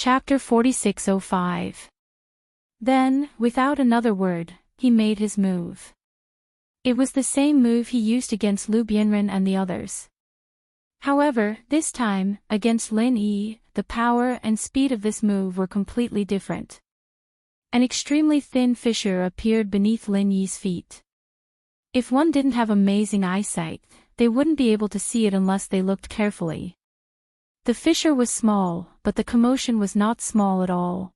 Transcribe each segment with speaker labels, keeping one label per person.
Speaker 1: Chapter 4605. Then, without another word, he made his move. It was the same move he used against Lu Bianren and the others. However, this time, against Lin Yi, the power and speed of this move were completely different. An extremely thin fissure appeared beneath Lin Yi's feet. If one didn't have amazing eyesight, they wouldn't be able to see it unless they looked carefully. The fissure was small, but the commotion was not small at all.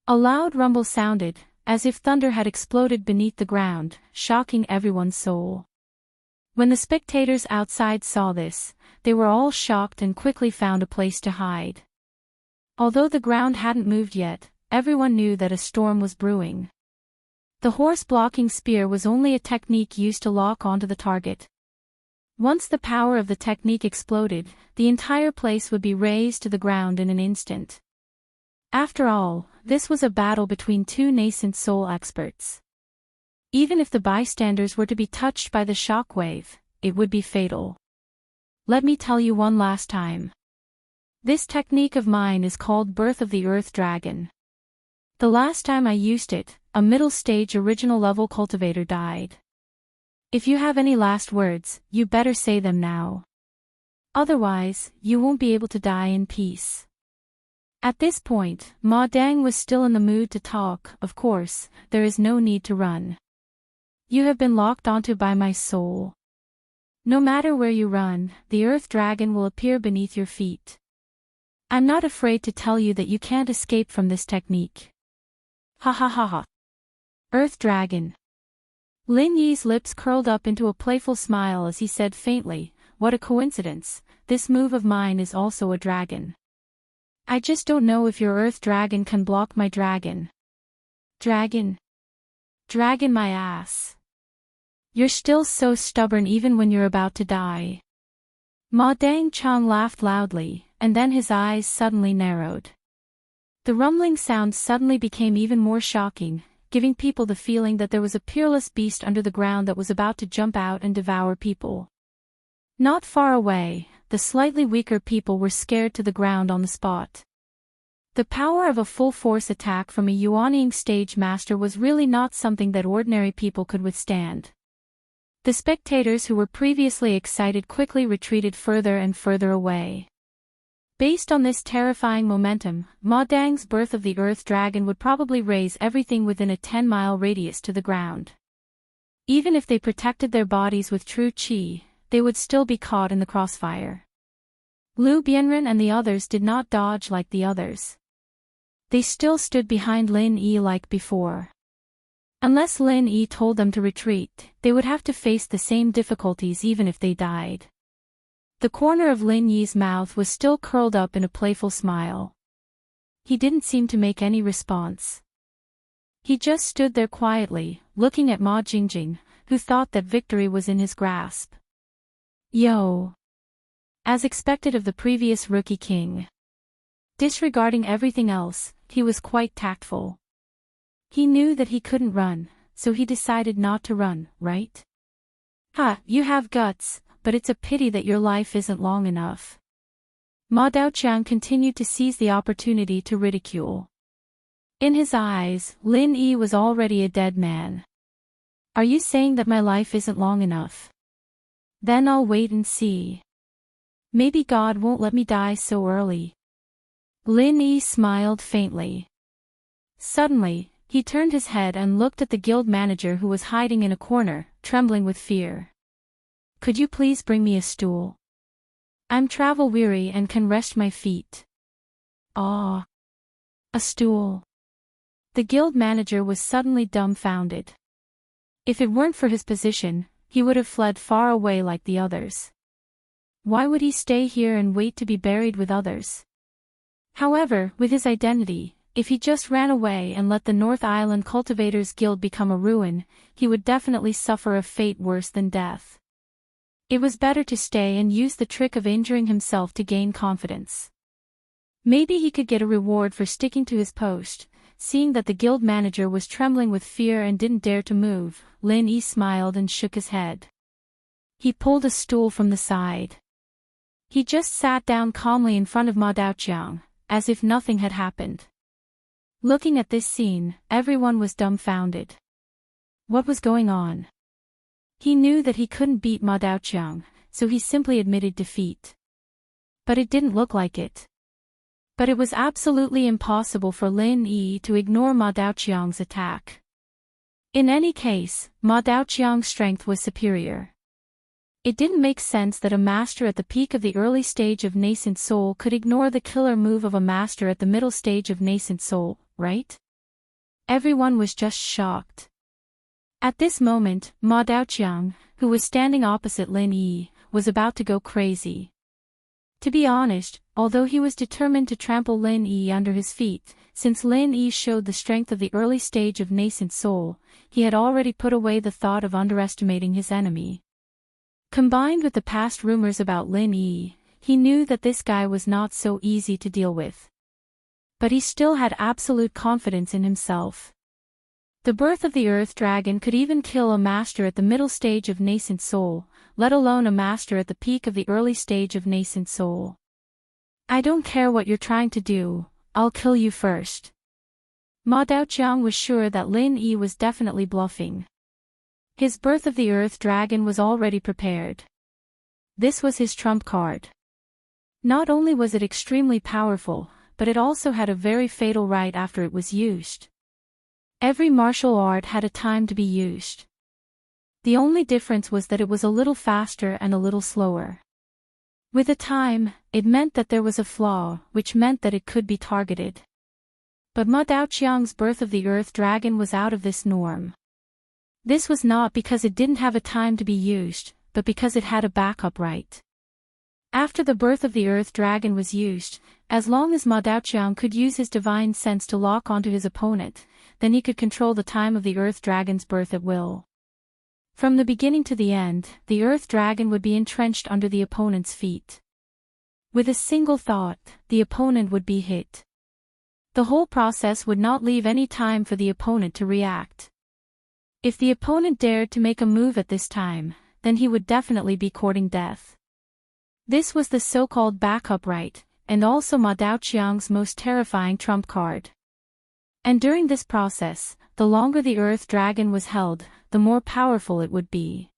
Speaker 1: A loud rumble sounded, as if thunder had exploded beneath the ground, shocking everyone's soul. When the spectators outside saw this, they were all shocked and quickly found a place to hide. Although the ground hadn't moved yet, everyone knew that a storm was brewing. The horse-blocking spear was only a technique used to lock onto the target. Once the power of the technique exploded, the entire place would be razed to the ground in an instant. After all, this was a battle between two nascent soul experts. Even if the bystanders were to be touched by the shockwave, it would be fatal. Let me tell you one last time. This technique of mine is called Birth of the Earth Dragon. The last time I used it, a middle-stage original level cultivator died. If you have any last words, you better say them now. Otherwise, you won't be able to die in peace. At this point, Ma Dang was still in the mood to talk. Of course, there is no need to run. You have been locked onto by my soul. No matter where you run, the Earth Dragon will appear beneath your feet. I'm not afraid to tell you that you can't escape from this technique. Ha ha ha ha. Earth Dragon. Lin Yi's lips curled up into a playful smile as he said faintly, "What a coincidence, this move of mine is also a dragon. I just don't know if your Earth Dragon can block my dragon." Dragon? Dragon my ass. You're still so stubborn even when you're about to die. Ma Dang Chang laughed loudly, and then his eyes suddenly narrowed. The rumbling sound suddenly became even more shocking, giving people the feeling that there was a peerless beast under the ground that was about to jump out and devour people. Not far away, the slightly weaker people were scared to the ground on the spot. The power of a full-force attack from a Yuanying stage master was really not something that ordinary people could withstand. The spectators who were previously excited quickly retreated further and further away. Based on this terrifying momentum, Ma Dang's Birth of the Earth Dragon would probably raze everything within a 10-mile radius to the ground. Even if they protected their bodies with true qi, they would still be caught in the crossfire. Lu Bianren and the others did not dodge like the others. They still stood behind Lin Yi like before. Unless Lin Yi told them to retreat, they would have to face the same difficulties even if they died. The corner of Lin Yi's mouth was still curled up in a playful smile. He didn't seem to make any response. He just stood there quietly, looking at Ma Jingjing, who thought that victory was in his grasp. Yo! As expected of the previous Rookie King. Disregarding everything else, he was quite tactful. He knew that he couldn't run, so he decided not to run, right? Ha, you have guts, but it's a pity that your life isn't long enough. Ma Daoqiang continued to seize the opportunity to ridicule. In his eyes, Lin Yi was already a dead man. Are you saying that my life isn't long enough? Then I'll wait and see. Maybe God won't let me die so early. Lin Yi smiled faintly. Suddenly, he turned his head and looked at the guild manager who was hiding in a corner, trembling with fear. Could you please bring me a stool? I'm travel-weary and can rest my feet. Ah. A stool. The guild manager was suddenly dumbfounded. If it weren't for his position, he would have fled far away like the others. Why would he stay here and wait to be buried with others? However, with his identity, if he just ran away and let the North Island Cultivators Guild become a ruin, he would definitely suffer a fate worse than death. It was better to stay and use the trick of injuring himself to gain confidence. Maybe he could get a reward for sticking to his post. Seeing that the guild manager was trembling with fear and didn't dare to move, Lin Yi smiled and shook his head. He pulled a stool from the side. He just sat down calmly in front of Ma Daoqiang, as if nothing had happened. Looking at this scene, everyone was dumbfounded. What was going on? He knew that he couldn't beat Ma Daoqiang, so he simply admitted defeat. But it didn't look like it. But it was absolutely impossible for Lin Yi to ignore Ma Daoqiang's attack. In any case, Ma Daoqiang's strength was superior. It didn't make sense that a master at the peak of the early stage of nascent soul could ignore the killer move of a master at the middle stage of nascent soul, right? Everyone was just shocked. At this moment, Ma Daoqiang, who was standing opposite Lin Yi, was about to go crazy. To be honest, although he was determined to trample Lin Yi under his feet, since Lin Yi showed the strength of the early stage of nascent soul, he had already put away the thought of underestimating his enemy. Combined with the past rumors about Lin Yi, he knew that this guy was not so easy to deal with. But he still had absolute confidence in himself. The birth of the Earth Dragon could even kill a master at the middle stage of nascent soul, let alone a master at the peak of the early stage of nascent soul. I don't care what you're trying to do, I'll kill you first. Ma Daoqiang was sure that Lin Yi was definitely bluffing. His birth of the Earth Dragon was already prepared. This was his trump card. Not only was it extremely powerful, but it also had a very fatal right after it was used. Every martial art had a time to be used. The only difference was that it was a little faster and a little slower. With a time, it meant that there was a flaw, which meant that it could be targeted. But Ma Daoqiang's birth of the Earth Dragon was out of this norm. This was not because it didn't have a time to be used, but because it had a backup right. After the birth of the Earth Dragon was used, as long as Ma Daoqiang could use his divine sense to lock onto his opponent, then he could control the time of the Earth Dragon's birth at will. From the beginning to the end, the Earth Dragon would be entrenched under the opponent's feet. With a single thought, the opponent would be hit. The whole process would not leave any time for the opponent to react. If the opponent dared to make a move at this time, then he would definitely be courting death. This was the so-called backup right, and also Ma Daoqiang's most terrifying trump card. And during this process, the longer the Earth Dragon was held, the more powerful it would be.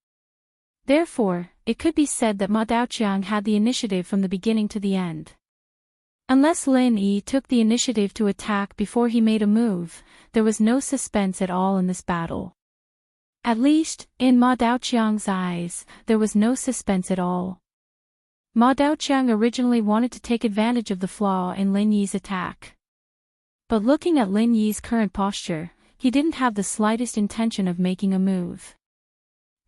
Speaker 1: Therefore, it could be said that Ma Daoqiang had the initiative from the beginning to the end. Unless Lin Yi took the initiative to attack before he made a move, there was no suspense at all in this battle. At least, in Ma Daoqiang's eyes, there was no suspense at all. Ma Daoqiang originally wanted to take advantage of the flaw in Lin Yi's attack. But looking at Lin Yi's current posture, he didn't have the slightest intention of making a move.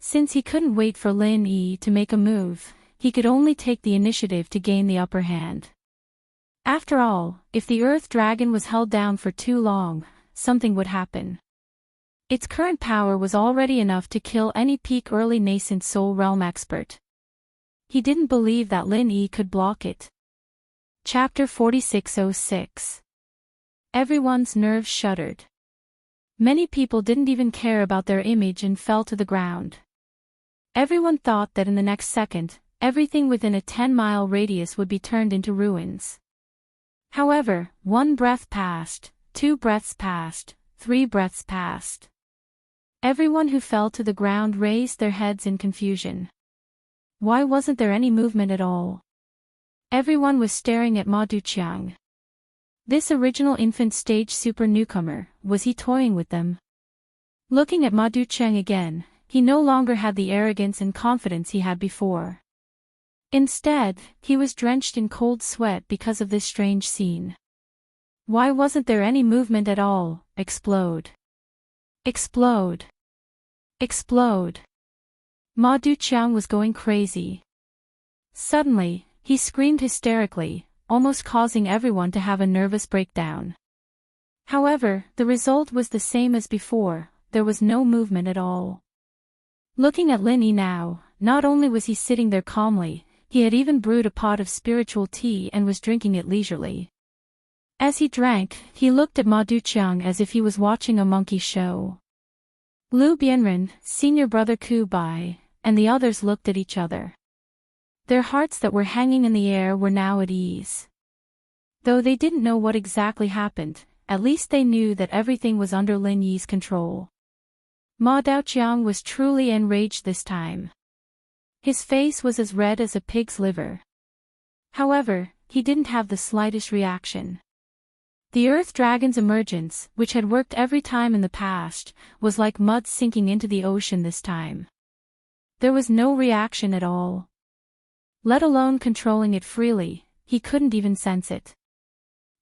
Speaker 1: Since he couldn't wait for Lin Yi to make a move, he could only take the initiative to gain the upper hand. After all, if the Earth Dragon was held down for too long, something would happen. Its current power was already enough to kill any peak early nascent soul realm expert. He didn't believe that Lin Yi could block it. Chapter 4606. Everyone's nerves shuddered. Many people didn't even care about their image and fell to the ground. Everyone thought that in the next second, everything within a 10-mile radius would be turned into ruins. However, 1 breath passed, 2 breaths passed, 3 breaths passed. Everyone who fell to the ground raised their heads in confusion. Why wasn't there any movement at all? Everyone was staring at Ma Daoqiang. This original infant stage super newcomer, was he toying with them? Looking at Ma Daoqiang again, he no longer had the arrogance and confidence he had before. Instead, he was drenched in cold sweat because of this strange scene. Why wasn't there any movement at all? Explode. Explode. Explode. Ma Daoqiang was going crazy. Suddenly, he screamed hysterically, almost causing everyone to have a nervous breakdown. However, the result was the same as before, there was no movement at all. Looking at Lin Yi now, not only was he sitting there calmly, he had even brewed a pot of spiritual tea and was drinking it leisurely. As he drank, he looked at Ma Daoqiang as if he was watching a monkey show. Lu Bianren, senior brother Ku Bai, and the others looked at each other. Their hearts that were hanging in the air were now at ease. Though they didn't know what exactly happened, at least they knew that everything was under Lin Yi's control. Ma Daoqiang was truly enraged this time. His face was as red as a pig's liver. However, he didn't have the slightest reaction. The Earth Dragon's emergence, which had worked every time in the past, was like mud sinking into the ocean this time. There was no reaction at all. Let alone controlling it freely, he couldn't even sense it.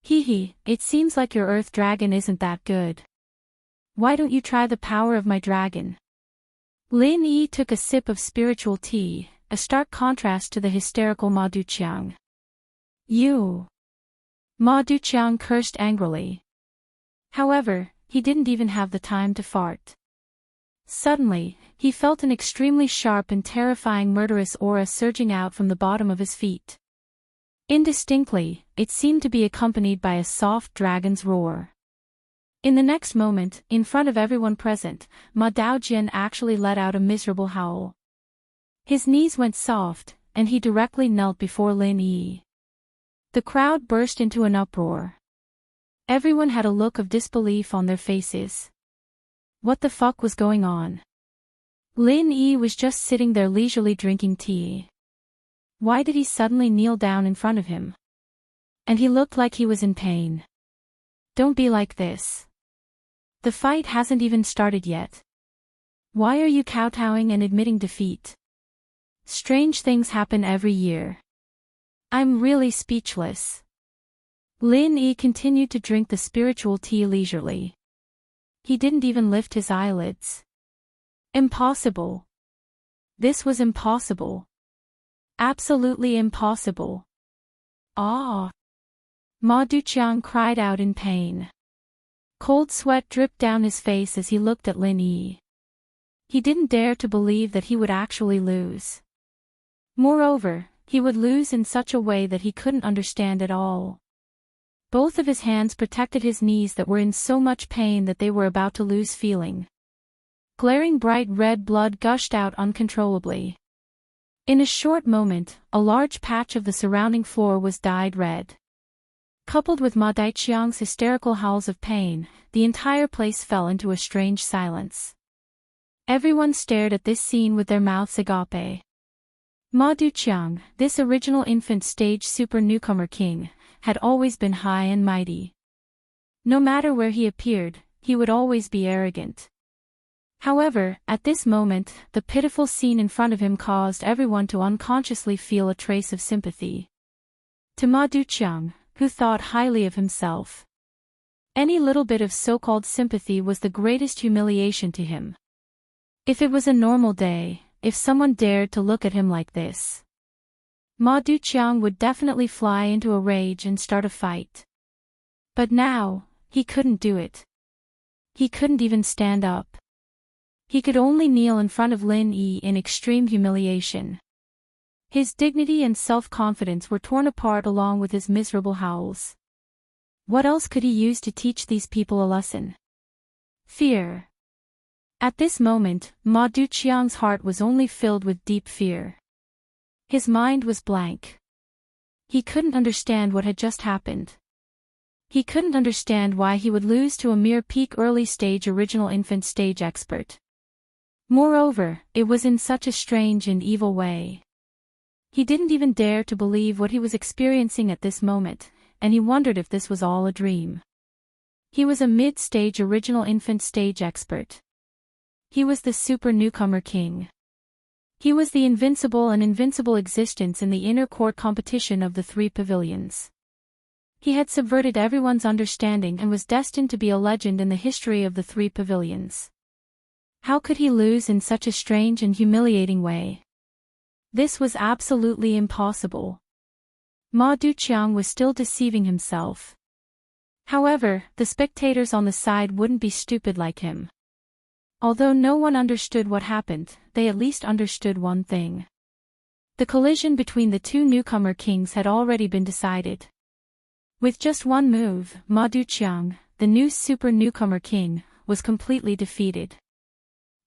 Speaker 1: Hee, it seems like your Earth Dragon isn't that good. Why don't you try the power of my dragon? Lin Yi took a sip of spiritual tea, a stark contrast to the hysterical Ma Duqiang. You! Ma Duqiang cursed angrily. However, he didn't even have the time to fart. Suddenly, he felt an extremely sharp and terrifying murderous aura surging out from the bottom of his feet. Indistinctly, it seemed to be accompanied by a soft dragon's roar. In the next moment, in front of everyone present, Ma Daojian actually let out a miserable howl. His knees went soft, and he directly knelt before Lin Yi. The crowd burst into an uproar. Everyone had a look of disbelief on their faces. What the fuck was going on? Lin Yi was just sitting there leisurely drinking tea. Why did he suddenly kneel down in front of him? And he looked like he was in pain. Don't be like this. The fight hasn't even started yet. Why are you kowtowing and admitting defeat? Strange things happen every year. I'm really speechless. Lin Yi continued to drink the spiritual tea leisurely. He didn't even lift his eyelids. Impossible. This was impossible. Absolutely impossible. Ah! Ma Duqiang cried out in pain. Cold sweat dripped down his face as he looked at Lin Yi. He didn't dare to believe that he would actually lose. Moreover, he would lose in such a way that he couldn't understand at all. Both of his hands protected his knees that were in so much pain that they were about to lose feeling. Glaring bright red blood gushed out uncontrollably. In a short moment, a large patch of the surrounding floor was dyed red. Coupled with Ma Daoqiang's hysterical howls of pain, the entire place fell into a strange silence. Everyone stared at this scene with their mouths agape. Ma Duqiang, this original infant stage super newcomer king, had always been high and mighty. No matter where he appeared, he would always be arrogant. However, at this moment, the pitiful scene in front of him caused everyone to unconsciously feel a trace of sympathy. To Ma Duqiang, who thought highly of himself, any little bit of so-called sympathy was the greatest humiliation to him. If it was a normal day, if someone dared to look at him like this, Ma Duqiang would definitely fly into a rage and start a fight. But now, he couldn't do it. He couldn't even stand up. He could only kneel in front of Lin Yi in extreme humiliation. His dignity and self-confidence were torn apart along with his miserable howls. What else could he use to teach these people a lesson? Fear. At this moment, Ma Duqiang's heart was only filled with deep fear. His mind was blank. He couldn't understand what had just happened. He couldn't understand why he would lose to a mere peak early stage original infant stage expert. Moreover, it was in such a strange and evil way. He didn't even dare to believe what he was experiencing at this moment, and he wondered if this was all a dream. He was a mid-stage original infant stage expert. He was the super newcomer king. He was the invincible and invincible existence in the inner court competition of the three pavilions. He had subverted everyone's understanding and was destined to be a legend in the history of the three pavilions. How could he lose in such a strange and humiliating way? This was absolutely impossible. Ma Duqiang was still deceiving himself. However, the spectators on the side wouldn't be stupid like him. Although no one understood what happened, they at least understood one thing. The collision between the two newcomer kings had already been decided. With just one move, Ma Duqiang, the new super newcomer king, was completely defeated.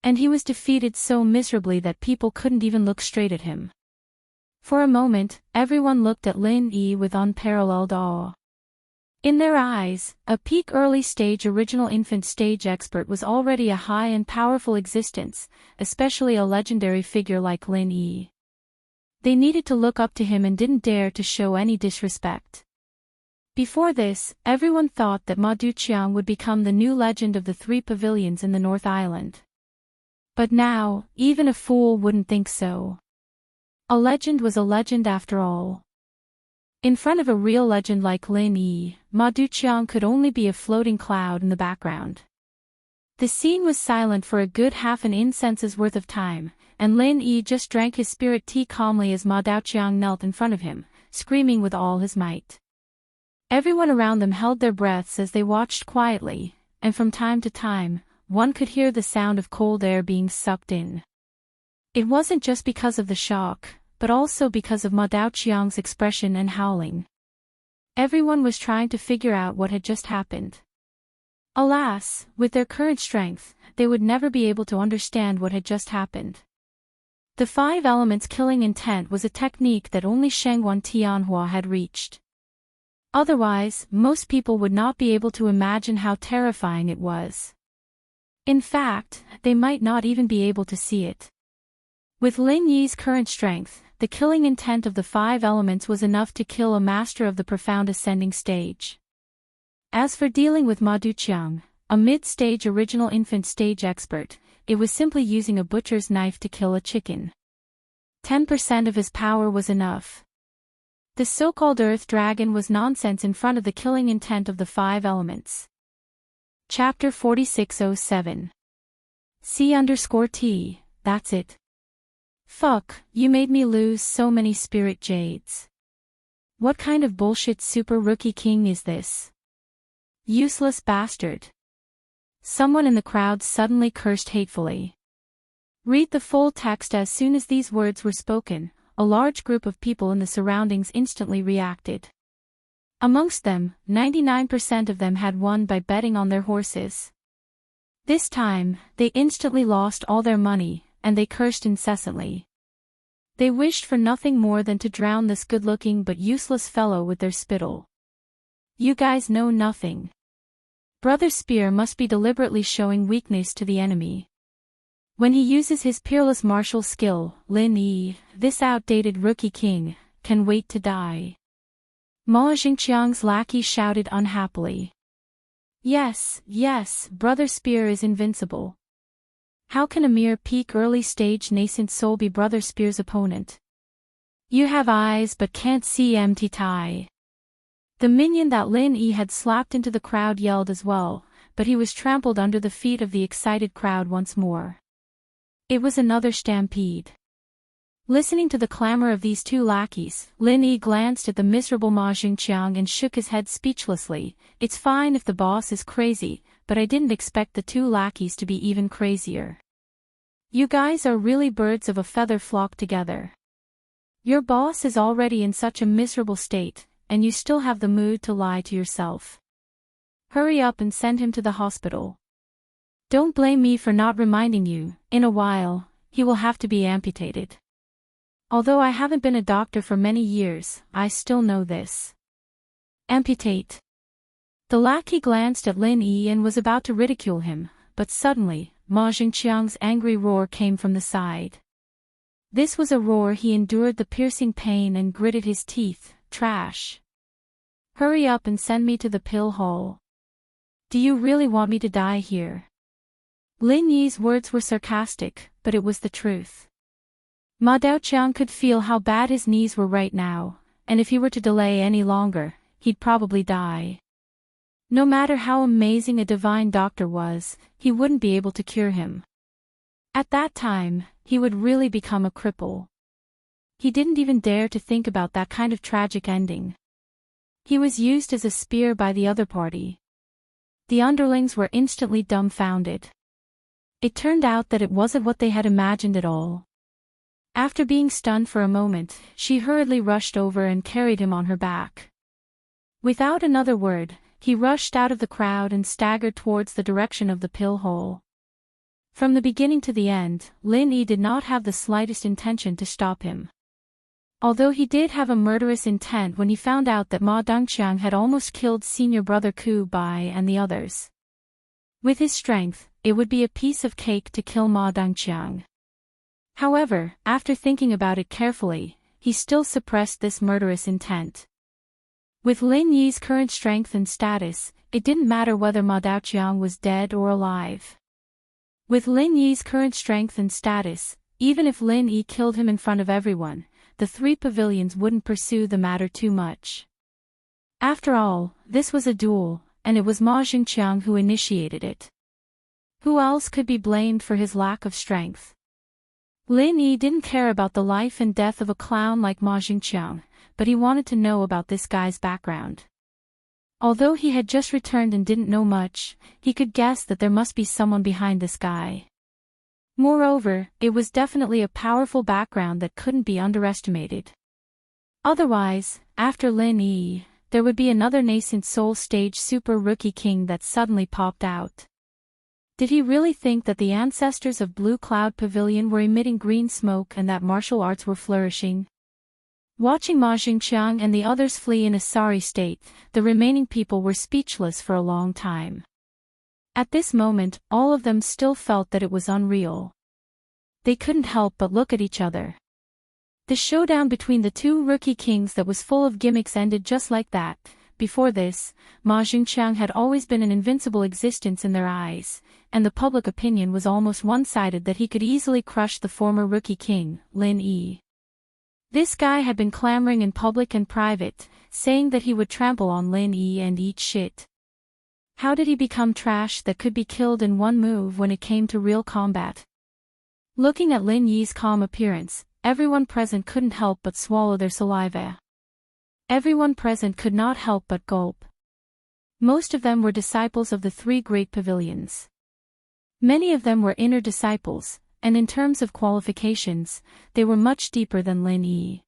Speaker 1: And he was defeated so miserably that people couldn't even look straight at him. For a moment, everyone looked at Lin Yi with unparalleled awe. In their eyes, a peak early-stage original infant stage expert was already a high and powerful existence, especially a legendary figure like Lin Yi. They needed to look up to him and didn't dare to show any disrespect. Before this, everyone thought that Ma Duqiang would become the new legend of the 3 pavilions in the North Island. But now, even a fool wouldn't think so. A legend was a legend after all. In front of a real legend like Lin Yi, Ma Duqiang could only be a floating cloud in the background. The scene was silent for a good half an incense's worth of time, and Lin Yi just drank his spirit tea calmly as Ma Duqiang knelt in front of him, screaming with all his might. Everyone around them held their breaths as they watched quietly, and from time to time, one could hear the sound of cold air being sucked in. It wasn't just because of the shock, but also because of Ma Duqiang's expression and howling. Everyone was trying to figure out what had just happened. Alas, with their current strength, they would never be able to understand what had just happened. The 5 elements killing intent was a technique that only Shengguan Tianhua had reached. Otherwise, most people would not be able to imagine how terrifying it was. In fact, they might not even be able to see it. With Lin Yi's current strength, the killing intent of the 5 elements was enough to kill a master of the profound ascending stage. As for dealing with Ma Duqiang, a mid-stage original infant stage expert, it was simply using a butcher's knife to kill a chicken. 10% of his power was enough. The so-called Earth Dragon was nonsense in front of the killing intent of the 5 elements. Chapter 4607. C_T, that's it. Fuck, you made me lose so many spirit jades. What kind of bullshit super rookie king is this? Useless bastard. Someone in the crowd suddenly cursed hatefully. Read the full text. As soon as these words were spoken, a large group of people in the surroundings instantly reacted. Amongst them, 99% of them had won by betting on their horses. This time, they instantly lost all their money, and they cursed incessantly. They wished for nothing more than to drown this good-looking but useless fellow with their spittle. You guys know nothing. Brother Spear must be deliberately showing weakness to the enemy. When he uses his peerless martial skill, Lin Yi, this outdated rookie king, can wait to die. Ma Jingqiang's lackey shouted unhappily. Yes, Brother Spear is invincible. How can a mere peak early-stage nascent soul be Brother Spear's opponent? You have eyes but can't see empty tie. The minion that Lin Yi had slapped into the crowd yelled as well, but he was trampled under the feet of the excited crowd once more. It was another stampede. Listening to the clamor of these 2 lackeys, Lin Yi glanced at the miserable Ma Jingqiang and shook his head speechlessly. It's fine if the boss is crazy, but I didn't expect the 2 lackeys to be even crazier. You guys are really birds of a feather flock together. Your boss is already in such a miserable state, and you still have the mood to lie to yourself. Hurry up and send him to the hospital. Don't blame me for not reminding you. In a while, he will have to be amputated. Although I haven't been a doctor for many years, I still know this. Amputate. The lackey glanced at Lin Yi and was about to ridicule him, but suddenly, Ma Jingqiang's angry roar came from the side. This was a roar he endured the piercing pain and gritted his teeth. Trash. Hurry up and send me to the pill hole. Do you really want me to die here? Lin Yi's words were sarcastic, but it was the truth. Ma Duqiang could feel how bad his knees were right now, and if he were to delay any longer, he'd probably die. No matter how amazing a divine doctor was, he wouldn't be able to cure him. At that time, he would really become a cripple. He didn't even dare to think about that kind of tragic ending. He was used as a spear by the other party. The underlings were instantly dumbfounded. It turned out that it wasn't what they had imagined at all. After being stunned for a moment, she hurriedly rushed over and carried him on her back. Without another word, he rushed out of the crowd and staggered towards the direction of the pill hole. From the beginning to the end, Lin Yi did not have the slightest intention to stop him. Although he did have a murderous intent when he found out that Ma Dongqiang had almost killed senior brother Ku Bai and the others. With his strength, it would be a piece of cake to kill Ma Dongqiang. However, after thinking about it carefully, he still suppressed this murderous intent. With Lin Yi's current strength and status, it didn't matter whether Ma Dongqiang was dead or alive. With Lin Yi's current strength and status, even if Lin Yi killed him in front of everyone, the three pavilions wouldn't pursue the matter too much. After all, this was a duel, and it was Ma Xingqiang who initiated it. Who else could be blamed for his lack of strength? Lin Yi didn't care about the life and death of a clown like Ma Xingqiang, but he wanted to know about this guy's background. Although he had just returned and didn't know much, he could guess that there must be someone behind this guy. Moreover, it was definitely a powerful background that couldn't be underestimated. Otherwise, after Lin Yi, there would be another nascent soul stage super rookie king that suddenly popped out. Did he really think that the ancestors of Blue Cloud Pavilion were emitting green smoke and that martial arts were flourishing? Watching Ma Xingqiang and the others flee in a sorry state, the remaining people were speechless for a long time. At this moment, all of them still felt that it was unreal. They couldn't help but look at each other. The showdown between the two rookie kings that was full of gimmicks ended just like that. Before this, Ma Xingqiang had always been an invincible existence in their eyes, and the public opinion was almost one-sided that he could easily crush the former rookie king, Lin Yi. This guy had been clamoring in public and private, saying that he would trample on Lin Yi and eat shit. How did he become trash that could be killed in one move when it came to real combat? Looking at Lin Yi's calm appearance, everyone present couldn't help but swallow their saliva. Everyone present could not help but gulp. Most of them were disciples of the three great pavilions. Many of them were inner disciples, and in terms of qualifications, they were much deeper than Lin Yi.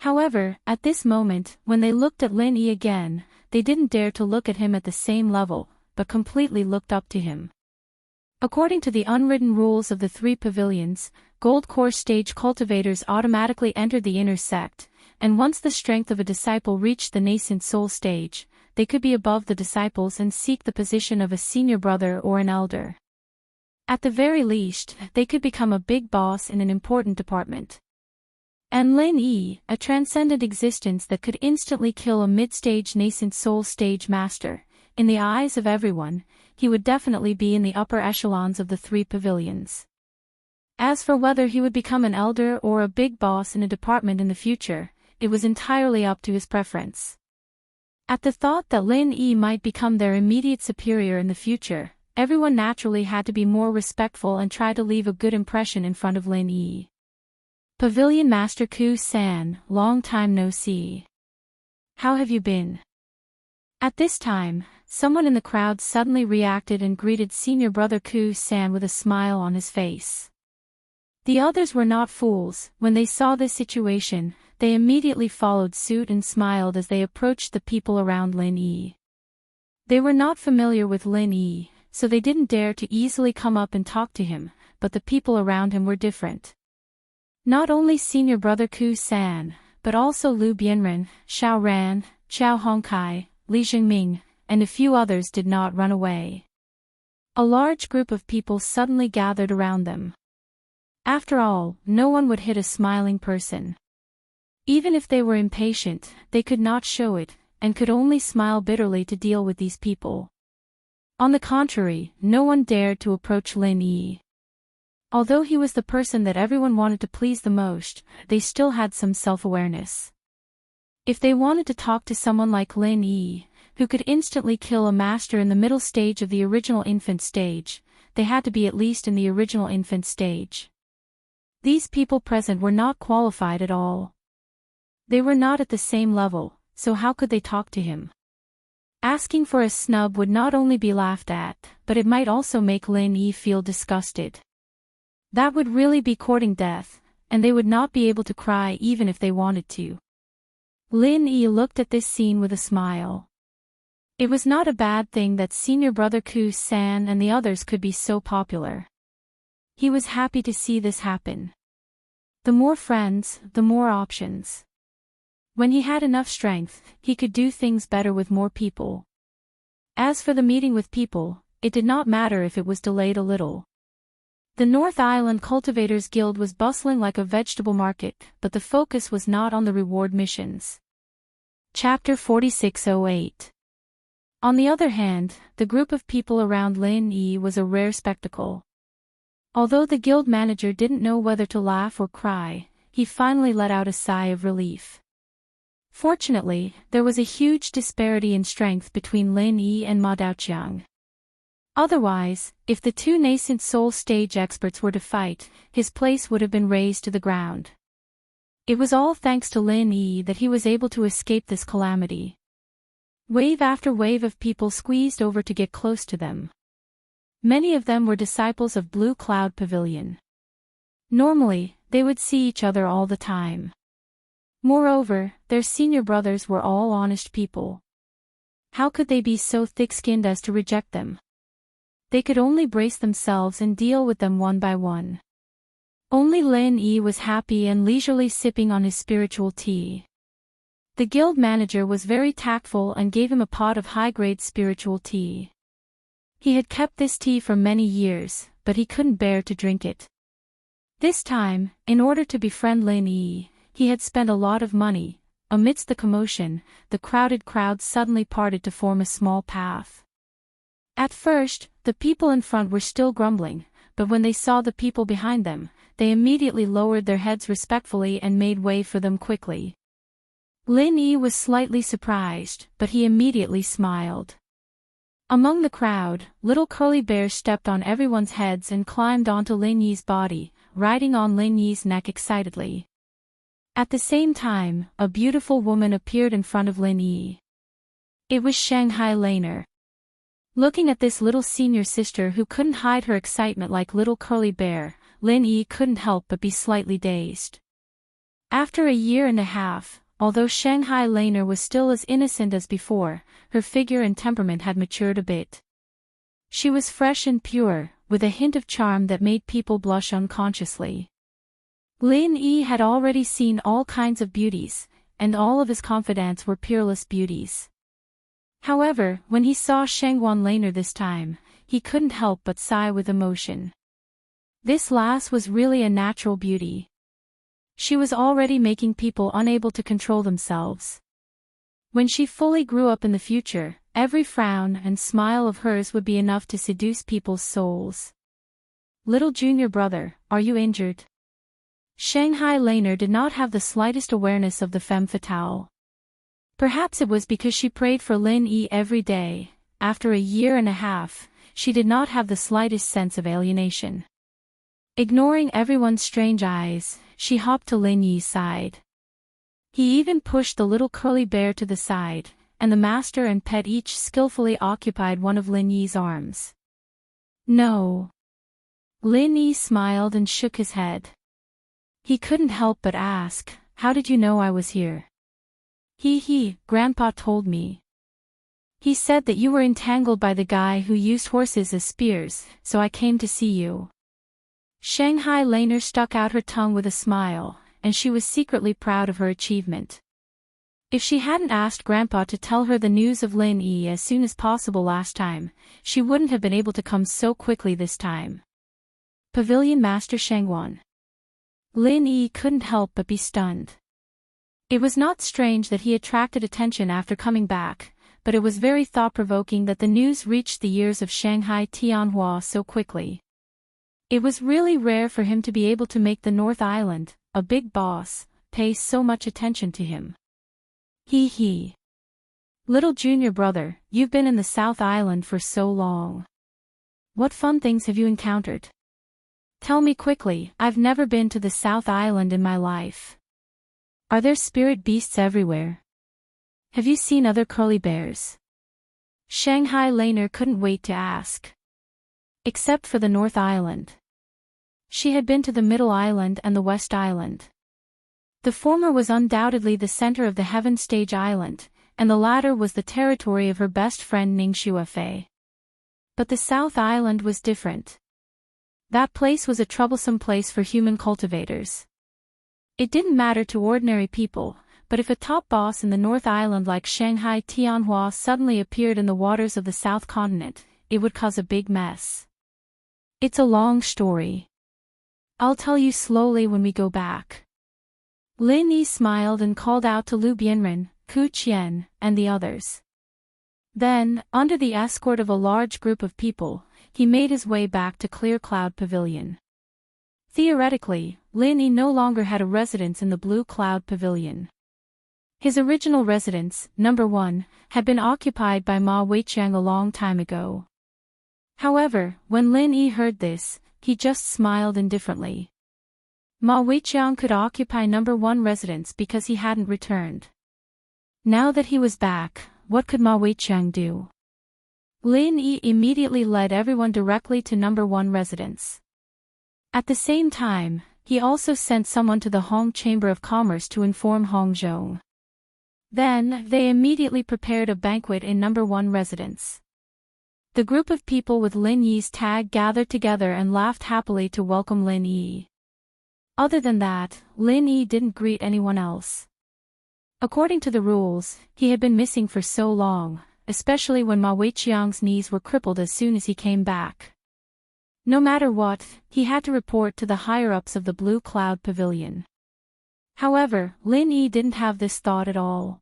Speaker 1: However, at this moment, when they looked at Lin Yi again, they didn't dare to look at him at the same level, but completely looked up to him. According to the unwritten rules of the three pavilions, gold core stage cultivators automatically entered the inner sect, and once the strength of a disciple reached the nascent soul stage, they could be above the disciples and seek the position of a senior brother or an elder. At the very least, they could become a big boss in an important department. And Lin Yi, a transcendent existence that could instantly kill a mid-stage nascent soul stage master, in the eyes of everyone, he would definitely be in the upper echelons of the three pavilions. As for whether he would become an elder or a big boss in a department in the future, it was entirely up to his preference. At the thought that Lin Yi might become their immediate superior in the future, everyone naturally had to be more respectful and try to leave a good impression in front of Lin Yi. Pavilion Master Ku-san, long time no see. How have you been? At this time, someone in the crowd suddenly reacted and greeted senior brother Ku-san with a smile on his face. The others were not fools. When they saw this situation, they immediately followed suit and smiled as they approached the people around Lin Yi. They were not familiar with Lin Yi, so they didn't dare to easily come up and talk to him, but the people around him were different. Not only senior brother Ku-san, but also Lu Bianren, Xiao Ran, Qiao Hongkai, Li Jingming, and a few others did not run away. A large group of people suddenly gathered around them. After all, no one would hit a smiling person. Even if they were impatient, they could not show it, and could only smile bitterly to deal with these people. On the contrary, no one dared to approach Lin Yi. Although he was the person that everyone wanted to please the most, they still had some self-awareness. If they wanted to talk to someone like Lin Yi, who could instantly kill a master in the middle stage of the original infant stage, they had to be at least in the original infant stage. These people present were not qualified at all. They were not at the same level, so how could they talk to him? Asking for a snub would not only be laughed at, but it might also make Lin Yi feel disgusted. That would really be courting death, and they would not be able to cry even if they wanted to. Lin Yi looked at this scene with a smile. It was not a bad thing that senior brother Ku-san and the others could be so popular. He was happy to see this happen. The more friends, the more options. When he had enough strength, he could do things better with more people. As for the meeting with people, it did not matter if it was delayed a little. The North Island Cultivators Guild was bustling like a vegetable market, but the focus was not on the reward missions. Chapter 4608. On the other hand, the group of people around Lin Yi was a rare spectacle. Although the guild manager didn't know whether to laugh or cry, he finally let out a sigh of relief. Fortunately, there was a huge disparity in strength between Lin Yi and Ma Daoqiang. Otherwise, if the two nascent soul stage experts were to fight, his place would have been razed to the ground. It was all thanks to Lin Yi that he was able to escape this calamity. Wave after wave of people squeezed over to get close to them. Many of them were disciples of Blue Cloud Pavilion. Normally, they would see each other all the time. Moreover, their senior brothers were all honest people. How could they be so thick-skinned as to reject them? They could only brace themselves and deal with them one by one. Only Lin Yi was happy and leisurely sipping on his spiritual tea. The guild manager was very tactful and gave him a pot of high-grade spiritual tea. He had kept this tea for many years, but he couldn't bear to drink it. This time, in order to befriend Lin Yi, he had spent a lot of money. Amidst the commotion, the crowded crowd suddenly parted to form a small path. At first, the people in front were still grumbling, but when they saw the people behind them, they immediately lowered their heads respectfully and made way for them quickly. Lin Yi was slightly surprised, but he immediately smiled. Among the crowd, little curly bears stepped on everyone's heads and climbed onto Lin Yi's body, riding on Lin Yi's neck excitedly. At the same time, a beautiful woman appeared in front of Lin Yi. It was Shanghai Laner. Looking at this little senior sister who couldn't hide her excitement like little curly bear, Lin Yi couldn't help but be slightly dazed. After a year and a half, although Shanghai Laner was still as innocent as before, her figure and temperament had matured a bit. She was fresh and pure, with a hint of charm that made people blush unconsciously. Lin Yi had already seen all kinds of beauties, and all of his confidants were peerless beauties. However, when he saw Shangwan Laner this time, he couldn't help but sigh with emotion. This lass was really a natural beauty. She was already making people unable to control themselves. When she fully grew up in the future, every frown and smile of hers would be enough to seduce people's souls. Little junior brother, are you injured? Shanghai Laner did not have the slightest awareness of the femme fatale. Perhaps it was because she prayed for Lin Yi every day. After a year and a half, she did not have the slightest sense of alienation. Ignoring everyone's strange eyes, she hopped to Lin Yi's side. He even pushed the little curly bear to the side, and the master and pet each skillfully occupied one of Lin Yi's arms. No. Lin Yi smiled and shook his head. He couldn't help but ask, how did you know I was here? Grandpa told me. He said that you were entangled by the guy who used horses as spears, so I came to see you. Shanghai Laner stuck out her tongue with a smile, and she was secretly proud of her achievement. If she hadn't asked Grandpa to tell her the news of Lin Yi as soon as possible last time, she wouldn't have been able to come so quickly this time. Pavilion Master Shangwan. Lin Yi couldn't help but be stunned. It was not strange that he attracted attention after coming back, but it was very thought-provoking that the news reached the ears of Shanghai Tianhua so quickly. It was really rare for him to be able to make the North Island, a big boss, pay so much attention to him. Little junior brother, you've been in the South Island for so long. What fun things have you encountered? Tell me quickly, I've never been to the South Island in my life. Are there spirit beasts everywhere? Have you seen other curly bears? Shanghai Laner couldn't wait to ask. Except for the North Island. She had been to the Middle Island and the West Island. The former was undoubtedly the center of the Heaven Stage Island, and the latter was the territory of her best friend Ning Shuafei. But the South Island was different. That place was a troublesome place for human cultivators. It didn't matter to ordinary people, but if a top boss in the North Island like Shanghai Tianhua suddenly appeared in the waters of the South Continent, it would cause a big mess. It's a long story. I'll tell you slowly when we go back. Lin Yi smiled and called out to Lu Bianren, Ku Qian, and the others. Then, under the escort of a large group of people, he made his way back to Clear Cloud Pavilion. Theoretically, Lin Yi no longer had a residence in the Blue Cloud Pavilion. His original residence, number 1, had been occupied by Ma Weiqiang a long time ago. However, when Lin Yi heard this, he just smiled indifferently. Ma Weiqiang could occupy number 1 residence because he hadn't returned. Now that he was back, what could Ma Weiqiang do? Lin Yi immediately led everyone directly to number 1 residence. At the same time, he also sent someone to the Hong Chamber of Commerce to inform Hong Zhong. Then, they immediately prepared a banquet in number 1 residence. The group of people with Lin Yi's tag gathered together and laughed happily to welcome Lin Yi. Other than that, Lin Yi didn't greet anyone else. According to the rules, he had been missing for so long, especially when Ma Weiqiang's knees were crippled as soon as he came back. No matter what, he had to report to the higher-ups of the Blue Cloud Pavilion. However, Lin Yi didn't have this thought at all.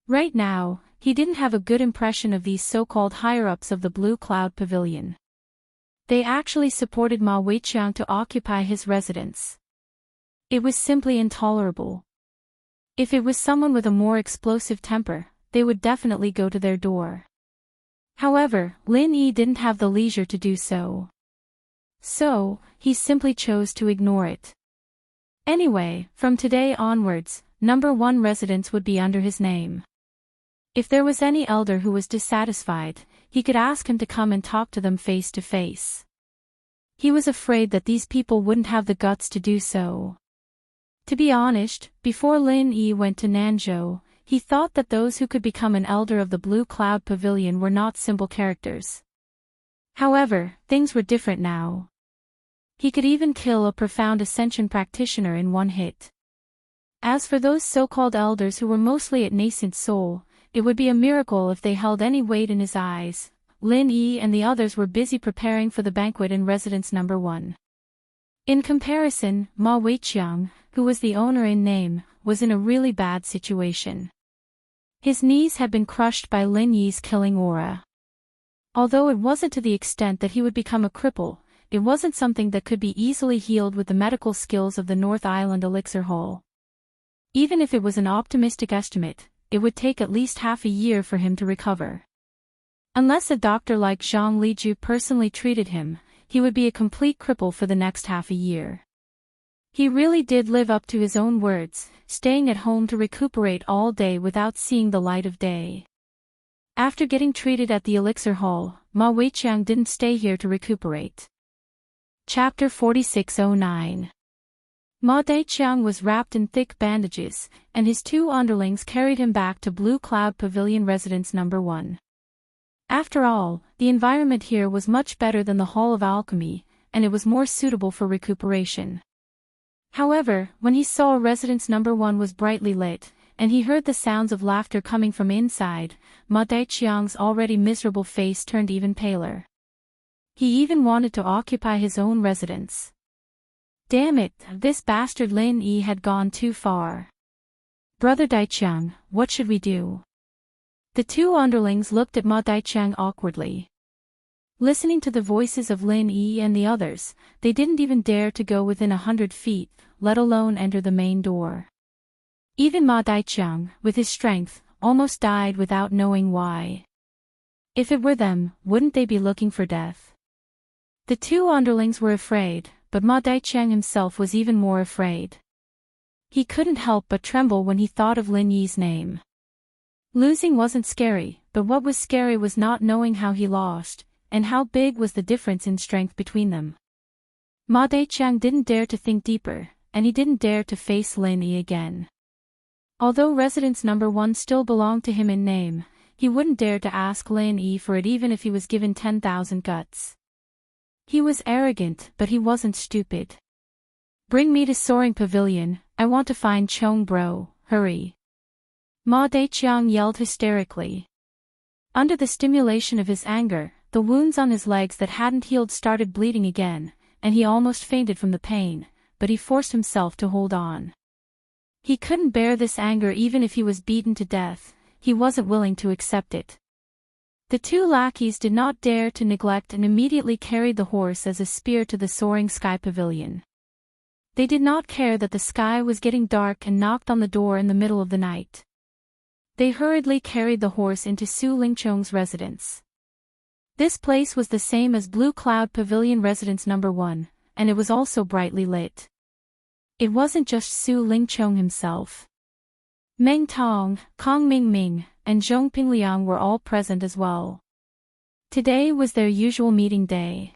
Speaker 1: Right now, he didn't have a good impression of these so-called higher-ups of the Blue Cloud Pavilion. They actually supported Ma Weiqiang to occupy his residence. It was simply intolerable. If it was someone with a more explosive temper, they would definitely go to their door. However, Lin Yi didn't have the leisure to do so. So, he simply chose to ignore it. Anyway, from today onwards, number 1 residence would be under his name. If there was any elder who was dissatisfied, he could ask him to come and talk to them face to face. He was afraid that these people wouldn't have the guts to do so. To be honest, before Lin Yi went to Nanzhou, he thought that those who could become an elder of the Blue Cloud Pavilion were not simple characters. However, things were different now. He could even kill a profound ascension practitioner in one hit. As for those so-called elders who were mostly at nascent soul, it would be a miracle if they held any weight in his eyes. Lin Yi and the others were busy preparing for the banquet in residence number 1. In comparison, Ma Weiqiang, who was the owner in name, was in a really bad situation. His knees had been crushed by Lin Yi's killing aura. Although it wasn't to the extent that he would become a cripple, it wasn't something that could be easily healed with the medical skills of the North Island Elixir Hall. Even if it was an optimistic estimate, it would take at least half a year for him to recover. Unless a doctor like Zhang Liju personally treated him, he would be a complete cripple for the next half a year. He really did live up to his own words, staying at home to recuperate all day without seeing the light of day. After getting treated at the Elixir Hall, Ma Weiqiang didn't stay here to recuperate. Chapter 4609. Ma Daiqiang was wrapped in thick bandages, and his 2 underlings carried him back to Blue Cloud Pavilion residence number 1. After all, the environment here was much better than the Hall of Alchemy, and it was more suitable for recuperation. However, when he saw residence number 1 was brightly lit, and he heard the sounds of laughter coming from inside, Ma Daiqiang's already miserable face turned even paler. He even wanted to occupy his own residence. Damn it, this bastard Lin Yi had gone too far. Brother Daiqiang, what should we do? The 2 underlings looked at Ma Daiqiang awkwardly. Listening to the voices of Lin Yi and the others, they didn't even dare to go within 100 feet, let alone enter the main door. Even Ma Daiqiang, with his strength, almost died without knowing why. If it were them, wouldn't they be looking for death? The 2 underlings were afraid, but Ma Daiqiang himself was even more afraid. He couldn't help but tremble when he thought of Lin Yi's name. Losing wasn't scary, but what was scary was not knowing how he lost, and how big was the difference in strength between them. Ma Daiqiang didn't dare to think deeper, and he didn't dare to face Lin Yi again. Although residence number 1 still belonged to him in name, he wouldn't dare to ask Lin Yi for it even if he was given 10,000 guts. He was arrogant, but he wasn't stupid. Bring me to Soaring Pavilion, I want to find Chong bro, hurry. Ma Daiqiang yelled hysterically. Under the stimulation of his anger, the wounds on his legs that hadn't healed started bleeding again, and he almost fainted from the pain, but he forced himself to hold on. He couldn't bear this anger even if he was beaten to death, he wasn't willing to accept it. The two lackeys did not dare to neglect and immediately carried the horse as a spear to the soaring sky pavilion. They did not care that the sky was getting dark and knocked on the door in the middle of the night. They hurriedly carried the horse into Su Lingchong's residence. This place was the same as Blue Cloud Pavilion Residence No. 1, and it was also brightly lit. It wasn't just Su Lingchong himself. Meng Tong, Kong Mingming, and Zhong Pingliang were all present as well. Today was their usual meeting day.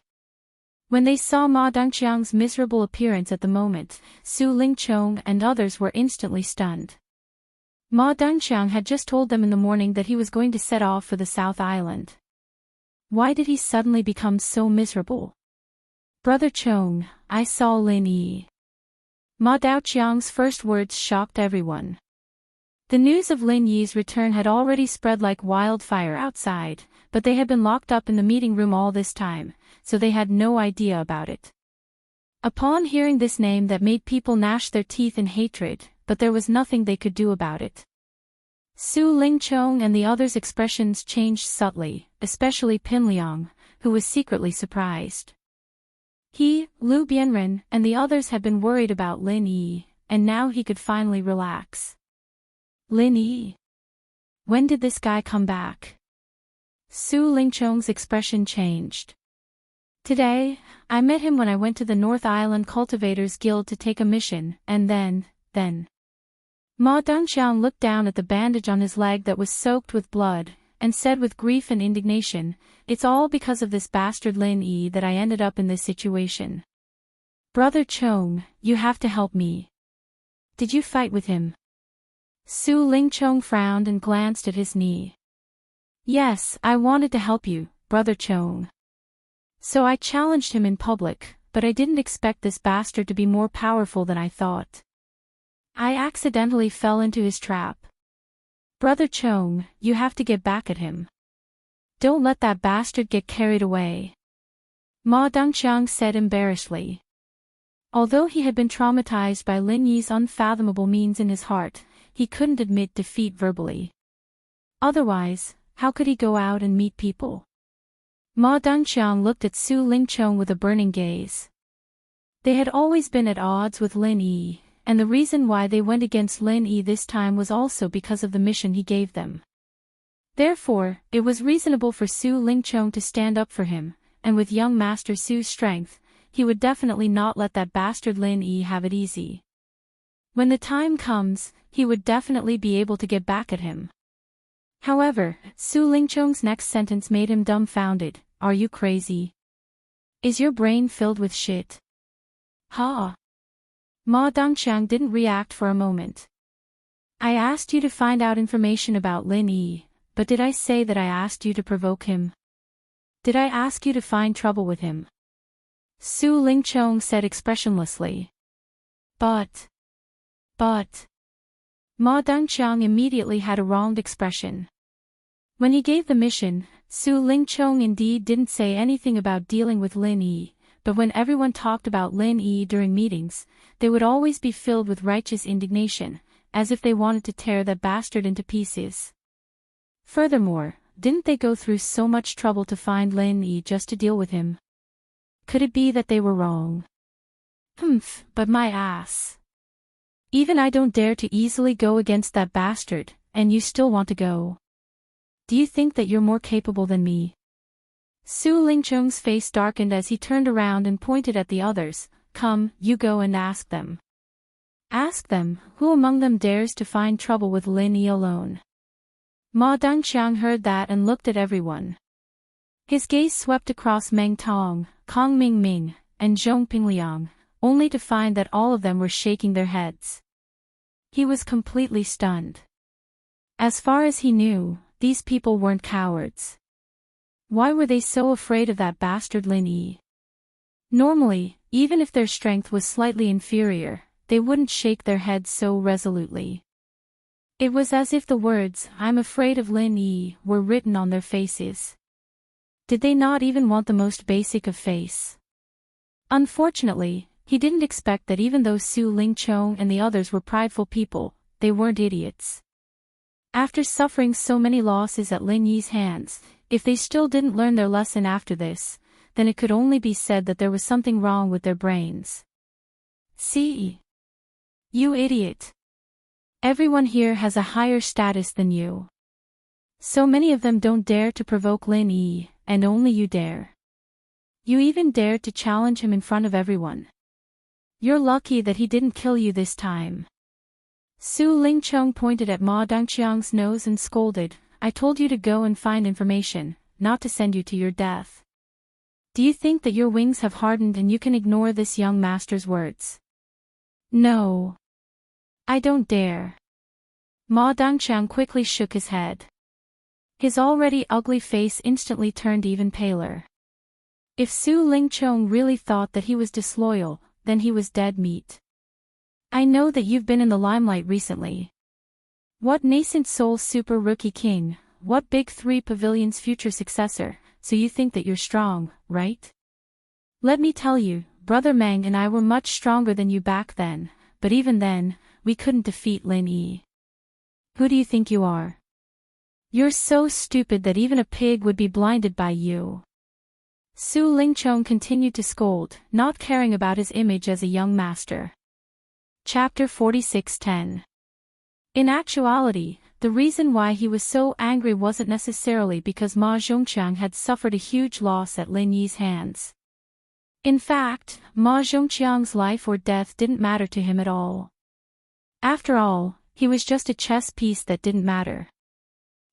Speaker 1: When they saw Ma Dongqiang's miserable appearance at the moment, Su Lingchong and others were instantly stunned. Ma Dongqiang had just told them in the morning that he was going to set off for the South Island. Why did he suddenly become so miserable? Brother Chong, I saw Lin Yi. Ma Daoqiang's first words shocked everyone. The news of Lin Yi's return had already spread like wildfire outside, but they had been locked up in the meeting room all this time, so they had no idea about it. Upon hearing this name that made people gnash their teeth in hatred, but there was nothing they could do about it. Su Lingchong and the others' expressions changed subtly, especially Pinliang, who was secretly surprised. He, Lu Bianren, and the others had been worried about Lin Yi, and now he could finally relax. Lin Yi? When did this guy come back? Su Lingchong's expression changed. Today, I met him when I went to the North Island Cultivators Guild to take a mission, and then. Ma Dongqiang looked down at the bandage on his leg that was soaked with blood, and said with grief and indignation, "It's all because of this bastard Lin Yi that I ended up in this situation. Brother Chong, you have to help me. Did you fight with him?" Su Lingchong frowned and glanced at his knee. "Yes, I wanted to help you, Brother Chong. So I challenged him in public, but I didn't expect this bastard to be more powerful than I thought. I accidentally fell into his trap. Brother Chong, you have to get back at him. Don't let that bastard get carried away," Ma Dongqiang said embarrassedly. Although he had been traumatized by Lin Yi's unfathomable means in his heart, he couldn't admit defeat verbally. Otherwise, how could he go out and meet people? Ma Dongqiang looked at Su Lingchong with a burning gaze. They had always been at odds with Lin Yi, and the reason why they went against Lin Yi this time was also because of the mission he gave them. Therefore, it was reasonable for Su Lingchong to stand up for him, and with young Master Su's strength, he would definitely not let that bastard Lin Yi have it easy. When the time comes, he would definitely be able to get back at him. However, Su Lingchong's next sentence made him dumbfounded. "Are you crazy? Is your brain filled with shit?" "Ha!" Ma Dongqiang didn't react for a moment. "I asked you to find out information about Lin Yi, but did I say that I asked you to provoke him? Did I ask you to find trouble with him?" Su Lingchong said expressionlessly. But. Ma Dongqiang immediately had a wronged expression. When he gave the mission, Su Lingchong indeed didn't say anything about dealing with Lin Yi, but when everyone talked about Lin Yi during meetings, they would always be filled with righteous indignation, as if they wanted to tear that bastard into pieces. Furthermore, didn't they go through so much trouble to find Lin Yi just to deal with him? Could it be that they were wrong? But my ass. Even I don't dare to easily go against that bastard, and you still want to go. Do you think that you're more capable than me? Su Lingchong's face darkened as he turned around and pointed at the others. "Come, you go and ask them. Ask them, who among them dares to find trouble with Lin Yi alone?" Ma Dongqiang heard that and looked at everyone. His gaze swept across Meng Tong, Kong Mingming, and Zhong Pingliang, only to find that all of them were shaking their heads. He was completely stunned. As far as he knew, these people weren't cowards. Why were they so afraid of that bastard Lin Yi? Normally, even if their strength was slightly inferior, they wouldn't shake their heads so resolutely. It was as if the words, "I'm afraid of Lin Yi," were written on their faces. Did they not even want the most basic of face? Unfortunately, he didn't expect that even though Su Lingchong and the others were prideful people, they weren't idiots. After suffering so many losses at Lin Yi's hands, if they still didn't learn their lesson after this, then it could only be said that there was something wrong with their brains. See? You idiot. Everyone here has a higher status than you. So many of them don't dare to provoke Lin Yi, and only you dare. You even dared to challenge him in front of everyone. You're lucky that he didn't kill you this time. Su Lingchong pointed at Ma Dongqiang's nose and scolded, "I told you to go and find information, not to send you to your death. Do you think that your wings have hardened and you can ignore this young master's words?" "No. I don't dare." Ma Dongqiang quickly shook his head. His already ugly face instantly turned even paler. If Su Lingchong really thought that he was disloyal, then he was dead meat. "I know that you've been in the limelight recently. What nascent soul super rookie king, what big 3 pavilions future successor, so you think that you're strong, right? Let me tell you, Brother Meng and I were much stronger than you back then, but even then, we couldn't defeat Lin Yi. Who do you think you are? You're so stupid that even a pig would be blinded by you." Su Lingchong continued to scold, not caring about his image as a young master. Chapter 46:10. In actuality, the reason why he was so angry wasn't necessarily because Ma Zhongqiang had suffered a huge loss at Lin Yi's hands. In fact, Ma Zhongqiang's life or death didn't matter to him at all. After all, he was just a chess piece that didn't matter.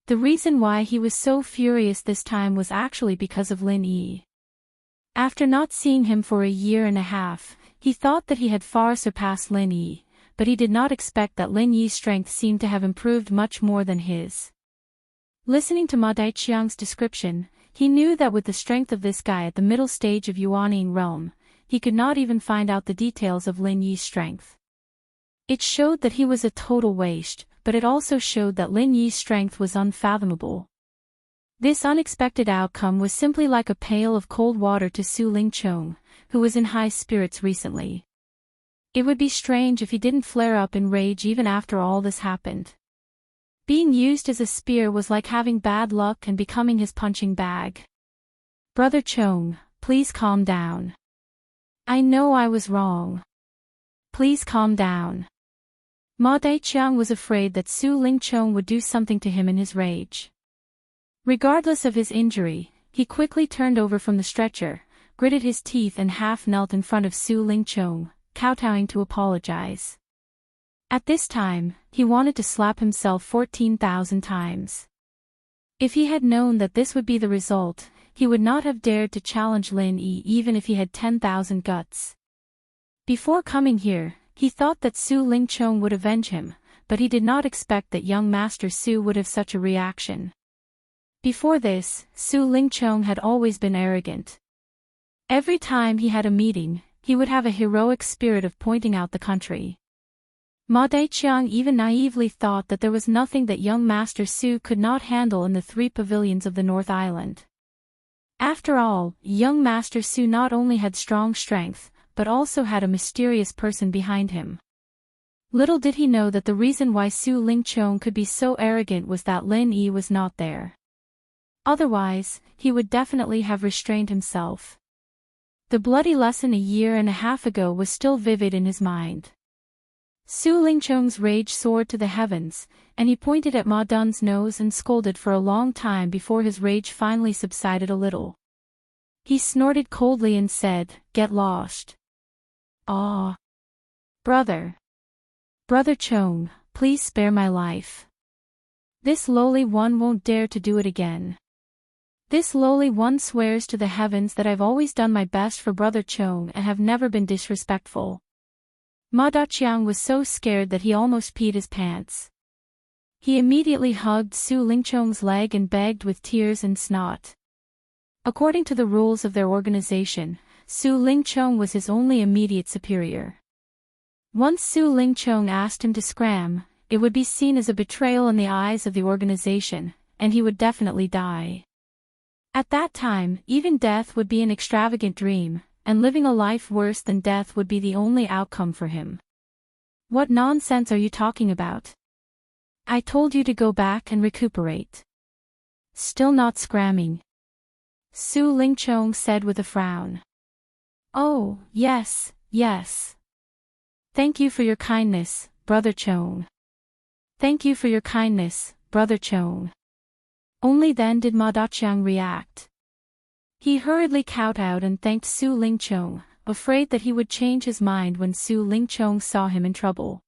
Speaker 1: The reason why he was so furious this time was actually because of Lin Yi. After not seeing him for a year and a half, he thought that he had far surpassed Lin Yi, but he did not expect that Lin Yi's strength seemed to have improved much more than his. Listening to Ma Daiqiang's description, he knew that with the strength of this guy at the middle stage of Yuanying realm, he could not even find out the details of Lin Yi's strength. It showed that he was a total waste, but it also showed that Lin Yi's strength was unfathomable. This unexpected outcome was simply like a pail of cold water to Su Lingchong, who was in high spirits recently. It would be strange if he didn't flare up in rage even after all this happened. Being used as a spear was like having bad luck and becoming his punching bag. "Brother Chong, please calm down. I know I was wrong. Please calm down." Ma Daiqiang was afraid that Su Lingchong would do something to him in his rage. Regardless of his injury, he quickly turned over from the stretcher, gritted his teeth and half knelt in front of Su Lingchong, kowtowing to apologize. At this time, he wanted to slap himself 14,000 times. If he had known that this would be the result, he would not have dared to challenge Lin Yi even if he had 10,000 guts. Before coming here, he thought that Su Lingchong would avenge him, but he did not expect that young Master Su would have such a reaction. Before this, Su Lingchong had always been arrogant. Every time he had a meeting, he would have a heroic spirit of pointing out the country. Ma Daiqiang even naively thought that there was nothing that young Master Su could not handle in the 3 pavilions of the North Island. After all, young Master Su not only had strong strength, but also had a mysterious person behind him. Little did he know that the reason why Su Lingchong could be so arrogant was that Lin Yi was not there. Otherwise, he would definitely have restrained himself. The bloody lesson a year and a half ago was still vivid in his mind. Su Lingchong's rage soared to the heavens, and he pointed at Ma Dun's nose and scolded for a long time before his rage finally subsided a little. He snorted coldly and said, "Get lost." "Ah. Brother. Brother Chong, please spare my life. This lowly one won't dare to do it again. This lowly one swears to the heavens that I've always done my best for Brother Chong and have never been disrespectful." Ma Daiqiang was so scared that he almost peed his pants. He immediately hugged Su Lingchong's leg and begged with tears and snot. According to the rules of their organization, Su Lingchong was his only immediate superior. Once Su Lingchong asked him to scram, it would be seen as a betrayal in the eyes of the organization, and he would definitely die. At that time, even death would be an extravagant dream, and living a life worse than death would be the only outcome for him. What nonsense are you talking about? I told you to go back and recuperate. Still not scramming? Su Lingchong said with a frown. Oh, yes, yes. Thank you for your kindness, Brother Chong. Thank you for your kindness, Brother Chong. Only then did Ma Daqiang react. He hurriedly kowtowed and thanked Su Lingchong, afraid that he would change his mind when Su Lingchong saw him in trouble.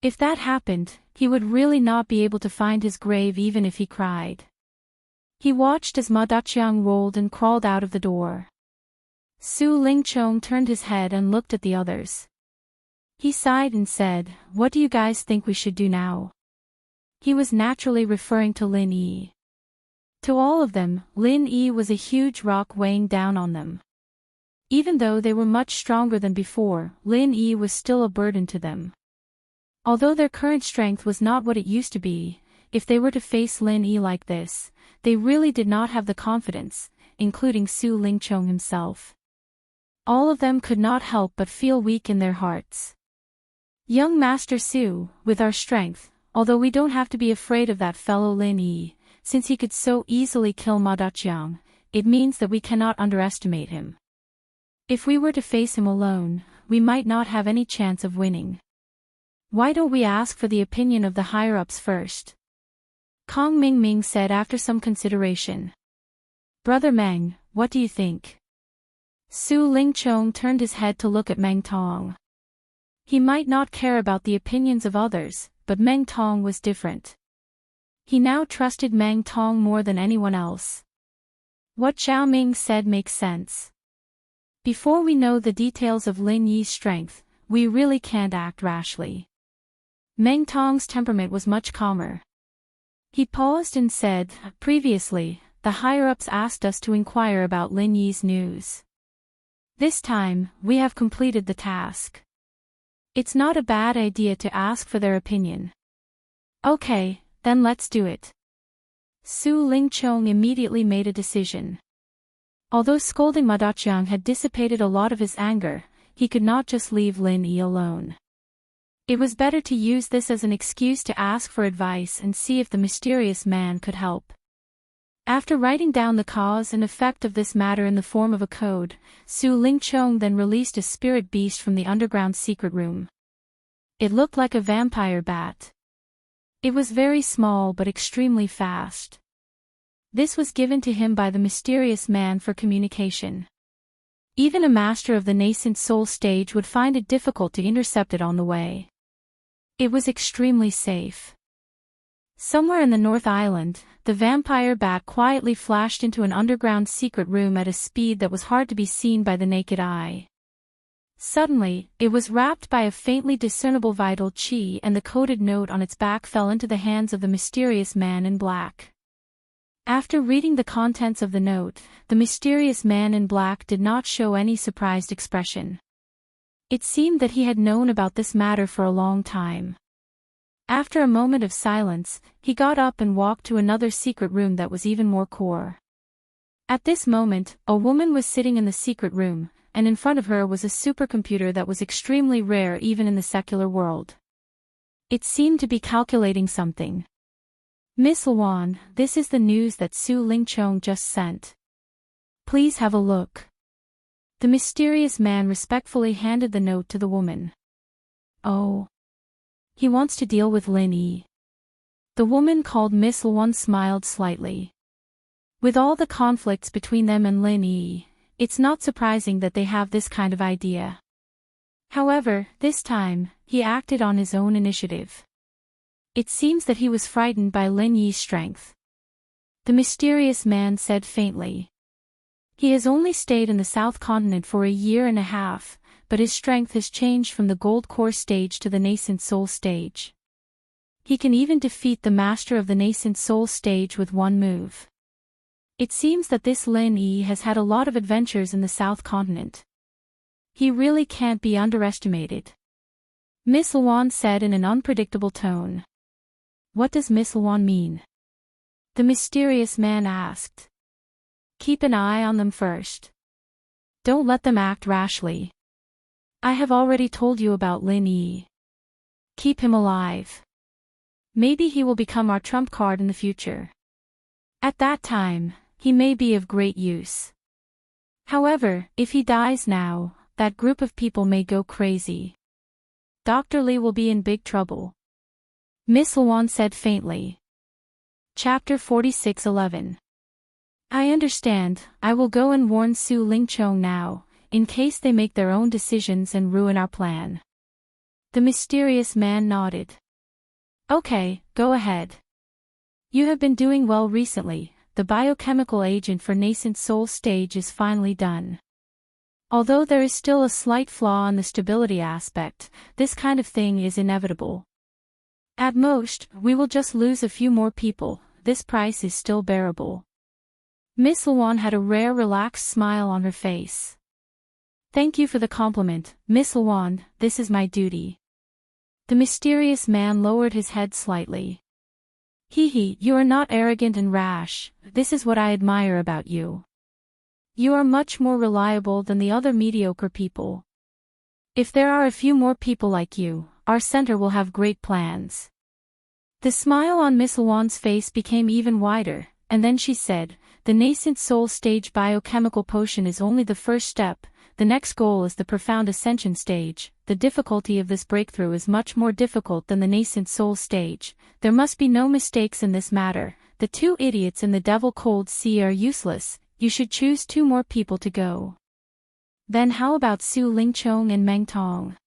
Speaker 1: If that happened, he would really not be able to find his grave even if he cried. He watched as Ma Daqiang rolled and crawled out of the door. Su Lingchong turned his head and looked at the others. He sighed and said, "What do you guys think we should do now?" He was naturally referring to Lin Yi. To all of them, Lin Yi was a huge rock weighing down on them. Even though they were much stronger than before, Lin Yi was still a burden to them. Although their current strength was not what it used to be, if they were to face Lin Yi like this, they really did not have the confidence, including Su Lingchong himself. All of them could not help but feel weak in their hearts. Young Master Su, with our strength, although we don't have to be afraid of that fellow Lin Yi, since he could so easily kill Ma Daqiang, it means that we cannot underestimate him. If we were to face him alone, we might not have any chance of winning. Why don't we ask for the opinion of the higher-ups first? Kong Mingming said after some consideration. Brother Meng, what do you think? Su Lingchong turned his head to look at Meng Tong. He might not care about the opinions of others, but Meng Tong was different. He now trusted Meng Tong more than anyone else. What Zhao Ming said makes sense. Before we know the details of Lin Yi's strength, we really can't act rashly. Meng Tong's temperament was much calmer. He paused and said, "Previously, the higher-ups asked us to inquire about Lin Yi's news. This time, we have completed the task. It's not a bad idea to ask for their opinion." Okay, then let's do it. Su Lingchong immediately made a decision. Although scolding Ma Daqiang had dissipated a lot of his anger, he could not just leave Lin Yi alone. It was better to use this as an excuse to ask for advice and see if the mysterious man could help. After writing down the cause and effect of this matter in the form of a code, Su Lingchong then released a spirit beast from the underground secret room. It looked like a vampire bat. It was very small but extremely fast. This was given to him by the mysterious man for communication. Even a master of the nascent soul stage would find it difficult to intercept it on the way. It was extremely safe. Somewhere in the North Island, the vampire bat quietly flashed into an underground secret room at a speed that was hard to be seen by the naked eye. Suddenly, it was wrapped by a faintly discernible vital chi and the coded note on its back fell into the hands of the mysterious man in black. After reading the contents of the note, the mysterious man in black did not show any surprised expression. It seemed that he had known about this matter for a long time. After a moment of silence, he got up and walked to another secret room that was even more core. At this moment, a woman was sitting in the secret room, and in front of her was a supercomputer that was extremely rare even in the secular world. It seemed to be calculating something. "Miss Luan, this is the news that Su Lingchong just sent. Please have a look." The mysterious man respectfully handed the note to the woman. "Oh. He wants to deal with Lin Yi." The woman called Miss Luan smiled slightly. With all the conflicts between them and Lin Yi, it's not surprising that they have this kind of idea. However, this time, he acted on his own initiative. It seems that he was frightened by Lin Yi's strength. The mysterious man said faintly. He has only stayed in the South Continent for a year and a half, but his strength has changed from the Gold Core stage to the Nascent Soul stage. He can even defeat the Master of the Nascent Soul stage with one move. It seems that this Lin Yi has had a lot of adventures in the South Continent. He really can't be underestimated. Miss Luan said in an unpredictable tone. What does Miss Luan mean? The mysterious man asked. Keep an eye on them first. Don't let them act rashly. I have already told you about Lin Yi. Keep him alive. Maybe he will become our trump card in the future. At that time, he may be of great use. However, if he dies now, that group of people may go crazy. Dr. Li will be in big trouble. Miss Luan said faintly. Chapter 46:11. I understand. I will go and warn Su Lingchong now, in case they make their own decisions and ruin our plan. The mysterious man nodded. Okay, go ahead. You have been doing well recently. The biochemical agent for nascent soul stage is finally done. Although there is still a slight flaw on the stability aspect, this kind of thing is inevitable. At most, we will just lose a few more people. This price is still bearable. Miss Luan had a rare relaxed smile on her face. Thank you for the compliment, Miss Luan, this is my duty. The mysterious man lowered his head slightly. Hee, you are not arrogant and rash, this is what I admire about you. You are much more reliable than the other mediocre people. If there are a few more people like you, our center will have great plans. The smile on Miss Luan's face became even wider, and then she said, the nascent soul stage biochemical potion is only the first step, the next goal is the profound ascension stage. The difficulty of this breakthrough is much more difficult than the nascent soul stage. There must be no mistakes in this matter. The two idiots in the devil cold sea are useless. You should choose 2 more people to go. Then how about Su Lingchong and Meng Tong?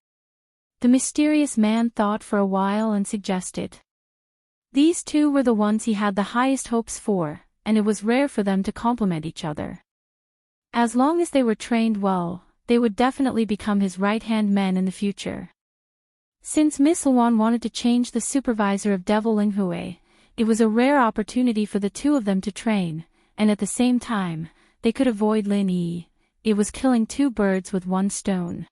Speaker 1: The mysterious man thought for a while and suggested. These 2 were the ones he had the highest hopes for, and it was rare for them to complement each other. As long as they were trained well, they would definitely become his right-hand men in the future. Since Miss Luan wanted to change the supervisor of Devil Linghui, it was a rare opportunity for the 2 of them to train, and at the same time, they could avoid Lin Yi. It was killing 2 birds with 1 stone.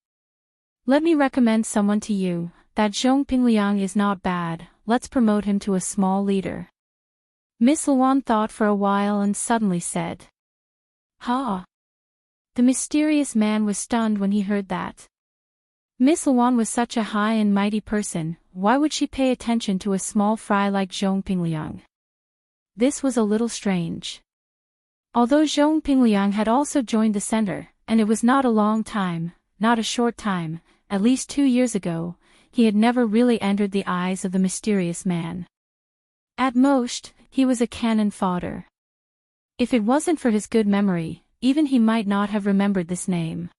Speaker 1: Let me recommend someone to you. That Zhong Pingliang is not bad, let's promote him to a small leader. Miss Luan thought for a while and suddenly said. Ha! The mysterious man was stunned when he heard that. Miss Luan was such a high and mighty person, why would she pay attention to a small fry like Zhong Pingliang? This was a little strange. Although Zhong Pingliang had also joined the center, and it was not a long time, not a short time, at least 2 years ago, he had never really entered the eyes of the mysterious man. At most, he was a cannon fodder. If it wasn't for his good memory, even he might not have remembered this name.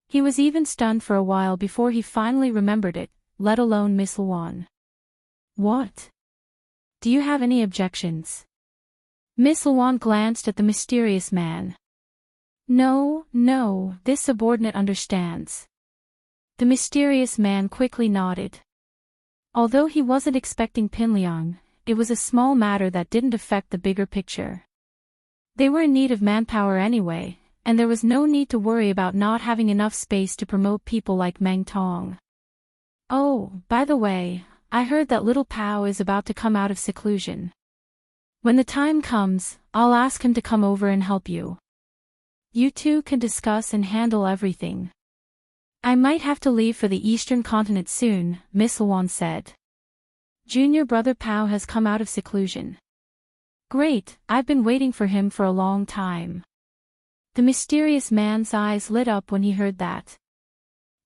Speaker 1: He was even stunned for a while before he finally remembered it, let alone Miss Luan. What? Do you have any objections? Miss Luan glanced at the mysterious man. No, this subordinate understands. The mysterious man quickly nodded. Although he wasn't expecting Pinliang, it was a small matter that didn't affect the bigger picture. They were in need of manpower anyway, and there was no need to worry about not having enough space to promote people like Meng Tong. Oh, by the way, I heard that little Pao is about to come out of seclusion. When the time comes, I'll ask him to come over and help you. You 2 can discuss and handle everything. I might have to leave for the eastern continent soon, Miss Luan said. Junior brother Pao has come out of seclusion. Great, I've been waiting for him for a long time. The mysterious man's eyes lit up when he heard that.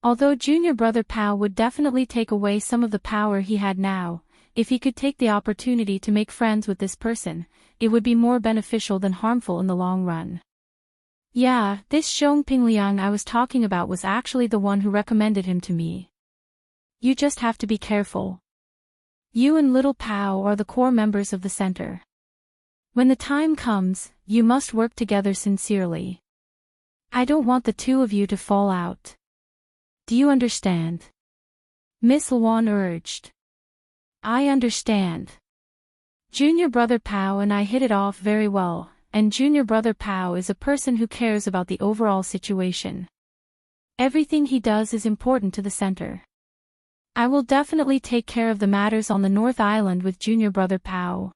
Speaker 1: Although junior brother Pao would definitely take away some of the power he had now, if he could take the opportunity to make friends with this person, it would be more beneficial than harmful in the long run. Yeah, this Zhong Pingliang I was talking about was actually the one who recommended him to me. You just have to be careful. You and little Pao are the core members of the center. When the time comes, you must work together sincerely. I don't want the 2 of you to fall out. Do you understand? Miss Luan urged. I understand. Junior brother Pao and I hit it off very well, and junior brother Pao is a person who cares about the overall situation. Everything he does is important to the center. I will definitely take care of the matters on the North Island with Junior Brother Pao.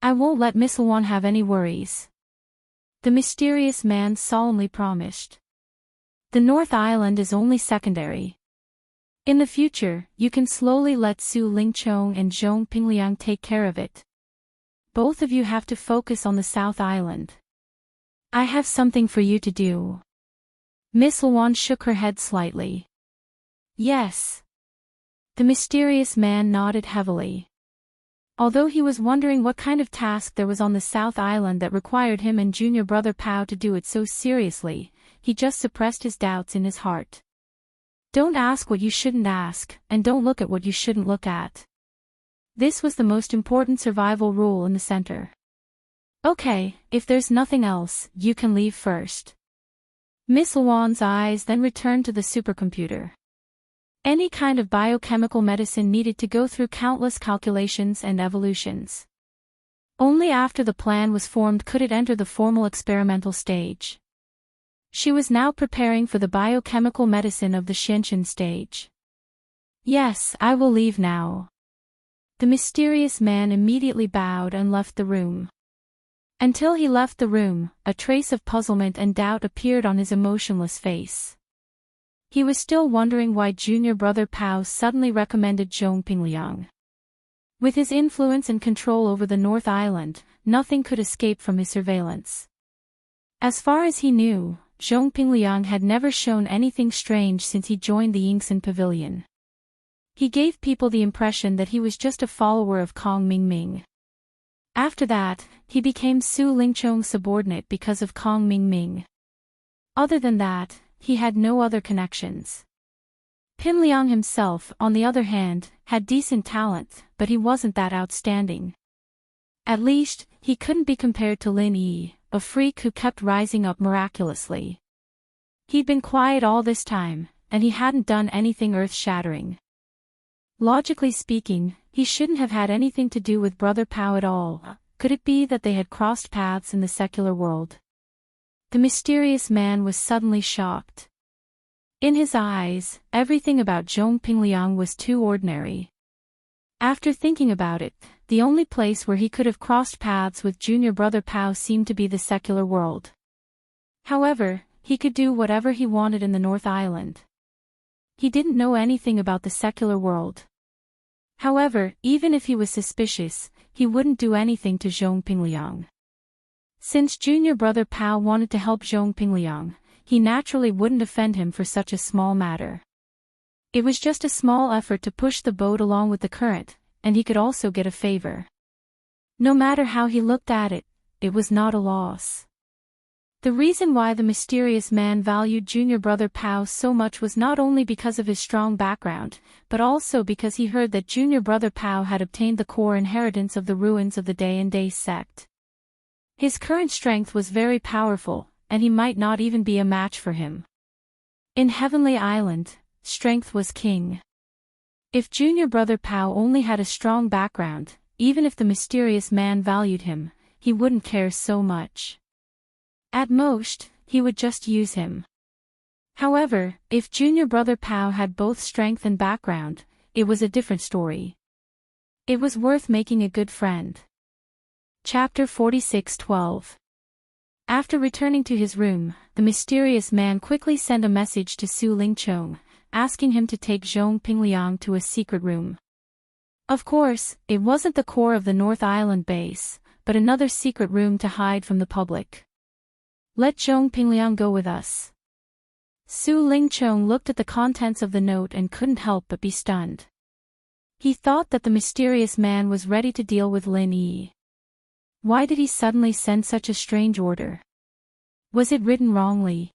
Speaker 1: I won't let Miss Luan have any worries. The mysterious man solemnly promised. The North Island is only secondary. In the future, you can slowly let Su Lingchong and Zhong Pingliang take care of it. Both of you have to focus on the South Island. I have something for you to do. Miss Luan shook her head slightly. Yes. The mysterious man nodded heavily. Although he was wondering what kind of task there was on the South Island that required him and Junior Brother Pao to do it so seriously, he just suppressed his doubts in his heart. Don't ask what you shouldn't ask, and don't look at what you shouldn't look at. This was the most important survival rule in the center. Okay, if there's nothing else, you can leave first. Miss Luan's eyes then returned to the supercomputer. Any kind of biochemical medicine needed to go through countless calculations and evolutions. Only after the plan was formed could it enter the formal experimental stage. She was now preparing for the biochemical medicine of the Xianxin stage. Yes, I will leave now. The mysterious man immediately bowed and left the room. Until he left the room, a trace of puzzlement and doubt appeared on his emotionless face. He was still wondering why Junior Brother Pao suddenly recommended Zhong Pingliang. With his influence and control over the North Island, nothing could escape from his surveillance. As far as he knew, Zhong Pingliang had never shown anything strange since he joined the Yingxin Pavilion. He gave people the impression that he was just a follower of Kong Mingming. After that, he became Su Lingchong's subordinate because of Kong Mingming. Other than that, he had no other connections. Pinliang himself, on the other hand, had decent talent, but he wasn't that outstanding. At least, he couldn't be compared to Lin Yi, a freak who kept rising up miraculously. He'd been quiet all this time, and he hadn't done anything earth-shattering. Logically speaking, he shouldn't have had anything to do with Brother Pao at all. Could it be that they had crossed paths in the secular world? The mysterious man was suddenly shocked. In his eyes, everything about Zhong Pingliang was too ordinary. After thinking about it, the only place where he could have crossed paths with Junior Brother Pao seemed to be the secular world. However, he could do whatever he wanted in the North Island. He didn't know anything about the secular world. However, even if he was suspicious, he wouldn't do anything to Zhong Pingliang. Since Junior Brother Pao wanted to help Zhong Pingliang, he naturally wouldn't offend him for such a small matter. It was just a small effort to push the boat along with the current, and he could also get a favor. No matter how he looked at it, it was not a loss. The reason why the mysterious man valued Junior Brother Pao so much was not only because of his strong background, but also because he heard that Junior Brother Pao had obtained the core inheritance of the ruins of the Day and Day sect. His current strength was very powerful, and he might not even be a match for him. In Heavenly Island, strength was king. If Junior Brother Pao only had a strong background, even if the mysterious man valued him, he wouldn't care so much. At most, he would just use him. However, if Junior Brother Pao had both strength and background, it was a different story. It was worth making a good friend. Chapter 46:12. After returning to his room, the mysterious man quickly sent a message to Su Lingchong, asking him to take Zhong Pingliang to a secret room. Of course, it wasn't the core of the North Island base, but another secret room to hide from the public. Let Zhong Pingliang go with us. Su Lingchong looked at the contents of the note and couldn't help but be stunned. He thought that the mysterious man was ready to deal with Lin Yi. Why did he suddenly send such a strange order? Was it written wrongly?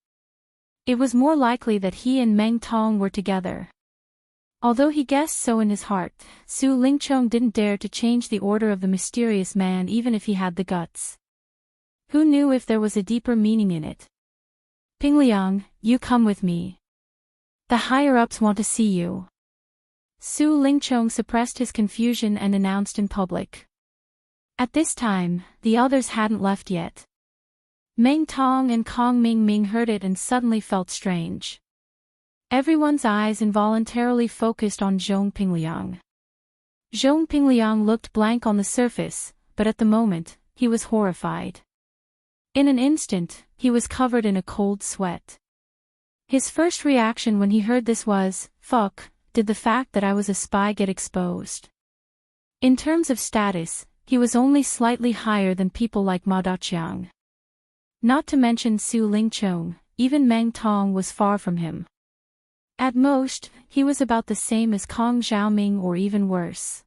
Speaker 1: It was more likely that he and Meng Tong were together. Although he guessed so in his heart, Su Lingchong didn't dare to change the order of the mysterious man even if he had the guts. Who knew if there was a deeper meaning in it? Pingliang, you come with me. The higher-ups want to see you. Su Lingchong suppressed his confusion and announced in public. At this time, the others hadn't left yet. Meng Tong and Kong Mingming heard it and suddenly felt strange. Everyone's eyes involuntarily focused on Zhong Pingliang. Zhong Pingliang looked blank on the surface, but at the moment, he was horrified. In an instant, he was covered in a cold sweat. His first reaction when he heard this was, "Fuck, did the fact that I was a spy get exposed?" In terms of status, he was only slightly higher than people like Ma Daqiang. Not to mention Su Lingchong, even Meng Tong was far from him. At most, he was about the same as Kong Xiaoming or even worse.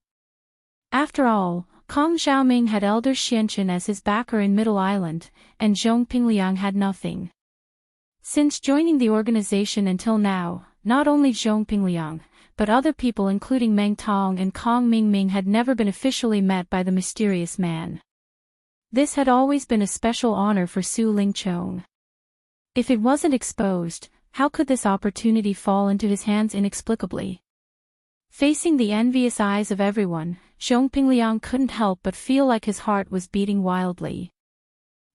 Speaker 1: After all, Kong Xiaoming had Elder Xianchen as his backer in Middle Island, and Zhong Pingliang had nothing. Since joining the organization until now, not only Zhong Pingliang, but other people including Meng Tong and Kong Mingming had never been officially met by the mysterious man. This had always been a special honor for Su Lingchong. If it wasn't exposed, how could this opportunity fall into his hands inexplicably? Facing the envious eyes of everyone, Zhong Pingliang couldn't help but feel like his heart was beating wildly.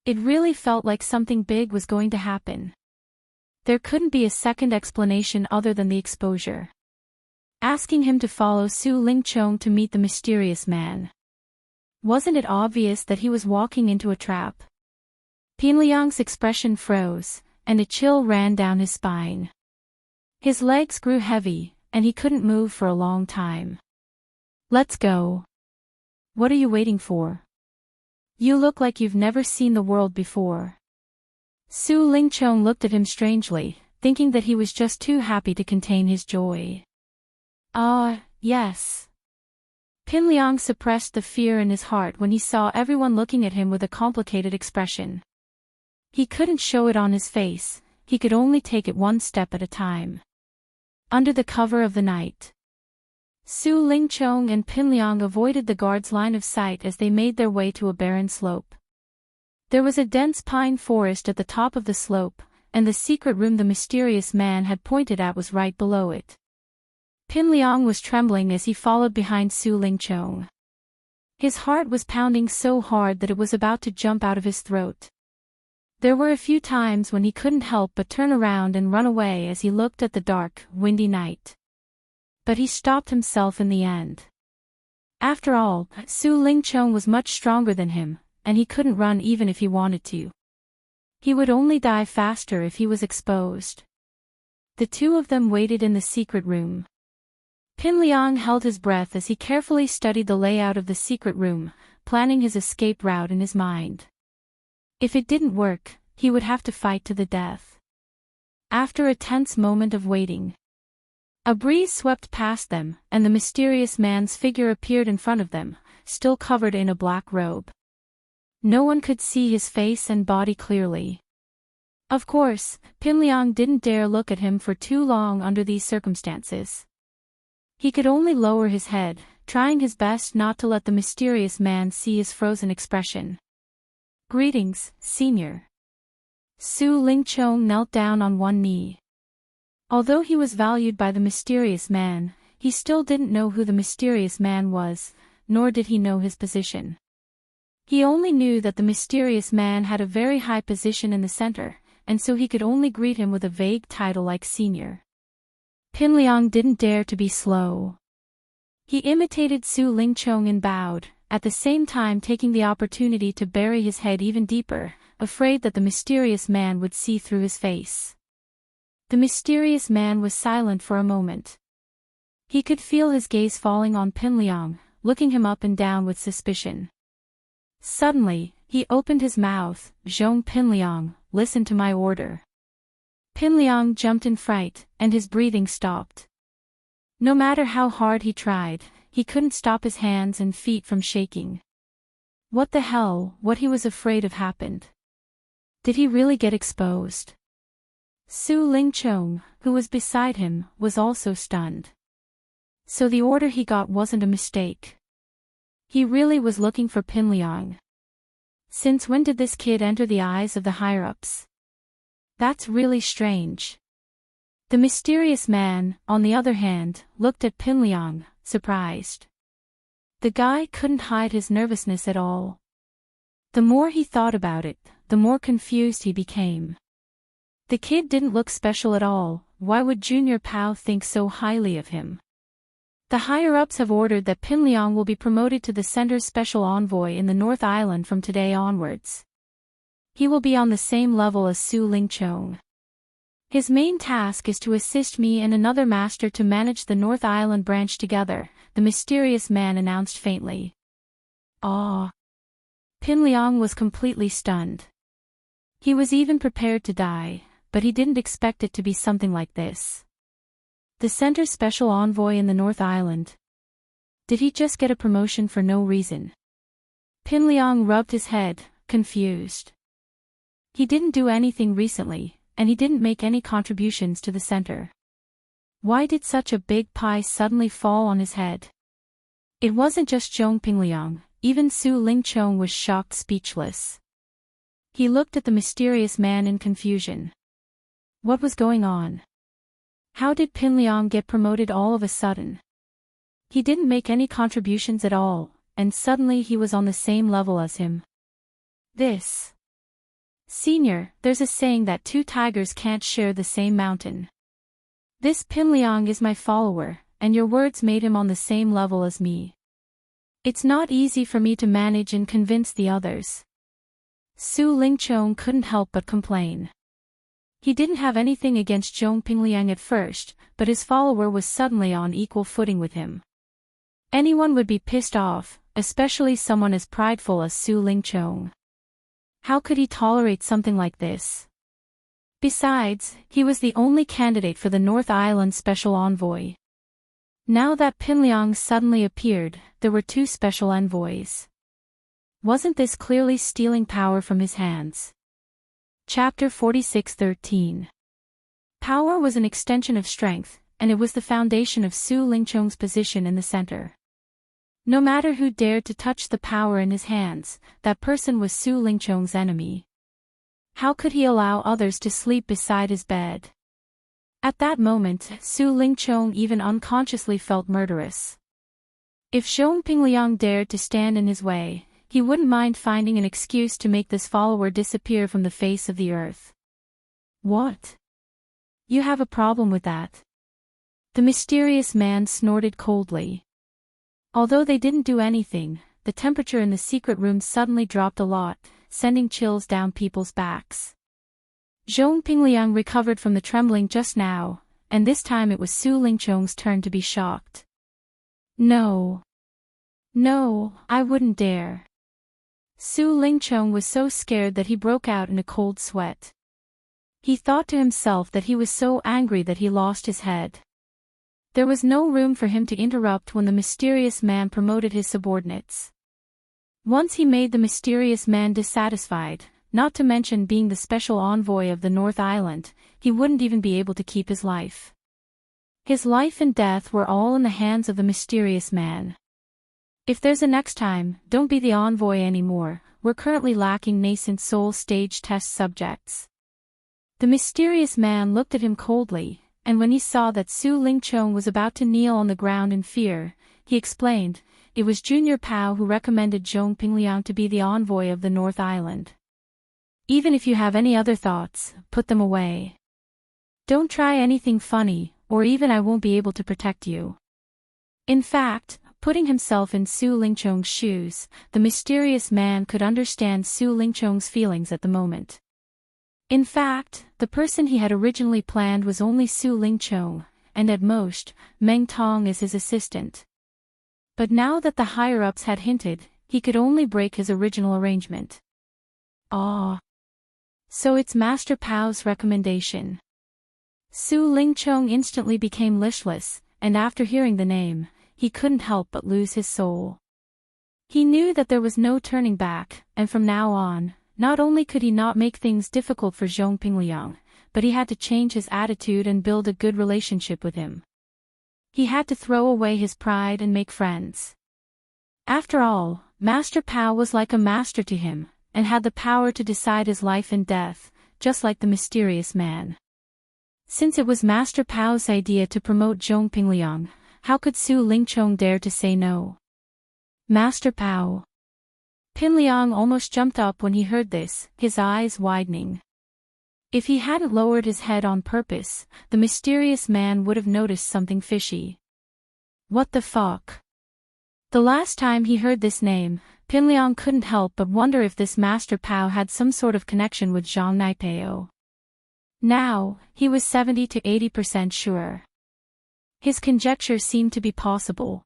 Speaker 1: It really felt like something big was going to happen. There couldn't be a second explanation other than the exposure. Asking him to follow Su Lingchong to meet the mysterious man. Wasn't it obvious that he was walking into a trap? Pingliang's expression froze, and a chill ran down his spine. His legs grew heavy, and he couldn't move for a long time. "Let's go. What are you waiting for? You look like you've never seen the world before." Su Lingchong looked at him strangely, thinking that he was just too happy to contain his joy. Yes. Pingliang suppressed the fear in his heart when he saw everyone looking at him with a complicated expression. He couldn't show it on his face, he could only take it one step at a time. Under the cover of the night, Su Lingchong and Pingliang avoided the guard's line of sight as they made their way to a barren slope. There was a dense pine forest at the top of the slope, and the secret room the mysterious man had pointed at was right below it. Pingliang was trembling as he followed behind Su Lingchong. His heart was pounding so hard that it was about to jump out of his throat. There were a few times when he couldn't help but turn around and run away as he looked at the dark, windy night. But he stopped himself in the end. After all, Su Lingchong was much stronger than him, and he couldn't run even if he wanted to. He would only die faster if he was exposed. The two of them waited in the secret room. Pingliang held his breath as he carefully studied the layout of the secret room, planning his escape route in his mind. If it didn't work, he would have to fight to the death. After a tense moment of waiting, a breeze swept past them, and the mysterious man's figure appeared in front of them, still covered in a black robe. No one could see his face and body clearly. Of course, Pingliang didn't dare look at him for too long under these circumstances. He could only lower his head, trying his best not to let the mysterious man see his frozen expression. "Greetings, Senior." Su Lingchong knelt down on one knee. Although he was valued by the mysterious man, he still didn't know who the mysterious man was, nor did he know his position. He only knew that the mysterious man had a very high position in the center, and so he could only greet him with a vague title like Senior. Pingliang didn't dare to be slow. He imitated Su Lingchong and bowed, at the same time taking the opportunity to bury his head even deeper, afraid that the mysterious man would see through his face. The mysterious man was silent for a moment. He could feel his gaze falling on Pingliang, looking him up and down with suspicion. Suddenly, he opened his mouth. "Zhong Pingliang, listen to my order." Pingliang jumped in fright, and his breathing stopped. No matter how hard he tried, he couldn't stop his hands and feet from shaking. What the hell, what he was afraid of happened. Did he really get exposed? Su Lingchong, who was beside him, was also stunned. So the order he got wasn't a mistake. He really was looking for Pingliang. Since when did this kid enter the eyes of the higher-ups? That's really strange. The mysterious man, on the other hand, looked at Pingliang, surprised. The guy couldn't hide his nervousness at all. The more he thought about it, the more confused he became. The kid didn't look special at all, why would Junior Pao think so highly of him? The higher-ups have ordered that Pin Liang will be promoted to the Center's special envoy in the North Island from today onwards. He will be on the same level as Su Lingchong. His main task is to assist me and another master to manage the North Island branch together, the mysterious man announced faintly. Ah! Pin Liang was completely stunned. He was even prepared to die, but he didn't expect it to be something like this. The Center's special envoy in the North Island. Did he just get a promotion for no reason? Pin Liang rubbed his head, confused. He didn't do anything recently, and he didn't make any contributions to the Center. Why did such a big pie suddenly fall on his head? It wasn't just Zhong Pingliang, even Su Lingchong was shocked, speechless. He looked at the mysterious man in confusion. What was going on? How did Pin Liang get promoted all of a sudden? He didn't make any contributions at all, and suddenly he was on the same level as him. This. Senior, there's a saying that two tigers can't share the same mountain. This Pin Liang is my follower, and your words made him on the same level as me. It's not easy for me to manage and convince the others. Su Lingchong couldn't help but complain. He didn't have anything against Zhong Pingliang at first, but his follower was suddenly on equal footing with him. Anyone would be pissed off, especially someone as prideful as Su Lingchong. How could he tolerate something like this? Besides, he was the only candidate for the North Island Special Envoy. Now that Pin Liang suddenly appeared, there were two special envoys. Wasn't this clearly stealing power from his hands? Chapter 46:13. Power was an extension of strength, and it was the foundation of Su Lingchong's position in the center. No matter who dared to touch the power in his hands, that person was Su Lingchong's enemy. How could he allow others to sleep beside his bed? At that moment, Su Lingchong even unconsciously felt murderous. If Zhong Pingliang dared to stand in his way, he wouldn't mind finding an excuse to make this follower disappear from the face of the earth. What? You have a problem with that? The mysterious man snorted coldly. Although they didn't do anything, the temperature in the secret room suddenly dropped a lot, sending chills down people's backs. Zhong Pingliang recovered from the trembling just now, and this time it was Su Lingchong's turn to be shocked. No. No, I wouldn't dare. Su Lingchong was so scared that he broke out in a cold sweat. He thought to himself that he was so angry that he lost his head. There was no room for him to interrupt when the mysterious man promoted his subordinates. Once he made the mysterious man dissatisfied, not to mention being the special envoy of the North Island, he wouldn't even be able to keep his life. His life and death were all in the hands of the mysterious man. If there's a next time, don't be the envoy anymore, we're currently lacking nascent soul stage test subjects. The mysterious man looked at him coldly, and when he saw that Su Lingchong was about to kneel on the ground in fear, he explained, it was Junior Pao who recommended Zhong Pingliang to be the envoy of the North Island. Even if you have any other thoughts, put them away. Don't try anything funny, or even I won't be able to protect you. In fact, putting himself in Su Lingchong's shoes, the mysterious man could understand Su Lingchong's feelings at the moment. In fact, the person he had originally planned was only Su Lingchong, and at most, Meng Tong as his assistant. But now that the higher-ups had hinted, he could only break his original arrangement. Ah. So it's Master Pao's recommendation. Su Lingchong instantly became listless, and after hearing the name, he couldn't help but lose his soul. He knew that there was no turning back, and from now on, not only could he not make things difficult for Zhong Pingliang, but he had to change his attitude and build a good relationship with him. He had to throw away his pride and make friends. After all, Master Pao was like a master to him, and had the power to decide his life and death, just like the mysterious man. Since it was Master Pao's idea to promote Zhong Pingliang, how could Su Lingchong dare to say no? Master Pao. Pingliang almost jumped up when he heard this, his eyes widening. If he hadn't lowered his head on purpose, the mysterious man would have noticed something fishy. What the fuck? The last time he heard this name, Pinliang couldn't help but wonder if this Master Pao had some sort of connection with Zhang Naipao. Now, he was 70 to 80% sure. His conjecture seemed to be possible.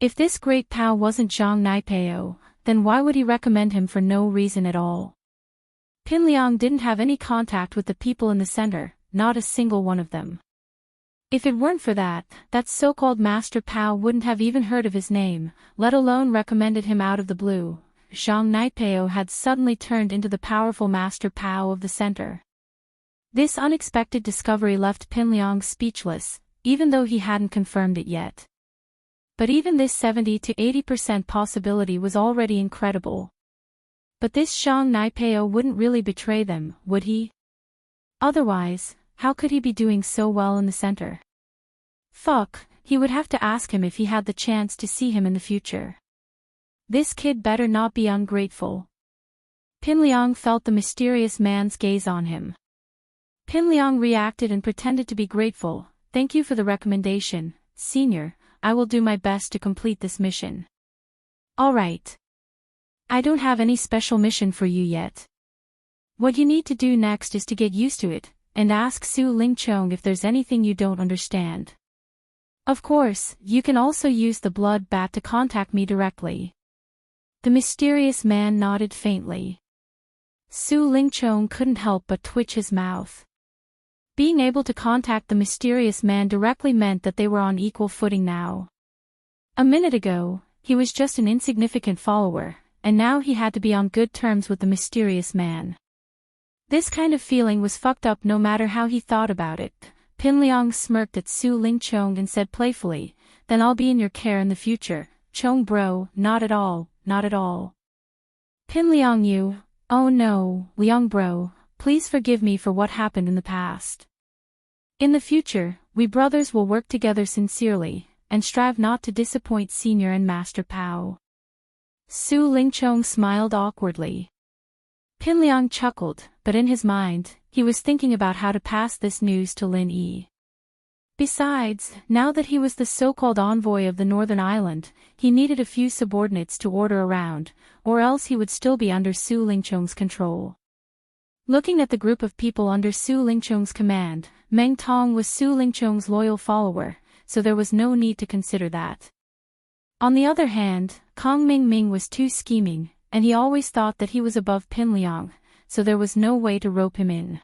Speaker 1: If this great Pao wasn't Zhang Naipao, then why would he recommend him for no reason at all? Pinliang didn't have any contact with the people in the center, not a single one of them. If it weren't for that so-called Master Pao wouldn't have even heard of his name, let alone recommended him out of the blue. Zhang Naipao had suddenly turned into the powerful Master Pao of the center. This unexpected discovery left Pinliang speechless, even though he hadn't confirmed it yet. But even this 70 to 80% possibility was already incredible. But this Zhang Naipao wouldn't really betray them, would he? Otherwise, how could he be doing so well in the center? Fuck, he would have to ask him if he had the chance to see him in the future. This kid better not be ungrateful. Pinliang felt the mysterious man's gaze on him. Pinliang reacted and pretended to be grateful. Thank you for the recommendation, Senior. I will do my best to complete this mission. Alright. I don't have any special mission for you yet. What you need to do next is to get used to it, and ask Su Lingchong if there's anything you don't understand. Of course, you can also use the blood bat to contact me directly. The mysterious man nodded faintly. Su Lingchong couldn't help but twitch his mouth. Being able to contact the mysterious man directly meant that they were on equal footing now. A minute ago, he was just an insignificant follower, and now he had to be on good terms with the mysterious man. This kind of feeling was fucked up no matter how he thought about it. Pinliang smirked at Su Lingchong and said playfully, "Then I'll be in your care in the future, Chong bro." "Not at all, not at all." Pinliang, you, "Oh no, Liang bro, please forgive me for what happened in the past. In the future, we brothers will work together sincerely, and strive not to disappoint Senior and Master Pao." Su Lingchong smiled awkwardly. Pinliang chuckled, but in his mind, he was thinking about how to pass this news to Lin Yi. Besides, now that he was the so-called envoy of the Northern Island, he needed a few subordinates to order around, or else he would still be under Su Lingchong's control. Looking at the group of people under Su Lingchong's command, Meng Tong was Su Lingchong's loyal follower, so there was no need to consider that. On the other hand, Kong Mingming was too scheming, and he always thought that he was above Pinliang, so there was no way to rope him in.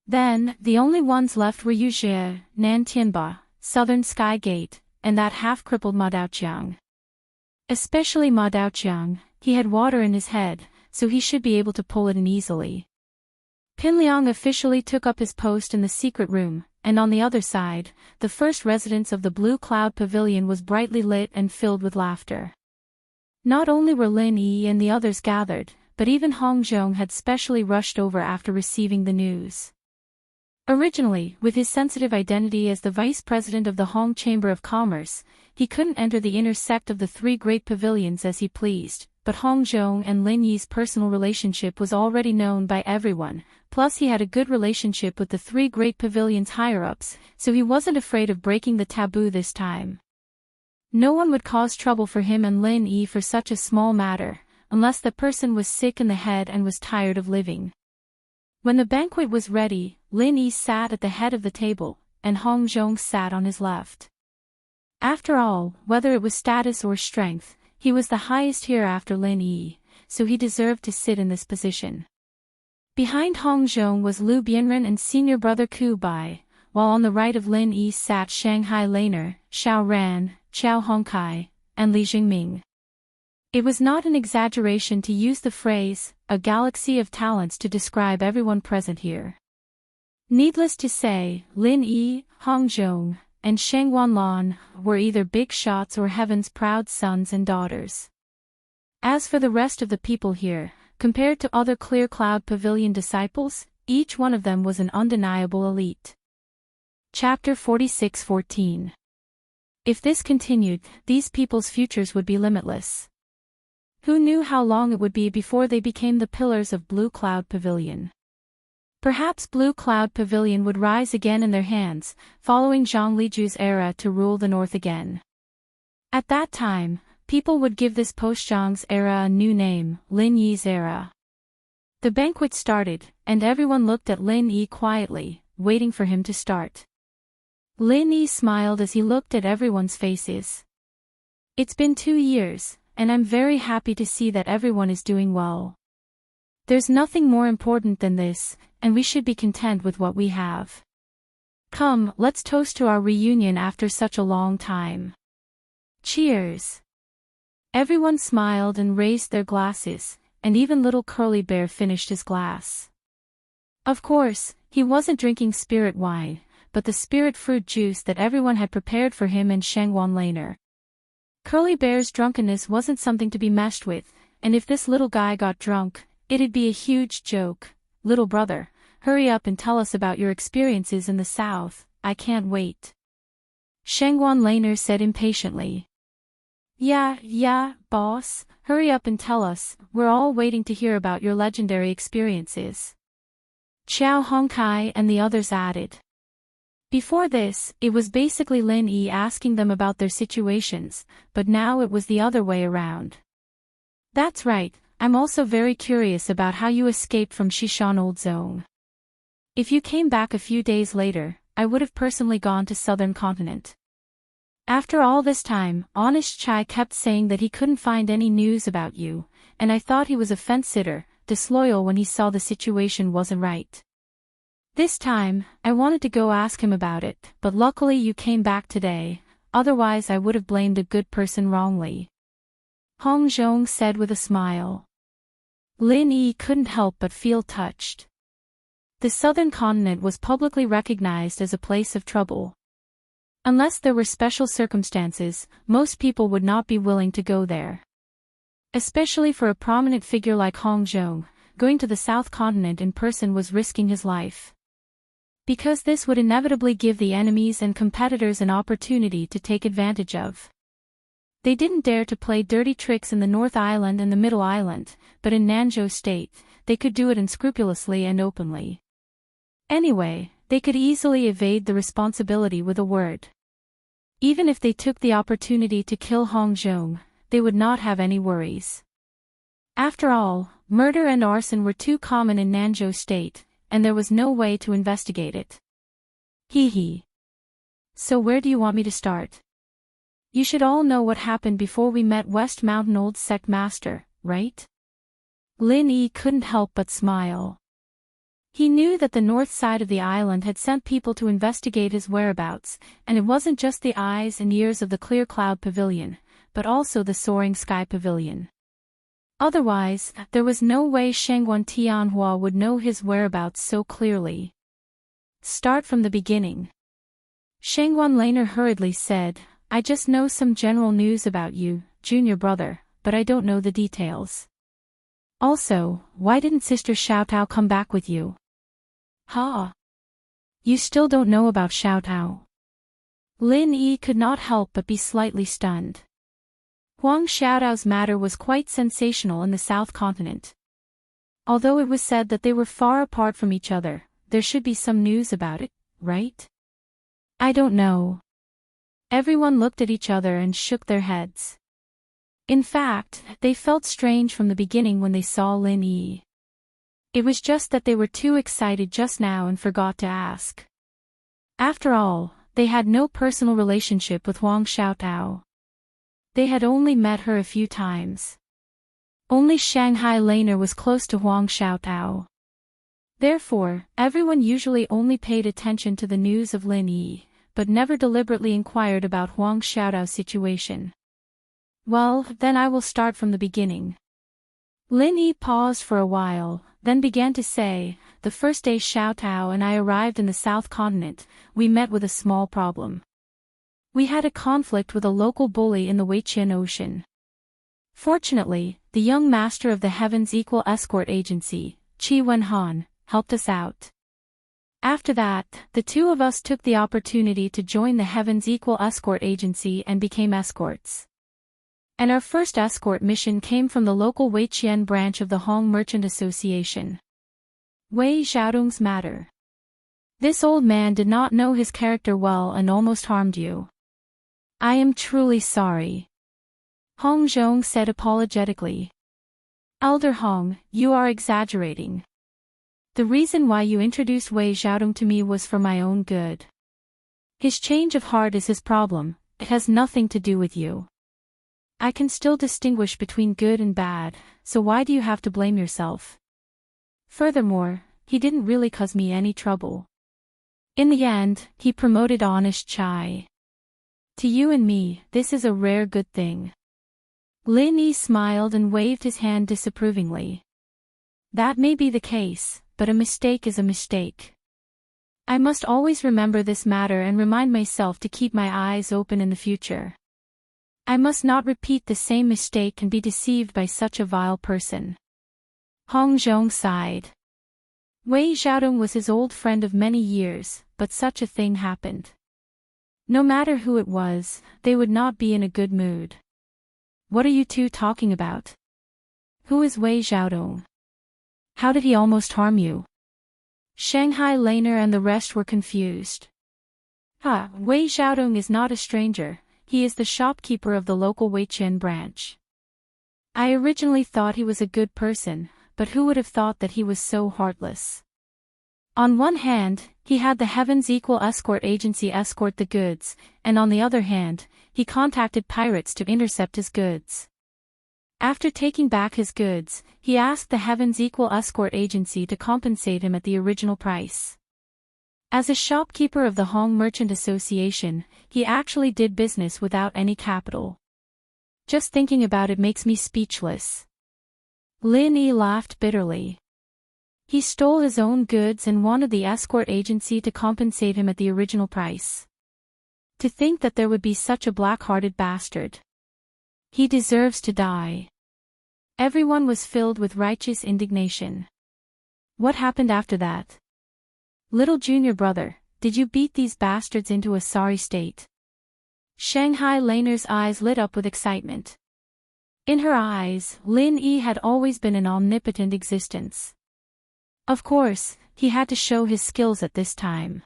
Speaker 1: Then, the only ones left were Yuzhe, Nan Tianba, Southern Sky Gate, and that half-crippled Ma Daoqiang. Especially Ma Daoqiang, he had water in his head, so he should be able to pull it in easily. Pinliang officially took up his post in the secret room, and on the other side, the first residence of the Blue Cloud Pavilion was brightly lit and filled with laughter. Not only were Lin Yi and the others gathered, but even Hong Zhong had specially rushed over after receiving the news. Originally, with his sensitive identity as the vice president of the Hong Chamber of Commerce, he couldn't enter the inner sect of the three great pavilions as he pleased, but Hong Zhong and Lin Yi's personal relationship was already known by everyone, plus he had a good relationship with the three great pavilions' higher-ups, so he wasn't afraid of breaking the taboo this time. No one would cause trouble for him and Lin Yi for such a small matter, unless the person was sick in the head and was tired of living. When the banquet was ready, Lin Yi sat at the head of the table, and Hong Zhong sat on his left. After all, whether it was status or strength, he was the highest here after Lin Yi, so he deserved to sit in this position. Behind Hong Zhong was Liu Bianren and senior brother Ku Bai, while on the right of Lin Yi sat Shanghai Laner, Xiao Ran, Xiao Hongkai, and Li Jingming. It was not an exaggeration to use the phrase, a galaxy of talents, to describe everyone present here. Needless to say, Lin Yi, Hong Zhong, and Sheng Wanlan were either big shots or heaven's proud sons and daughters. As for the rest of the people here, compared to other Clear Cloud Pavilion disciples, each one of them was an undeniable elite. Chapter 46:14. If this continued, these people's futures would be limitless. Who knew how long it would be before they became the pillars of Blue Cloud Pavilion? Perhaps Blue Cloud Pavilion would rise again in their hands, following Zhang Liju's era to rule the north again. At that time, people would give this post-Zhang's era a new name, Lin Yi's era. The banquet started, and everyone looked at Lin Yi quietly, waiting for him to start. Lin Yi smiled as he looked at everyone's faces. It's been 2 years, and I'm very happy to see that everyone is doing well. There's nothing more important than this, and we should be content with what we have. Come, let's toast to our reunion after such a long time. Cheers! Everyone smiled and raised their glasses, and even little Curly Bear finished his glass. Of course, he wasn't drinking spirit wine, but the spirit fruit juice that everyone had prepared for him and Shangwan Laner. Curly Bear's drunkenness wasn't something to be messed with, and if this little guy got drunk, it'd be a huge joke. Little brother, hurry up and tell us about your experiences in the south, I can't wait. Shangwan Laner said impatiently. Yeah, boss, hurry up and tell us, we're all waiting to hear about your legendary experiences. Qiao Hongkai and the others added. Before this, it was basically Lin Yi asking them about their situations, but now it was the other way around. That's right, I'm also very curious about how you escaped from Shishan Old Zone. If you came back a few days later, I would have personally gone to Southern Continent. After all this time, Honest Chai kept saying that he couldn't find any news about you, and I thought he was a fence-sitter, disloyal when he saw the situation wasn't right. This time, I wanted to go ask him about it, but luckily you came back today, otherwise I would have blamed a good person wrongly. Hong Zhong said with a smile. Lin Yi couldn't help but feel touched. The Southern Continent was publicly recognized as a place of trouble. Unless there were special circumstances, most people would not be willing to go there. Especially for a prominent figure like Hong Zhong, going to the South Continent in person was risking his life. Because this would inevitably give the enemies and competitors an opportunity to take advantage of. They didn't dare to play dirty tricks in the North Island and the Middle Island, but in Nanzhou State, they could do it unscrupulously and openly. Anyway, they could easily evade the responsibility with a word. Even if they took the opportunity to kill Hong Zhong, they would not have any worries. After all, murder and arson were too common in Nanzhou State, and there was no way to investigate it. Hee. So where do you want me to start? You should all know what happened before we met West Mountain Old Sect Master, right? Lin Yi couldn't help but smile. He knew that the north side of the island had sent people to investigate his whereabouts, and it wasn't just the eyes and ears of the Clear Cloud Pavilion, but also the Soaring Sky Pavilion. Otherwise, there was no way Shangwan Tianhua would know his whereabouts so clearly. Start from the beginning. Shangwan Laner hurriedly said, I just know some general news about you, junior brother, but I don't know the details. Also, why didn't Sister Xiaotao come back with you? Ha! You still don't know about Xiaotao? Lin Yi could not help but be slightly stunned. Huang Xiaotao's matter was quite sensational in the South Continent. Although it was said that they were far apart from each other, there should be some news about it, right? I don't know. Everyone looked at each other and shook their heads. In fact, they felt strange from the beginning when they saw Lin Yi. It was just that they were too excited just now and forgot to ask. After all, they had no personal relationship with Huang Xiaotao. They had only met her a few times. Only Shanghai Laner was close to Huang Xiaotao. Therefore, everyone usually only paid attention to the news of Lin Yi, but never deliberately inquired about Huang Xiaotao's situation. Well, then I will start from the beginning. Lin Yi paused for a while, then began to say, the first day Xiaotao and I arrived in the South Continent, we met with a small problem. We had a conflict with a local bully in the Weiqian Ocean. Fortunately, the young master of the Heaven's Equal Escort Agency, Qi Wenhan, helped us out. After that, the two of us took the opportunity to join the Heaven's Equal Escort Agency and became escorts. And our first escort mission came from the local Weiqian branch of the Hong Merchant Association. Wei Xiaodong's matter. This old man did not know his character well and almost harmed you. I am truly sorry. Hong Zhong said apologetically. Elder Hong, you are exaggerating. The reason why you introduced Wei Xiaodong to me was for my own good. His change of heart is his problem, it has nothing to do with you. I can still distinguish between good and bad, so why do you have to blame yourself? Furthermore, he didn't really cause me any trouble. In the end, he promoted honest Chai. To you and me, this is a rare good thing. Lin Yi smiled and waved his hand disapprovingly. That may be the case, but a mistake is a mistake. I must always remember this matter and remind myself to keep my eyes open in the future. I must not repeat the same mistake and be deceived by such a vile person. Hong Zhong sighed. Wei Xiaodong was his old friend of many years, but such a thing happened. No matter who it was, they would not be in a good mood. What are you two talking about? Who is Wei Xiaodong? How did he almost harm you? Shanghai Laner and the rest were confused. Wei Xiaodong is not a stranger, he is the shopkeeper of the local Weiqian branch. I originally thought he was a good person, but who would have thought that he was so heartless? On one hand, he had the Heavens Equal Escort Agency escort the goods, and on the other hand, he contacted pirates to intercept his goods. After taking back his goods, he asked the Heavens Equal Escort Agency to compensate him at the original price. As a shopkeeper of the Hong Merchant Association, he actually did business without any capital. Just thinking about it makes me speechless. Lin Yi laughed bitterly. He stole his own goods and wanted the escort agency to compensate him at the original price. To think that there would be such a black-hearted bastard. He deserves to die. Everyone was filled with righteous indignation. What happened after that? Little junior brother, did you beat these bastards into a sorry state? Shanghai Laner's eyes lit up with excitement. In her eyes, Lin Yi had always been an omnipotent existence. Of course, he had to show his skills at this time.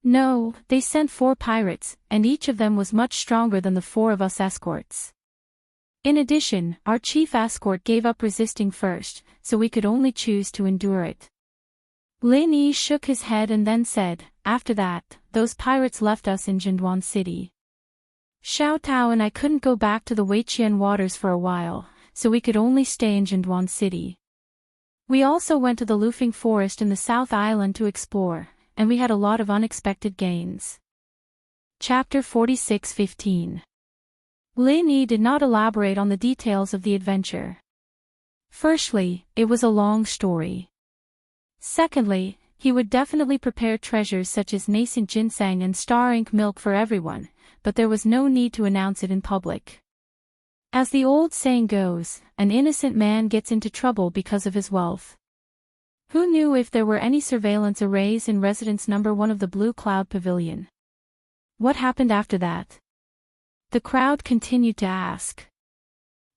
Speaker 1: No, they sent 4 pirates, and each of them was much stronger than the 4 of us escorts. In addition, our chief escort gave up resisting first, so we could only choose to endure it. Lin Yi shook his head and then said, after that, those pirates left us in Jinduan City. Xiao Tao and I couldn't go back to the Weiqian waters for a while, so we could only stay in Jinduan City. We also went to the Lufeng Forest in the South Island to explore, and we had a lot of unexpected gains. Chapter 46:15. Lin Yi did not elaborate on the details of the adventure. Firstly, it was a long story. Secondly, he would definitely prepare treasures such as nascent ginseng and star ink milk for everyone, but there was no need to announce it in public. As the old saying goes, an innocent man gets into trouble because of his wealth. Who knew if there were any surveillance arrays in residence number 1 of the Blue Cloud Pavilion? What happened after that? The crowd continued to ask.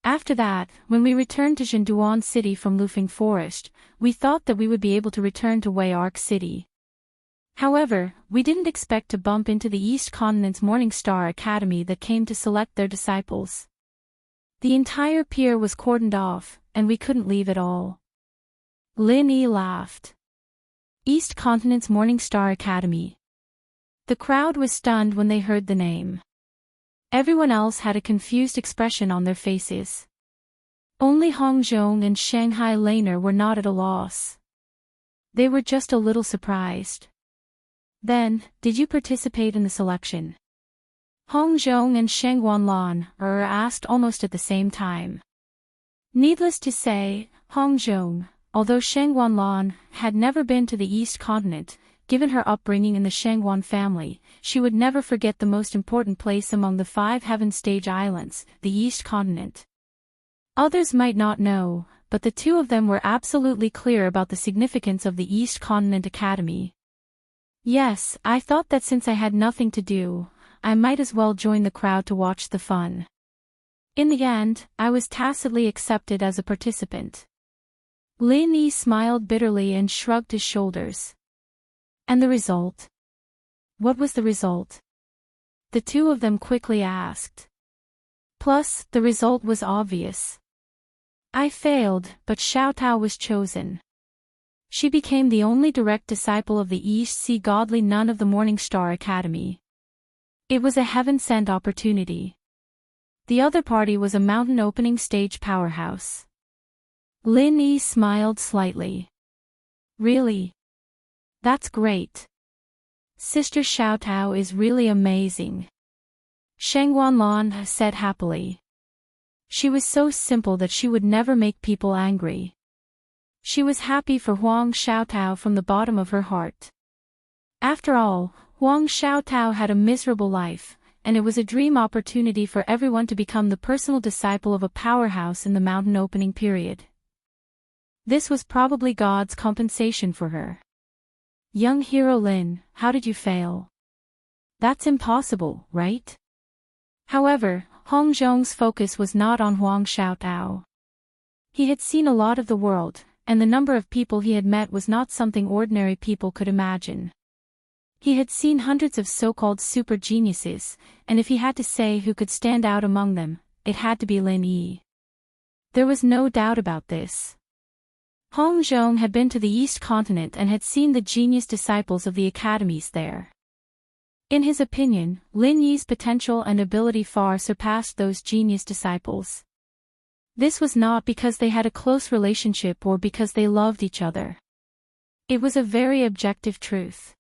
Speaker 1: After that, when we returned to Jinduan City from Lufeng Forest, we thought that we would be able to return to Wei Arc City. However, we didn't expect to bump into the East Continent's Morning Star Academy that came to select their disciples. The entire pier was cordoned off, and we couldn't leave at all. Lin Yi laughed. East Continent's Morning Star Academy. The crowd was stunned when they heard the name. Everyone else had a confused expression on their faces. Only Hong Zhong and Shanghai Laner were not at a loss. They were just a little surprised. Then, did you participate in the selection? Hong Zhong and Sheng Wanlan were asked almost at the same time. Needless to say, Hong Zhong, although Sheng Wanlan had never been to the East Continent, given her upbringing in the Shengwan family, she would never forget the most important place among the 5 Heaven Stage Islands, the East Continent. Others might not know, but the 2 of them were absolutely clear about the significance of the East Continent Academy. Yes, I thought that since I had nothing to do, I might as well join the crowd to watch the fun. In the end, I was tacitly accepted as a participant. Lin Yi smiled bitterly and shrugged his shoulders. And the result? What was the result? The two of them quickly asked. Plus, the result was obvious. I failed, but Xiao Tao was chosen. She became the only direct disciple of the East Sea godly nun of the Morning Star Academy. It was a heaven-sent opportunity. The other party was a mountain opening stage powerhouse. Lin Yi smiled slightly. Really? That's great. Sister Xiao Tao is really amazing. Sheng Wanlan said happily. She was so simple that she would never make people angry. She was happy for Huang Xiaotao from the bottom of her heart. After all, Huang Xiaotao had a miserable life, and it was a dream opportunity for everyone to become the personal disciple of a powerhouse in the mountain opening period. This was probably God's compensation for her. Young hero Lin, how did you fail? That's impossible, right? However, Hong Zhong's focus was not on Huang Xiaotao. He had seen a lot of the world, and the number of people he had met was not something ordinary people could imagine. He had seen hundreds of so-called super geniuses, and if he had to say who could stand out among them, it had to be Lin Yi. There was no doubt about this. Hong Zhong had been to the East Continent and had seen the genius disciples of the academies there. In his opinion, Lin Yi's potential and ability far surpassed those genius disciples. This was not because they had a close relationship or because they loved each other. It was a very objective truth.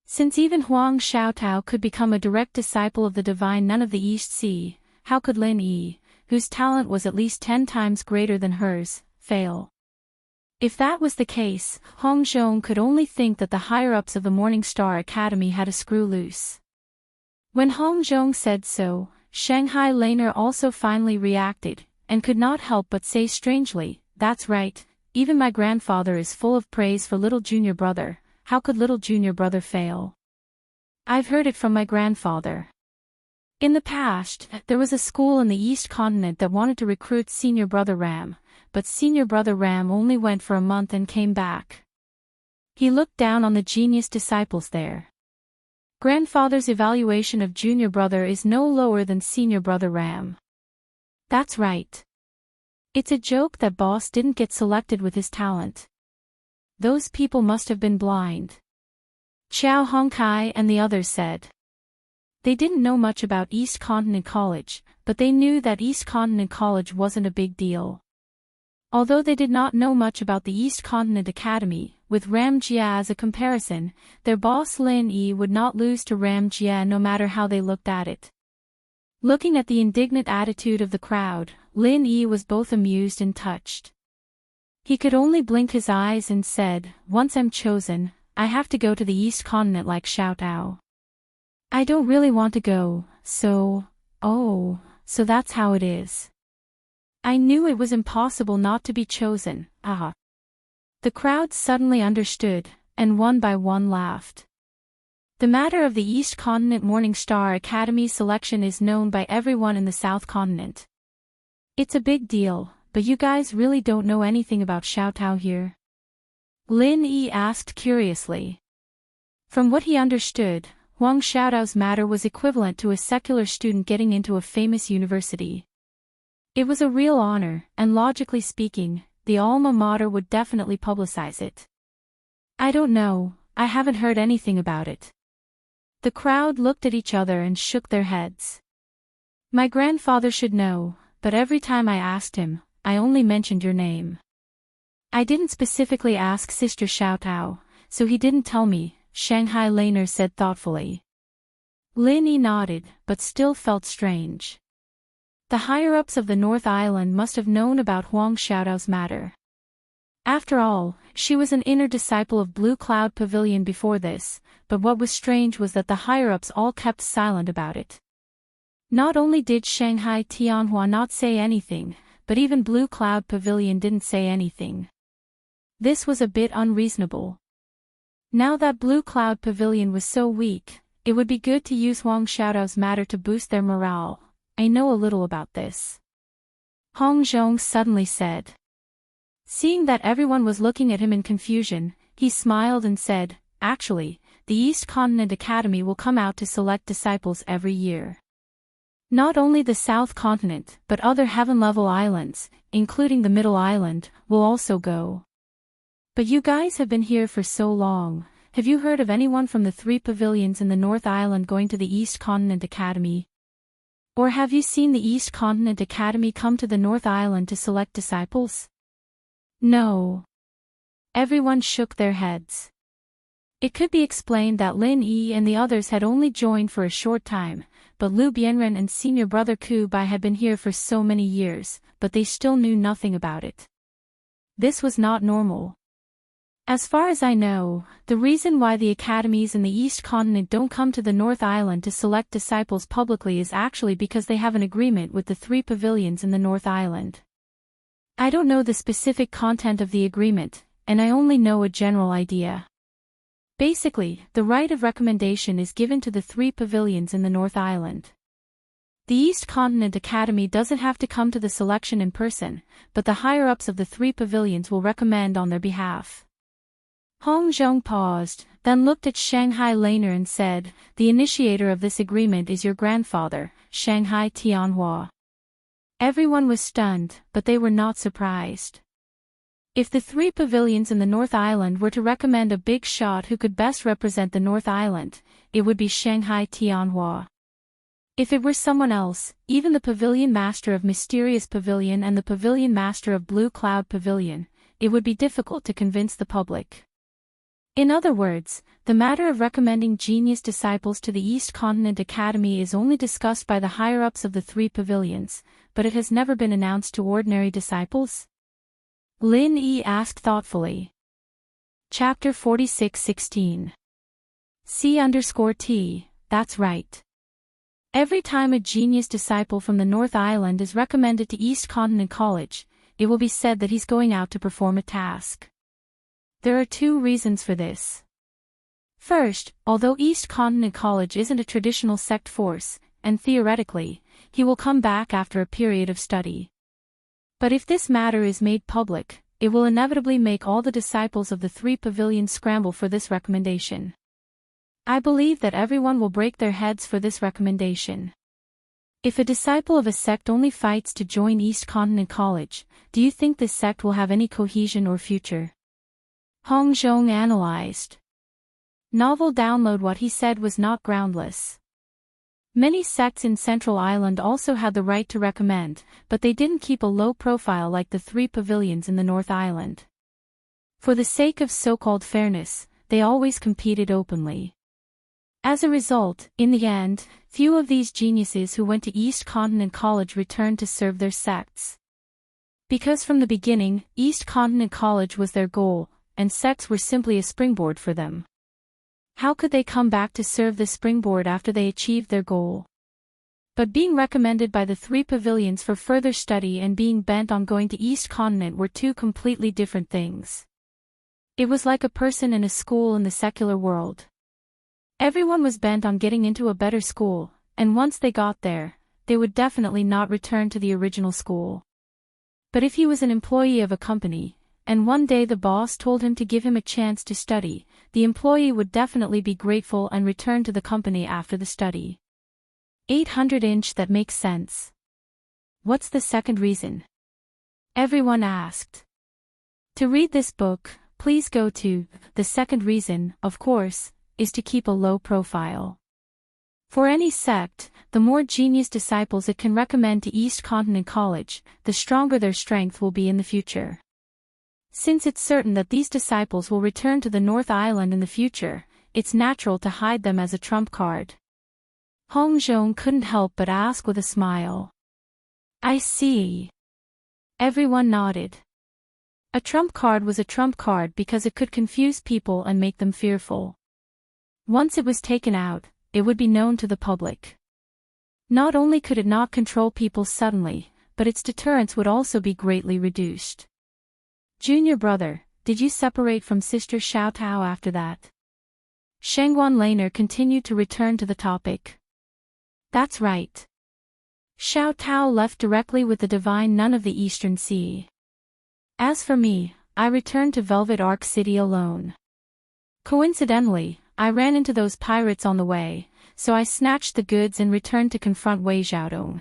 Speaker 1: Since even Huang Xiaotao could become a direct disciple of the divine nun of the East Sea, how could Lin Yi, whose talent was at least 10 times greater than hers, fail? If that was the case, Hong Zhong could only think that the higher-ups of the Morning Star Academy had a screw loose. When Hong Zhong said so, Shanghai Laner also finally reacted, and could not help but say strangely, "That's right, even my grandfather is full of praise for little junior brother, how could little junior brother fail? I've heard it from my grandfather." In the past, there was a school in the East Continent that wanted to recruit senior brother Ram, but senior brother Ram only went for a month and came back. He looked down on the genius disciples there. Grandfather's evaluation of junior brother is no lower than senior brother Ram. That's right. It's a joke that boss didn't get selected with his talent. Those people must have been blind. Qiao Hongkai and the others said. They didn't know much about East Continent College, but they knew that East Continent College wasn't a big deal. Although they did not know much about the East Continent Academy, with Ram Jia as a comparison, their boss Lin Yi would not lose to Ram Jia no matter how they looked at it. Looking at the indignant attitude of the crowd, Lin Yi was both amused and touched. He could only blink his eyes and said, "Once I'm chosen, I have to go to the East Continent like Xiao Tao. I don't really want to go, so that's how it is. I knew it was impossible not to be chosen, ah." The crowd suddenly understood, and one by one laughed. The matter of the East Continent Morning Star Academy selection is known by everyone in the South Continent. It's a big deal, but you guys really don't know anything about Xiao Tao here? Lin Yi asked curiously. From what he understood, Huang Xiaotao's matter was equivalent to a secular student getting into a famous university. It was a real honor, and logically speaking, the alma mater would definitely publicize it. I don't know, I haven't heard anything about it. The crowd looked at each other and shook their heads. My grandfather should know, but every time I asked him, I only mentioned your name. I didn't specifically ask Sister Xiao Tao, so he didn't tell me, Shanghai Laner said thoughtfully. Lin Yi nodded, but still felt strange. The higher-ups of the North Island must have known about Huang Xiaotao's matter. After all, she was an inner disciple of Blue Cloud Pavilion before this, but what was strange was that the higher-ups all kept silent about it. Not only did Shanghai Tianhua not say anything, but even Blue Cloud Pavilion didn't say anything. This was a bit unreasonable. Now that Blue Cloud Pavilion was so weak, it would be good to use Huang Xiaotao's matter to boost their morale. I know a little about this. Hong Zhong suddenly said. Seeing that everyone was looking at him in confusion, he smiled and said, "Actually, the East Continent Academy will come out to select disciples every year. Not only the South Continent, but other heaven-level islands, including the Middle Island, will also go. But you guys have been here for so long, have you heard of anyone from the 3 pavilions in the North Island going to the East Continent Academy? Or have you seen the East Continent Academy come to the North Island to select disciples?" No. Everyone shook their heads. It could be explained that Lin Yi and the others had only joined for a short time, but Lu Bianren and senior brother Ku Bai had been here for so many years, but they still knew nothing about it. This was not normal. As far as I know, the reason why the academies in the East Continent don't come to the North Island to select disciples publicly is actually because they have an agreement with the 3 pavilions in the North Island. I don't know the specific content of the agreement, and I only know a general idea. Basically, the right of recommendation is given to the 3 pavilions in the North Island. The East Continent Academy doesn't have to come to the selection in person, but the higher-ups of the 3 pavilions will recommend on their behalf. Hong Zhong paused, then looked at Shanghai Laner and said, "The initiator of this agreement is your grandfather, Shanghai Tianhua." Everyone was stunned, but they were not surprised. If the 3 pavilions in the North Island were to recommend a big shot who could best represent the North Island, it would be Shanghai Tianhua. If it were someone else, even the Pavilion Master of Mysterious Pavilion and the Pavilion Master of Blue Cloud Pavilion, it would be difficult to convince the public. In other words, the matter of recommending genius disciples to the East Continent Academy is only discussed by the higher-ups of the 3 pavilions, but it has never been announced to ordinary disciples? Lin Yi asked thoughtfully. Chapter 46:16. C_T, that's right. Every time a genius disciple from the North Island is recommended to East Continent College, it will be said that he's going out to perform a task. There are 2 reasons for this. First, although East Continent College isn't a traditional sect force, and theoretically, he will come back after a period of study. But if this matter is made public, it will inevitably make all the disciples of the 3 pavilions scramble for this recommendation. I believe that everyone will break their heads for this recommendation. If a disciple of a sect only fights to join East Continent College, do you think this sect will have any cohesion or future? Hong Zhong analyzed. Novel download. What he said was not groundless. Many sects in Central Island also had the right to recommend, but they didn't keep a low profile like the 3 pavilions in the North Island. For the sake of so-called fairness, they always competed openly. As a result, in the end, few of these geniuses who went to East Continent College returned to serve their sects. Because from the beginning, East Continent College was their goal, and sects were simply a springboard for them. How could they come back to serve the springboard after they achieved their goal? But being recommended by the 3 pavilions for further study and being bent on going to East Continent were 2 completely different things. It was like a person in a school in the secular world. Everyone was bent on getting into a better school, and once they got there, they would definitely not return to the original school. But if he was an employee of a company, and one day the boss told him to give him a chance to study, the employee would definitely be grateful and return to the company after the study. 800-inch. That makes sense. What's the second reason? Everyone asked. To read this book, please go to, the second reason, of course, is to keep a low profile. For any sect, the more genius disciples it can recommend to East Continent College, the stronger their strength will be in the future. Since it's certain that these disciples will return to the North Island in the future, it's natural to hide them as a trump card. Hong Zhong couldn't help but ask with a smile. I see. Everyone nodded. A trump card was a trump card because it could confuse people and make them fearful. Once it was taken out, it would be known to the public. Not only could it not control people suddenly, but its deterrence would also be greatly reduced. Junior brother, did you separate from Sister Xiao Tao after that? Shengguan Laner continued to return to the topic. That's right. Xiao Tao left directly with the divine nun of the Eastern Sea. As for me, I returned to Velvet Arc City alone. Coincidentally, I ran into those pirates on the way, so I snatched the goods and returned to confront Wei Xiaodong.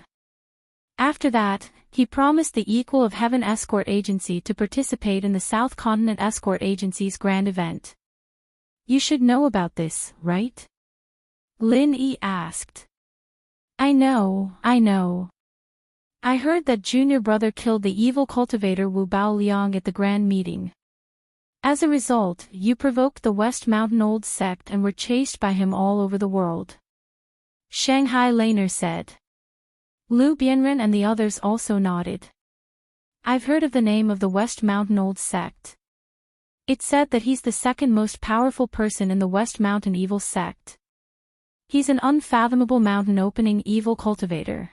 Speaker 1: After that, he promised the Equal of Heaven Escort Agency to participate in the South Continent Escort Agency's grand event. You should know about this, right? Lin Yi asked. I know. I heard that junior brother killed the evil cultivator Wu Baoliang at the grand meeting. As a result, you provoked the West Mountain Old Sect and were chased by him all over the world. Shanghai Laner said. Lu Bianren and the others also nodded. I've heard of the name of the West Mountain Old Sect. It's said that he's the second most powerful person in the West Mountain Evil Sect. He's an unfathomable mountain-opening evil cultivator.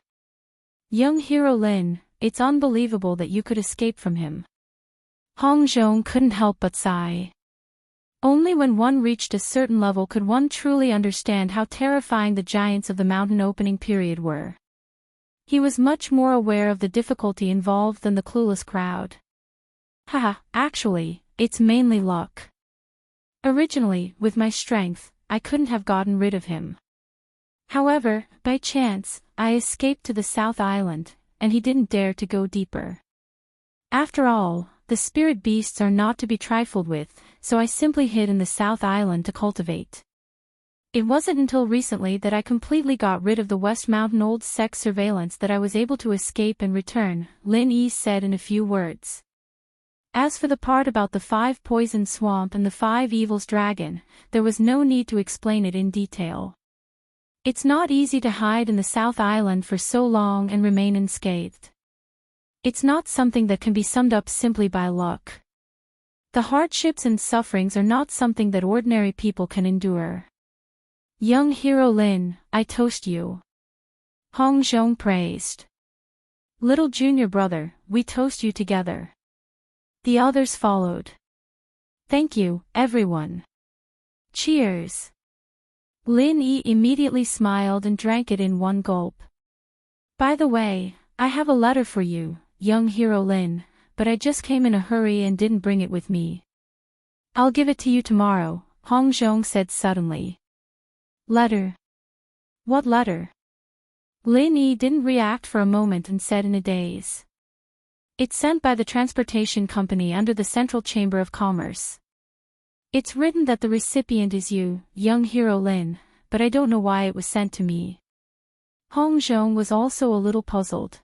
Speaker 1: Young hero Lin, it's unbelievable that you could escape from him. Hong Zhong couldn't help but sigh. Only when one reached a certain level could one truly understand how terrifying the giants of the mountain-opening period were. He was much more aware of the difficulty involved than the clueless crowd. Haha, actually, it's mainly luck. Originally, with my strength, I couldn't have gotten rid of him. However, by chance, I escaped to the South Island, and he didn't dare to go deeper. After all, the spirit beasts are not to be trifled with, so I simply hid in the South Island to cultivate. It wasn't until recently that I completely got rid of the West Mountain Old Sect surveillance that I was able to escape and return, Lin Yi said in a few words. As for the part about the 5 poisoned swamp and the 5 evils dragon, there was no need to explain it in detail. It's not easy to hide in the South Island for so long and remain unscathed. It's not something that can be summed up simply by luck. The hardships and sufferings are not something that ordinary people can endure. Young hero Lin, I toast you. Hong Zhong praised. Little junior brother, we toast you together. The others followed. Thank you, everyone. Cheers. Lin Yi immediately smiled and drank it in one gulp. By the way, I have a letter for you, young hero Lin, but I just came in a hurry and didn't bring it with me. I'll give it to you tomorrow, Hong Zhong said suddenly. Letter? What letter? Lin Yi didn't react for a moment and said in a daze. It's sent by the transportation company under the Central Chamber of Commerce. It's written that the recipient is you, young hero Lin, but I don't know why it was sent to me. Hong Zhong was also a little puzzled.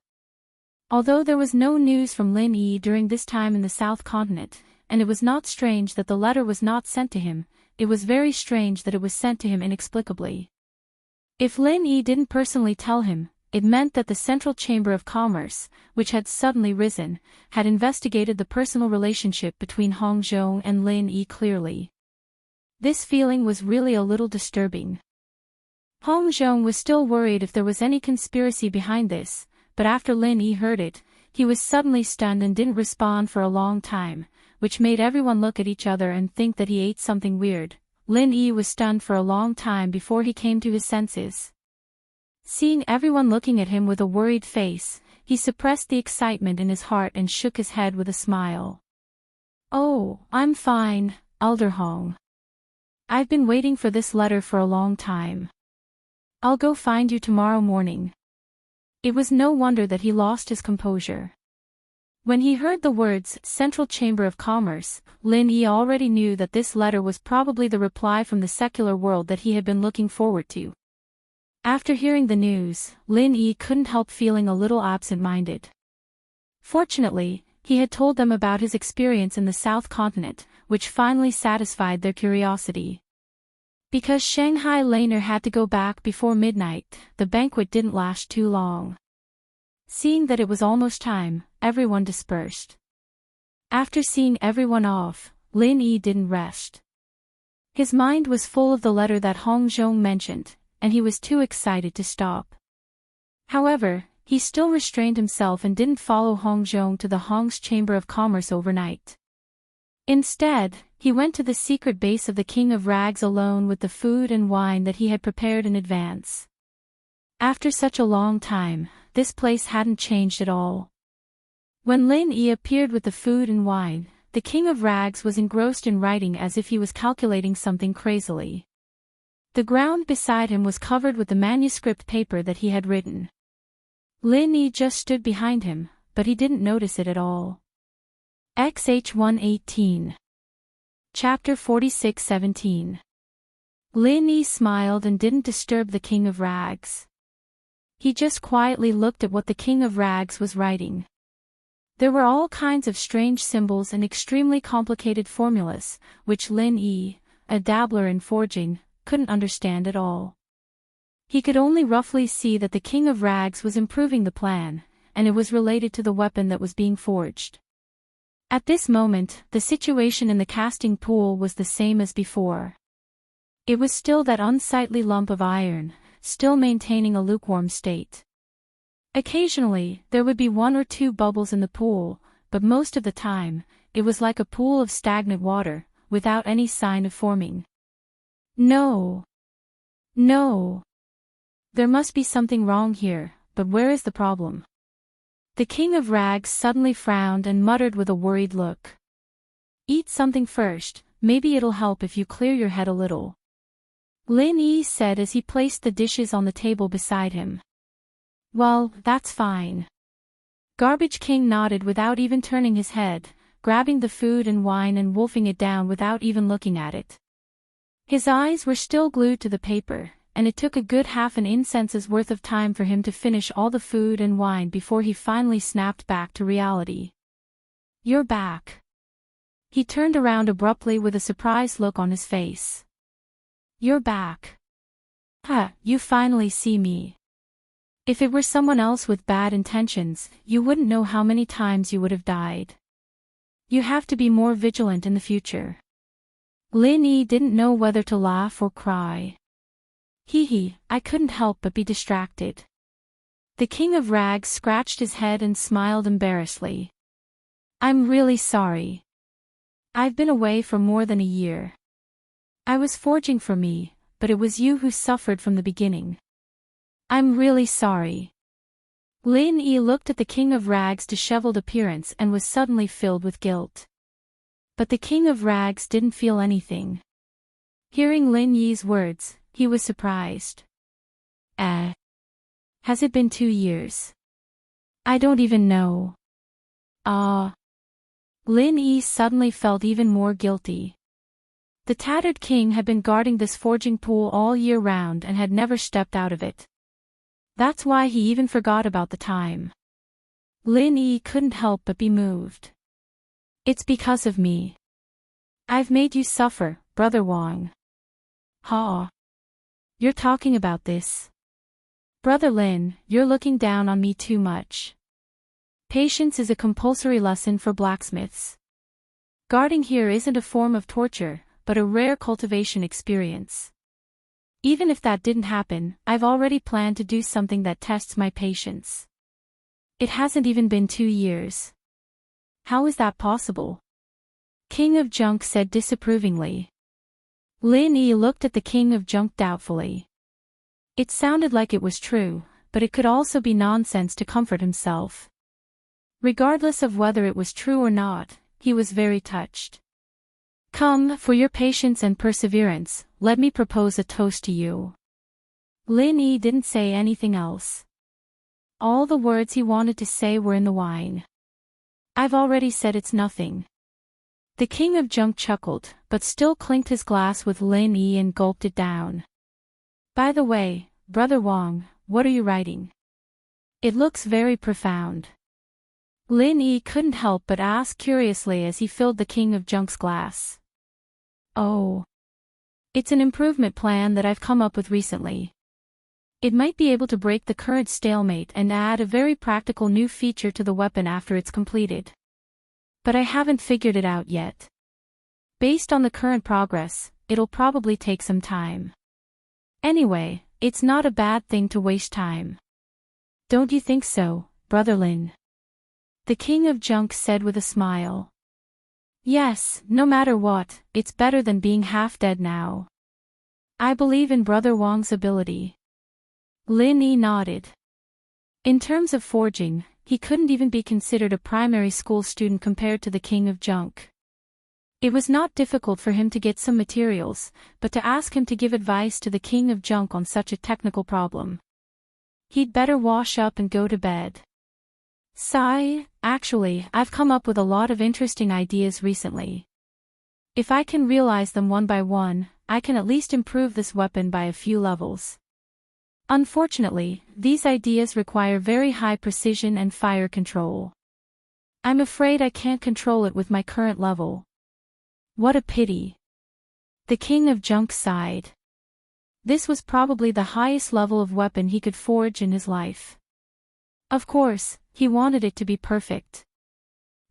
Speaker 1: Although there was no news from Lin Yi during this time in the South Continent, and it was not strange that the letter was not sent to him, it was very strange that it was sent to him inexplicably. If Lin Yi didn't personally tell him, it meant that the Central Chamber of Commerce, which had suddenly risen, had investigated the personal relationship between Hong Zhong and Lin Yi clearly. This feeling was really a little disturbing. Hong Zhong was still worried if there was any conspiracy behind this, but after Lin Yi heard it, he was suddenly stunned and didn't respond for a long time, which made everyone look at each other and think that he ate something weird. Lin Yi was stunned for a long time before he came to his senses. Seeing everyone looking at him with a worried face, he suppressed the excitement in his heart and shook his head with a smile. Oh, I'm fine, Elder Hong. I've been waiting for this letter for a long time. I'll go find you tomorrow morning. It was no wonder that he lost his composure. When he heard the words Central Chamber of Commerce, Lin Yi already knew that this letter was probably the reply from the secular world that he had been looking forward to. After hearing the news, Lin Yi couldn't help feeling a little absent-minded. Fortunately, he had told them about his experience in the South Continent, which finally satisfied their curiosity. Because Shanghai Laner had to go back before midnight, the banquet didn't last too long. Seeing that it was almost time, everyone dispersed. After seeing everyone off, Lin Yi didn't rest. His mind was full of the letter that Hong Zhong mentioned, and he was too excited to stop. However, he still restrained himself and didn't follow Hong Zhong to the Hong's Chamber of Commerce overnight. Instead, he went to the secret base of the King of Rags alone with the food and wine that he had prepared in advance. After such a long time, this place hadn't changed at all. When Lin Yi appeared with the food and wine, the King of Rags was engrossed in writing as if he was calculating something crazily. The ground beside him was covered with the manuscript paper that he had written. Lin Yi just stood behind him, but he didn't notice it at all. XH 118. Chapter 46-17. Lin Yi smiled and didn't disturb the King of Rags. He just quietly looked at what the King of Rags was writing. There were all kinds of strange symbols and extremely complicated formulas, which Lin Yi, a dabbler in forging, couldn't understand at all. He could only roughly see that the King of Rags was improving the plan, and it was related to the weapon that was being forged. At this moment, the situation in the casting pool was the same as before. It was still that unsightly lump of iron, still maintaining a lukewarm state. Occasionally, there would be 1 or 2 bubbles in the pool, but most of the time, it was like a pool of stagnant water, without any sign of forming. No. No. There must be something wrong here, but where is the problem? The King of Rags suddenly frowned and muttered with a worried look. Eat something first, maybe it'll help if you clear your head a little. Lin Yi said as he placed the dishes on the table beside him. Well, that's fine. Garbage King nodded without even turning his head, grabbing the food and wine and wolfing it down without even looking at it. His eyes were still glued to the paper, and it took a good half an incense's worth of time for him to finish all the food and wine before he finally snapped back to reality. You're back. He turned around abruptly with a surprised look on his face. You're back. You finally see me. If it were someone else with bad intentions, you wouldn't know how many times you would have died. You have to be more vigilant in the future. Lin Yi didn't know whether to laugh or cry. I couldn't help but be distracted. The King of Rags scratched his head and smiled embarrassedly. I'm really sorry. I've been away for more than a year. I was forging for me, but it was you who suffered from the beginning. I'm really sorry. Lin Yi looked at the King of Rags' disheveled appearance and was suddenly filled with guilt. But the King of Rags didn't feel anything. Hearing Lin Yi's words, he was surprised. Has it been 2 years? I don't even know. Lin Yi suddenly felt even more guilty. The tattered king had been guarding this forging pool all year round and had never stepped out of it. That's why he even forgot about the time. Lin Yi couldn't help but be moved. It's because of me. I've made you suffer, Brother Wang. You're talking about this. Brother Lin, you're looking down on me too much. Patience is a compulsory lesson for blacksmiths. Guarding here isn't a form of torture, but a rare cultivation experience. Even if that didn't happen, I've already planned to do something that tests my patience. It hasn't even been 2 years. How is that possible? King of Junk said disapprovingly. Lin Yi looked at the King of Junk doubtfully. It sounded like it was true, but it could also be nonsense to comfort himself. Regardless of whether it was true or not, he was very touched. Come, for your patience and perseverance, let me propose a toast to you. Lin Yi didn't say anything else. All the words he wanted to say were in the wine. I've already said it's nothing. The King of Junk chuckled, but still clinked his glass with Lin Yi and gulped it down. By the way, Brother Wang, what are you writing? It looks very profound. Lin Yi couldn't help but ask curiously as he filled the King of Junk's glass. Oh. It's an improvement plan that I've come up with recently. It might be able to break the current stalemate and add a very practical new feature to the weapon after it's completed. But I haven't figured it out yet. Based on the current progress, it'll probably take some time. Anyway, it's not a bad thing to waste time. Don't you think so, Brother Lin? The King of Junk said with a smile. Yes, no matter what, it's better than being half dead now. I believe in Brother Wang's ability. Lin Yi nodded. In terms of forging, he couldn't even be considered a primary school student compared to the king of junk. It was not difficult for him to get some materials, but to ask him to give advice to the king of junk on such a technical problem. He'd better wash up and go to bed. Sigh, actually, I've come up with a lot of interesting ideas recently. If I can realize them one by one, I can at least improve this weapon by a few levels. Unfortunately, these ideas require very high precision and fire control. I'm afraid I can't control it with my current level. What a pity. The king of junk sighed. This was probably the highest level of weapon he could forge in his life. Of course, he wanted it to be perfect.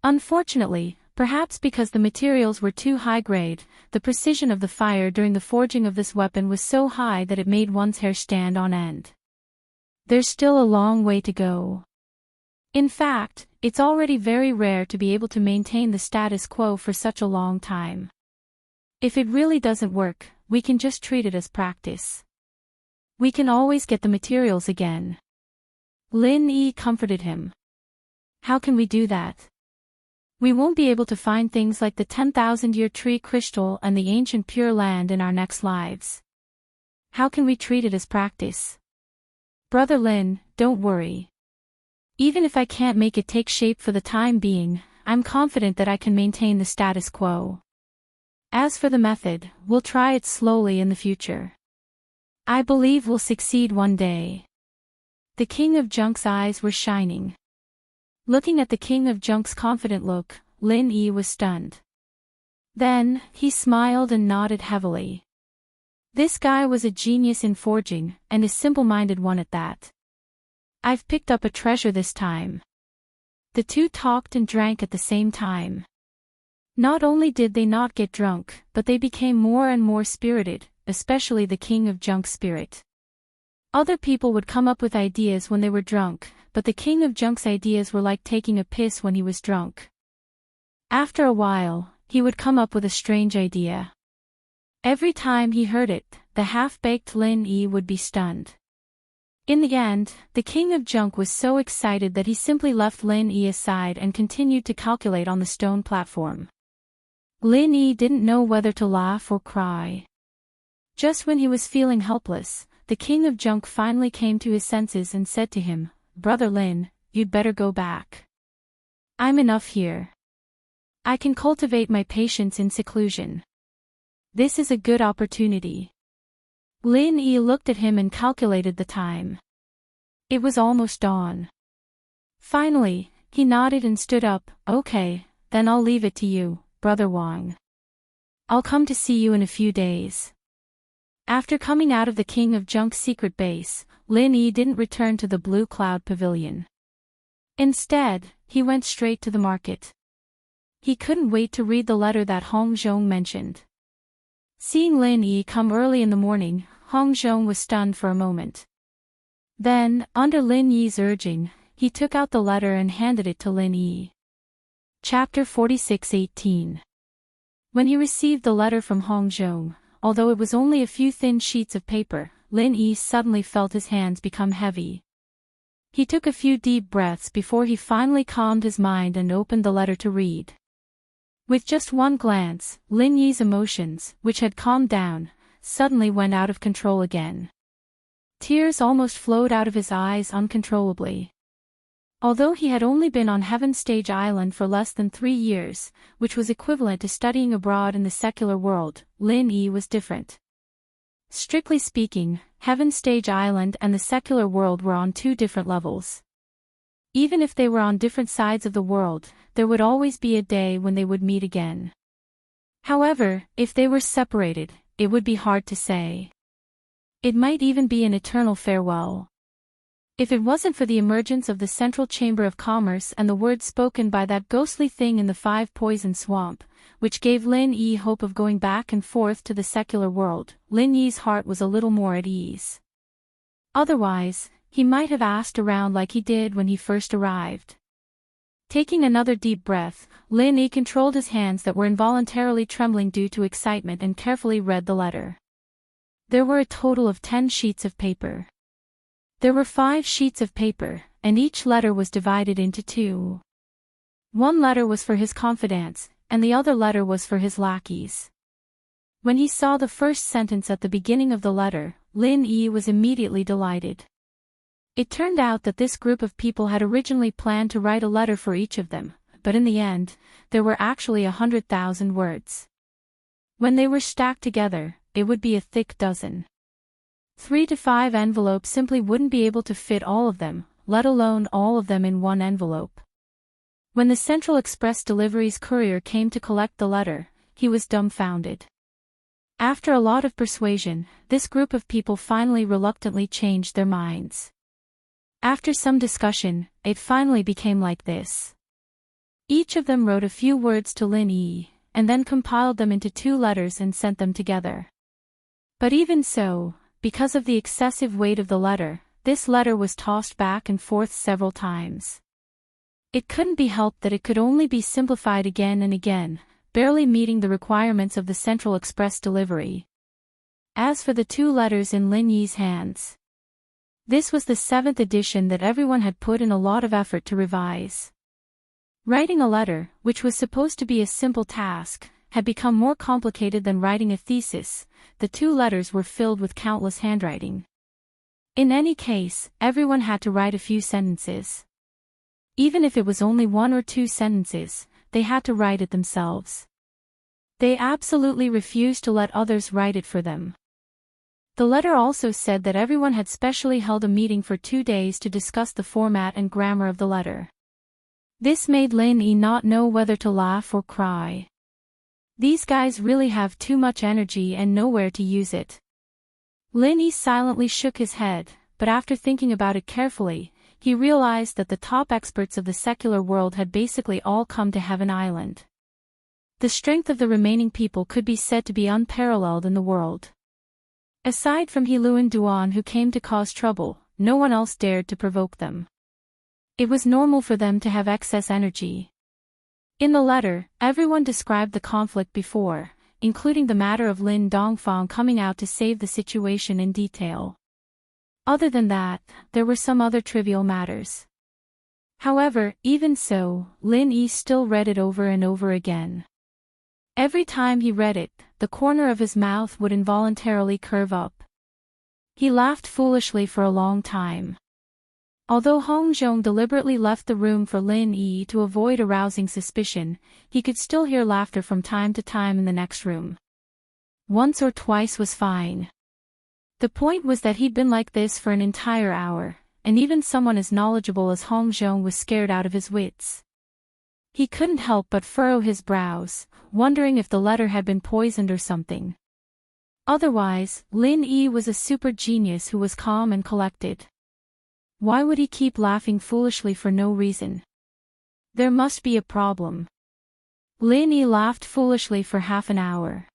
Speaker 1: Unfortunately, perhaps because the materials were too high grade, the precision of the fire during the forging of this weapon was so high that it made one's hair stand on end. There's still a long way to go. In fact, it's already very rare to be able to maintain the status quo for such a long time. If it really doesn't work, we can just treat it as practice. We can always get the materials again. Lin Yi comforted him. How can we do that? We won't be able to find things like the 10,000-year tree crystal and the ancient Pure Land in our next lives. How can we treat it as practice? Brother Lin, don't worry. Even if I can't make it take shape for the time being, I'm confident that I can maintain the status quo. As for the method, we'll try it slowly in the future. I believe we'll succeed one day. The king of junk's eyes were shining. Looking at the king of junk's confident look, Lin Yi was stunned. Then, he smiled and nodded heavily. This guy was a genius in forging, and a simple-minded one at that. I've picked up a treasure this time. The two talked and drank at the same time. Not only did they not get drunk, but they became more and more spirited, especially the king of junk's spirit. Other people would come up with ideas when they were drunk, but the king of junk's ideas were like taking a piss when he was drunk. After a while, he would come up with a strange idea. Every time he heard it, the half-baked Lin Yi would be stunned. In the end, the king of junk was so excited that he simply left Lin Yi aside and continued to calculate on the stone platform. Lin Yi didn't know whether to laugh or cry. Just when he was feeling helpless, the king of junk finally came to his senses and said to him, "Brother Lin, you'd better go back. I'm enough here. I can cultivate my patience in seclusion. This is a good opportunity." Lin Yi looked at him and calculated the time. It was almost dawn. Finally, he nodded and stood up. "Okay, then I'll leave it to you, Brother Wang. I'll come to see you in a few days." After coming out of the king of junk's secret base, Lin Yi didn't return to the Blue Cloud Pavilion. Instead, he went straight to the market. He couldn't wait to read the letter that Hong Zhong mentioned. Seeing Lin Yi come early in the morning, Hong Zhong was stunned for a moment. Then, under Lin Yi's urging, he took out the letter and handed it to Lin Yi. Chapter 46:18. When he received the letter from Hong Zhong, although it was only a few thin sheets of paper, Lin Yi suddenly felt his hands become heavy. He took a few deep breaths before he finally calmed his mind and opened the letter to read. With just one glance, Lin Yi's emotions, which had calmed down, suddenly went out of control again. Tears almost flowed out of his eyes uncontrollably. Although he had only been on Heaven Stage Island for less than 3 years, which was equivalent to studying abroad in the secular world, Lin Yi was different. Strictly speaking, Heaven Stage Island and the secular world were on 2 different levels. Even if they were on different sides of the world, there would always be a day when they would meet again. However, if they were separated, it would be hard to say. It might even be an eternal farewell. If it wasn't for the emergence of the Central Chamber of Commerce and the words spoken by that ghostly thing in the 5 Poison Swamp, which gave Lin Yi hope of going back and forth to the secular world, Lin Yi's heart was a little more at ease. Otherwise, he might have asked around like he did when he first arrived. Taking another deep breath, Lin Yi controlled his hands that were involuntarily trembling due to excitement and carefully read the letter. There were a total of 10 sheets of paper. There were 5 sheets of paper, and each letter was divided into two. One letter was for his confidants, and the other letter was for his lackeys. When he saw the first sentence at the beginning of the letter, Lin Yi was immediately delighted. It turned out that this group of people had originally planned to write a letter for each of them, but in the end, there were actually 100,000 words. When they were stacked together, it would be a thick dozen. 3 to 5 envelopes simply wouldn't be able to fit all of them, let alone all of them in one envelope. When the Central Express Delivery's courier came to collect the letter, he was dumbfounded. After a lot of persuasion, this group of people finally reluctantly changed their minds. After some discussion, it finally became like this. Each of them wrote a few words to Lin Yi, and then compiled them into 2 letters and sent them together. But even so, because of the excessive weight of the letter, this letter was tossed back and forth several times. It couldn't be helped that it could only be simplified again and again, barely meeting the requirements of the Central Express Delivery. As for the 2 letters in Lin Yi's hands, this was the 7th edition that everyone had put in a lot of effort to revise. Writing a letter, which was supposed to be a simple task, had become more complicated than writing a thesis. The 2 letters were filled with countless handwriting. In any case, everyone had to write a few sentences. Even if it was only 1 or 2 sentences, they had to write it themselves. They absolutely refused to let others write it for them. The letter also said that everyone had specially held a meeting for 2 days to discuss the format and grammar of the letter. This made Lin Yi not know whether to laugh or cry. These guys really have too much energy and nowhere to use it. Lin Yi silently shook his head, but after thinking about it carefully, he realized that the top experts of the secular world had basically all come to Heaven Island. The strength of the remaining people could be said to be unparalleled in the world. Aside from Heluan Duan, who came to cause trouble, no one else dared to provoke them. It was normal for them to have excess energy. In the letter, everyone described the conflict before, including the matter of Lin Dongfang coming out to save the situation in detail. Other than that, there were some other trivial matters. However, even so, Lin Yi still read it over and over again. Every time he read it, the corner of his mouth would involuntarily curve up. He laughed foolishly for a long time. Although Hong Zhong deliberately left the room for Lin Yi to avoid arousing suspicion, he could still hear laughter from time to time in the next room. Once or twice was fine. The point was that he'd been like this for an entire hour, and even someone as knowledgeable as Hong Zhong was scared out of his wits. He couldn't help but furrow his brows, wondering if the letter had been poisoned or something. Otherwise, Lin Yi was a super genius who was calm and collected. Why would he keep laughing foolishly for no reason? There must be a problem. Lin Yi laughed foolishly for half an hour.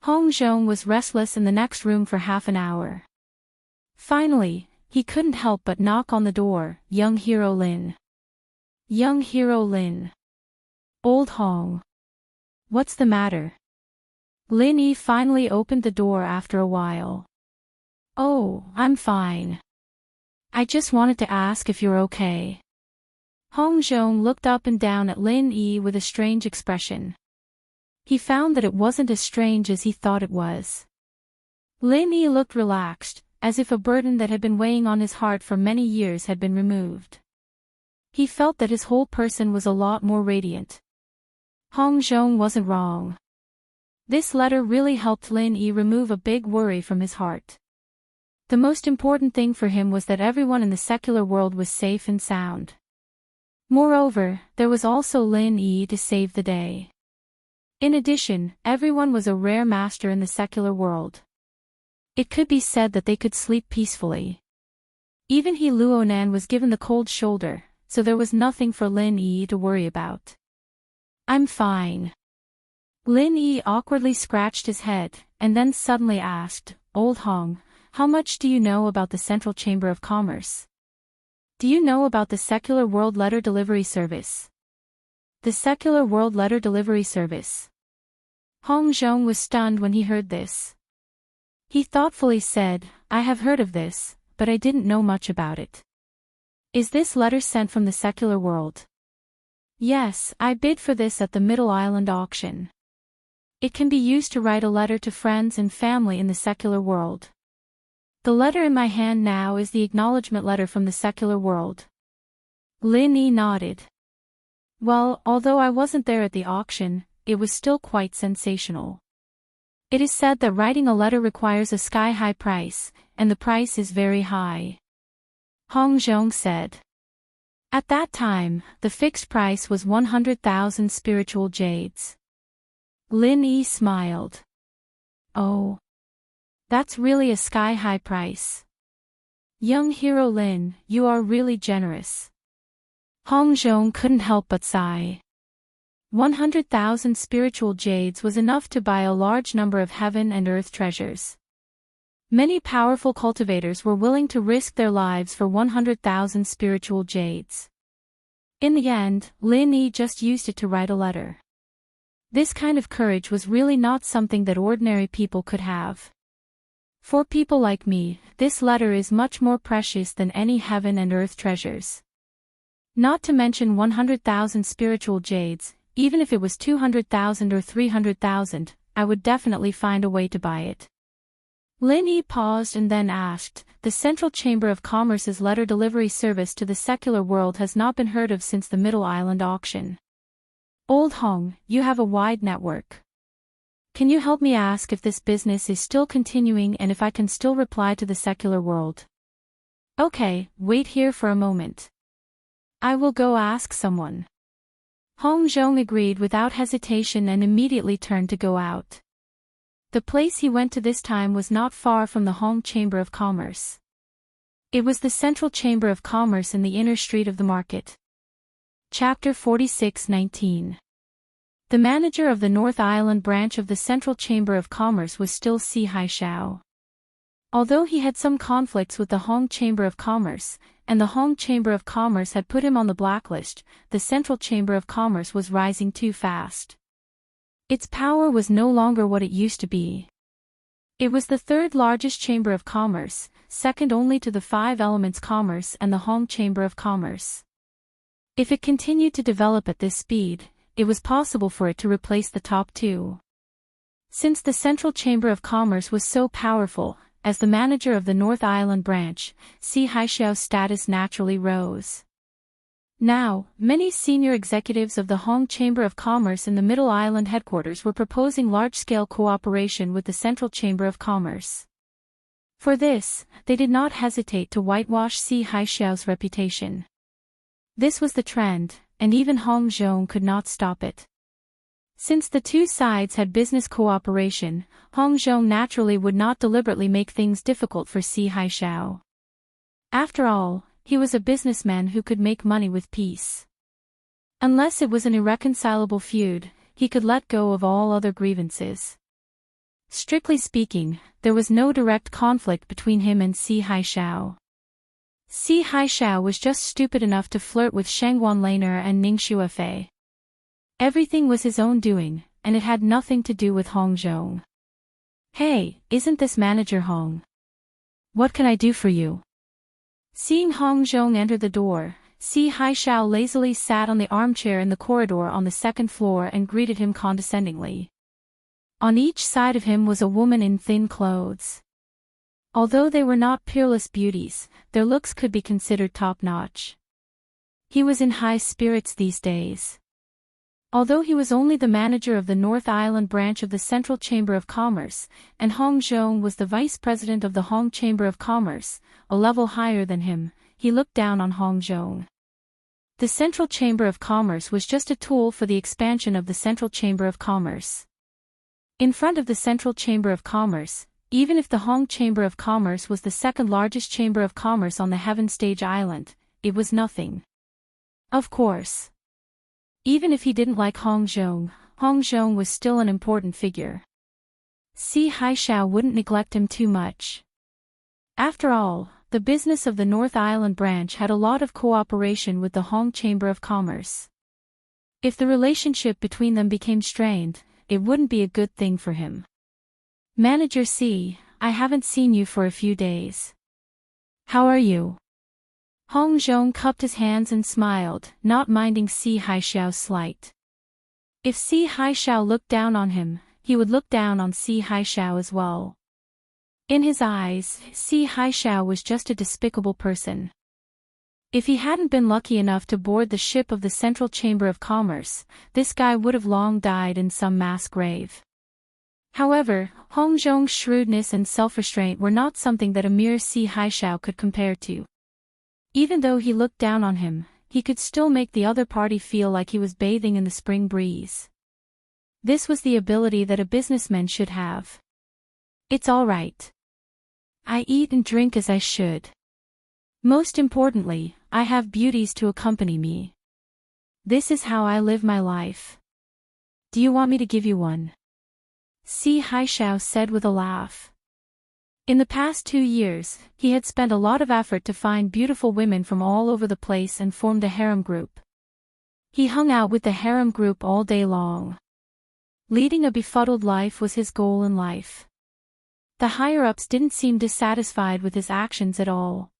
Speaker 1: Hong Zhong was restless in the next room for half an hour. Finally, he couldn't help but knock on the door. Young Hero Lin. Young Hero Lin. Old Hong. What's the matter? Lin Yi finally opened the door after a while. Oh, I'm fine. I just wanted to ask if you're okay. Hong Zhong looked up and down at Lin Yi with a strange expression. He found that it wasn't as strange as he thought it was. Lin Yi looked relaxed, as if a burden that had been weighing on his heart for many years had been removed. He felt that his whole person was a lot more radiant. Hong Zhong wasn't wrong. This letter really helped Lin Yi remove a big worry from his heart. The most important thing for him was that everyone in the secular world was safe and sound. Moreover, there was also Lin Yi to save the day. In addition, everyone was a rare master in the secular world. It could be said that they could sleep peacefully. Even He Luonan was given the cold shoulder, so there was nothing for Lin Yi to worry about. I'm fine. Lin Yi awkwardly scratched his head, and then suddenly asked, Old Hong, how much do you know about the Central Chamber of Commerce? Do you know about the Secular World Letter Delivery Service? The Secular World Letter Delivery Service. Hong Zhong was stunned when he heard this. He thoughtfully said, I have heard of this, but I didn't know much about it. Is this letter sent from the secular world? Yes, I bid for this at the Middle Island auction. It can be used to write a letter to friends and family in the secular world. The letter in my hand now is the acknowledgement letter from the secular world. Lin Yi nodded. Well, although I wasn't there at the auction, it was still quite sensational. It is said that writing a letter requires a sky-high price, and the price is very high. Hong Zhong said. At that time, the fixed price was 100,000 spiritual jades. Lin Yi smiled. Oh. That's really a sky-high price. Young hero Lin, you are really generous. Hong Zhong couldn't help but sigh. 100,000 spiritual jades was enough to buy a large number of heaven and earth treasures. Many powerful cultivators were willing to risk their lives for 100,000 spiritual jades. In the end, Lin Yi just used it to write a letter. This kind of courage was really not something that ordinary people could have. For people like me, this letter is much more precious than any heaven and earth treasures. Not to mention 100,000 spiritual jades, even if it was 200,000 or 300,000, I would definitely find a way to buy it. Lin Yi paused and then asked, the Central Chamber of Commerce's letter delivery service to the secular world has not been heard of since the Middle Island auction. Old Hong, you have a wide network. Can you help me ask if this business is still continuing and if I can still reply to the secular world? Okay, wait here for a moment. I will go ask someone. Hong Zhong agreed without hesitation and immediately turned to go out. The place he went to this time was not far from the Hong Chamber of Commerce. It was the Central Chamber of Commerce in the inner street of the market. Chapter 46:19. The manager of the North Island branch of the Central Chamber of Commerce was still Si Haixiao. Although he had some conflicts with the Hong Chamber of Commerce, and the Hong Chamber of Commerce had put him on the blacklist, the Central Chamber of Commerce was rising too fast. Its power was no longer what it used to be. It was the third largest chamber of commerce, second only to the Five Elements Commerce and the Hong Chamber of Commerce. If it continued to develop at this speed, it was possible for it to replace the top two. Since the Central Chamber of Commerce was so powerful, as the manager of the North Island branch, Si Haixiao's status naturally rose. Now, many senior executives of the Hong Chamber of Commerce in the Middle Island headquarters were proposing large-scale cooperation with the Central Chamber of Commerce. For this, they did not hesitate to whitewash Si Haixiao's reputation. This was the trend, and even Hong Zhong could not stop it. Since the two sides had business cooperation, Hong Zhong naturally would not deliberately make things difficult for Si Haixiao. After all, he was a businessman who could make money with peace. Unless it was an irreconcilable feud, he could let go of all other grievances. Strictly speaking, there was no direct conflict between him and Si Haixiao. Si Haixiao was just stupid enough to flirt with Sheng Wanlaner and Ning Shuafei. Everything was his own doing, and it had nothing to do with Hong Zhong. Hey, isn't this Manager Hong? What can I do for you? Seeing Hong Zhong enter the door, Si Haixiao lazily sat on the armchair in the corridor on the second floor and greeted him condescendingly. On each side of him was a woman in thin clothes. Although they were not peerless beauties, their looks could be considered top-notch. He was in high spirits these days. Although he was only the manager of the North Island branch of the Central Chamber of Commerce, and Hong Zhong was the vice president of the Hong Chamber of Commerce, a level higher than him, he looked down on Hong Zhong. The Central Chamber of Commerce was just a tool for the expansion of the Central Chamber of Commerce. In front of the Central Chamber of Commerce, even if the Hong Chamber of Commerce was the second largest chamber of commerce on the Heaven Stage Island, it was nothing. Of course. Even if he didn't like Hong Zhong was still an important figure. Si Haixiao wouldn't neglect him too much. After all, the business of the North Island branch had a lot of cooperation with the Hong Chamber of Commerce. If the relationship between them became strained, it wouldn't be a good thing for him. Manager Si, I haven't seen you for a few days. How are you? Hong Zhong cupped his hands and smiled, not minding Si Haixiao's slight. If Si Haixiao looked down on him, he would look down on Si Haixiao as well. In his eyes, Si Haixiao was just a despicable person. If he hadn't been lucky enough to board the ship of the Central Chamber of Commerce, this guy would have long died in some mass grave. However, Hong Zhong's shrewdness and self-restraint were not something that a mere Si Haixiao could compare to. Even though he looked down on him, he could still make the other party feel like he was bathing in the spring breeze. This was the ability that a businessman should have. It's all right. I eat and drink as I should. Most importantly, I have beauties to accompany me. This is how I live my life. Do you want me to give you one? Si Haixiao said with a laugh. In the past 2 years, he had spent a lot of effort to find beautiful women from all over the place and formed a harem group. He hung out with the harem group all day long. Leading a befuddled life was his goal in life. The higher-ups didn't seem dissatisfied with his actions at all.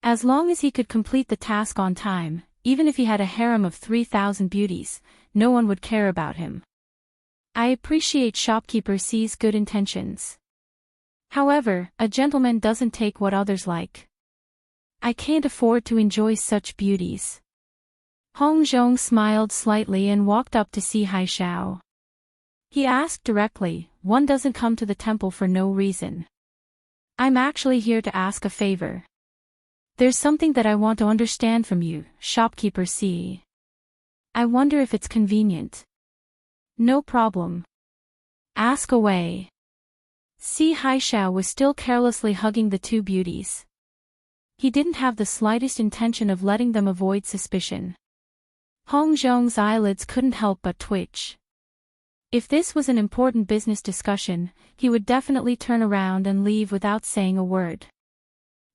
Speaker 1: As long as he could complete the task on time, even if he had a harem of 3,000 beauties, no one would care about him. I appreciate shopkeeper C's good intentions. However, a gentleman doesn't take what others like. I can't afford to enjoy such beauties. Hong Zhong smiled slightly and walked up to Si Haixiao. He asked directly, one doesn't come to the temple for no reason. I'm actually here to ask a favor. There's something that I want to understand from you, shopkeeper Si. I wonder if it's convenient. No problem. Ask away. Si Haixiao was still carelessly hugging the two beauties. He didn't have the slightest intention of letting them avoid suspicion. Hong Zhong's eyelids couldn't help but twitch. If this was an important business discussion, he would definitely turn around and leave without saying a word.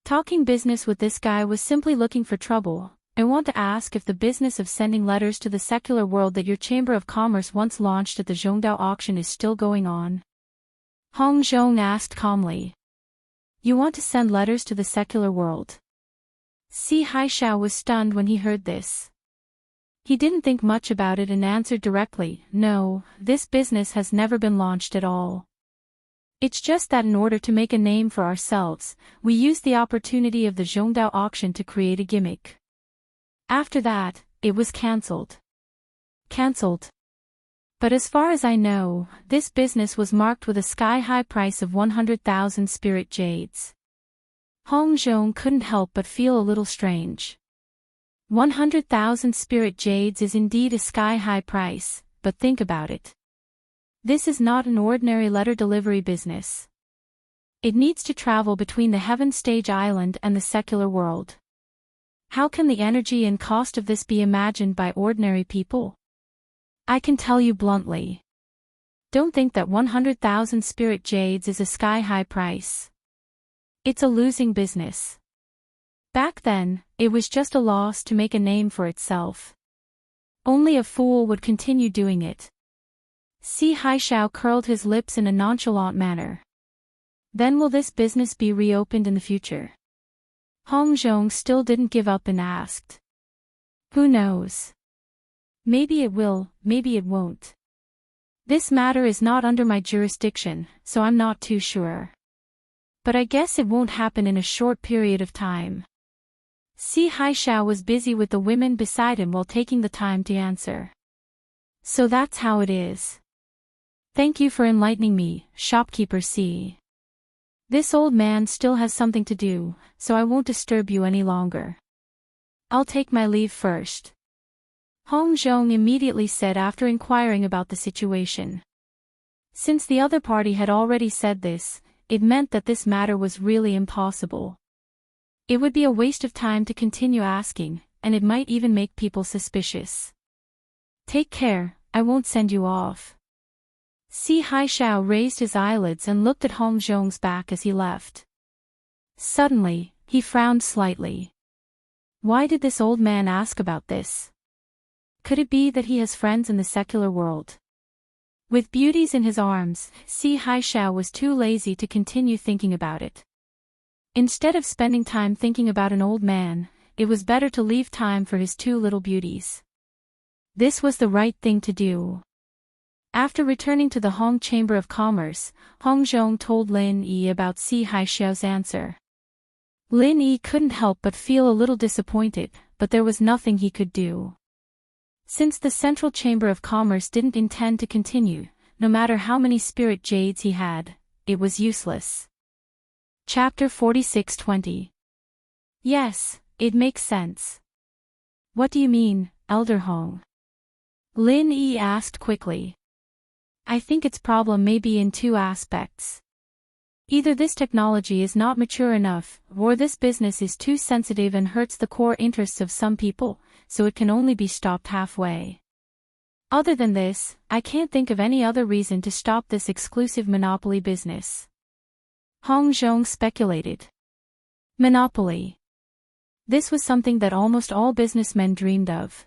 Speaker 1: Talking business with this guy was simply looking for trouble. I want to ask if the business of sending letters to the secular world that your Chamber of Commerce once launched at the Zhongdao auction is still going on? Hong Zhong asked calmly. You want to send letters to the secular world? Si Haixiao was stunned when he heard this. He didn't think much about it and answered directly, no, this business has never been launched at all. It's just that in order to make a name for ourselves, we used the opportunity of the Zhongdao auction to create a gimmick. After that, it was cancelled. Cancelled. But as far as I know, this business was marked with a sky-high price of 100,000 spirit jades. Hong Zhong couldn't help but feel a little strange. 100,000 spirit jades is indeed a sky-high price, but think about it. This is not an ordinary letter delivery business. It needs to travel between the Heaven Stage Island and the secular world. How can the energy and cost of this be imagined by ordinary people? I can tell you bluntly. Don't think that 100,000 spirit jades is a sky-high price. It's a losing business. Back then, it was just a loss to make a name for itself. Only a fool would continue doing it. Si Haixiao curled his lips in a nonchalant manner. Then will this business be reopened in the future? Hong Zhong still didn't give up and asked. Who knows? Maybe it will, maybe it won't. This matter is not under my jurisdiction, so I'm not too sure. But I guess it won't happen in a short period of time. Si Haixiao was busy with the women beside him while taking the time to answer. So that's how it is. Thank you for enlightening me, shopkeeper Si. This old man still has something to do, so I won't disturb you any longer. I'll take my leave first. Hong Zhong immediately said after inquiring about the situation. Since the other party had already said this, it meant that this matter was really impossible. It would be a waste of time to continue asking, and it might even make people suspicious. Take care, I won't send you off. Si Haixiao raised his eyelids and looked at Hong Zhong's back as he left. Suddenly, he frowned slightly. Why did this old man ask about this? Could it be that he has friends in the secular world? With beauties in his arms, Si Haixiao was too lazy to continue thinking about it. Instead of spending time thinking about an old man, it was better to leave time for his two little beauties. This was the right thing to do. After returning to the Hong Chamber of Commerce, Hong Zhong told Lin Yi about Si Haixiao's answer. Lin Yi couldn't help but feel a little disappointed, but there was nothing he could do. Since the Central Chamber of Commerce didn't intend to continue, no matter how many spirit jades he had, it was useless. Chapter 46:20. Yes, it makes sense. What do you mean, Elder Hong? Lin Yi asked quickly. I think its problem may be in two aspects. Either this technology is not mature enough, or this business is too sensitive and hurts the core interests of some people, so it can only be stopped halfway. Other than this, I can't think of any other reason to stop this exclusive monopoly business. Hong Zhong speculated. Monopoly. This was something that almost all businessmen dreamed of.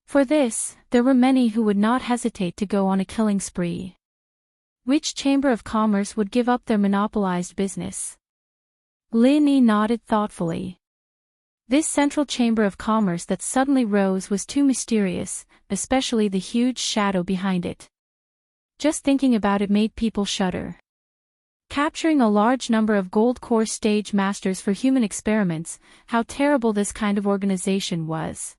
Speaker 1: For this, there were many who would not hesitate to go on a killing spree. Which Chamber of Commerce would give up their monopolized business? Lin Yi nodded thoughtfully. This Central Chamber of Commerce that suddenly rose was too mysterious, especially the huge shadow behind it. Just thinking about it made people shudder. Capturing a large number of gold core stage masters for human experiments, how terrible this kind of organization was.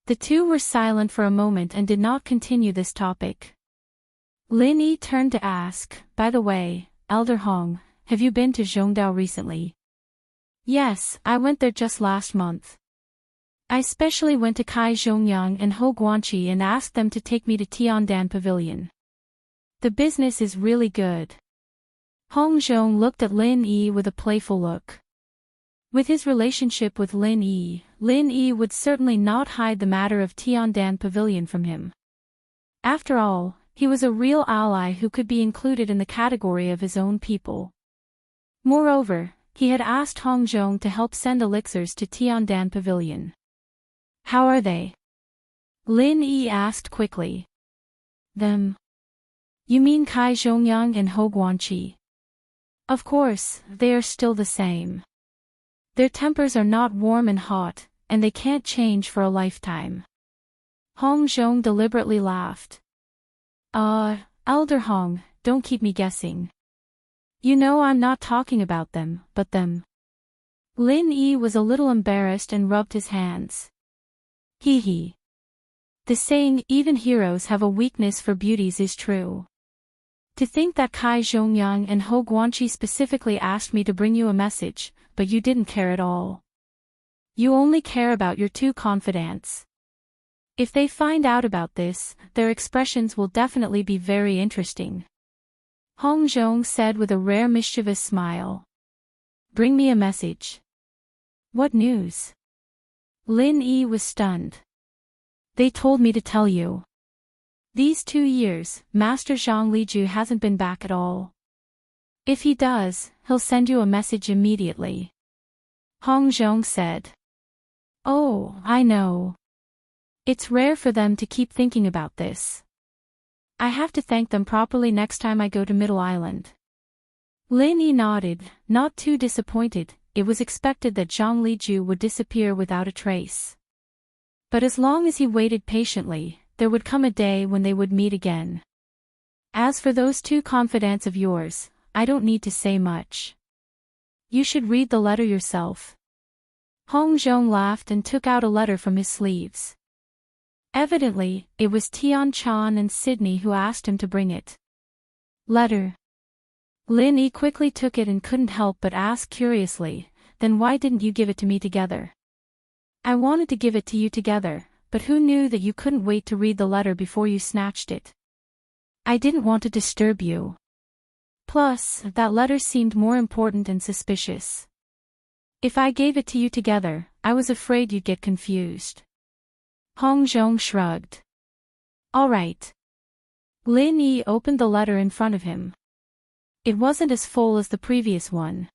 Speaker 1: The two were silent for a moment and did not continue this topic. Lin Yi turned to ask, by the way, Elder Hong, have you been to Zhongdao recently? Yes, I went there just last month. I specially went to Kai Zhongyang and Ho Guanqi and asked them to take me to Tiandan Pavilion. The business is really good. Hong Zhong looked at Lin Yi with a playful look. With his relationship with Lin Yi would certainly not hide the matter of Tiandan Pavilion from him. After all, he was a real ally who could be included in the category of his own people. Moreover, he had asked Hong Zhong to help send elixirs to Tiandan Pavilion. How are they? Lin Yi asked quickly. Them? You mean Kai Zhongyang and Ho Guanqi? Of course, they are still the same. Their tempers are not warm and hot, and they can't change for a lifetime. Hong Zhong deliberately laughed. Elder Hong, don't keep me guessing. You know I'm not talking about them, but them. Lin Yi was a little embarrassed and rubbed his hands. Hee hee. The saying, even heroes have a weakness for beauties is true. To think that Kai Zhongyang and Ho Guanqi specifically asked me to bring you a message, but you didn't care at all. You only care about your two confidants. If they find out about this, their expressions will definitely be very interesting. Hong Zhong said with a rare mischievous smile. Bring me a message. What news? Lin Yi was stunned. They told me to tell you. These 2 years, Master Zhang Liju hasn't been back at all. If he does, he'll send you a message immediately. Hong Zhong said. Oh, I know. It's rare for them to keep thinking about this. I have to thank them properly next time I go to Middle Island. Lin Yi nodded, not too disappointed. It was expected that Zhang Liju would disappear without a trace. But as long as he waited patiently, there would come a day when they would meet again. As for those two confidants of yours, I don't need to say much. You should read the letter yourself. Hong Zhong laughed and took out a letter from his sleeves. Evidently, it was Tian Chan and Sydney who asked him to bring it. Letter. Lin Yi quickly took it and couldn't help but ask curiously, then why didn't you give it to me together? I wanted to give it to you together, but who knew that you couldn't wait to read the letter before you snatched it? I didn't want to disturb you. Plus, that letter seemed more important and suspicious. If I gave it to you together, I was afraid you'd get confused. Hong Zhong shrugged. All right. Lin Yi opened the letter in front of him. It wasn't as full as the previous one.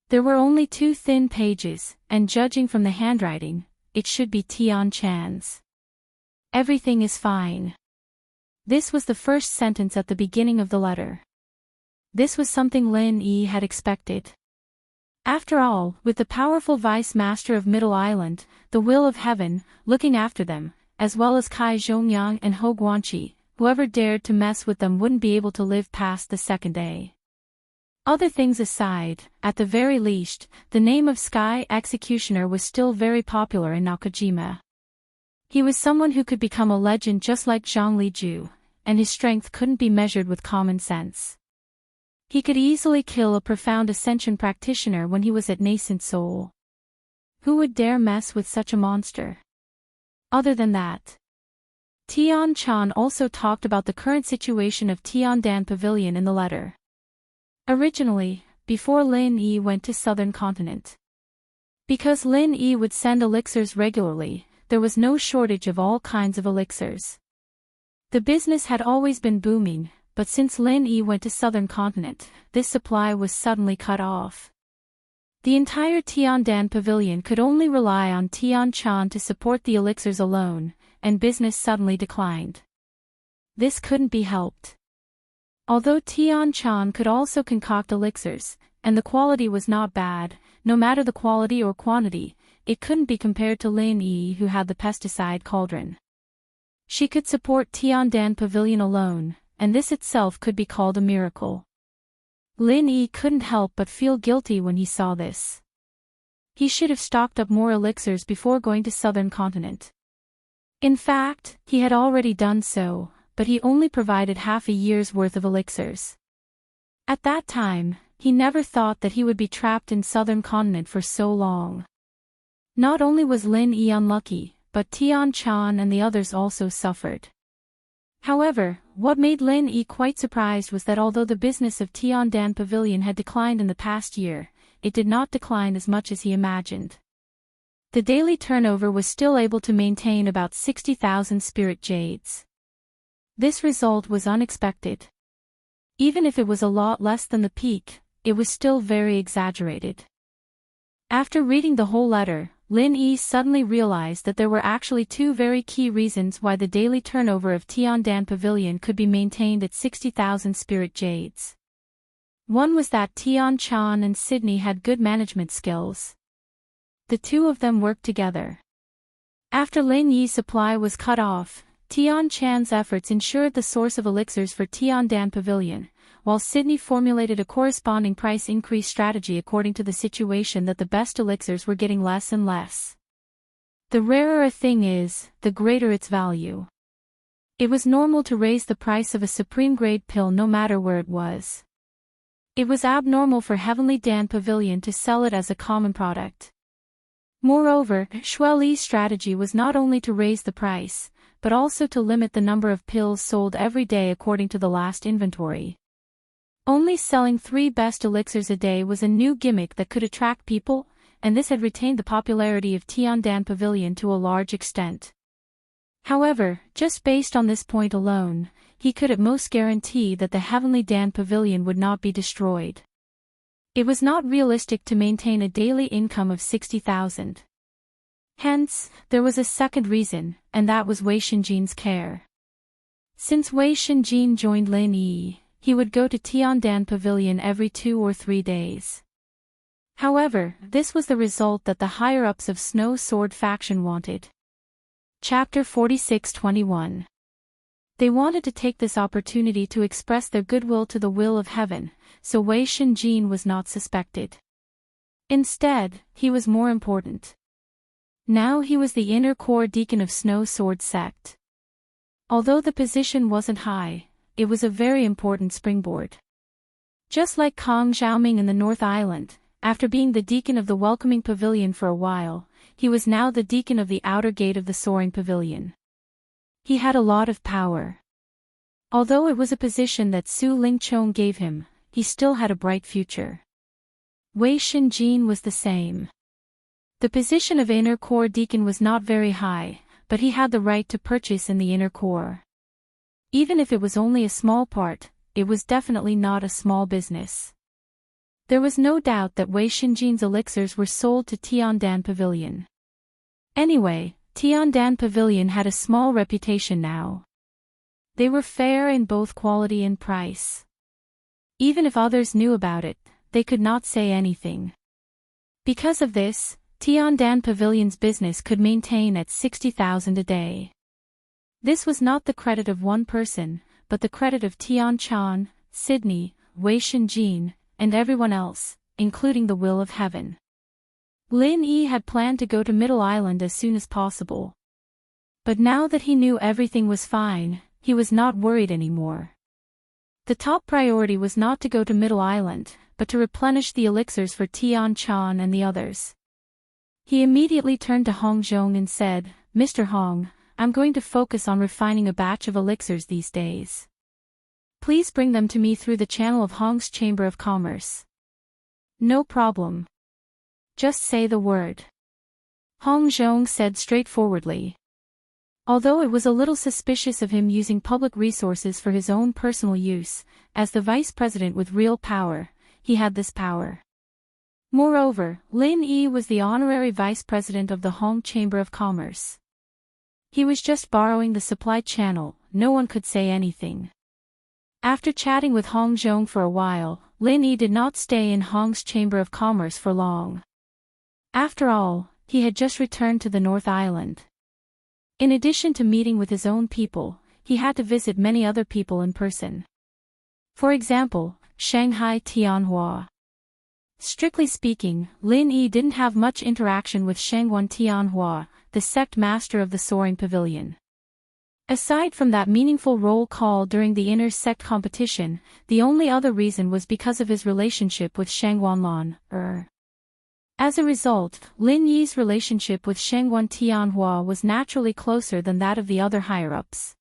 Speaker 1: There were only 2 thin pages, and judging from the handwriting, it should be Tian Chan's. Everything is fine. This was the first sentence at the beginning of the letter. This was something Lin Yi had expected. After all, with the powerful vice-master of Middle Island, the will of heaven, looking after them, as well as Kai Zhongyang and Ho Guanqi, whoever dared to mess with them wouldn't be able to live past the second day. Other things aside, at the very least, the name of Sky Executioner was still very popular in Nakajima. He was someone who could become a legend just like Zhang Liju, and his strength couldn't be measured with common sense. He could easily kill a profound ascension practitioner when he was at nascent soul. Who would dare mess with such a monster? Other than that, Tian Chan also talked about the current situation of Tiandan Pavilion in the letter. Originally, before Lin Yi went to southern continent. Because Lin Yi would send elixirs regularly, there was no shortage of all kinds of elixirs. The business had always been booming, but since Lin Yi went to southern continent, this supply was suddenly cut off. The entire Tiandan Pavilion could only rely on Tian Chan to support the elixirs alone, and business suddenly declined. This couldn't be helped. Although Tian Chan could also concoct elixirs, and the quality was not bad, no matter the quality or quantity, it couldn't be compared to Lin Yi who had the pesticide cauldron. She could support Tiandan Pavilion alone, and this itself could be called a miracle. Lin Yi couldn't help but feel guilty when he saw this. He should have stocked up more elixirs before going to southern continent. In fact, he had already done so, but he only provided half a year's worth of elixirs. At that time, he never thought that he would be trapped in southern continent for so long. Not only was Lin Yi unlucky, but Tian Chan and the others also suffered. However, what made Lin Yi quite surprised was that although the business of Tiandan Pavilion had declined in the past year, it did not decline as much as he imagined. The daily turnover was still able to maintain about 60,000 spirit jades. This result was unexpected. Even if it was a lot less than the peak, it was still very exaggerated. After reading the whole letter, Lin Yi suddenly realized that there were actually two very key reasons why the daily turnover of Tiandan Pavilion could be maintained at 60,000 spirit jades. One was that Tian Chan and Sydney had good management skills. The two of them worked together. After Lin Yi's supply was cut off, Tian Chan's efforts ensured the source of elixirs for Tiandan Pavilion, while Sydney formulated a corresponding price increase strategy according to the situation that the best elixirs were getting less and less. The rarer a thing is, the greater its value. It was normal to raise the price of a supreme-grade pill no matter where it was. It was abnormal for Heavenly Dan Pavilion to sell it as a common product. Moreover, Xueli's strategy was not only to raise the price, but also to limit the number of pills sold every day according to the last inventory. Only selling 3 best elixirs a day was a new gimmick that could attract people, and this had retained the popularity of Tiandan Pavilion to a large extent. However, just based on this point alone, he could at most guarantee that the Heavenly Dan Pavilion would not be destroyed. It was not realistic to maintain a daily income of 60,000. Hence, there was a second reason, and that was Wei Shinjin's care. Since Wei Shinjin joined Lin Yi, he would go to Tiandan Pavilion every 2 or 3 days. However, this was the result that the higher-ups of Snow Sword faction wanted. Chapter 46-21. They wanted to take this opportunity to express their goodwill to the will of heaven, so Wei Shinjin was not suspected. Instead, he was more important. Now he was the inner core deacon of Snow Sword sect. Although the position wasn't high, it was a very important springboard. Just like Kong Xiaoming in the North Island, after being the deacon of the Welcoming Pavilion for a while, he was now the deacon of the outer gate of the Soaring Pavilion. He had a lot of power. Although it was a position that Su Lingchong gave him, he still had a bright future. Wei Shinjin was the same. The position of inner core deacon was not very high, but he had the right to purchase in the inner core. Even if it was only a small part, it was definitely not a small business. There was no doubt that Wei Shinjin's elixirs were sold to Tiandan Pavilion. Anyway, Tiandan Pavilion had a small reputation now. They were fair in both quality and price. Even if others knew about it, they could not say anything. Because of this, Tiandan Pavilion's business could maintain at 60,000 a day. This was not the credit of one person, but the credit of Tian Chan, Sydney, Wei Shenjin, and everyone else, including the will of heaven. Lin Yi had planned to go to Middle Island as soon as possible. But now that he knew everything was fine, he was not worried anymore. The top priority was not to go to Middle Island, but to replenish the elixirs for Tian Chan and the others. He immediately turned to Hong Zhong and said, "Mr. Hong, I'm going to focus on refining a batch of elixirs these days. Please bring them to me through the channel of Hong's Chamber of Commerce." "No problem. Just say the word," Hong Zhong said straightforwardly. Although it was a little suspicious of him using public resources for his own personal use, as the vice president with real power, he had this power. Moreover, Lin Yi was the honorary vice president of the Hong Chamber of Commerce. He was just borrowing the supply channel, no one could say anything. After chatting with Hong Zhong for a while, Lin Yi did not stay in Hong's Chamber of Commerce for long. After all, he had just returned to the North Island. In addition to meeting with his own people, he had to visit many other people in person. For example, Shanghai Tianhua. Strictly speaking, Lin Yi didn't have much interaction with Shangguan Tianhua, the sect master of the Soaring Pavilion. Aside from that meaningful roll call during the inner sect competition, the only other reason was because of his relationship with Shangguan Lan. As a result, Lin Yi's relationship with Shangguan Tianhua was naturally closer than that of the other higher-ups.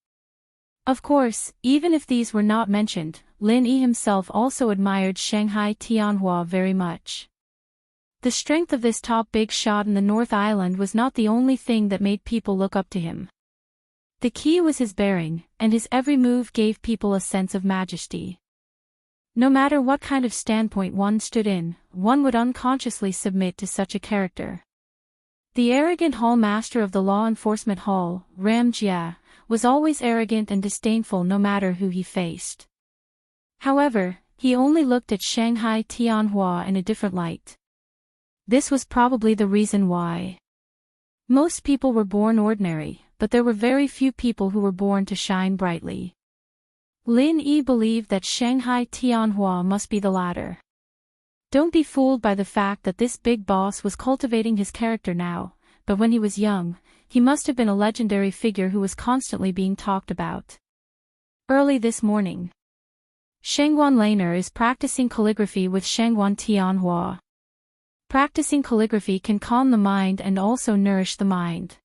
Speaker 1: Of course, even if these were not mentioned, Lin Yi himself also admired Shanghai Tianhua very much. The strength of this top big shot in the North Island was not the only thing that made people look up to him. The key was his bearing, and his every move gave people a sense of majesty. No matter what kind of standpoint one stood in, one would unconsciously submit to such a character. The arrogant hall master of the law enforcement hall, Ram Jia, was always arrogant and disdainful no matter who he faced. However, he only looked at Shanghai Tianhua in a different light. This was probably the reason why. Most people were born ordinary, but there were very few people who were born to shine brightly. Lin Yi believed that Shanghai Tianhua must be the latter. Don't be fooled by the fact that this big boss was cultivating his character now, but when he was young, he must have been a legendary figure who was constantly being talked about. Early this morning, Shangguan Laner is practicing calligraphy with Shangguan Tianhua. Practicing calligraphy can calm the mind and also nourish the mind.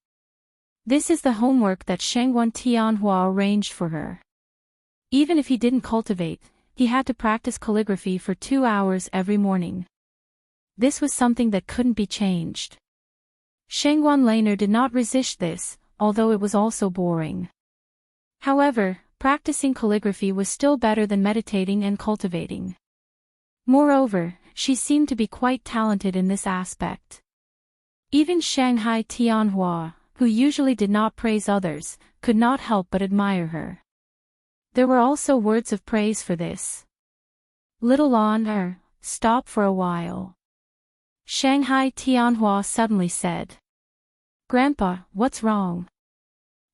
Speaker 1: This is the homework that Shangguan Tianhua arranged for her. Even if he didn't cultivate, he had to practice calligraphy for 2 hours every morning. This was something that couldn't be changed. Shangguan Laner did not resist this, although it was also boring. However, practicing calligraphy was still better than meditating and cultivating. Moreover, she seemed to be quite talented in this aspect. Even Shanghai Tianhua, who usually did not praise others, could not help but admire her. There were also words of praise for this. "Little Lan, stop for a while," Shanghai Tianhua suddenly said. "Grandpa, what's wrong?"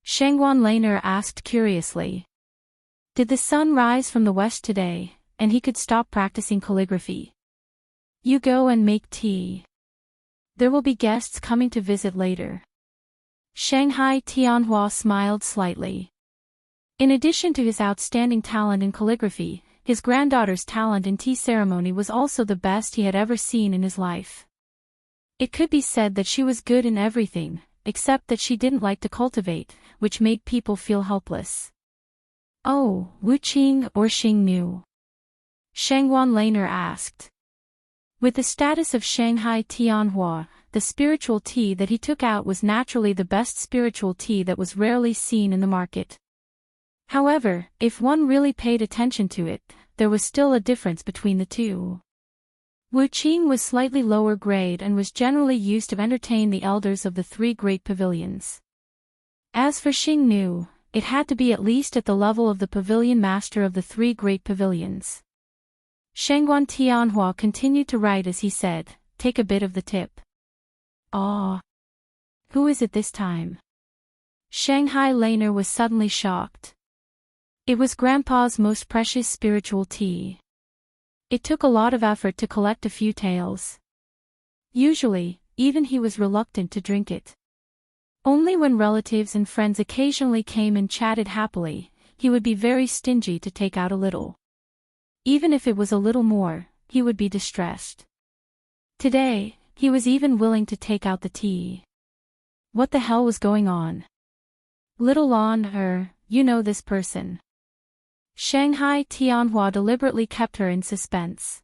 Speaker 1: Shangguan Laner asked curiously. Did the sun rise from the west today, and he could stop practicing calligraphy? "You go and make tea. There will be guests coming to visit later." Shanghai Tianhua smiled slightly. In addition to his outstanding talent in calligraphy, his granddaughter's talent in tea ceremony was also the best he had ever seen in his life. It could be said that she was good in everything, except that she didn't like to cultivate, which made people feel helpless. "Oh, Wu Qing or Xing Nu?" Shangguan Laner asked. With the status of Shanghai Tianhua, the spiritual tea that he took out was naturally the best spiritual tea that was rarely seen in the market. However, if one really paid attention to it, there was still a difference between the two. Wu Qing was slightly lower grade and was generally used to entertain the elders of the 3 great pavilions. As for Xing Nu, it had to be at least at the level of the pavilion master of the 3 great pavilions. Shangguan Tianhua continued to write as he said, take a bit of the tip. Ah. Who is it this time? Shanghai Laner was suddenly shocked. It was Grandpa's most precious spiritual tea. It took a lot of effort to collect a few taels. Usually, even he was reluctant to drink it. Only when relatives and friends occasionally came and chatted happily, he would be very stingy to take out a little. Even if it was a little more, he would be distressed. Today, he was even willing to take out the tea. What the hell was going on? Little Lon, you know this person. Shanghai Tianhua deliberately kept her in suspense.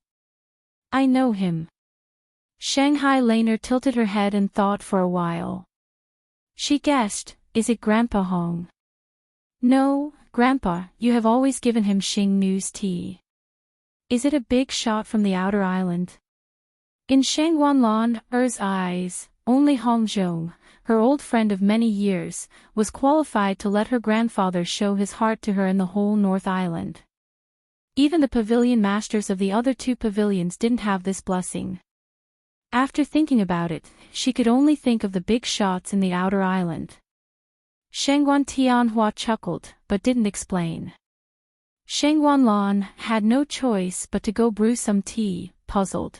Speaker 1: I know him. Shanghai Laner tilted her head and thought for a while. She guessed, is it Grandpa Hong? No, Grandpa, you have always given him Xing Nu's tea. Is it a big shot from the outer island? In Shangguan Er's eyes, only Hong Zhong, her old friend of many years, was qualified to let her grandfather show his heart to her in the whole North Island. Even the pavilion masters of the other two pavilions didn't have this blessing. After thinking about it, she could only think of the big shots in the outer island. Shangguan Tianhua chuckled, but didn't explain. Shangguan Lan had no choice but to go brew some tea, puzzled.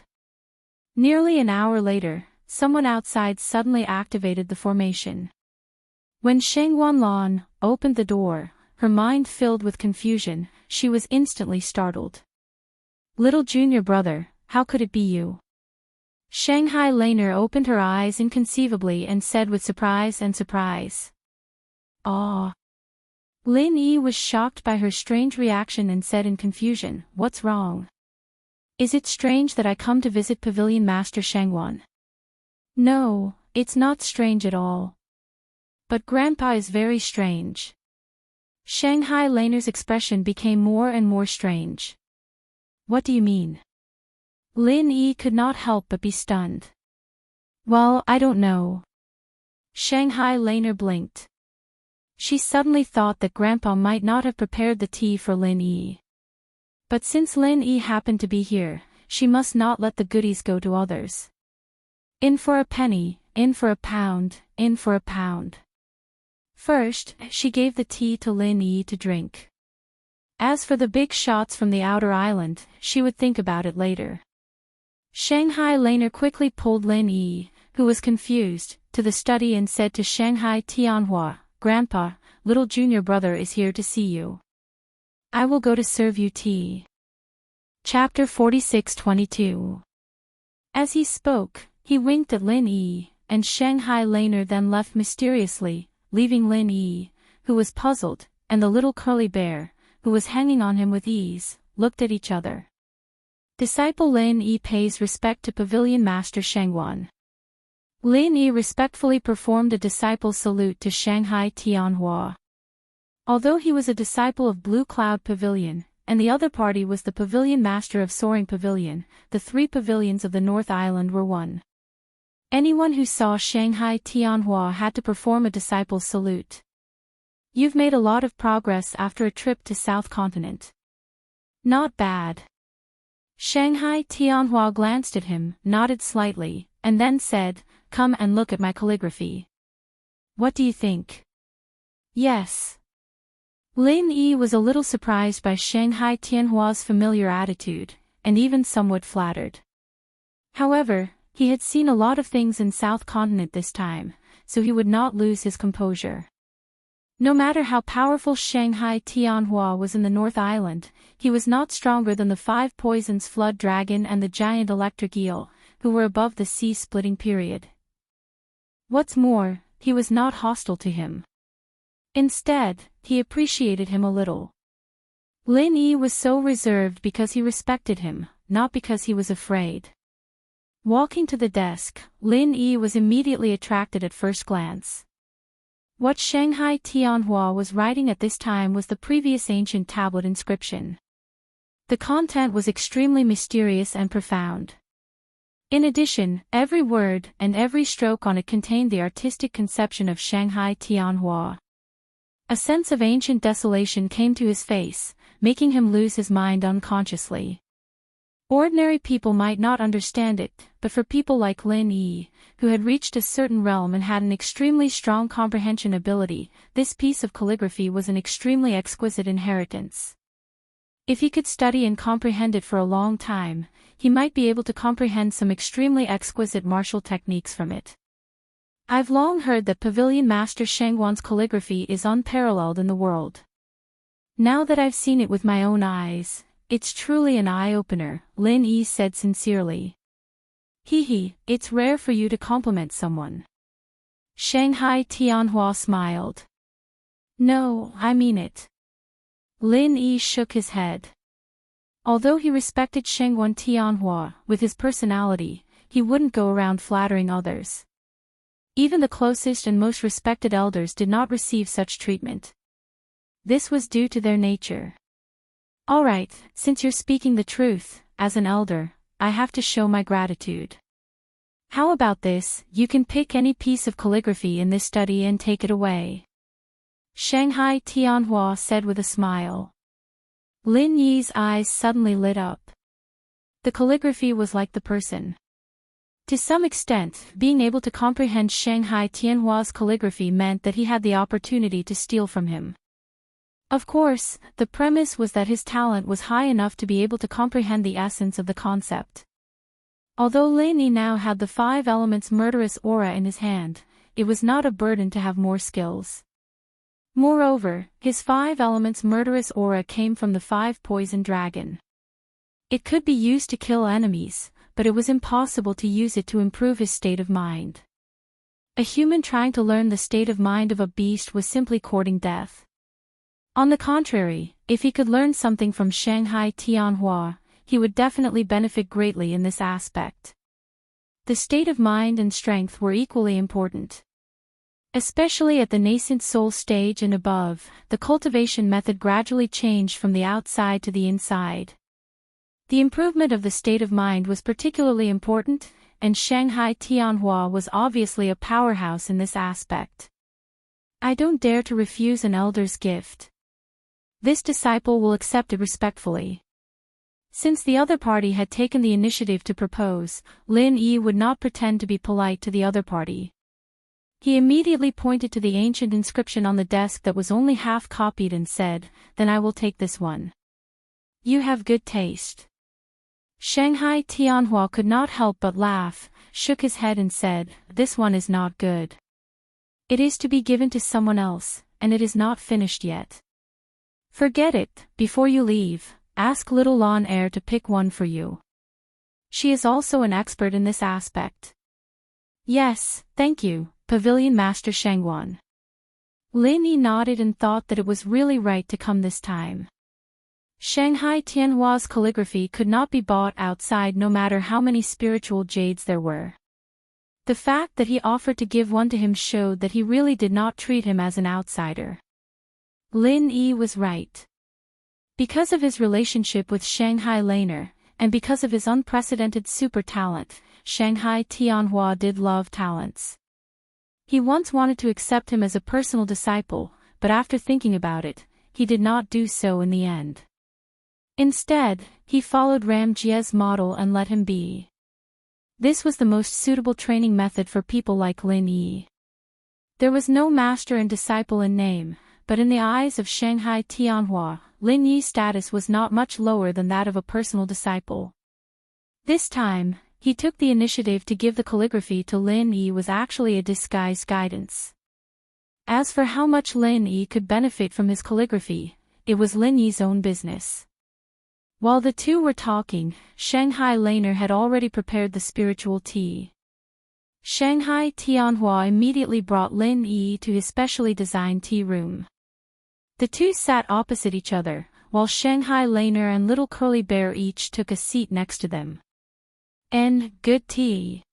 Speaker 1: Nearly an hour later, someone outside suddenly activated the formation. When Shangguan Lan opened the door, her mind filled with confusion, she was instantly startled. Little junior brother, how could it be you? Shanghai Laner opened her eyes inconceivably and said with surprise. Ah. Lin Yi was shocked by her strange reaction and said in confusion, what's wrong? Is it strange that I come to visit Pavilion Master Shangguan? No, it's not strange at all. But Grandpa is very strange. Shanghai Laner's expression became more and more strange. What do you mean? Lin Yi could not help but be stunned. Well, I don't know. Shanghai Laner blinked. She suddenly thought that Grandpa might not have prepared the tea for Lin Yi. But since Lin Yi happened to be here, she must not let the goodies go to others. In for a penny, in for a pound, in for a pound. First, she gave the tea to Lin Yi to drink. As for the big shots from the outer island, she would think about it later. Shanghai Laner quickly pulled Lin Yi, who was confused, to the study and said to Shanghai Tianhua, Grandpa, little junior brother is here to see you. I will go to serve you tea. Chapter 46:22. As he spoke, he winked at Lin Yi, and Shanghai Laner then left mysteriously, leaving Lin Yi, who was puzzled, and the little curly bear, who was hanging on him with ease, looked at each other. Disciple Lin Yi pays respect to Pavilion Master Shangguan. Lin Yi respectfully performed a disciple's salute to Shanghai Tianhua. Although he was a disciple of Blue Cloud Pavilion, and the other party was the Pavilion Master of Soaring Pavilion, the three pavilions of the North Island were one. Anyone who saw Shanghai Tianhua had to perform a disciple's salute. You've made a lot of progress after a trip to South Continent. Not bad. Shanghai Tianhua glanced at him, nodded slightly, and then said, Come and look at my calligraphy. What do you think? Yes. Lin Yi was a little surprised by Shanghai Tianhua's familiar attitude, and even somewhat flattered. However, he had seen a lot of things in South Continent this time, so he would not lose his composure. No matter how powerful Shanghai Tianhua was in the North Island, he was not stronger than the 5 poisons flood dragon and the giant electric eel, who were above the sea-splitting period. What's more, he was not hostile to him. Instead, he appreciated him a little. Lin Yi was so reserved because he respected him, not because he was afraid. Walking to the desk, Lin Yi was immediately attracted at first glance. What Shanghai Tianhua was writing at this time was the previous ancient tablet inscription. The content was extremely mysterious and profound. In addition, every word and every stroke on it contained the artistic conception of Shanghai Tianhua. A sense of ancient desolation came to his face, making him lose his mind unconsciously. Ordinary people might not understand it, but for people like Lin Yi, who had reached a certain realm and had an extremely strong comprehension ability, this piece of calligraphy was an extremely exquisite inheritance. If he could study and comprehend it for a long time, he might be able to comprehend some extremely exquisite martial techniques from it. I've long heard that Pavilion Master Shangguan's calligraphy is unparalleled in the world. Now that I've seen it with my own eyes, it's truly an eye-opener, Lin Yi said sincerely. It's rare for you to compliment someone. Shanghai Tianhua smiled. No, I mean it. Lin Yi shook his head. Although he respected Shangguan Tianhua, with his personality, he wouldn't go around flattering others. Even the closest and most respected elders did not receive such treatment. This was due to their nature. Alright, since you're speaking the truth, as an elder, I have to show my gratitude. How about this, you can pick any piece of calligraphy in this study and take it away. Shanghai Tianhua said with a smile. Lin Yi's eyes suddenly lit up. The calligraphy was like the person. To some extent, being able to comprehend Shanghai Tianhua's calligraphy meant that he had the opportunity to steal from him. Of course, the premise was that his talent was high enough to be able to comprehend the essence of the concept. Although Lin Yi now had the 5 elements murderous aura in his hand, it was not a burden to have more skills. Moreover, his 5 elements murderous aura came from the 5 poison dragon. It could be used to kill enemies, but it was impossible to use it to improve his state of mind. A human trying to learn the state of mind of a beast was simply courting death. On the contrary, if he could learn something from Shanghai Tianhua, he would definitely benefit greatly in this aspect. The state of mind and strength were equally important. Especially at the nascent soul stage and above, the cultivation method gradually changed from the outside to the inside. The improvement of the state of mind was particularly important, and Shanghai Tianhua was obviously a powerhouse in this aspect. I don't dare to refuse an elder's gift. This disciple will accept it respectfully. Since the other party had taken the initiative to propose, Lin Yi would not pretend to be polite to the other party. He immediately pointed to the ancient inscription on the desk that was only half copied and said, "Then I will take this one. You have good taste." Shanghai Tianhua could not help but laugh, shook his head and said, "This one is not good. It is to be given to someone else, and it is not finished yet. Forget it, before you leave, ask little Lawn Air to pick one for you. She is also an expert in this aspect." "Yes, thank you, Pavilion Master Shangguan." Lin Yi nodded and thought that it was really right to come this time. Shanghai Tianhua's calligraphy could not be bought outside no matter how many spiritual jades there were. The fact that he offered to give one to him showed that he really did not treat him as an outsider. Lin Yi was right. Because of his relationship with Shanghai Laner, and because of his unprecedented super talent, Shanghai Tianhua did love talents. He once wanted to accept him as a personal disciple, but after thinking about it, he did not do so in the end. Instead, he followed Ram Jie's model and let him be. This was the most suitable training method for people like Lin Yi. There was no master and disciple in name, but in the eyes of Shanghai Tianhua, Lin Yi's status was not much lower than that of a personal disciple. This time, he took the initiative to give the calligraphy to Lin Yi was actually a disguised guidance. As for how much Lin Yi could benefit from his calligraphy, it was Lin Yi's own business. While the two were talking, Shanghai Laner had already prepared the spiritual tea. Shanghai Tianhua immediately brought Lin Yi to his specially designed tea room. The two sat opposite each other, while Shanghai Laner and Little Curly Bear each took a seat next to them. "And good tea."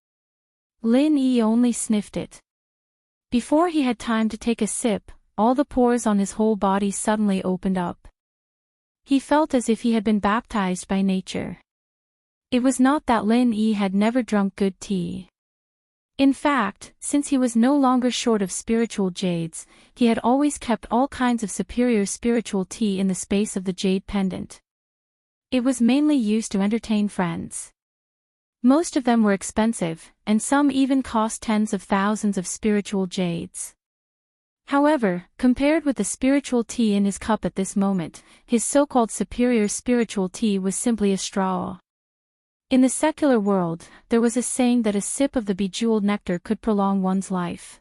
Speaker 1: Lin Yi only sniffed it. Before he had time to take a sip, all the pores on his whole body suddenly opened up. He felt as if he had been baptized by nature. It was not that Lin Yi had never drunk good tea. In fact, since he was no longer short of spiritual jades, he had always kept all kinds of superior spiritual tea in the space of the jade pendant. It was mainly used to entertain friends. Most of them were expensive, and some even cost tens of thousands of spiritual jades. However, compared with the spiritual tea in his cup at this moment, his so-called superior spiritual tea was simply a straw. In the secular world, there was a saying that a sip of the bejeweled nectar could prolong one's life.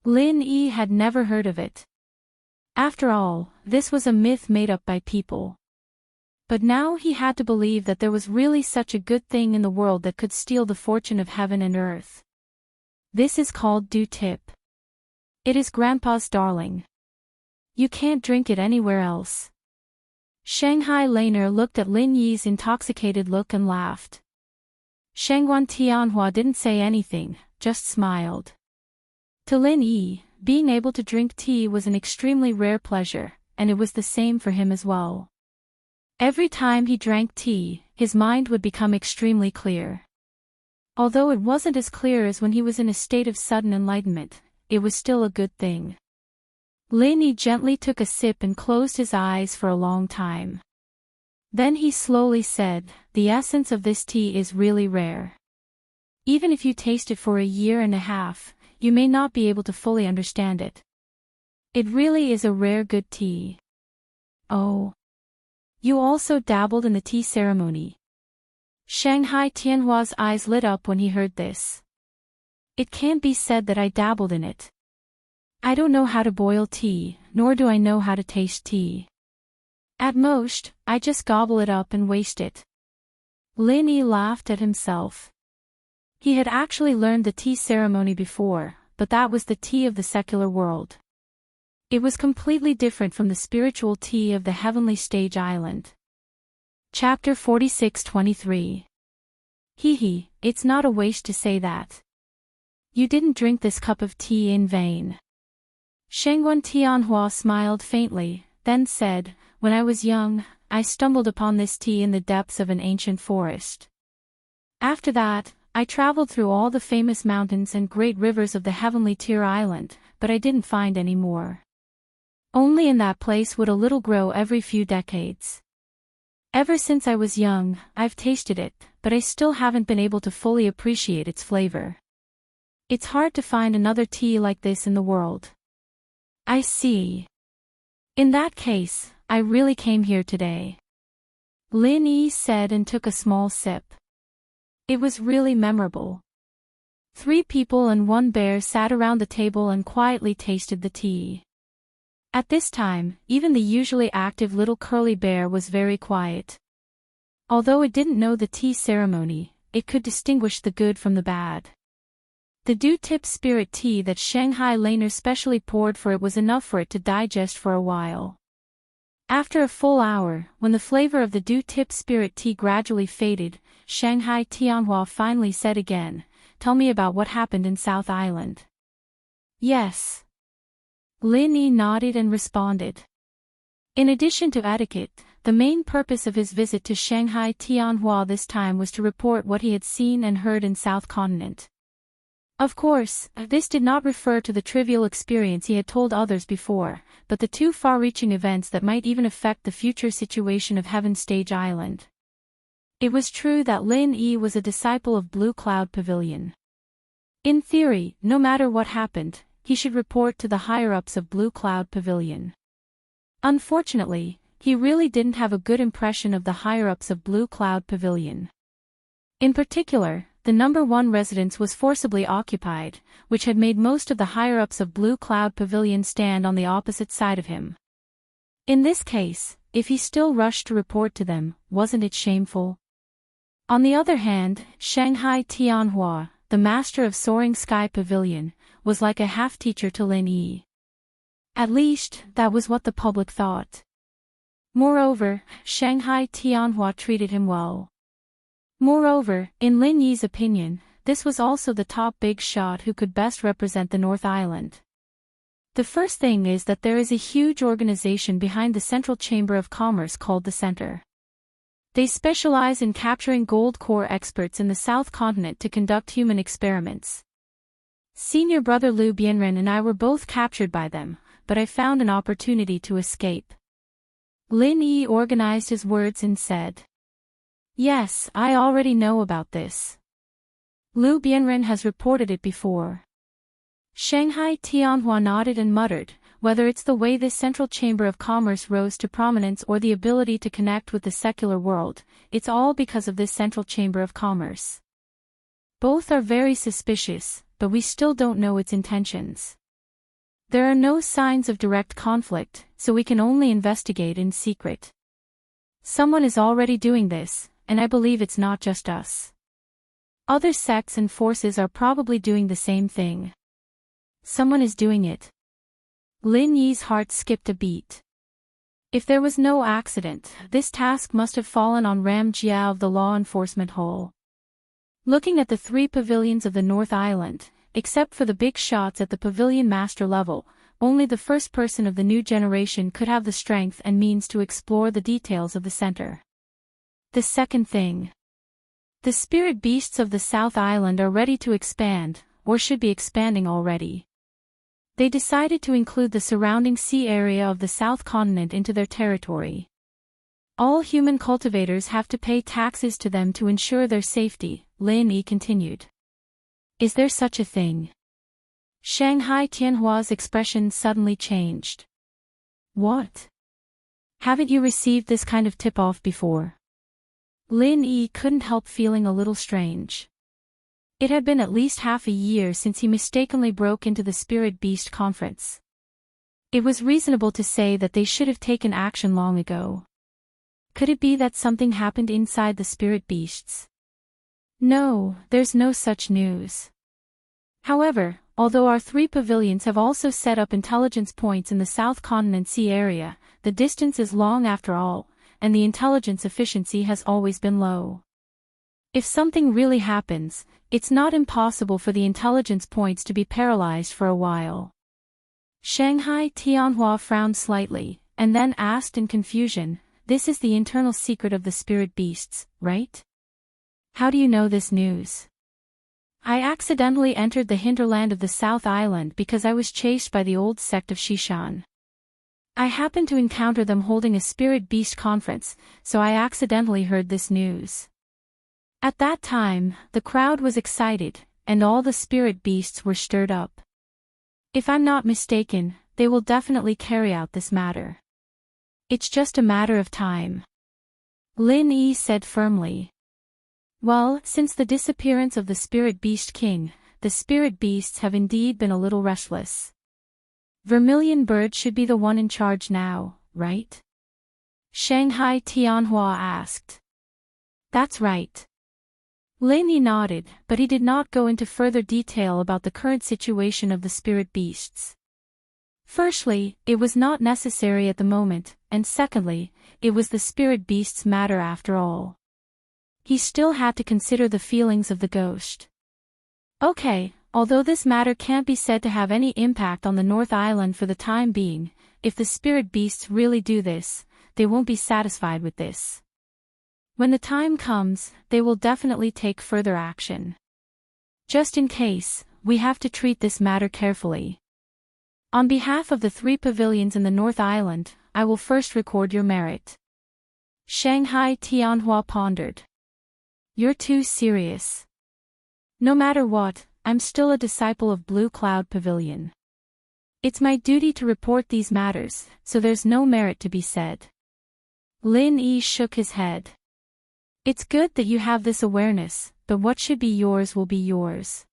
Speaker 1: Lin Yi had never heard of it. After all, this was a myth made up by people. But now he had to believe that there was really such a good thing in the world that could steal the fortune of heaven and earth. This is called dew tip. It is Grandpa's darling. You can't drink it anywhere else. Shanghai Laner looked at Lin Yi's intoxicated look and laughed. Shangguan Tianhua didn't say anything, just smiled. To Lin Yi, being able to drink tea was an extremely rare pleasure, and it was the same for him as well. Every time he drank tea, his mind would become extremely clear. Although it wasn't as clear as when he was in a state of sudden enlightenment, it was still a good thing. Lin Yi gently took a sip and closed his eyes for a long time. Then he slowly said, "The essence of this tea is really rare. Even if you taste it for a year and a half, you may not be able to fully understand it. It really is a rare good tea." "Oh. You also dabbled in the tea ceremony." Shanghai Tianhua's eyes lit up when he heard this. "It can't be said that I dabbled in it. I don't know how to boil tea, nor do I know how to taste tea. At most, I just gobble it up and waste it." Lin Yi laughed at himself. He had actually learned the tea ceremony before, but that was the tea of the secular world. It was completely different from the spiritual tea of the heavenly stage island. Chapter 46-23. Hee, it's not a waste to say that. You didn't drink this cup of tea in vain. Shangguan Tianhua smiled faintly, then said, "When I was young, I stumbled upon this tea in the depths of an ancient forest. After that, I traveled through all the famous mountains and great rivers of the heavenly tier island, but I didn't find any more. Only in that place would a little grow every few decades. Ever since I was young, I've tasted it, but I still haven't been able to fully appreciate its flavor. It's hard to find another tea like this in the world." "I see. In that case, I really came here today," Lin Yi said and took a small sip. It was really memorable. 3 people and 1 bear sat around the table and quietly tasted the tea. At this time, even the usually active little curly bear was very quiet. Although it didn't know the tea ceremony, it could distinguish the good from the bad. The dew-tip spirit tea that Shanghai Laner specially poured for it was enough for it to digest for a while. After a full hour, when the flavor of the dew-tip spirit tea gradually faded, Shanghai Tianhua finally said again, "Tell me about what happened in South Island." "Yes." Lin Yi nodded and responded. In addition to etiquette, the main purpose of his visit to Shanghai Tianhua this time was to report what he had seen and heard in South Continent. Of course, this did not refer to the trivial experience he had told others before, but the 2 far-reaching events that might even affect the future situation of Heaven Stage Island. It was true that Lin Yi was a disciple of Blue Cloud Pavilion. In theory, no matter what happened, he should report to the higher-ups of Blue Cloud Pavilion. Unfortunately, he really didn't have a good impression of the higher-ups of Blue Cloud Pavilion. In particular, the number 1 residence was forcibly occupied, which had made most of the higher-ups of Blue Cloud Pavilion stand on the opposite side of him. In this case, if he still rushed to report to them, wasn't it shameful? On the other hand, Shanghai Tianhua, the master of Soaring Sky Pavilion, was like a half-teacher to Lin Yi. At least, that was what the public thought. Moreover, Shanghai Tianhua treated him well. Moreover, in Lin Yi's opinion, this was also the top big shot who could best represent the North Island. The first thing is that there is a huge organization behind the Central Chamber of Commerce called the Center. They specialize in capturing gold core experts in the South Continent to conduct human experiments. Senior brother Liu Bianren and I were both captured by them, but I found an opportunity to escape. Lin Yi organized his words and said. Yes, I already know about this. Lu Bianren has reported it before. Shanghai Tianhua nodded and muttered, whether it's the way this central chamber of commerce rose to prominence or the ability to connect with the secular world, it's all because of this central chamber of commerce. Both are very suspicious, but we still don't know its intentions. There are no signs of direct conflict, so we can only investigate in secret. Someone is already doing this, and I believe it's not just us. Other sects and forces are probably doing the same thing. Someone is doing it. Lin Yi's heart skipped a beat. If there was no accident, this task must have fallen on Ram Jia of the law enforcement hole. Looking at the 3 pavilions of the North Island, except for the big shots at the pavilion master level, only the first person of the new generation could have the strength and means to explore the details of the center. The second thing. The spirit beasts of the South Island are ready to expand, or should be expanding already. They decided to include the surrounding sea area of the South Continent into their territory. All human cultivators have to pay taxes to them to ensure their safety, Lin Yi continued. Is there such a thing? Shanghai Tianhua's expression suddenly changed. What? Haven't you received this kind of tip-off before? Lin Yi couldn't help feeling a little strange. It had been at least half a year since he mistakenly broke into the Spirit Beast conference. It was reasonable to say that they should have taken action long ago. Could it be that something happened inside the Spirit Beasts? No, there's no such news. However, although our 3 pavilions have also set up intelligence points in the South Continent Sea area, the distance is long after all, and the intelligence efficiency has always been low. If something really happens, it's not impossible for the intelligence points to be paralyzed for a while. Shanghai Tianhua frowned slightly, and then asked in confusion, this is the internal secret of the spirit beasts, right? How do you know this news? I accidentally entered the hinterland of the South Island because I was chased by the old sect of Shishan. I happened to encounter them holding a spirit beast conference, so I accidentally heard this news. At that time, the crowd was excited, and all the spirit beasts were stirred up. If I'm not mistaken, they will definitely carry out this matter. It's just a matter of time. Lin Yi said firmly. Well, since the disappearance of the Spirit Beast King, the Spirit Beasts have indeed been a little restless. Vermilion Bird should be the one in charge now, right? Shanghai Tianhua asked. That's right. Lin Yi nodded, but he did not go into further detail about the current situation of the Spirit Beasts. Firstly, it was not necessary at the moment, and secondly, it was the Spirit Beast's matter after all. He still had to consider the feelings of the ghost. Okay, although this matter can't be said to have any impact on the North Island for the time being, if the Spirit Beasts really do this, they won't be satisfied with this. When the time comes, they will definitely take further action. Just in case, we have to treat this matter carefully. On behalf of the 3 pavilions in the North Island, I will first record your merit. Shanghai Tianhua pondered. You're too serious. No matter what, I'm still a disciple of Blue Cloud Pavilion. It's my duty to report these matters, so there's no merit to be said. Lin Yi shook his head. It's good that you have this awareness, but what should be yours will be yours.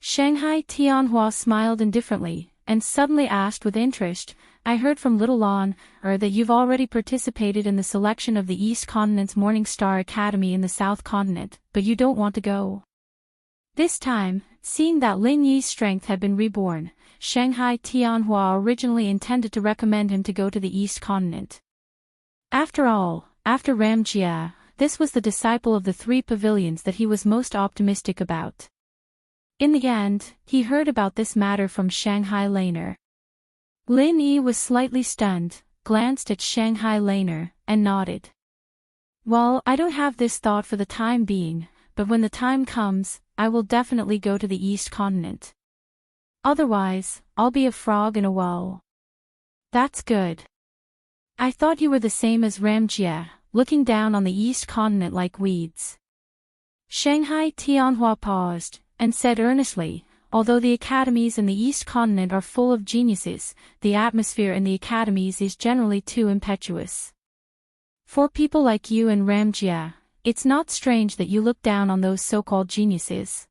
Speaker 1: Shanghai Tianhua smiled indifferently, and suddenly asked with interest, I heard from Little Lon, that you've already participated in the selection of the East Continent's Morning Star Academy in the South Continent, but you don't want to go. This time, seeing that Lin Yi's strength had been reborn, Shanghai Tianhua originally intended to recommend him to go to the East Continent. After all, after Ram Jia, this was the disciple of the 3 pavilions that he was most optimistic about. In the end, he heard about this matter from Shanghai Laner. Lin Yi was slightly stunned, glanced at Shanghai Laner, and nodded. Well, I don't have this thought for the time being, but when the time comes, I will definitely go to the East Continent. Otherwise, I'll be a frog in a well. That's good. I thought you were the same as Ramjie, looking down on the East Continent like weeds. Shanghai Tianhua paused, and said earnestly, although the academies in the East Continent are full of geniuses, the atmosphere in the academies is generally too impetuous. For people like you and Ramjie, it's not strange that you look down on those so-called geniuses.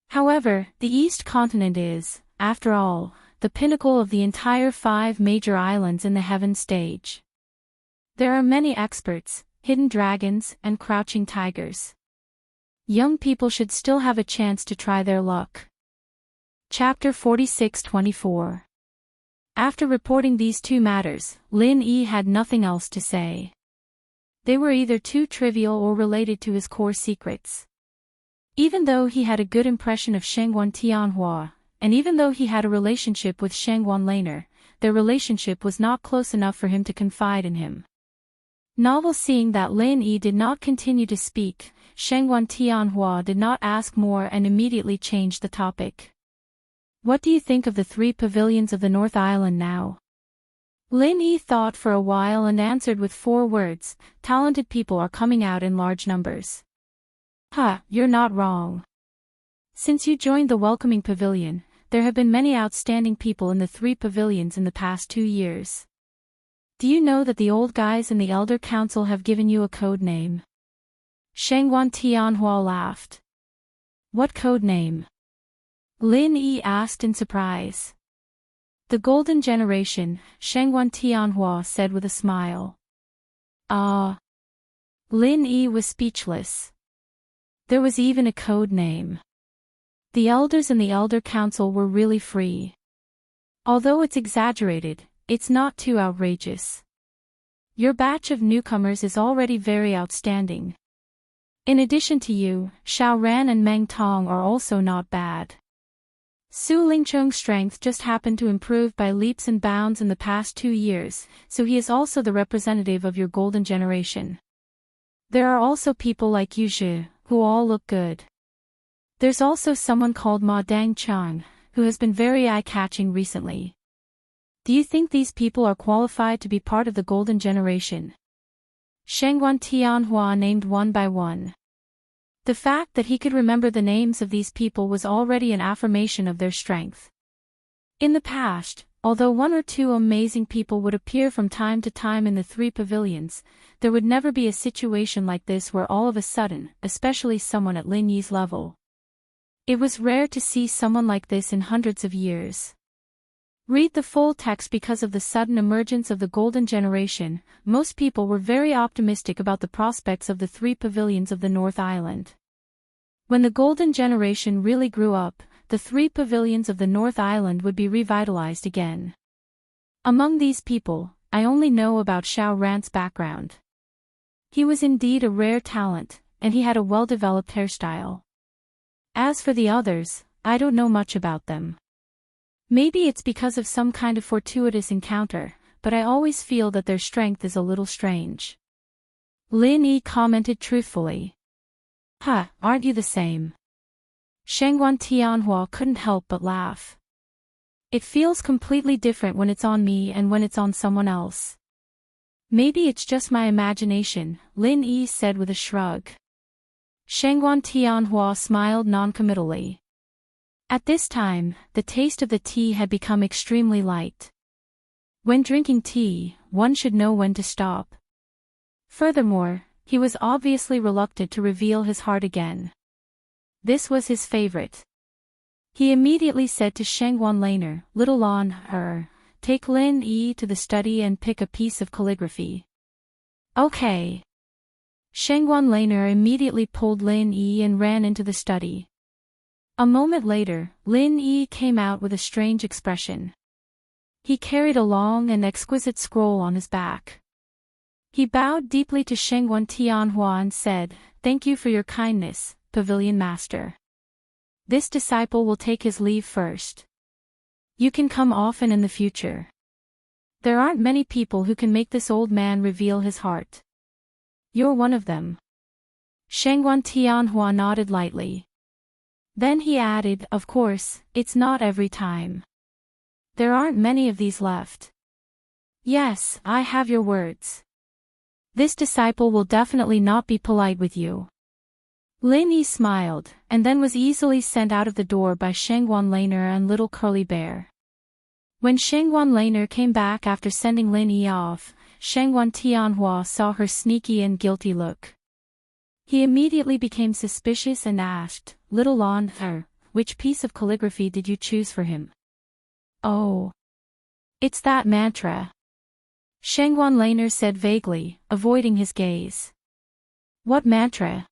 Speaker 1: However, the East Continent is, after all, the pinnacle of the entire 5 major islands in the heaven stage. There are many experts, hidden dragons, and crouching tigers. Young people should still have a chance to try their luck. Chapter 46-24. After reporting these 2 matters, Lin Yi had nothing else to say. They were either too trivial or related to his core secrets. Even though he had a good impression of Shengguan Tianhua, and even though he had a relationship with Shengguan Laner, their relationship was not close enough for him to confide in him. Novel seeing that Lin Yi did not continue to speak, Shengguan Tianhua did not ask more and immediately changed the topic. What do you think of the 3 pavilions of the North Island now? Lin Yi thought for a while and answered with 4 words, talented people are coming out in large numbers. You're not wrong. Since you joined the welcoming pavilion, there have been many outstanding people in the 3 pavilions in the past 2 years. Do you know that the old guys in the Elder Council have given you a code name? Shengguan Tianhua laughed. What code name? Lin Yi asked in surprise. The Golden Generation, Shengguan Tianhua said with a smile. Lin Yi was speechless. There was even a code name. The elders in the Elder Council were really free. Although it's exaggerated, it's not too outrageous. Your batch of newcomers is already very outstanding. In addition to you, Xiao Ran and Meng Tong are also not bad. Su Lingcheng's strength just happened to improve by leaps and bounds in the past 2 years, so he is also the representative of your golden generation. There are also people like Yu Zhi, who all look good. There's also someone called Ma Dangchang, who has been very eye-catching recently. Do you think these people are qualified to be part of the golden generation? Shengguan Tianhua named one by one. The fact that he could remember the names of these people was already an affirmation of their strength. In the past, although 1 or 2 amazing people would appear from time to time in the 3 pavilions, there would never be a situation like this where all of a sudden, especially someone at Lin Yi's level. It was rare to see someone like this in hundreds of years. Read the full text. Because of the sudden emergence of the golden generation, most people were very optimistic about the prospects of the 3 pavilions of the North Island. When the golden generation really grew up, the 3 pavilions of the North Island would be revitalized again. Among these people, I only know about Xiao Ran's background. He was indeed a rare talent, and he had a well-developed hairstyle. As for the others, I don't know much about them. Maybe it's because of some kind of fortuitous encounter, but I always feel that their strength is a little strange. Lin Yi commented truthfully. Aren't you the same? Shengguan Tianhua couldn't help but laugh. It feels completely different when it's on me and when it's on someone else. Maybe it's just my imagination, Lin Yi said with a shrug. Shengguan Tianhua smiled noncommittally. At this time, the taste of the tea had become extremely light. When drinking tea, one should know when to stop. Furthermore, he was obviously reluctant to reveal his heart again. This was his favorite. He immediately said to Shengguan Laner, "Little Lon, take Lin Yi to the study and pick a piece of calligraphy." Okay. Shengguan Laner immediately pulled Lin Yi and ran into the study. A moment later, Lin Yi came out with a strange expression. He carried a long and exquisite scroll on his back. He bowed deeply to Shengguan Tianhua and said, "Thank you for your kindness, Pavilion Master. This disciple will take his leave first. You can come often in the future. There aren't many people who can make this old man reveal his heart. You're one of them." Shengguan Tianhua nodded lightly. Then he added, "Of course, it's not every time. There aren't many of these left." Yes, I have your words. This disciple will definitely not be polite with you. Lin Yi smiled, and then was easily sent out of the door by Shangguan Laner and little Curly Bear. When Shangguan Laner came back after sending Lin Yi off, Shangguan Tianhua saw her sneaky and guilty look. He immediately became suspicious and asked, "Little Lan, which piece of calligraphy did you choose for him?" "Oh. It's that mantra," Shangguan Laner said vaguely, avoiding his gaze. "What mantra?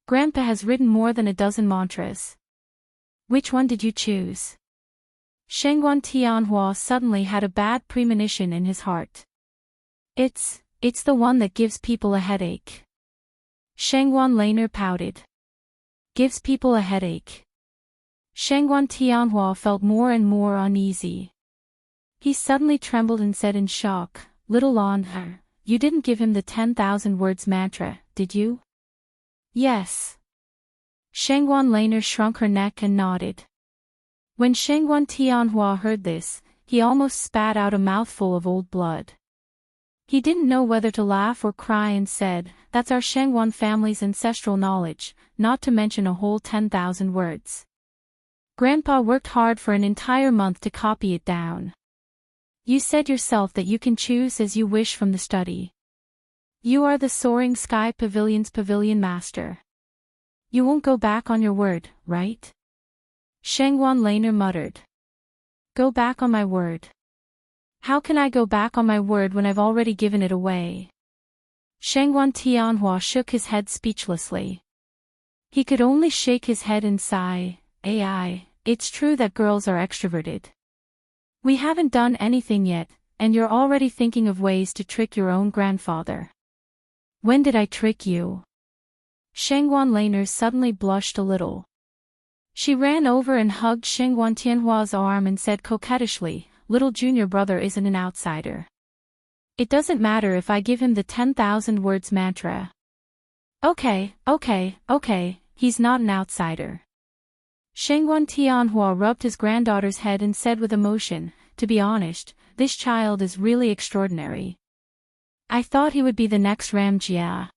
Speaker 1: Grandpa has written more than a dozen mantras. Which one did you choose?" Shangguan Tianhua suddenly had a bad premonition in his heart. It's the one that gives people a headache." Shangguan Laner pouted. "Gives people a headache." Shangguan Tianhua felt more and more uneasy. He suddenly trembled and said in shock, "Little Lan, you didn't give him the 10,000 words mantra, did you?" "Yes." Shangguan Laner shrunk her neck and nodded. When Shangguan Tianhua heard this, he almost spat out a mouthful of old blood. He didn't know whether to laugh or cry and said, "That's our Shangguan family's ancestral knowledge, not to mention a whole 10,000 words. Grandpa worked hard for an entire month to copy it down. You said yourself that you can choose as you wish from the study. You are the Soaring Sky Pavilion's pavilion master. You won't go back on your word, right?" Shangguan Laner muttered. "Go back on my word? How can I go back on my word when I've already given it away?" Shangguan Tianhua shook his head speechlessly. He could only shake his head and sigh, "AI, it's true that girls are extroverted. We haven't done anything yet, and you're already thinking of ways to trick your own grandfather." "When did I trick you?" Shangguan Laner suddenly blushed a little. She ran over and hugged Shangguan Tianhua's arm and said coquettishly, "Little junior brother isn't an outsider. It doesn't matter if I give him the 10,000 words mantra. Okay, he's not an outsider." Shangguan Tianhua rubbed his granddaughter's head and said with emotion, "To be honest, this child is really extraordinary. I thought he would be the next Ram Jia.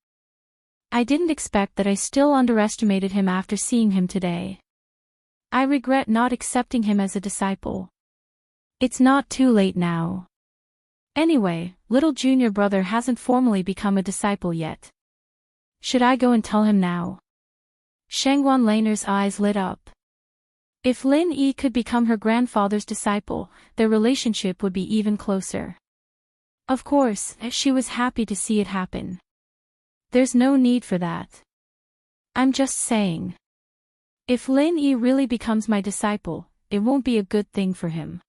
Speaker 1: I didn't expect that. I still underestimated him after seeing him today. I regret not accepting him as a disciple. It's not too late now. Anyway, little junior brother hasn't formally become a disciple yet. Should I go and tell him now?" Shangguan Laner's eyes lit up. If Lin Yi could become her grandfather's disciple, their relationship would be even closer. Of course, she was happy to see it happen. There's no need for that. I'm just saying. If Lin Yi really becomes my disciple, it won't be a good thing for him.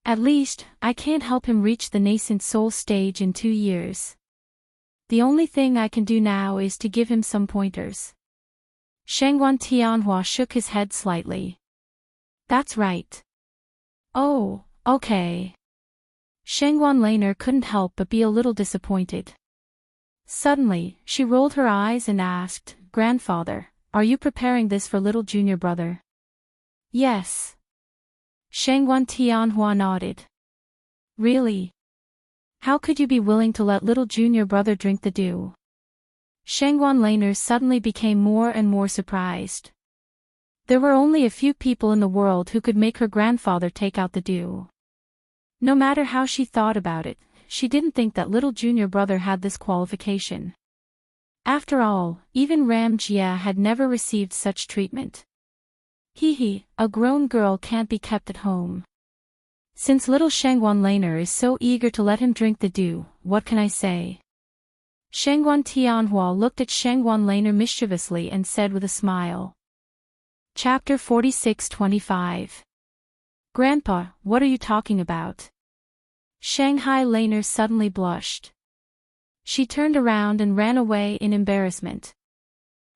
Speaker 1: At least, I can't help him reach the nascent soul stage in 2 years. The only thing I can do now is to give him some pointers." Shangguan Tianhua shook his head slightly. "That's right." "Oh, okay." Shangguan Laner couldn't help but be a little disappointed. Suddenly, she rolled her eyes and asked, "Grandfather, are you preparing this for little junior brother?" "Yes." Shangguan Tianhua nodded. "Really? How could you be willing to let little junior brother drink the dew?" Shangguan Laner suddenly became more and more surprised. There were only a few people in the world who could make her grandfather take out the dew. No matter how she thought about it, she didn't think that little junior brother had this qualification. After all, even Ram Jia had never received such treatment. A grown girl can't be kept at home. Since little Shangguan Laner is so eager to let him drink the dew, what can I say? Shangguan Tianhua looked at Shangguan Laner mischievously and said with a smile. Chapter 46-25. Grandpa, what are you talking about? Shanghai Laner suddenly blushed. She turned around and ran away in embarrassment.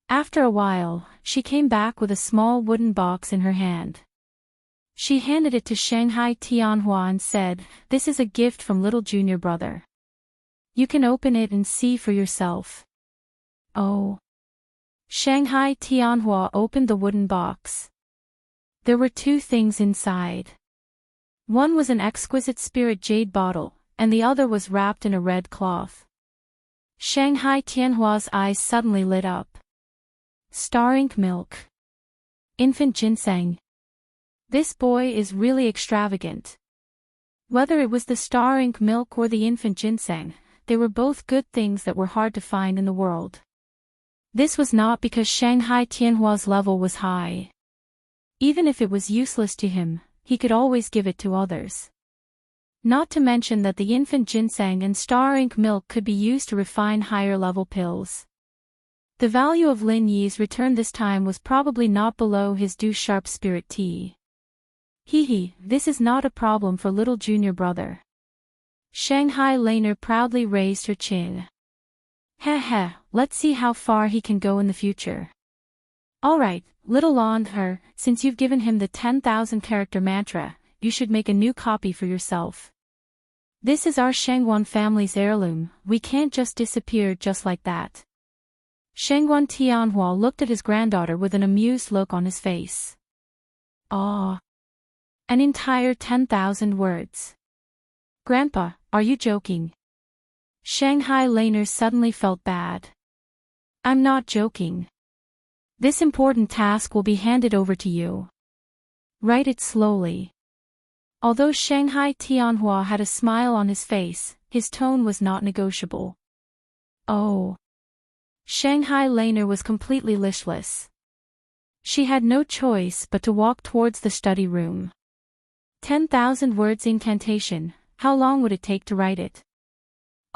Speaker 1: After a while, she came back with a small wooden box in her hand. She handed it to Shanghai Tianhua and said, "This is a gift from little junior brother. You can open it and see for yourself." Oh. Shanghai Tianhua opened the wooden box. There were 2 things inside. One was an exquisite spirit jade bottle, and the other was wrapped in a red cloth. Shanghai Tianhua's eyes suddenly lit up. Star ink milk. Infant ginseng. This boy is really extravagant. Whether it was the star ink milk or the infant ginseng, they were both good things that were hard to find in the world. This was not because Shanghai Tianhua's level was high. Even if it was useless to him, he could always give it to others. Not to mention that the infant ginseng and star ink milk could be used to refine higher-level pills. The value of Lin Yi's return this time was probably not below his due sharp spirit tea. Hee, this is not a problem for little junior brother. Shanghai Laner proudly raised her chin. Heh, let's see how far he can go in the future. Alright, little Lander, since you've given him the 10,000 character mantra, you should make a new copy for yourself. This is our Shangguan family's heirloom, we can't just disappear just like that. Shangguan Tianhua looked at his granddaughter with an amused look on his face. Ah. An entire 10,000 words. Grandpa, are you joking? Shanghai Laner suddenly felt bad. I'm not joking. This important task will be handed over to you. Write it slowly. Although Shanghai Tianhua had a smile on his face, his tone was not negotiable. Oh. Shanghai Laner was completely listless. She had no choice but to walk towards the study room. 10,000 words incantation, how long would it take to write it?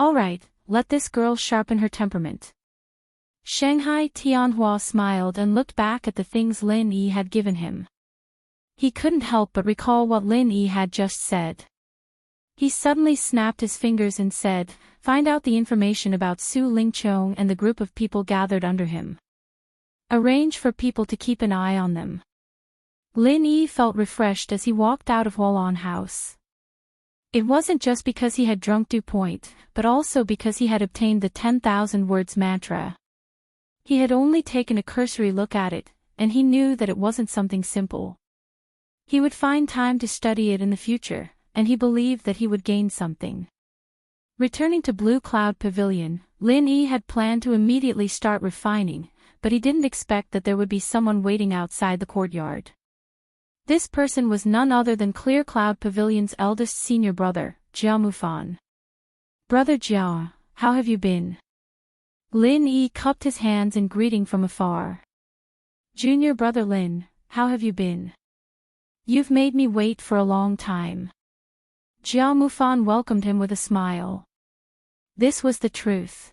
Speaker 1: Alright, let this girl sharpen her temperament. Shanghai Tianhua smiled and looked back at the things Lin Yi had given him. He couldn't help but recall what Lin Yi had just said. He suddenly snapped his fingers and said, find out the information about Su Lingchong and the group of people gathered under him. Arrange for people to keep an eye on them. Lin Yi felt refreshed as he walked out of Hualan House. It wasn't just because he had drunk Du Point, but also because he had obtained the 10,000 words mantra. He had only taken a cursory look at it, and he knew that it wasn't something simple. He would find time to study it in the future, and he believed that he would gain something. Returning to Blue Cloud Pavilion, Lin Yi had planned to immediately start refining, but he didn't expect that there would be someone waiting outside the courtyard. This person was none other than Clear Cloud Pavilion's eldest senior brother, Jia Mufan. Brother Jia, how have you been? Lin Yi cupped his hands in greeting from afar. Junior brother Lin, how have you been? You've made me wait for a long time. Jia Mufan welcomed him with a smile. This was the truth.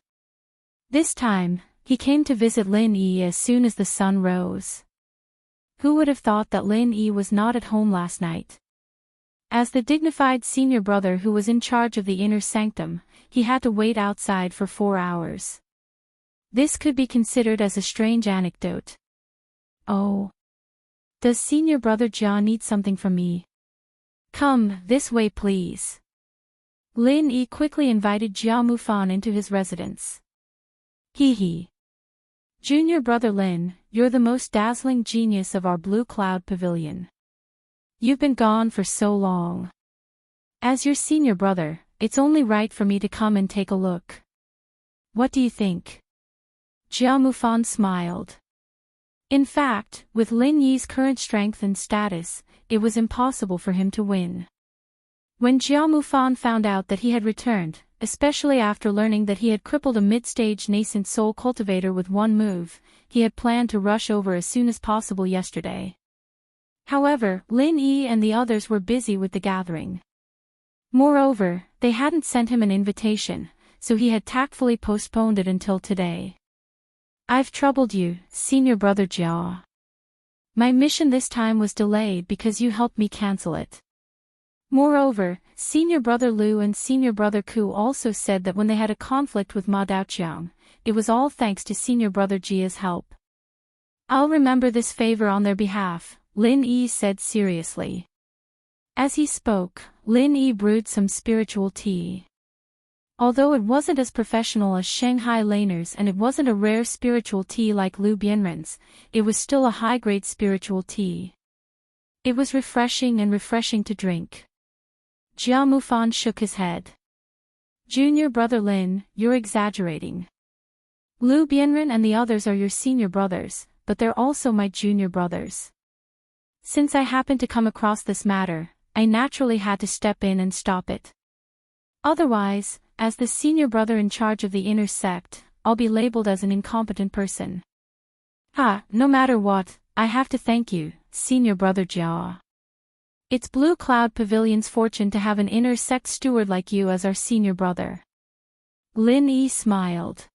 Speaker 1: This time, he came to visit Lin Yi as soon as the sun rose. Who would have thought that Lin Yi was not at home last night? As the dignified senior brother who was in charge of the inner sanctum, he had to wait outside for 4 hours. This could be considered as a strange anecdote. Oh. Does senior brother Jia need something from me? Come, this way please. Lin Yi quickly invited Jia Mufan into his residence. Hee. Junior brother Lin, you're the most dazzling genius of our Blue Cloud Pavilion. You've been gone for so long. As your senior brother, it's only right for me to come and take a look. What do you think? Jia Mufan smiled. In fact, with Lin Yi's current strength and status, it was impossible for him to win. When Jia Mufan found out that he had returned, especially after learning that he had crippled a mid-stage nascent soul cultivator with one move, he had planned to rush over as soon as possible yesterday. However, Lin Yi and the others were busy with the gathering. Moreover, they hadn't sent him an invitation, so he had tactfully postponed it until today. I've troubled you, senior brother Jia. My mission this time was delayed because you helped me cancel it. Moreover, senior brother Lu and senior brother Ku also said that when they had a conflict with Ma Daoqiang, it was all thanks to senior brother Jia's help. I'll remember this favor on their behalf, Lin Yi said seriously. As he spoke, Lin Yi brewed some spiritual tea. Although it wasn't as professional as Shanghai Laner's and it wasn't a rare spiritual tea like Lu Bianren's, it was still a high-grade spiritual tea. It was refreshing to drink. Jia Mufan shook his head. Junior brother Lin, you're exaggerating. Lu Bianren and the others are your senior brothers, but they're also my junior brothers. Since I happened to come across this matter, I naturally had to step in and stop it. Otherwise, as the senior brother in charge of the inner sect, I'll be labeled as an incompetent person. No matter what, I have to thank you, senior brother Jia. It's Blue Cloud Pavilion's fortune to have an inner sect steward like you as our senior brother. Lin Yi smiled.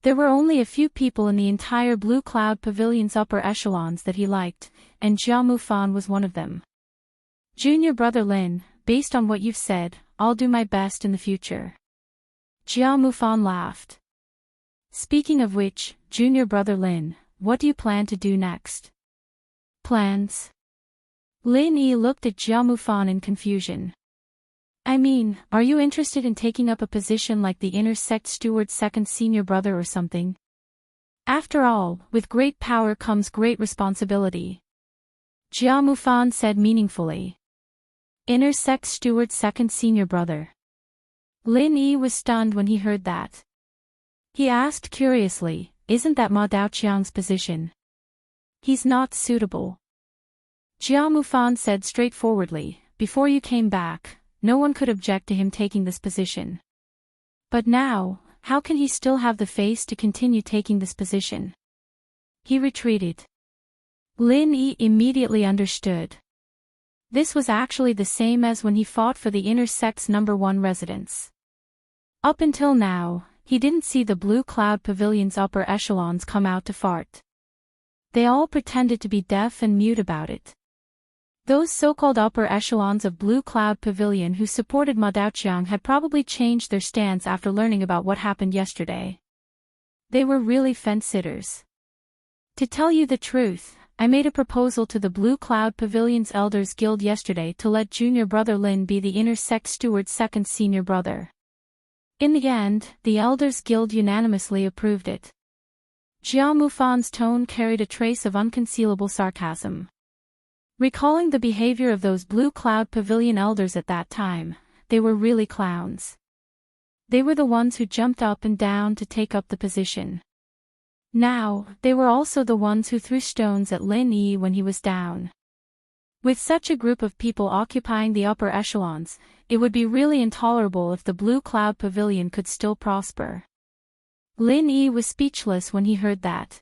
Speaker 1: There were only a few people in the entire Blue Cloud Pavilion's upper echelons that he liked, and Jia Mufan was one of them. Junior brother Lin, based on what you've said, I'll do my best in the future. Jia Mufan laughed. Speaking of which, junior brother Lin, what do you plan to do next? Plans? Lin Yi looked at Jia Mufan in confusion. I mean, are you interested in taking up a position like the inner sect steward's second senior brother or something? After all, with great power comes great responsibility. Jia Mufan said meaningfully. Inner sect steward's second senior brother. Lin Yi was stunned when he heard that. He asked curiously, isn't that Ma Daoqiang's position? He's not suitable. Jia Mufan said straightforwardly, before you came back, no one could object to him taking this position. But now, how can he still have the face to continue taking this position? He retreated. Lin Yi immediately understood. This was actually the same as when he fought for the inner sect's #1 residence. Up until now, he didn't see the Blue Cloud Pavilion's upper echelons come out to fart. They all pretended to be deaf and mute about it. Those so-called upper echelons of Blue Cloud Pavilion who supported Ma Daoqiang had probably changed their stance after learning about what happened yesterday. They were really fence-sitters. To tell you the truth, I made a proposal to the Blue Cloud Pavilion's Elders Guild yesterday to let junior brother Lin be the inner sect steward's second senior brother. In the end, the Elders Guild unanimously approved it. Jia Mufan's tone carried a trace of unconcealable sarcasm. Recalling the behavior of those Blue Cloud Pavilion elders at that time, they were really clowns. They were the ones who jumped up and down to take up the position. Now, they were also the ones who threw stones at Lin Yi when he was down. With such a group of people occupying the upper echelons, it would be really intolerable if the Blue Cloud Pavilion could still prosper. Lin Yi was speechless when he heard that.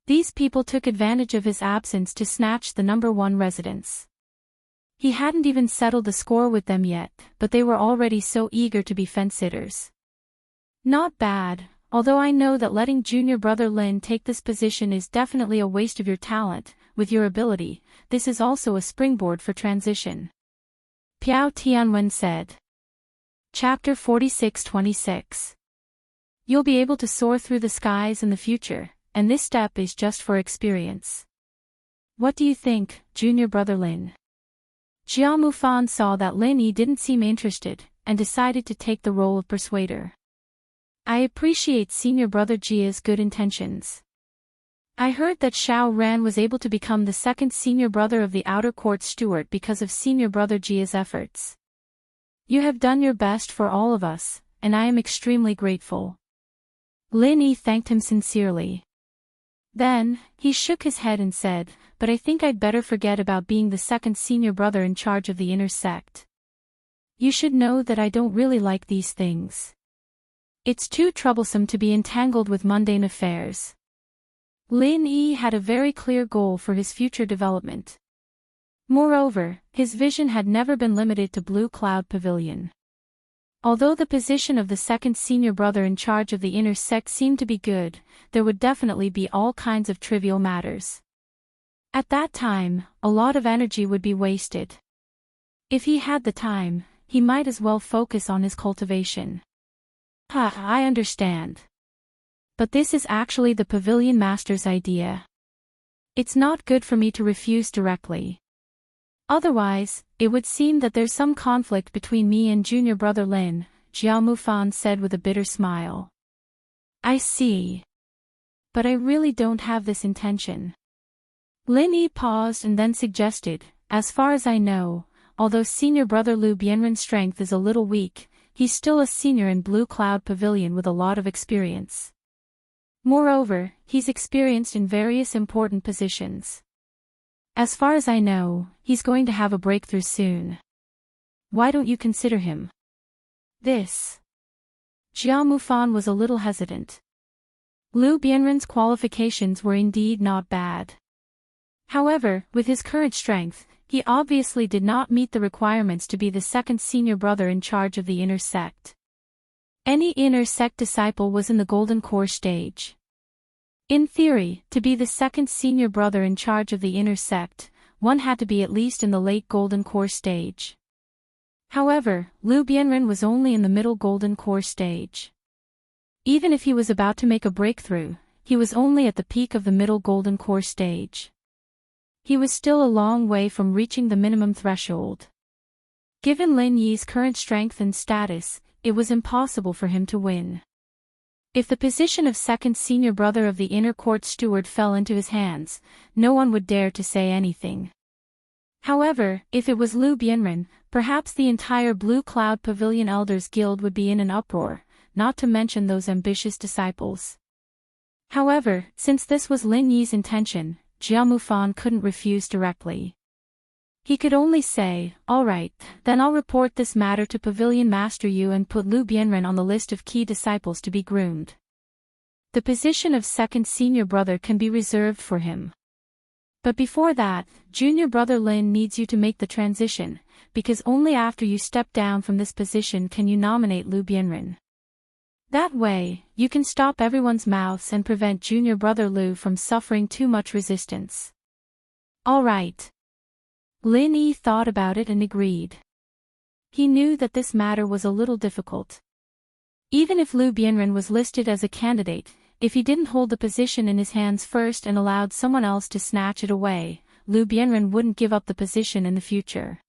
Speaker 1: These people took advantage of his absence to snatch the #1 residence. He hadn't even settled the score with them yet, but they were already so eager to be fence-sitters. Not bad, although I know that letting junior brother Lin take this position is definitely a waste of your talent. With your ability, this is also a springboard for transition. Piao Tianwen said. Chapter 46-26. You'll be able to soar through the skies in the future, and this step is just for experience. What do you think, junior brother Lin? Jia Mufan saw that Lin Yi didn't seem interested, and decided to take the role of persuader. I appreciate senior brother Jia's good intentions. I heard that Xiao Ran was able to become the second senior brother of the Outer Court steward because of senior brother Jia's efforts. You have done your best for all of us, and I am extremely grateful. Lin Yi thanked him sincerely. Then, he shook his head and said, but I think I'd better forget about being the second senior brother in charge of the inner sect. You should know that I don't really like these things. It's too troublesome to be entangled with mundane affairs. Lin Yi had a very clear goal for his future development. Moreover, his vision had never been limited to Blue Cloud Pavilion. Although the position of the second senior brother in charge of the inner sect seemed to be good, there would definitely be all kinds of trivial matters. At that time, a lot of energy would be wasted. If he had the time, he might as well focus on his cultivation. I understand. But this is actually the pavilion master's idea. It's not good for me to refuse directly. Otherwise, it would seem that there's some conflict between me and junior brother Lin, Jia Mufan said with a bitter smile. I see. But I really don't have this intention. Lin Yi paused and then suggested, as far as I know, although senior brother Lu Bianren's strength is a little weak, he's still a senior in Blue Cloud Pavilion with a lot of experience. Moreover, he's experienced in various important positions. As far as I know, he's going to have a breakthrough soon. Why don't you consider him? This. Jia Mufan was a little hesitant. Lu Bianren's qualifications were indeed not bad. However, with his current strength, he obviously did not meet the requirements to be the second senior brother in charge of the inner sect. Any inner sect disciple was in the golden core stage. In theory, to be the second senior brother in charge of the inner sect, one had to be at least in the late golden core stage. However, Lu Bianren was only in the middle golden core stage. Even if he was about to make a breakthrough, he was only at the peak of the middle golden core stage. He was still a long way from reaching the minimum threshold. Given Lin Yi's current strength and status, it was impossible for him to win. If the position of second senior brother of the inner court steward fell into his hands, no one would dare to say anything. However, if it was Lu Bianren, perhaps the entire Blue Cloud Pavilion Elders Guild would be in an uproar, not to mention those ambitious disciples. However, since this was Lin Yi's intention, Jia Mufan couldn't refuse directly. He could only say, "All right, then I'll report this matter to Pavilion Master Yu and put Lu Bianren on the list of key disciples to be groomed. The position of second senior brother can be reserved for him. But before that, junior brother Lin needs you to make the transition, because only after you step down from this position can you nominate Lu Bianren. That way, you can stop everyone's mouths and prevent junior brother Lu from suffering too much resistance." All right. Lin Yi thought about it and agreed. He knew that this matter was a little difficult. Even if Lu Bianren was listed as a candidate, if he didn't hold the position in his hands first and allowed someone else to snatch it away, Lu Bianren wouldn't give up the position in the future.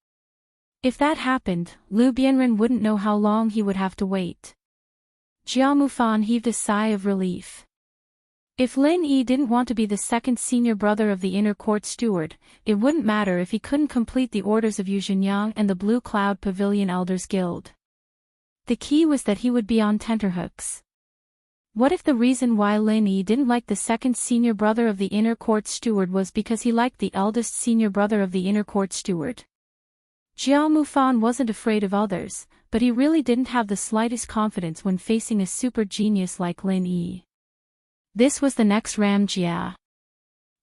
Speaker 1: If that happened, Lu Bianren wouldn't know how long he would have to wait. Jia Mufan heaved a sigh of relief. If Lin Yi didn't want to be the second senior brother of the inner court steward, it wouldn't matter if he couldn't complete the orders of Yu Zhenyang and the Blue Cloud Pavilion Elders Guild. The key was that he would be on tenterhooks. What if the reason why Lin Yi didn't like the second senior brother of the inner court steward was because he liked the eldest senior brother of the inner court steward? Jia Mufan wasn't afraid of others, but he really didn't have the slightest confidence when facing a super genius like Lin Yi. This was the next Ram Jia.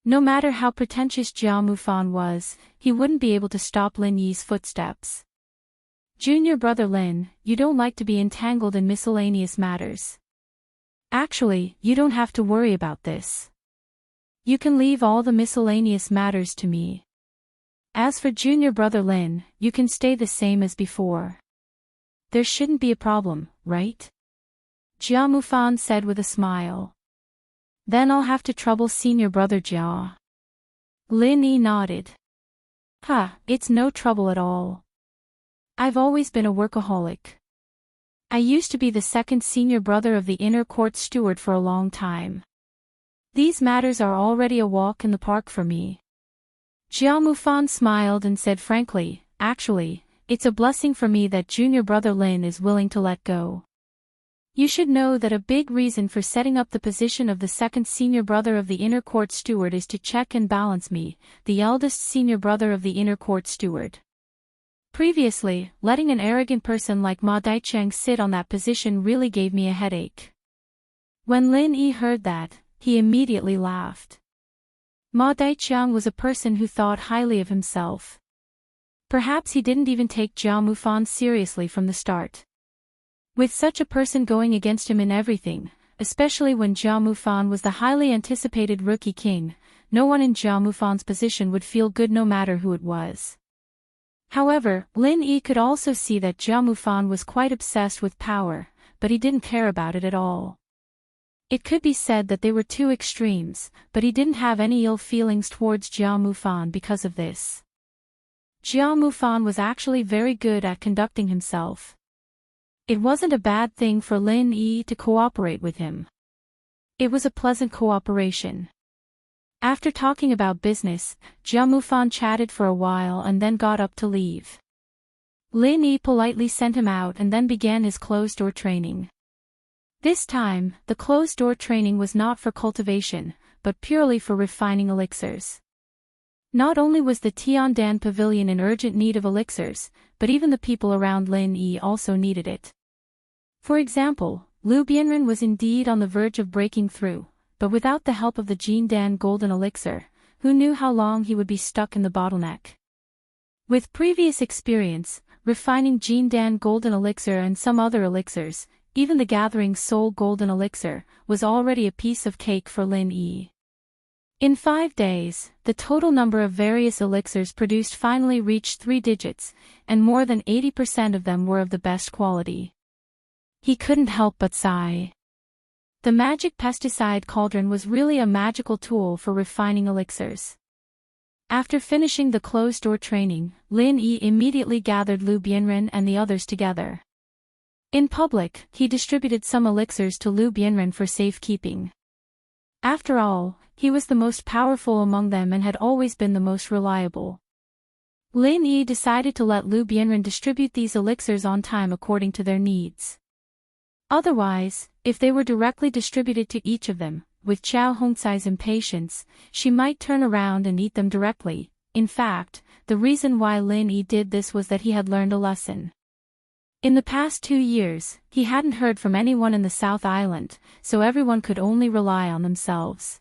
Speaker 1: No matter how pretentious Jia Mufan was, he wouldn't be able to stop Lin Yi's footsteps. Junior brother Lin, you don't like to be entangled in miscellaneous matters. Actually, you don't have to worry about this. You can leave all the miscellaneous matters to me. As for junior brother Lin, you can stay the same as before. There shouldn't be a problem, right? Jia Mufan said with a smile. Then I'll have to trouble senior brother Jia. Lin Yi nodded. It's no trouble at all. I've always been a workaholic. I used to be the second senior brother of the inner court steward for a long time. These matters are already a walk in the park for me. Jia Mufan smiled and said frankly, actually, it's a blessing for me that junior brother Lin is willing to let go. You should know that a big reason for setting up the position of the second senior brother of the inner court steward is to check and balance me, the eldest senior brother of the inner court steward. Previously, letting an arrogant person like Ma Daicheng sit on that position really gave me a headache. When Lin Yi heard that, he immediately laughed. Ma Daicheng was a person who thought highly of himself. Perhaps he didn't even take Jia Mufan seriously from the start. With such a person going against him in everything, especially when Jia Mufan was the highly anticipated rookie king, no one in Jia Mufan's position would feel good no matter who it was. However, Lin Yi could also see that Jia Mufan was quite obsessed with power, but he didn't care about it at all. It could be said that they were two extremes, but he didn't have any ill feelings towards Jia Mufan because of this. Jia Mufan was actually very good at conducting himself. It wasn't a bad thing for Lin Yi to cooperate with him. It was a pleasant cooperation. After talking about business, Jia Mufan chatted for a while and then got up to leave. Lin Yi politely sent him out and then began his closed-door training. This time, the closed-door training was not for cultivation, but purely for refining elixirs. Not only was the Tiandan Pavilion in urgent need of elixirs, but even the people around Lin Yi also needed it. For example, Lu Bianren was indeed on the verge of breaking through, but without the help of the Jindan Golden Elixir, who knew how long he would be stuck in the bottleneck. With previous experience, refining Jindan Golden Elixir and some other elixirs, even the Gathering Soul Golden Elixir, was already a piece of cake for Lin Yi. In 5 days, the total number of various elixirs produced finally reached 3 digits, and more than 80% of them were of the best quality. He couldn't help but sigh. The magic pesticide cauldron was really a magical tool for refining elixirs. After finishing the closed-door training, Lin Yi immediately gathered Lu Bianren and the others together. In public, he distributed some elixirs to Lu Bianren for safekeeping. After all, he was the most powerful among them and had always been the most reliable. Lin Yi decided to let Lu Bianren distribute these elixirs on time according to their needs. Otherwise, if they were directly distributed to each of them, with Xiao Hongcai's impatience, she might turn around and eat them directly. In fact, the reason why Lin Yi did this was that he had learned a lesson. In the past 2 years, he hadn't heard from anyone in the South Island, so everyone could only rely on themselves.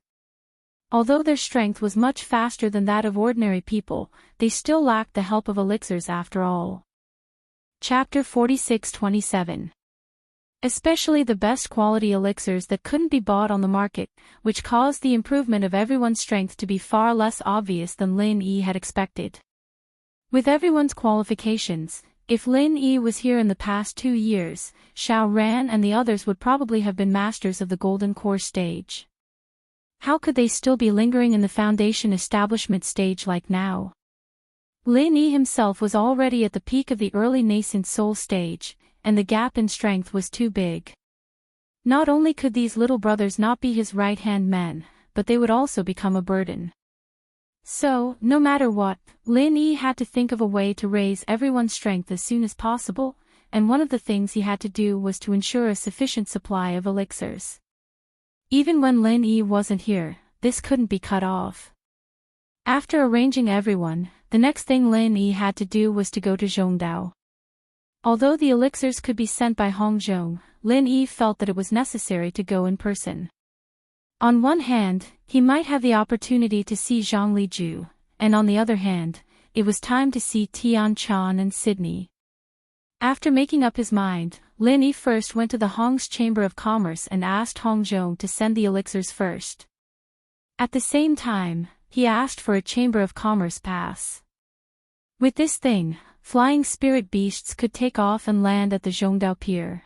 Speaker 1: Although their strength was much faster than that of ordinary people, they still lacked the help of elixirs after all. Chapter 46-27. Especially the best quality elixirs that couldn't be bought on the market, which caused the improvement of everyone's strength to be far less obvious than Lin Yi had expected. With everyone's qualifications, if Lin Yi was here in the past 2 years, Xiao Ran and the others would probably have been masters of the Golden Core stage. How could they still be lingering in the foundation establishment stage like now? Lin Yi himself was already at the peak of the early nascent soul stage, and the gap in strength was too big. Not only could these little brothers not be his right-hand men, but they would also become a burden. So, no matter what, Lin Yi had to think of a way to raise everyone's strength as soon as possible, and one of the things he had to do was to ensure a sufficient supply of elixirs. Even when Lin Yi wasn't here, this couldn't be cut off. After arranging everyone, the next thing Lin Yi had to do was to go to Zhongdao. Although the elixirs could be sent by Hongzhong, Lin Yi felt that it was necessary to go in person. On one hand, he might have the opportunity to see Zhang Liju, and on the other hand, it was time to see Tian Chan and Sydney. After making up his mind, Lin Yi first went to the Hong's Chamber of Commerce and asked Hongzhong to send the elixirs first. At the same time, he asked for a Chamber of Commerce pass. With this thing, flying spirit beasts could take off and land at the Zhongdao Pier.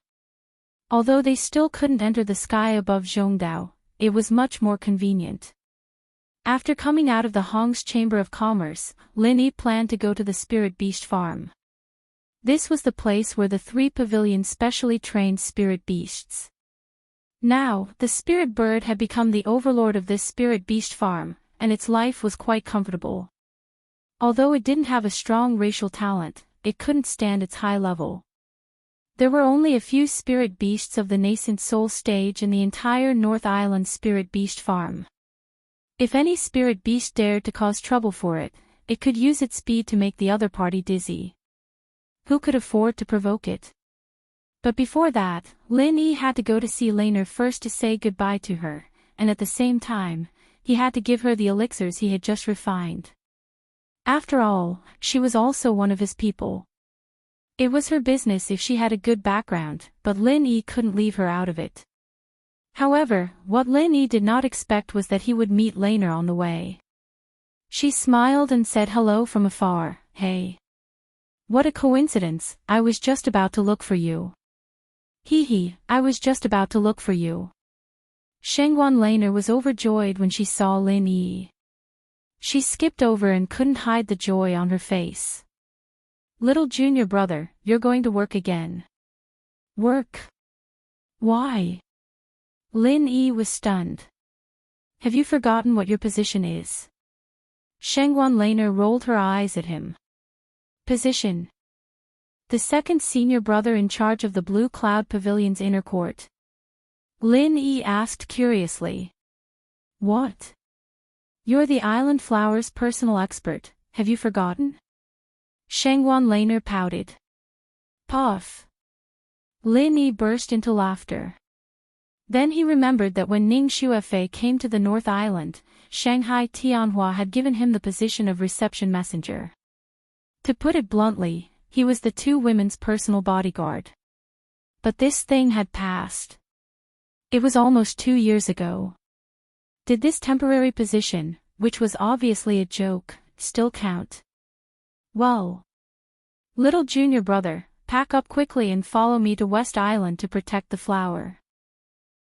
Speaker 1: Although they still couldn't enter the sky above Zhongdao, it was much more convenient. After coming out of the Hong's Chamber of Commerce, Lin Yi planned to go to the Spirit Beast Farm. This was the place where the 3 pavilions specially trained spirit beasts. Now, the spirit bird had become the overlord of this Spirit Beast Farm, and its life was quite comfortable. Although it didn't have a strong racial talent, it couldn't stand its high level. There were only a few spirit beasts of the nascent soul stage in the entire North Island Spirit Beast Farm. If any spirit beast dared to cause trouble for it, it could use its speed to make the other party dizzy. Who could afford to provoke it? But before that, Lin Yi had to go to see Laner first to say goodbye to her, and at the same time, he had to give her the elixirs he had just refined. After all, she was also one of his people. It was her business if she had a good background, but Lin Yi couldn't leave her out of it. However, what Lin Yi did not expect was that he would meet Laner on the way. She smiled and said hello from afar. Hey. What a coincidence, I was just about to look for you. Hee, I was just about to look for you. Shengguan Laner was overjoyed when she saw Lin Yi. She skipped over and couldn't hide the joy on her face. Little junior brother, you're going to work again. Work? Why? Lin Yi was stunned. Have you forgotten what your position is? Shengguan Laner rolled her eyes at him. Position? the second senior brother in charge of the Blue Cloud Pavilion's inner court. Lin Yi asked curiously. What? You're the Island Flower's personal expert, have you forgotten? Shangguan Laner pouted. Puff. Lin Yi burst into laughter. Then he remembered that when Ning Xuefei came to the North Island, Shanghai Tianhua had given him the position of reception messenger. To put it bluntly, he was the two women's personal bodyguard. But this thing had passed. It was almost 2 years ago. Did this temporary position, which was obviously a joke, still count? Well. Little junior brother, pack up quickly and follow me to West Island to protect the flower.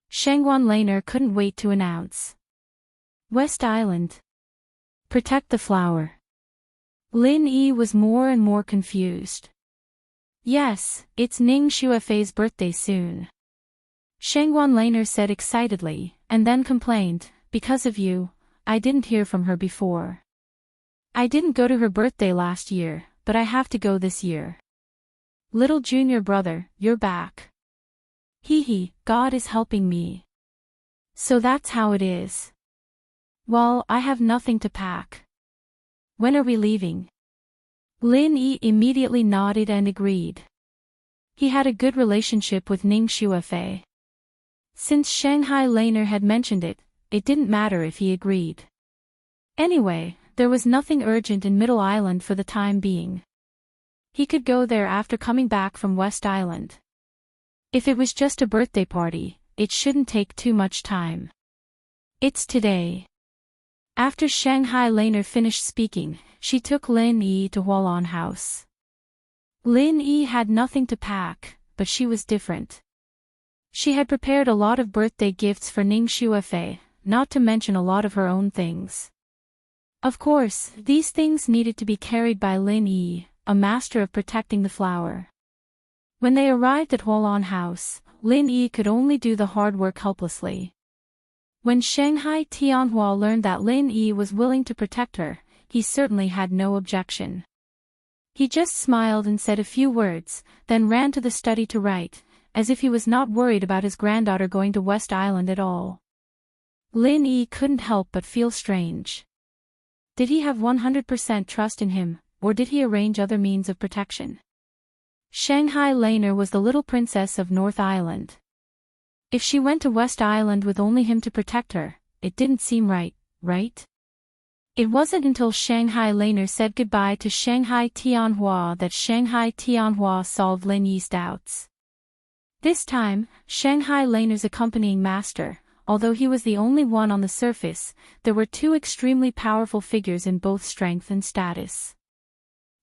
Speaker 1: Shangguan Laner couldn't wait to announce. West Island. Protect the flower. Lin Yi was more and more confused. Yes, it's Ning Xuefei's birthday soon. Shangguan Laner said excitedly, and then complained, because of you, I didn't hear from her before. I didn't go to her birthday last year, but I have to go this year. Little junior brother, you're back. Hee, God is helping me. So that's how it is. Well, I have nothing to pack. When are we leaving? Lin Yi immediately nodded and agreed. He had a good relationship with Ning Xuefei. Since Shanghai Laner had mentioned it, it didn't matter if he agreed. Anyway, there was nothing urgent in Middle Island for the time being. He could go there after coming back from West Island. If it was just a birthday party, it shouldn't take too much time. It's today. After Shanghai Laner finished speaking, she took Lin Yi to Hualan House. Lin Yi had nothing to pack, but she was different. She had prepared a lot of birthday gifts for Ning Xuefei, not to mention a lot of her own things. Of course, these things needed to be carried by Lin Yi, a master of protecting the flower. When they arrived at Hualan House, Lin Yi could only do the hard work helplessly. When Shanghai Tianhua learned that Lin Yi was willing to protect her, he certainly had no objection. He just smiled and said a few words, then ran to the study to write, as if he was not worried about his granddaughter going to West Island at all. Lin Yi couldn't help but feel strange. Did he have 100% trust in him, or did he arrange other means of protection? Shanghai Laner was the little princess of North Island. If she went to West Island with only him to protect her, it didn't seem right, right? It wasn't until Shanghai Laner said goodbye to Shanghai Tianhua that Shanghai Tianhua solved Lin Yi's doubts. This time, Shanghai Laner's accompanying master, although he was the only one on the surface, there were two extremely powerful figures in both strength and status.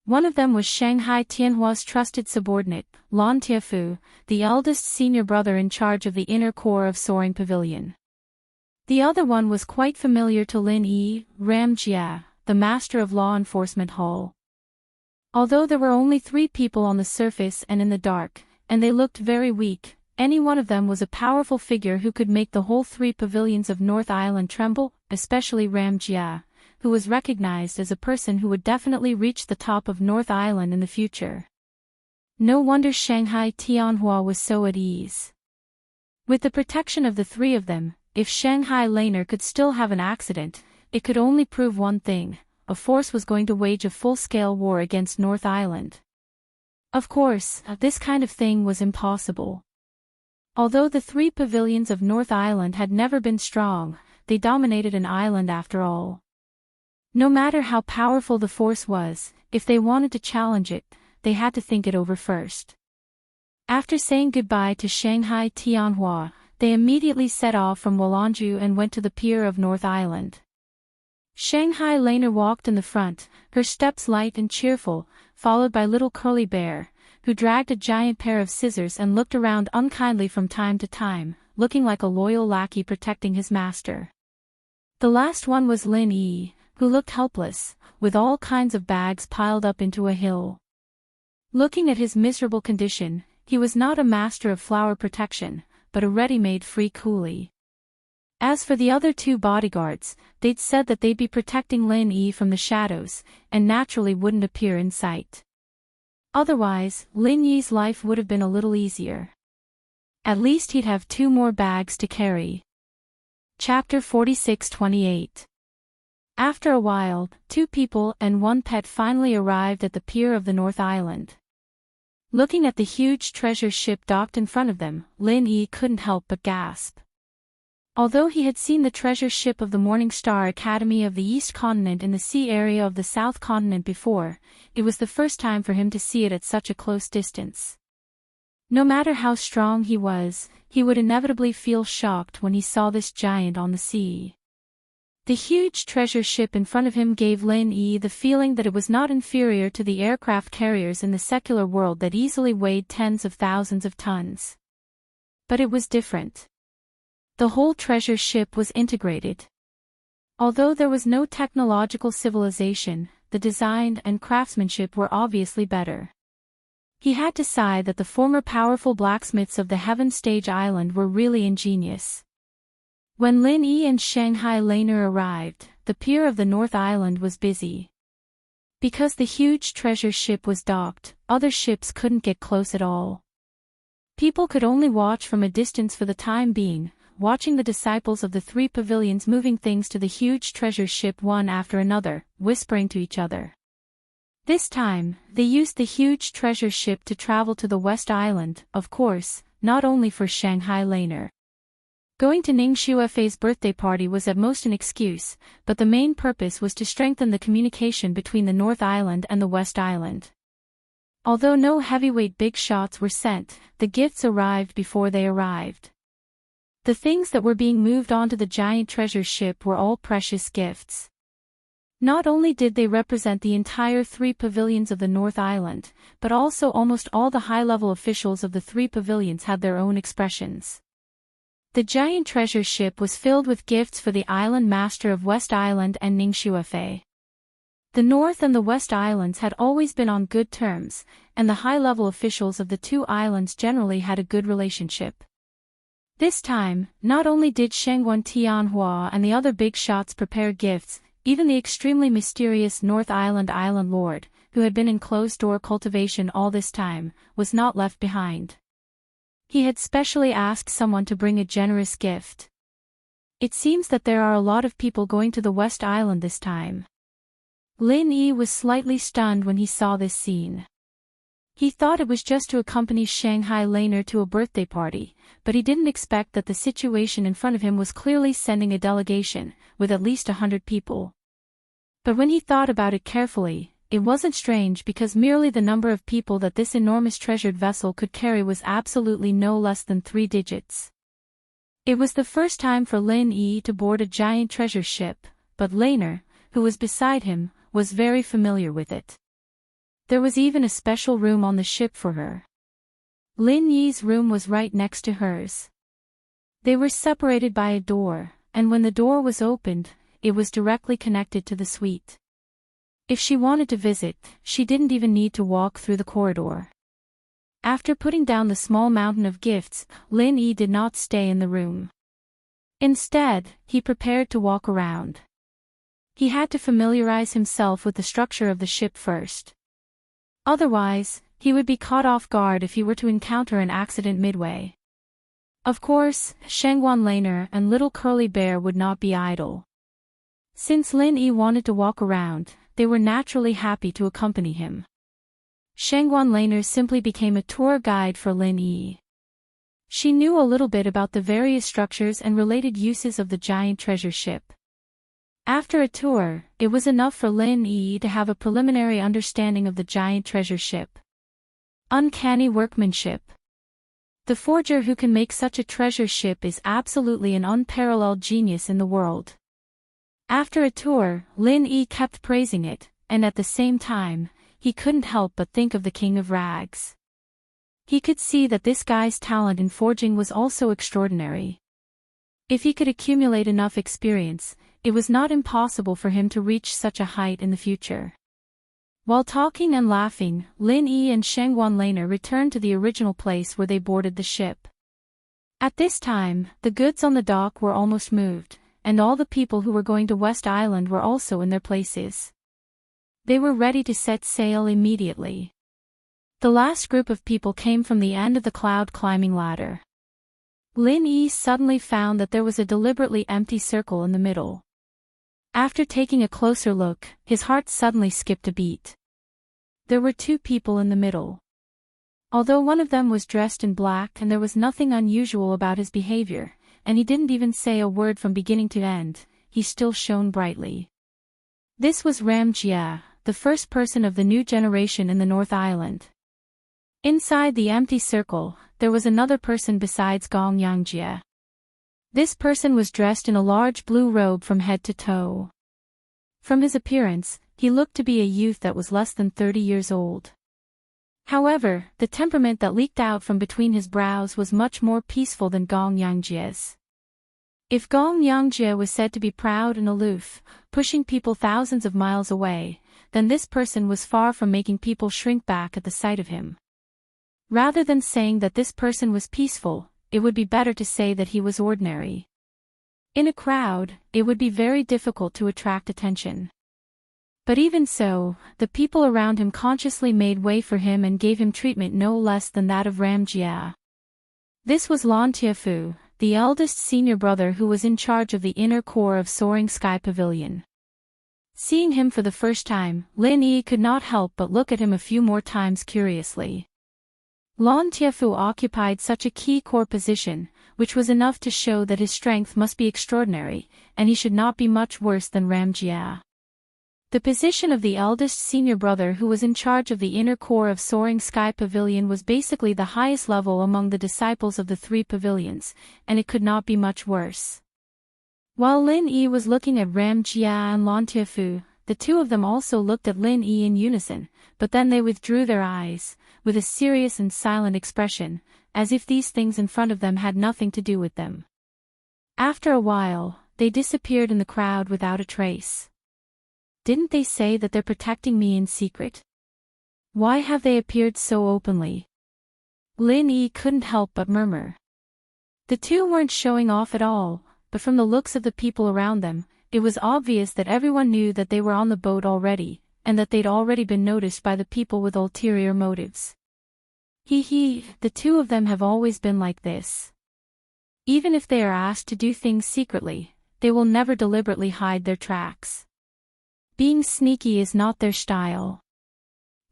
Speaker 1: One of them was Shanghai Tianhua's trusted subordinate, Lan Tiefu, the eldest senior brother in charge of the inner core of Soaring Pavilion. The other one was quite familiar to Lin Yi, Ram Jia, the master of law enforcement hall. Although there were only 3 people on the surface and in the dark, and they looked very weak, any one of them was a powerful figure who could make the whole 3 pavilions of North Island tremble, especially Ram Jia, who was recognized as a person who would definitely reach the top of North Island in the future. No wonder Shanghai Tianhua was so at ease. With the protection of the 3 of them, if Shanghai Laner could still have an accident, it could only prove one thing: a force was going to wage a full-scale war against North Island. Of course, this kind of thing was impossible. Although the 3 pavilions of North Island had never been strong, they dominated an island after all. No matter how powerful the force was, if they wanted to challenge it, they had to think it over first. After saying goodbye to Shanghai Tianhua, they immediately set off from Wolanju and went to the pier of North Island. Shanghai Laner walked in the front, her steps light and cheerful, followed by little Curly Bear, who dragged a giant pair of scissors and looked around unkindly from time to time, looking like a loyal lackey protecting his master. The last one was Lin Yi, who looked helpless, with all kinds of bags piled up into a hill. Looking at his miserable condition, he was not a master of flower protection, but a ready-made free coolie. As for the other 2 bodyguards, they'd said that they'd be protecting Lin Yi from the shadows, and naturally wouldn't appear in sight. Otherwise, Lin Yi's life would have been a little easier. At least he'd have 2 more bags to carry. Chapter 46-28. After a while, 2 people and 1 pet finally arrived at the pier of the North Island. Looking at the huge treasure ship docked in front of them, Lin Yi couldn't help but gasp. Although he had seen the treasure ship of the Morning Star Academy of the East Continent in the sea area of the South Continent before, it was the first time for him to see it at such a close distance. No matter how strong he was, he would inevitably feel shocked when he saw this giant on the sea. The huge treasure ship in front of him gave Lin Yi the feeling that it was not inferior to the aircraft carriers in the secular world that easily weighed tens of thousands of tons. But it was different. The whole treasure ship was integrated. Although there was no technological civilization, the design and craftsmanship were obviously better. He had to sigh that the former powerful blacksmiths of the Heaven Stage Island were really ingenious. When Lin Yi and Shanghai Laner arrived, the pier of the North Island was busy. Because the huge treasure ship was docked, other ships couldn't get close at all. People could only watch from a distance for the time being, watching the disciples of the 3 pavilions moving things to the huge treasure ship one after another, whispering to each other. This time, they used the huge treasure ship to travel to the West Island, of course, not only for Shanghai Laner. Going to Ning Shuefei's birthday party was at most an excuse, but the main purpose was to strengthen the communication between the North Island and the West Island. Although no heavyweight big shots were sent, the gifts arrived before they arrived. The things that were being moved onto the giant treasure ship were all precious gifts. Not only did they represent the entire 3 pavilions of the North Island, but also almost all the high-level officials of the 3 pavilions had their own expressions. The giant treasure ship was filled with gifts for the island master of West Island and Ning Shuefei. The North and the West Islands had always been on good terms, and the high-level officials of the 2 islands generally had a good relationship. This time, not only did Shengguan Tianhua and the other big shots prepare gifts, even the extremely mysterious North Island Island Lord, who had been in closed-door cultivation all this time, was not left behind. He had specially asked someone to bring a generous gift. It seems that there are a lot of people going to the West Island this time. Lin Yi was slightly stunned when he saw this scene. He thought it was just to accompany Shanghai Laner to a birthday party, but he didn't expect that the situation in front of him was clearly sending a delegation, with at least 100 people. But when he thought about it carefully, it wasn't strange because merely the number of people that this enormous treasured vessel could carry was absolutely no less than 3 digits. It was the first time for Lin Yi to board a giant treasure ship, but Laner, who was beside him, was very familiar with it. There was even a special room on the ship for her. Lin Yi's room was right next to hers. They were separated by a door, and when the door was opened, it was directly connected to the suite. If she wanted to visit, she didn't even need to walk through the corridor. After putting down the small mountain of gifts, Lin Yi did not stay in the room. Instead, he prepared to walk around. He had to familiarize himself with the structure of the ship first. Otherwise, he would be caught off guard if he were to encounter an accident midway. Of course, Shengguan Laner and Little Curly Bear would not be idle. Since Lin Yi wanted to walk around, they were naturally happy to accompany him. Shengguan Laner simply became a tour guide for Lin Yi. She knew a little bit about the various structures and related uses of the giant treasure ship. After a tour, it was enough for Lin Yi to have a preliminary understanding of the giant treasure ship. Uncanny workmanship. The forger who can make such a treasure ship is absolutely an unparalleled genius in the world. After a tour, Lin Yi kept praising it, and at the same time, he couldn't help but think of the King of Rags. He could see that this guy's talent in forging was also extraordinary. If he could accumulate enough experience, it was not impossible for him to reach such a height in the future. While talking and laughing, Lin Yi and Shengguan Laner returned to the original place where they boarded the ship. At this time, the goods on the dock were almost moved, and all the people who were going to West Island were also in their places. They were ready to set sail immediately. The last group of people came from the end of the cloud-climbing ladder. Lin Yi suddenly found that there was a deliberately empty circle in the middle. After taking a closer look, his heart suddenly skipped a beat. There were two people in the middle. Although one of them was dressed in black and there was nothing unusual about his behavior, and he didn't even say a word from beginning to end, he still shone brightly. This was Ram Jia, the first person of the new generation in the North Island. Inside the empty circle, there was another person besides Gong Yangjie. This person was dressed in a large blue robe from head to toe. From his appearance, he looked to be a youth that was less than 30 years old. However, the temperament that leaked out from between his brows was much more peaceful than Gong Yangjie's. If Gong Yangjie was said to be proud and aloof, pushing people thousands of miles away, then this person was far from making people shrink back at the sight of him. Rather than saying that this person was peaceful, it would be better to say that he was ordinary. In a crowd, it would be very difficult to attract attention. But even so, the people around him consciously made way for him and gave him treatment no less than that of Ram Jia. This was Lan Tiefu, the eldest senior brother who was in charge of the inner core of Soaring Sky Pavilion. Seeing him for the first time, Lin Yi could not help but look at him a few more times curiously. Lan Tiefu occupied such a key core position, which was enough to show that his strength must be extraordinary, and he should not be much worse than Ram Jia. The position of the eldest senior brother who was in charge of the inner core of Soaring Sky Pavilion was basically the highest level among the disciples of the three pavilions, and it could not be much worse. While Lin Yi was looking at Ram Jia and Lan Tiefu, the two of them also looked at Lin Yi in unison, but then they withdrew their eyes, with a serious and silent expression, as if these things in front of them had nothing to do with them. After a while, they disappeared in the crowd without a trace. Didn't they say that they're protecting me in secret? Why have they appeared so openly? Lin Yi couldn't help but murmur. The two weren't showing off at all, but from the looks of the people around them, it was obvious that everyone knew that they were on the boat already, and that they'd already been noticed by the people with ulterior motives. The two of them have always been like this. Even if they are asked to do things secretly, they will never deliberately hide their tracks. Being sneaky is not their style.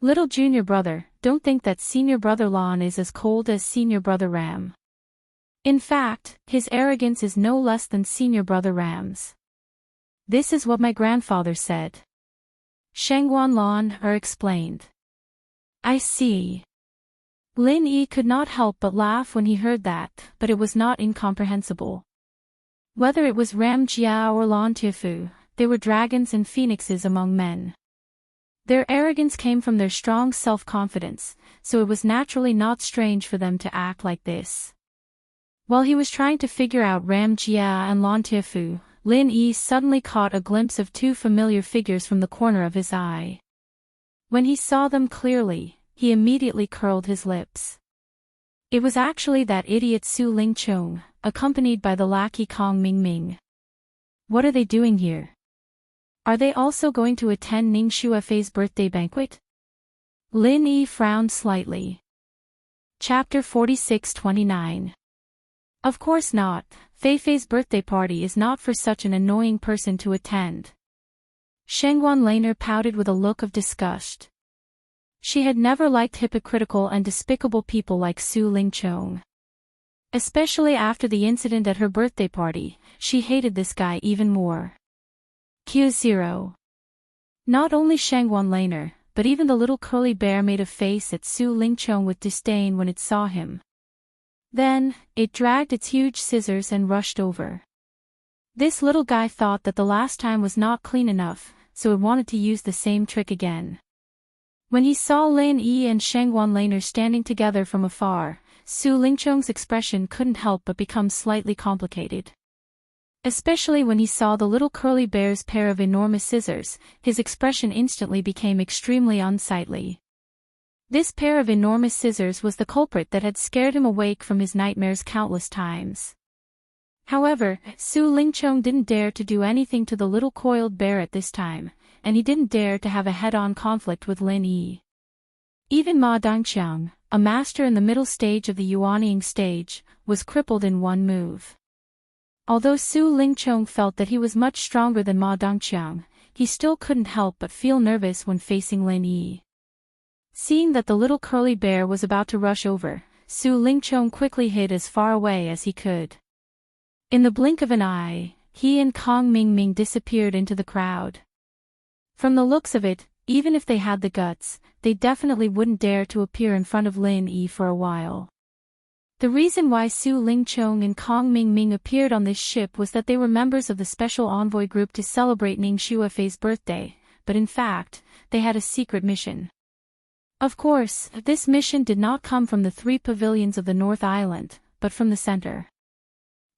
Speaker 1: Little junior brother, don't think that senior brother Lan is as cold as senior brother Ram. In fact, his arrogance is no less than senior brother Ram's. This is what my grandfather said. Shengguan Lan explained. I see. Lin Yi could not help but laugh when he heard that, but it was not incomprehensible. Whether it was Ram Jia or Lan Tiefu, they were dragons and phoenixes among men. Their arrogance came from their strong self-confidence, so it was naturally not strange for them to act like this. While he was trying to figure out Ram Jia and Lan Tiefu, Lin Yi suddenly caught a glimpse of two familiar figures from the corner of his eye. When he saw them clearly, he immediately curled his lips. It was actually that idiot Su Lingchong, accompanied by the lackey Kong Mingming. What are they doing here? Are they also going to attend Ning Shuefei's birthday banquet? Lin Yi frowned slightly. Chapter 46-29. Of course not, Feifei's birthday party is not for such an annoying person to attend. Shengguan Laner pouted with a look of disgust. She had never liked hypocritical and despicable people like Su Lingchong. Especially after the incident at her birthday party, she hated this guy even more. Q0. Not only Shengguan Laner, but even the little curly bear made a face at Su Lingchong with disdain when it saw him. Then, it dragged its huge scissors and rushed over. This little guy thought that the last time was not clean enough, so it wanted to use the same trick again. When he saw Lin Yi and Shengguan Laner standing together from afar, Su Lingchong's expression couldn't help but become slightly complicated. Especially when he saw the little curly bear's pair of enormous scissors, his expression instantly became extremely unsightly. This pair of enormous scissors was the culprit that had scared him awake from his nightmares countless times. However, Su Lingchong didn't dare to do anything to the little coiled bear at this time, and he didn't dare to have a head-on conflict with Lin Yi. Even Ma Dongqiang, a master in the middle stage of the Yuanying stage, was crippled in one move. Although Su Lingchong felt that he was much stronger than Ma Dongqiang, he still couldn't help but feel nervous when facing Lin Yi. Seeing that the little curly bear was about to rush over, Su Lingchong quickly hid as far away as he could. In the blink of an eye, he and Kong Mingming disappeared into the crowd. From the looks of it, even if they had the guts, they definitely wouldn't dare to appear in front of Lin Yi for a while. The reason why Su Lingchong and Kong Mingming appeared on this ship was that they were members of the special envoy group to celebrate Ning Shuafei's birthday, but in fact, they had a secret mission. Of course, this mission did not come from the 3 pavilions of the North Island, but from the center.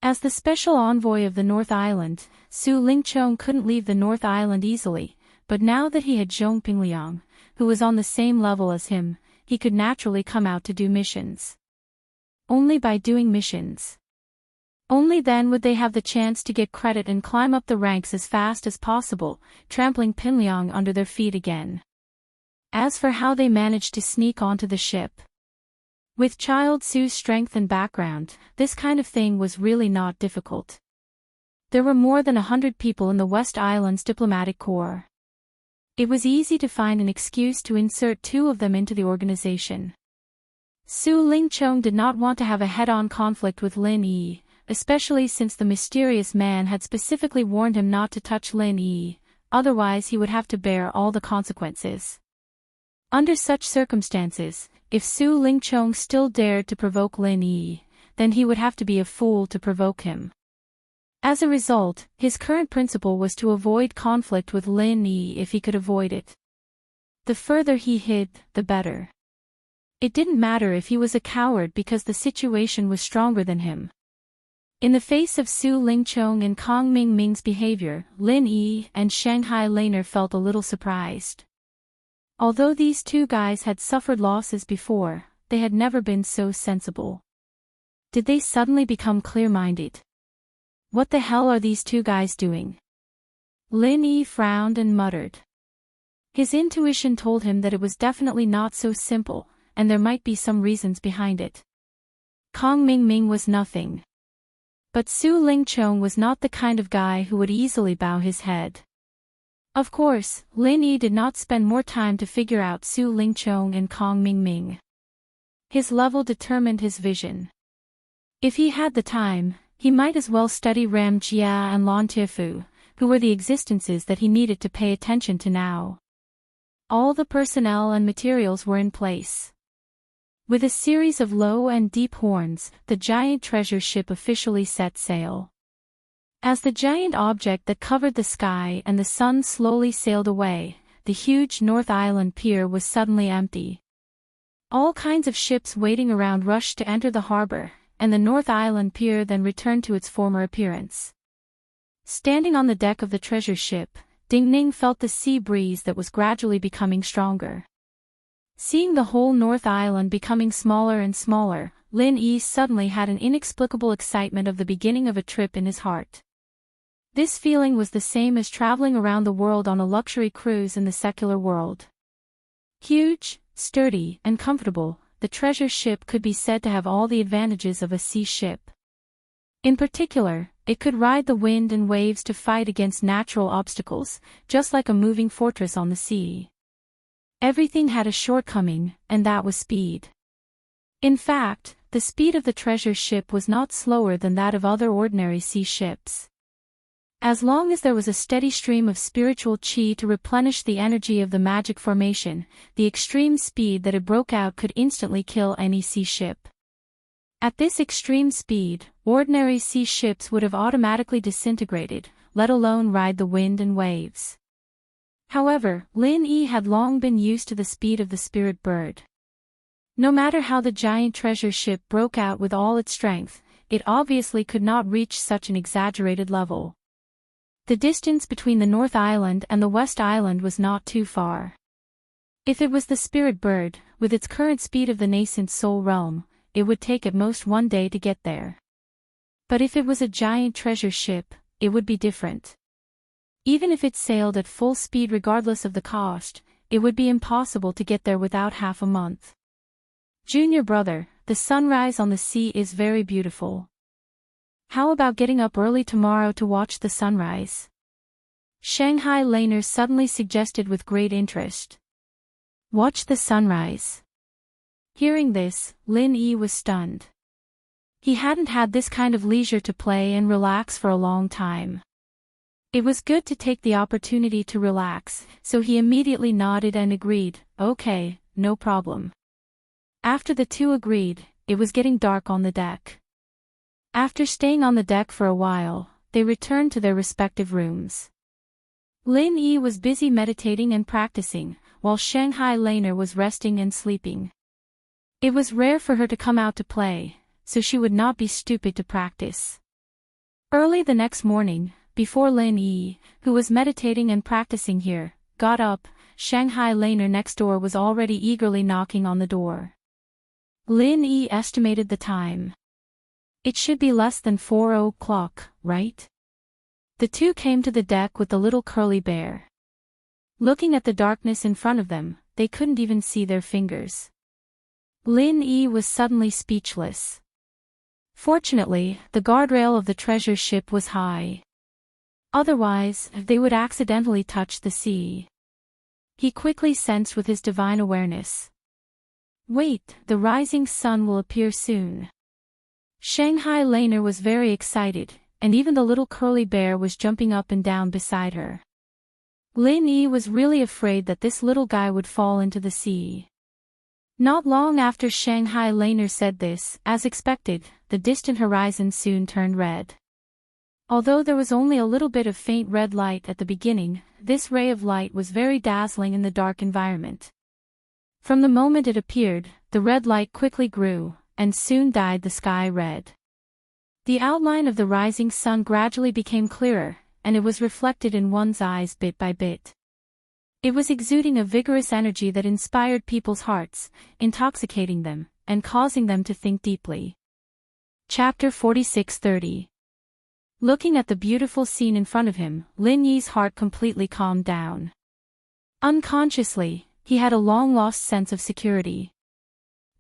Speaker 1: As the special envoy of the North Island, Su Lingchong couldn't leave the North Island easily, but now that he had Zhong Pingliang, who was on the same level as him, he could naturally come out to do missions. Only by doing missions. Only then would they have the chance to get credit and climb up the ranks as fast as possible, trampling Pingliang under their feet again. As for how they managed to sneak onto the ship. With Child Su's strength and background, this kind of thing was really not difficult. There were more than 100 people in the West Island's diplomatic corps. It was easy to find an excuse to insert 2 of them into the organization. Su Lingchong did not want to have a head-on conflict with Lin Yi, especially since the mysterious man had specifically warned him not to touch Lin Yi, otherwise he would have to bear all the consequences. Under such circumstances, if Su Lingchong still dared to provoke Lin Yi, then he would have to be a fool to provoke him. As a result, his current principle was to avoid conflict with Lin Yi if he could avoid it. The further he hid, the better. It didn't matter if he was a coward because the situation was stronger than him. In the face of Su Lingchong and Kong Mingming's behavior, Lin Yi and Shanghai Laner felt a little surprised. Although these 2 guys had suffered losses before, they had never been so sensible. Did they suddenly become clear-minded? What the hell are these 2 guys doing? Lin Yi frowned and muttered. His intuition told him that it was definitely not so simple, and there might be some reasons behind it. Kong Mingming was nothing. But Su Lingchong was not the kind of guy who would easily bow his head. Of course, Lin Yi did not spend more time to figure out Su Lingchong and Kong Mingming. His level determined his vision. If he had the time, he might as well study Ram Jia and Lan Tiefu, who were the existences that he needed to pay attention to now. All the personnel and materials were in place. With a series of low and deep horns, the giant treasure ship officially set sail. As the giant object that covered the sky and the sun slowly sailed away, the huge North Island pier was suddenly empty. All kinds of ships waiting around rushed to enter the harbor, and the North Island pier then returned to its former appearance. Standing on the deck of the treasure ship, Ding Ning felt the sea breeze that was gradually becoming stronger. Seeing the whole North Island becoming smaller and smaller, Lin Yi suddenly had an inexplicable excitement of the beginning of a trip in his heart. This feeling was the same as traveling around the world on a luxury cruise in the secular world. Huge, sturdy, and comfortable, the treasure ship could be said to have all the advantages of a sea ship. In particular, it could ride the wind and waves to fight against natural obstacles, just like a moving fortress on the sea. Everything had a shortcoming, and that was speed. In fact, the speed of the treasure ship was not slower than that of other ordinary sea ships. As long as there was a steady stream of spiritual qi to replenish the energy of the magic formation, the extreme speed that it broke out could instantly kill any sea ship. At this extreme speed, ordinary sea ships would have automatically disintegrated, let alone ride the wind and waves. However, Lin Yi had long been used to the speed of the spirit bird. No matter how the giant treasure ship broke out with all its strength, it obviously could not reach such an exaggerated level. The distance between the North Island and the West Island was not too far. If it was the spirit bird, with its current speed of the nascent soul realm, it would take at most 1 day to get there. But if it was a giant treasure ship, it would be different. Even if it sailed at full speed regardless of the cost, it would be impossible to get there without half a month. Junior brother, the sunrise on the sea is very beautiful. How about getting up early tomorrow to watch the sunrise? Shanghai Laner suddenly suggested with great interest. Watch the sunrise. Hearing this, Lin Yi was stunned. He hadn't had this kind of leisure to play and relax for a long time. It was good to take the opportunity to relax, so he immediately nodded and agreed, okay, no problem. After the two agreed, it was getting dark on the deck. After staying on the deck for a while, they returned to their respective rooms. Lin Yi was busy meditating and practicing, while Shanghai Laner was resting and sleeping. It was rare for her to come out to play, so she would not be stupid to practice. Early the next morning, before Lin Yi, who was meditating and practicing here, got up, Shanghai Laner next door was already eagerly knocking on the door. Lin Yi estimated the time. It should be less than 4 o'clock, right? The two came to the deck with the little curly bear. Looking at the darkness in front of them, they couldn't even see their fingers. Lin Yi was suddenly speechless. Fortunately, the guardrail of the treasure ship was high. Otherwise, they would accidentally touch the sea. He quickly sensed with his divine awareness. Wait, the rising sun will appear soon. Shanghai Laner was very excited, and even the little curly bear was jumping up and down beside her. Lin Yi was really afraid that this little guy would fall into the sea. Not long after Shanghai Laner said this, as expected, the distant horizon soon turned red. Although there was only a little bit of faint red light at the beginning, this ray of light was very dazzling in the dark environment. From the moment it appeared, the red light quickly grew, and soon dyed the sky red. The outline of the rising sun gradually became clearer, and it was reflected in one's eyes bit by bit. It was exuding a vigorous energy that inspired people's hearts, intoxicating them, and causing them to think deeply. Chapter 46:30. Looking at the beautiful scene in front of him, Lin Yi's heart completely calmed down. Unconsciously, he had a long-lost sense of security.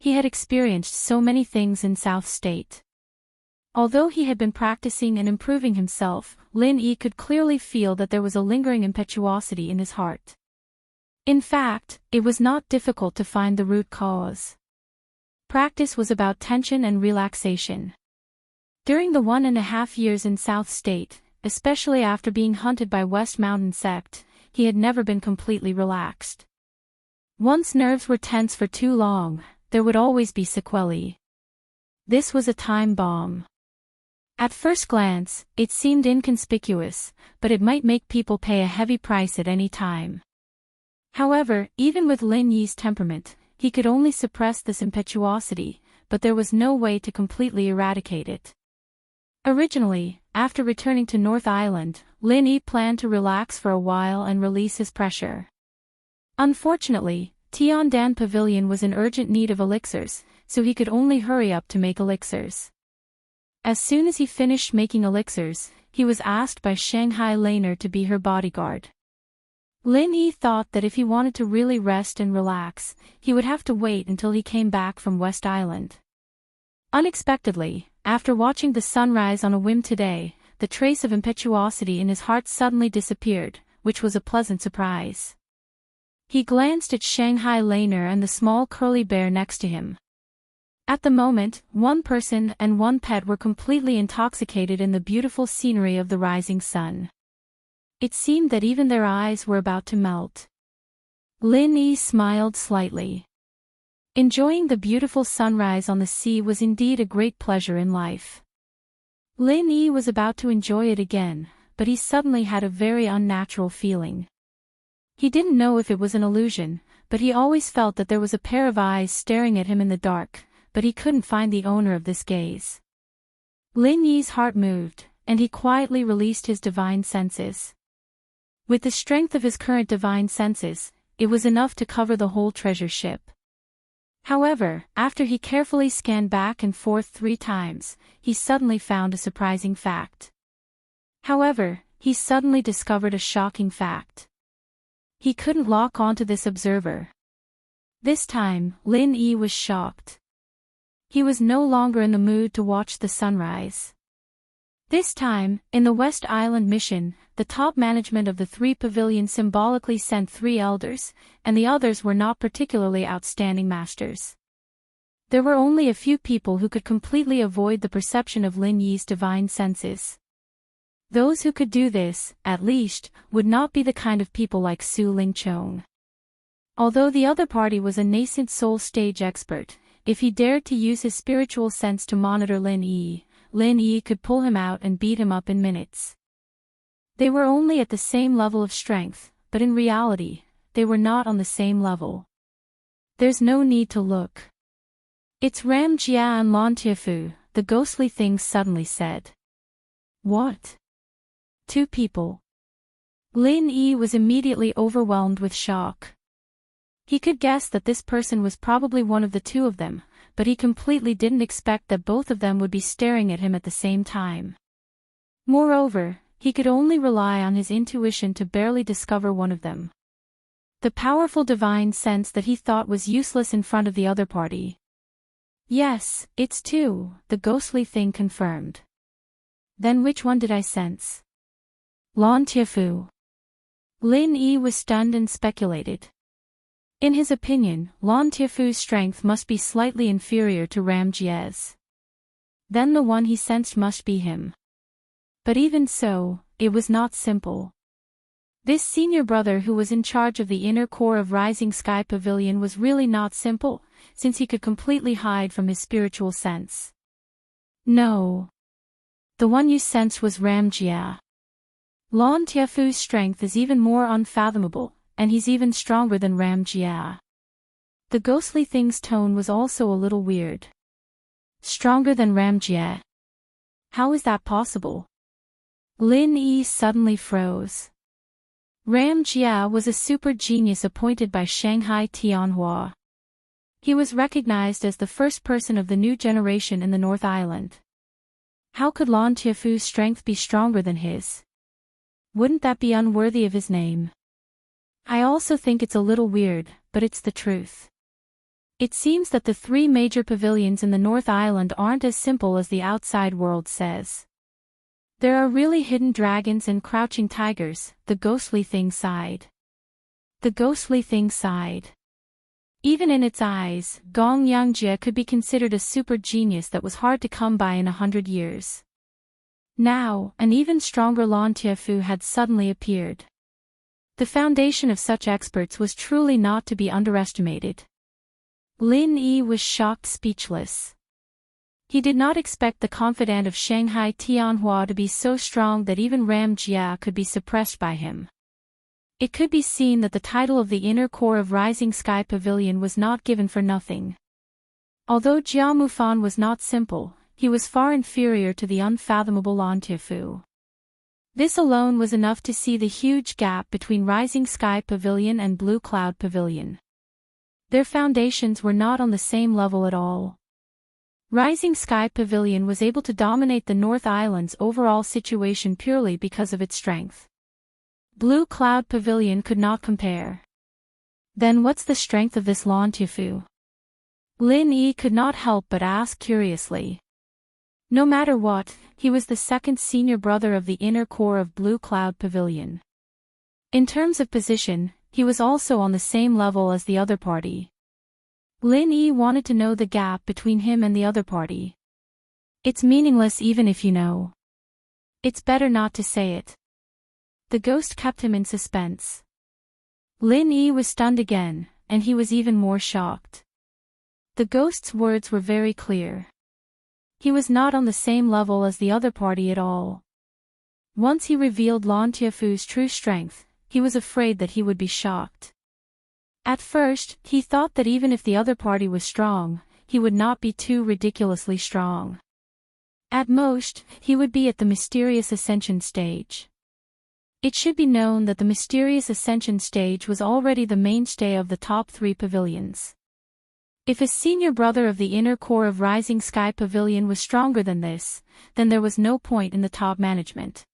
Speaker 1: He had experienced so many things in South State. Although he had been practicing and improving himself, Lin Yi could clearly feel that there was a lingering impetuosity in his heart. In fact, it was not difficult to find the root cause. Practice was about tension and relaxation. During the 1.5 years in South State, especially after being hunted by West Mountain sect, he had never been completely relaxed. Once nerves were tense for too long, there would always be sequelae. This was a time bomb. At first glance, it seemed inconspicuous, but it might make people pay a heavy price at any time. However, even with Lin Yi's temperament, he could only suppress this impetuosity, but there was no way to completely eradicate it. Originally, after returning to North Island, Lin Yi planned to relax for a while and release his pressure. Unfortunately, Tiandan Pavilion was in urgent need of elixirs, so he could only hurry up to make elixirs. As soon as he finished making elixirs, he was asked by Shanghai Laner to be her bodyguard. Lin Yi thought that if he wanted to really rest and relax, he would have to wait until he came back from West Island. Unexpectedly, after watching the sunrise on a whim today, the trace of impetuosity in his heart suddenly disappeared, which was a pleasant surprise. He glanced at Shanghai Laner and the small curly bear next to him. At the moment, one person and one pet were completely intoxicated in the beautiful scenery of the rising sun. It seemed that even their eyes were about to melt. Lin Yi smiled slightly. Enjoying the beautiful sunrise on the sea was indeed a great pleasure in life. Lin Yi was about to enjoy it again, but he suddenly had a very unnatural feeling. He didn't know if it was an illusion, but he always felt that there was a pair of eyes staring at him in the dark, but he couldn't find the owner of this gaze. Lin Yi's heart moved, and he quietly released his divine senses. With the strength of his current divine senses, it was enough to cover the whole treasure ship. However, after he carefully scanned back and forth 3 times, he suddenly found a surprising fact. He suddenly discovered a shocking fact. He couldn't lock onto this observer. This time, Lin Yi was shocked. He was no longer in the mood to watch the sunrise. This time, in the West Island mission, the top management of the 3 pavilions symbolically sent 3 elders, and the others were not particularly outstanding masters. There were only a few people who could completely avoid the perception of Lin Yi's divine senses. Those who could do this, at least, would not be the kind of people like Su Lingchong. Although the other party was a nascent soul stage expert, if he dared to use his spiritual sense to monitor Lin Yi could pull him out and beat him up in minutes. They were only at the same level of strength, but in reality, they were not on the same level. There's no need to look. It's Ram Jia and Lan Tiefu, the ghostly thing suddenly said. What? 2 people. Lin Yi was immediately overwhelmed with shock. He could guess that this person was probably one of the 2 of them, but he completely didn't expect that both of them would be staring at him at the same time. Moreover, he could only rely on his intuition to barely discover one of them. The powerful divine sense that he thought was useless in front of the other party. Yes, it's 2, the ghostly thing confirmed. Then which one did I sense? Lan Tiefu. Lin Yi was stunned and speculated. In his opinion, Lan Tiefu's strength must be slightly inferior to Ram Jie's. Then the one he sensed must be him. But even so, it was not simple. This senior brother who was in charge of the inner core of Rising Sky Pavilion was really not simple, since he could completely hide from his spiritual sense. No. The one you sensed was Ram Jia. Lan Tiefu's strength is even more unfathomable, and he's even stronger than Ram Jia. The ghostly thing's tone was also a little weird. Stronger than Ram Jia? How is that possible? Lin Yi suddenly froze. Ram Jia was a super genius appointed by Shanghai Tianhua. He was recognized as the first person of the new generation in the North Island. How could Lan Tiefu's strength be stronger than his? Wouldn't that be unworthy of his name? I also think it's a little weird, but it's the truth. It seems that the 3 major pavilions in the North Island aren't as simple as the outside world says. There are really hidden dragons and crouching tigers, the ghostly thing sighed. The ghostly thing sighed. Even in its eyes, Gong Yangjie could be considered a super genius that was hard to come by in 100 years. Now, an even stronger Lan Tiefu had suddenly appeared. The foundation of such experts was truly not to be underestimated. Lin Yi was shocked speechless. He did not expect the confidant of Shanghai Tianhua to be so strong that even Ram Jia could be suppressed by him. It could be seen that the title of the inner core of Rising Sky Pavilion was not given for nothing. Although Jia Mufan was not simple, he was far inferior to the unfathomable Lan Tiefu. This alone was enough to see the huge gap between Rising Sky Pavilion and Blue Cloud Pavilion. Their foundations were not on the same level at all. Rising Sky Pavilion was able to dominate the North Island's overall situation purely because of its strength. Blue Cloud Pavilion could not compare. Then what's the strength of this Lan Tiefu? Lin Yi could not help but ask curiously. No matter what, he was the second senior brother of the inner core of Blue Cloud Pavilion. In terms of position, he was also on the same level as the other party. Lin Yi wanted to know the gap between him and the other party. It's meaningless even if you know. It's better not to say it. The ghost kept him in suspense. Lin Yi was stunned again, and he was even more shocked. The ghost's words were very clear. He was not on the same level as the other party at all. Once he revealed Lan Tiefu's true strength, he was afraid that he would be shocked. At first, he thought that even if the other party was strong, he would not be too ridiculously strong. At most, he would be at the mysterious ascension stage. It should be known that the mysterious ascension stage was already the mainstay of the top 3 pavilions. If a senior brother of the inner core of Rising Sky Pavilion was stronger than this, then there was no point in the top management.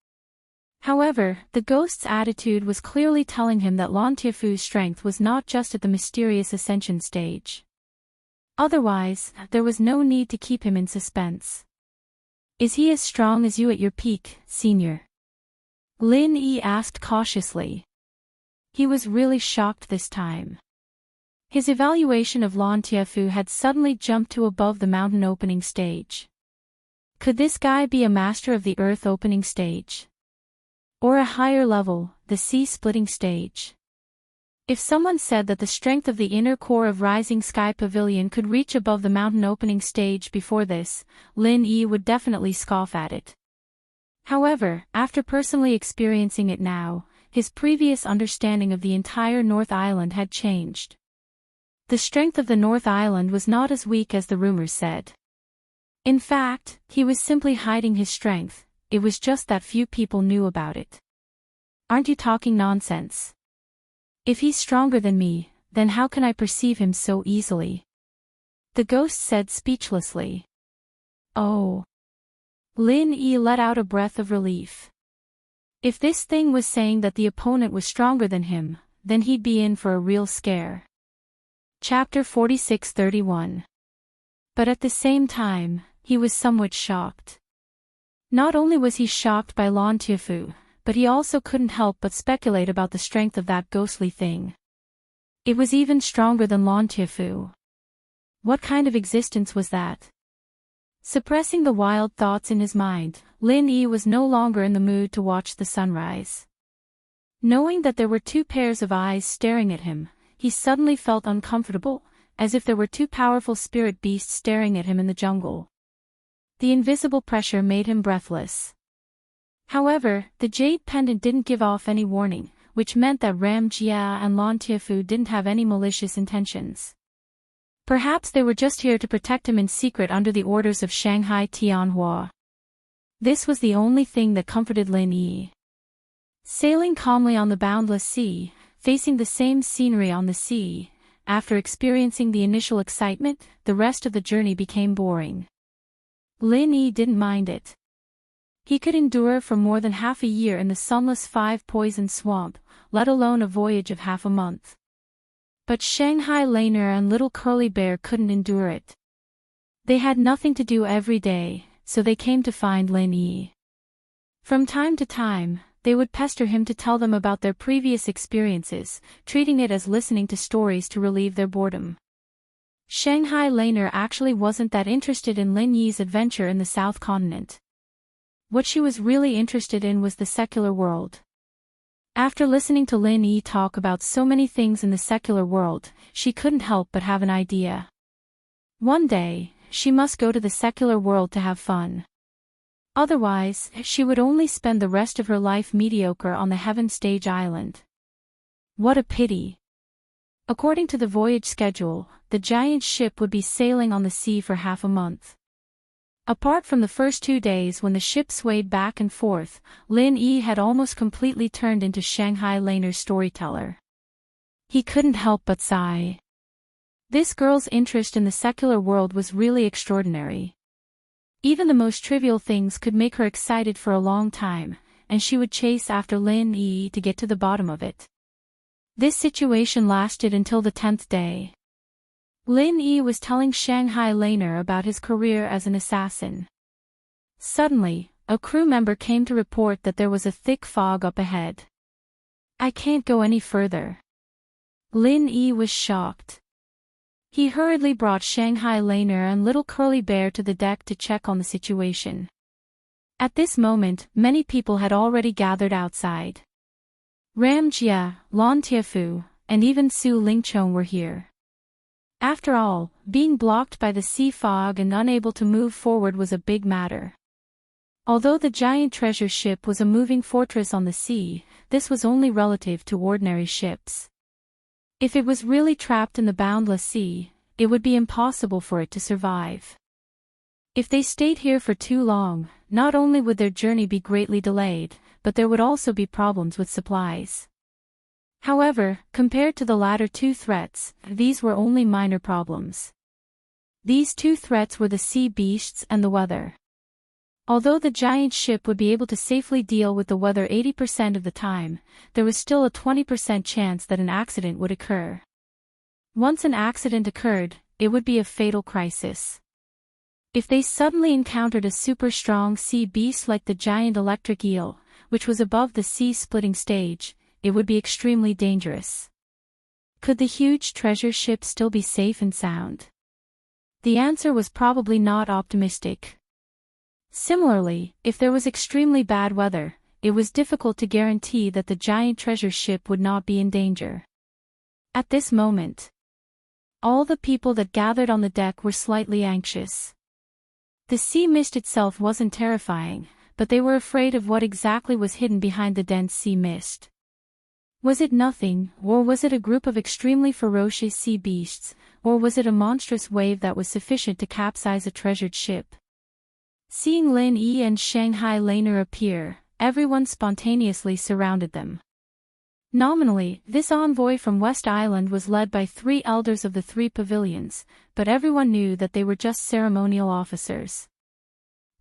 Speaker 1: However, the ghost's attitude was clearly telling him that Lan Tiefu's strength was not just at the mysterious ascension stage. Otherwise, there was no need to keep him in suspense. Is he as strong as you at your peak, senior? Lin Yi asked cautiously. He was really shocked this time. His evaluation of Lan Tiefu had suddenly jumped to above the mountain opening stage. Could this guy be a master of the earth opening stage? Or a higher level, the sea splitting stage? If someone said that the strength of the inner core of Rising Sky Pavilion could reach above the mountain opening stage before this, Lin Yi would definitely scoff at it. However, after personally experiencing it now, his previous understanding of the entire North Island had changed. The strength of the North Island was not as weak as the rumors said. In fact, he was simply hiding his strength, it was just that few people knew about it. Aren't you talking nonsense? If he's stronger than me, then how can I perceive him so easily? The ghost said speechlessly. Oh. Lin Yi let out a breath of relief. If this thing was saying that the opponent was stronger than him, then he'd be in for a real scare. Chapter 46:31. But at the same time, he was somewhat shocked. Not only was he shocked by Lan Tiefu, but he also couldn't help but speculate about the strength of that ghostly thing. It was even stronger than Lan Tiefu. What kind of existence was that? Suppressing the wild thoughts in his mind, Lin Yi was no longer in the mood to watch the sunrise. Knowing that there were two pairs of eyes staring at him, he suddenly felt uncomfortable, as if there were two powerful spirit beasts staring at him in the jungle. The invisible pressure made him breathless. However, the jade pendant didn't give off any warning, which meant that Ram Jia and Lan Tiefu didn't have any malicious intentions. Perhaps they were just here to protect him in secret under the orders of Shanghai Tianhua. This was the only thing that comforted Lin Yi. Sailing calmly on the boundless sea, facing the same scenery on the sea, after experiencing the initial excitement, the rest of the journey became boring. Lin Yi didn't mind it. He could endure for more than half a year in the sunless five-poison swamp, let alone a voyage of half a month. But Shanghai Laner and little Curly Bear couldn't endure it. They had nothing to do every day, so they came to find Lin Yi. From time to time, they would pester him to tell them about their previous experiences, treating it as listening to stories to relieve their boredom. Shanghai Laner actually wasn't that interested in Lin Yi's adventure in the South Continent. What she was really interested in was the secular world. After listening to Lin Yi talk about so many things in the secular world, she couldn't help but have an idea. One day, she must go to the secular world to have fun. Otherwise, she would only spend the rest of her life mediocre on the Heaven Stage Island. What a pity. According to the voyage schedule, the giant ship would be sailing on the sea for half a month. Apart from the first 2 days when the ship swayed back and forth, Lin Yi had almost completely turned into Shanghai Laner's storyteller. He couldn't help but sigh. This girl's interest in the secular world was really extraordinary. Even the most trivial things could make her excited for a long time, and she would chase after Lin Yi to get to the bottom of it. This situation lasted until the 10th day. Lin Yi was telling Shanghai Laner about his career as an assassin. Suddenly, a crew member came to report that there was a thick fog up ahead. I can't go any further. Lin Yi was shocked. He hurriedly brought Shanghai Laner and little Curly Bear to the deck to check on the situation. At this moment, many people had already gathered outside. Ram Jia, Lan Tiefu, and even Su Lingchong were here. After all, being blocked by the sea fog and unable to move forward was a big matter. Although the giant treasure ship was a moving fortress on the sea, this was only relative to ordinary ships. If it was really trapped in the boundless sea, it would be impossible for it to survive. If they stayed here for too long, not only would their journey be greatly delayed, but there would also be problems with supplies. However, compared to the latter two threats, these were only minor problems. These two threats were the sea beasts and the weather. Although the giant ship would be able to safely deal with the weather 80% of the time, there was still a 20% chance that an accident would occur. Once an accident occurred, it would be a fatal crisis. If they suddenly encountered a super strong sea beast like the giant electric eel, which was above the sea-splitting stage, it would be extremely dangerous. Could the huge treasure ship still be safe and sound? The answer was probably not optimistic. Similarly, if there was extremely bad weather, it was difficult to guarantee that the giant treasure ship would not be in danger. At this moment, all the people that gathered on the deck were slightly anxious. The sea mist itself wasn't terrifying, but they were afraid of what exactly was hidden behind the dense sea mist. Was it nothing, or was it a group of extremely ferocious sea beasts, or was it a monstrous wave that was sufficient to capsize a treasured ship? Seeing Lin Yi and Shanghai Laner appear, everyone spontaneously surrounded them. Nominally, this envoy from West Island was led by 3 elders of the 3 pavilions, but everyone knew that they were just ceremonial officers.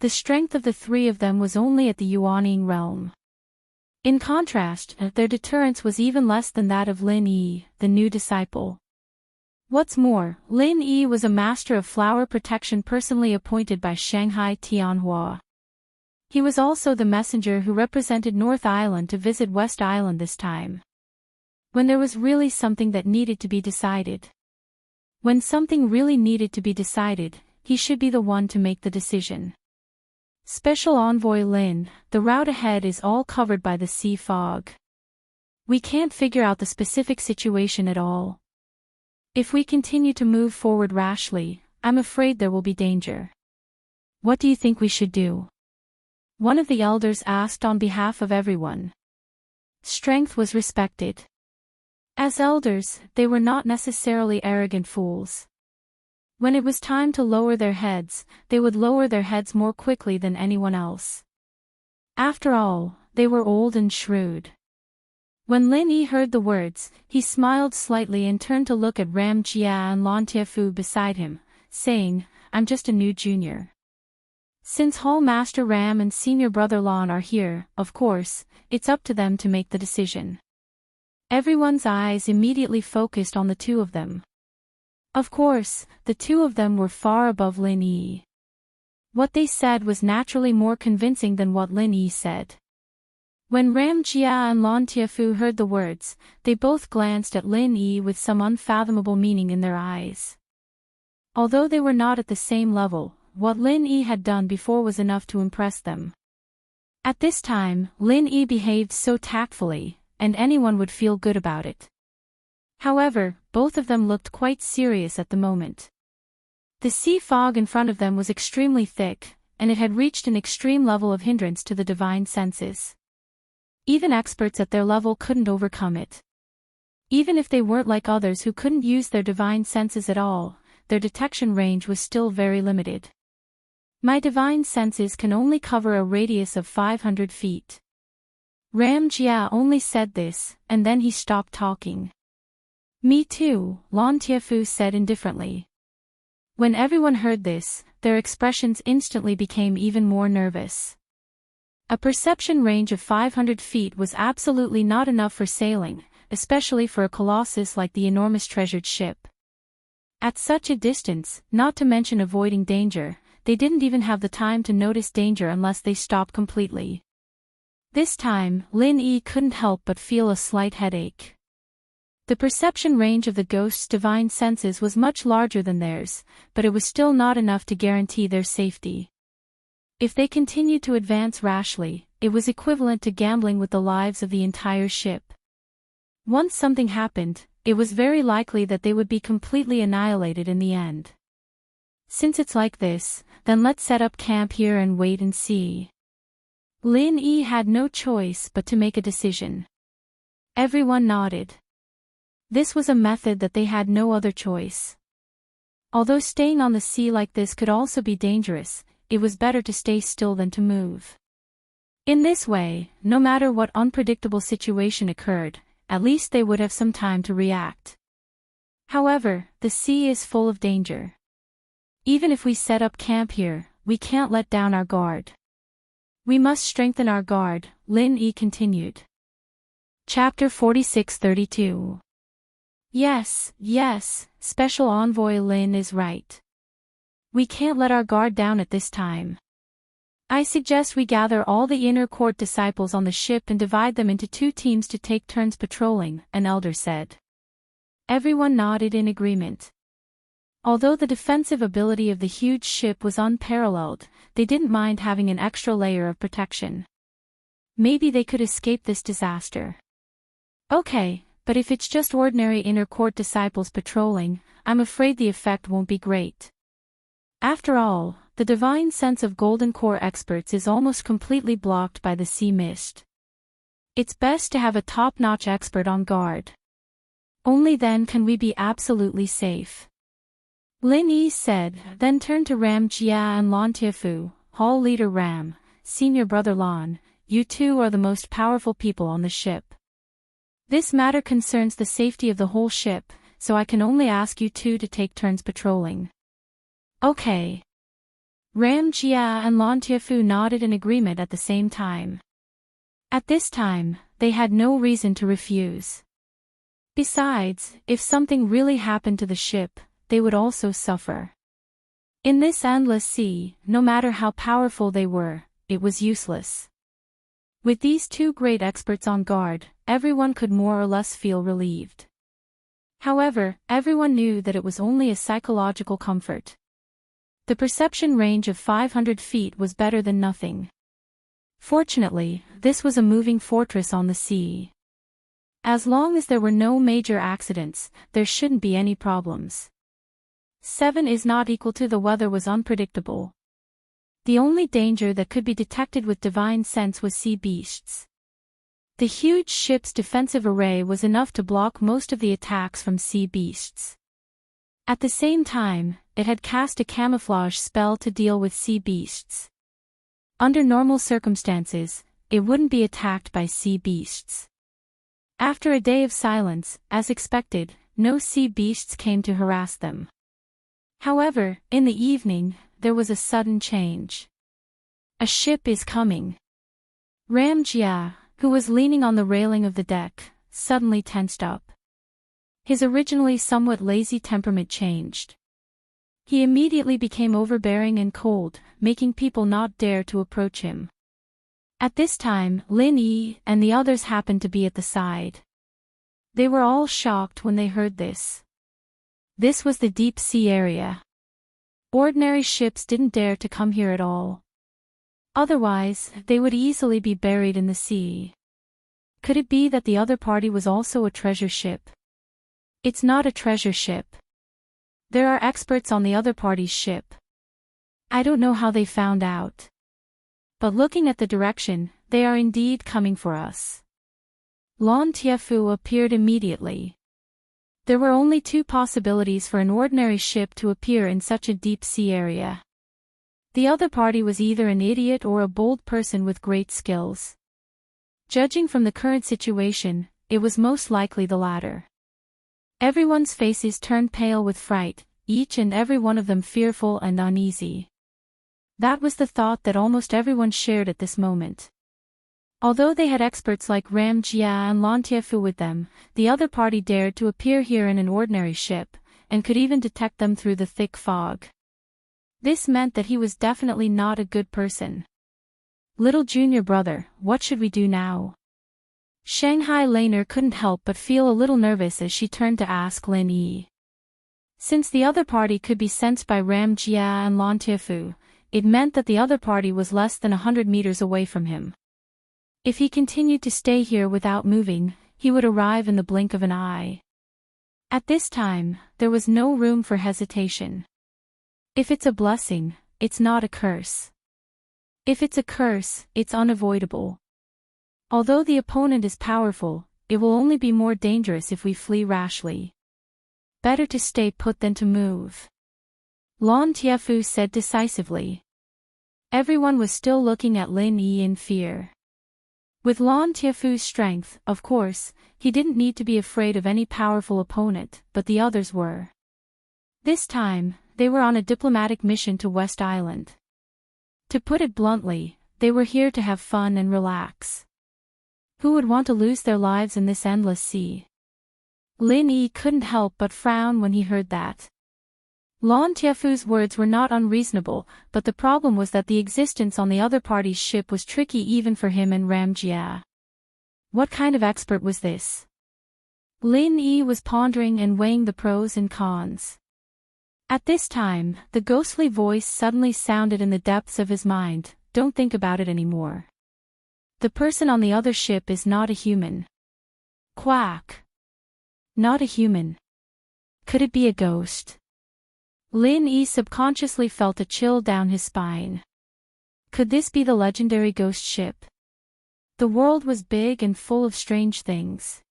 Speaker 1: The strength of the 3 of them was only at the Yuaning realm. In contrast, their deterrence was even less than that of Lin Yi, the new disciple. What's more, Lin Yi was a master of flower protection personally appointed by Shanghai Tianhua. He was also the messenger who represented North Island to visit West Island this time. When there was really something that needed to be decided. When something really needed to be decided, he should be the one to make the decision. Special Envoy Lin, the route ahead is all covered by the sea fog. We can't figure out the specific situation at all. If we continue to move forward rashly, I'm afraid there will be danger. What do you think we should do? One of the elders asked on behalf of everyone. Strength was respected. As elders, they were not necessarily arrogant fools. When it was time to lower their heads, they would lower their heads more quickly than anyone else. After all, they were old and shrewd. When Lin Yi heard the words, he smiled slightly and turned to look at Ram Jia and Lan Tiefu beside him, saying, "I'm just a new junior. Since Hall Master Ram and Senior Brother Lan are here, of course, it's up to them to make the decision." Everyone's eyes immediately focused on the 2 of them. Of course, the 2 of them were far above Lin Yi. What they said was naturally more convincing than what Lin Yi said. When Ram Jia and Lan Tiefu heard the words, they both glanced at Lin Yi with some unfathomable meaning in their eyes. Although they were not at the same level, what Lin Yi had done before was enough to impress them. At this time, Lin Yi behaved so tactfully, and anyone would feel good about it. However, both of them looked quite serious at the moment. The sea fog in front of them was extremely thick, and it had reached an extreme level of hindrance to the divine senses. Even experts at their level couldn't overcome it. Even if they weren't like others who couldn't use their divine senses at all, their detection range was still very limited. My divine senses can only cover a radius of 500 feet. Ram Jia only said this, and then he stopped talking. Me too, Lan Tiefu said indifferently. When everyone heard this, their expressions instantly became even more nervous. A perception range of 500 feet was absolutely not enough for sailing, especially for a colossus like the enormous treasured ship. At such a distance, not to mention avoiding danger, they didn't even have the time to notice danger unless they stopped completely. This time, Lin Yi couldn't help but feel a slight headache. The perception range of the ghost's divine senses was much larger than theirs, but it was still not enough to guarantee their safety. If they continued to advance rashly, it was equivalent to gambling with the lives of the entire ship. Once something happened, it was very likely that they would be completely annihilated in the end. Since it's like this, then let's set up camp here and wait and see. Lin Yi had no choice but to make a decision. Everyone nodded. This was a method that they had no other choice. Although staying on the sea like this could also be dangerous, it was better to stay still than to move. In this way, no matter what unpredictable situation occurred, at least they would have some time to react. However, the sea is full of danger. Even if we set up camp here, we can't let down our guard. We must strengthen our guard, Lin Yi continued. Chapter 46-32. Yes, Special Envoy Lin is right. We can't let our guard down at this time. I suggest we gather all the inner court disciples on the ship and divide them into 2 teams to take turns patrolling, an elder said. Everyone nodded in agreement. Although the defensive ability of the huge ship was unparalleled, they didn't mind having an extra layer of protection. Maybe they could escape this disaster. Okay, but if it's just ordinary inner court disciples patrolling, I'm afraid the effect won't be great. After all, the divine sense of Golden Core experts is almost completely blocked by the sea mist. It's best to have a top-notch expert on guard. Only then can we be absolutely safe. Lin Yi said, then turned to Ram Jia and Lan Tiefu. Hall leader Ram, senior brother Lan, you 2 are the most powerful people on the ship. This matter concerns the safety of the whole ship, so I can only ask you 2 to take turns patrolling. Okay. Ram Jia and Lan Tiefu nodded in agreement at the same time. At this time, they had no reason to refuse. Besides, if something really happened to the ship, they would also suffer. In this endless sea, no matter how powerful they were, it was useless. With these 2 great experts on guard, everyone could more or less feel relieved. However, everyone knew that it was only a psychological comfort. The perception range of 500 feet was better than nothing. Fortunately, this was a moving fortress on the sea. As long as there were no major accidents, there shouldn't be any problems. 7 is not equal to the weather was unpredictable. The only danger that could be detected with divine sense was sea beasts. The huge ship's defensive array was enough to block most of the attacks from sea beasts. At the same time, it had cast a camouflage spell to deal with sea beasts. Under normal circumstances, it wouldn't be attacked by sea beasts. After a day of silence, as expected, no sea beasts came to harass them. However, in the evening, there was a sudden change. A ship is coming. Ram Jia, who was leaning on the railing of the deck, suddenly tensed up. His originally somewhat lazy temperament changed. He immediately became overbearing and cold, making people not dare to approach him. At this time, Lin Yi and the others happened to be at the side. They were all shocked when they heard this. This was the deep sea area. Ordinary ships didn't dare to come here at all. Otherwise, they would easily be buried in the sea. Could it be that the other party was also a treasure ship? It's not a treasure ship. There are experts on the other party's ship. I don't know how they found out. But looking at the direction, they are indeed coming for us. Lan Tiefu appeared immediately. There were only 2 possibilities for an ordinary ship to appear in such a deep sea area. The other party was either an idiot or a bold person with great skills. Judging from the current situation, it was most likely the latter. Everyone's faces turned pale with fright, each and every one of them fearful and uneasy. That was the thought that almost everyone shared at this moment. Although they had experts like Ram Jia and Lan Tiefu with them, the other party dared to appear here in an ordinary ship, and could even detect them through the thick fog. This meant that he was definitely not a good person. Little junior brother, what should we do now? Shanghai Laner couldn't help but feel a little nervous as she turned to ask Lin Yi. Since the other party could be sensed by Ram Jia and Lan Tiefu, it meant that the other party was less than 100 meters away from him. If he continued to stay here without moving, he would arrive in the blink of an eye. At this time, there was no room for hesitation. If it's a blessing, it's not a curse. If it's a curse, it's unavoidable. Although the opponent is powerful, it will only be more dangerous if we flee rashly. Better to stay put than to move. Lan Tiefu said decisively. Everyone was still looking at Lin Yi in fear. With Lan Tiefu's strength, of course, he didn't need to be afraid of any powerful opponent, but the others were. This time, they were on a diplomatic mission to West Island. To put it bluntly, they were here to have fun and relax. Who would want to lose their lives in this endless sea? Lin Yi couldn't help but frown when he heard that. Lan Tiefu's words were not unreasonable, but the problem was that the existence on the other party's ship was tricky even for him and Ram Jia. What kind of expert was this? Lin Yi was pondering and weighing the pros and cons. At this time, the ghostly voice suddenly sounded in the depths of his mind. Don't think about it anymore. The person on the other ship is not a human. Quack. Not a human. Could it be a ghost? Lin Yi subconsciously felt a chill down his spine. Could this be the legendary ghost ship? The world was big and full of strange things.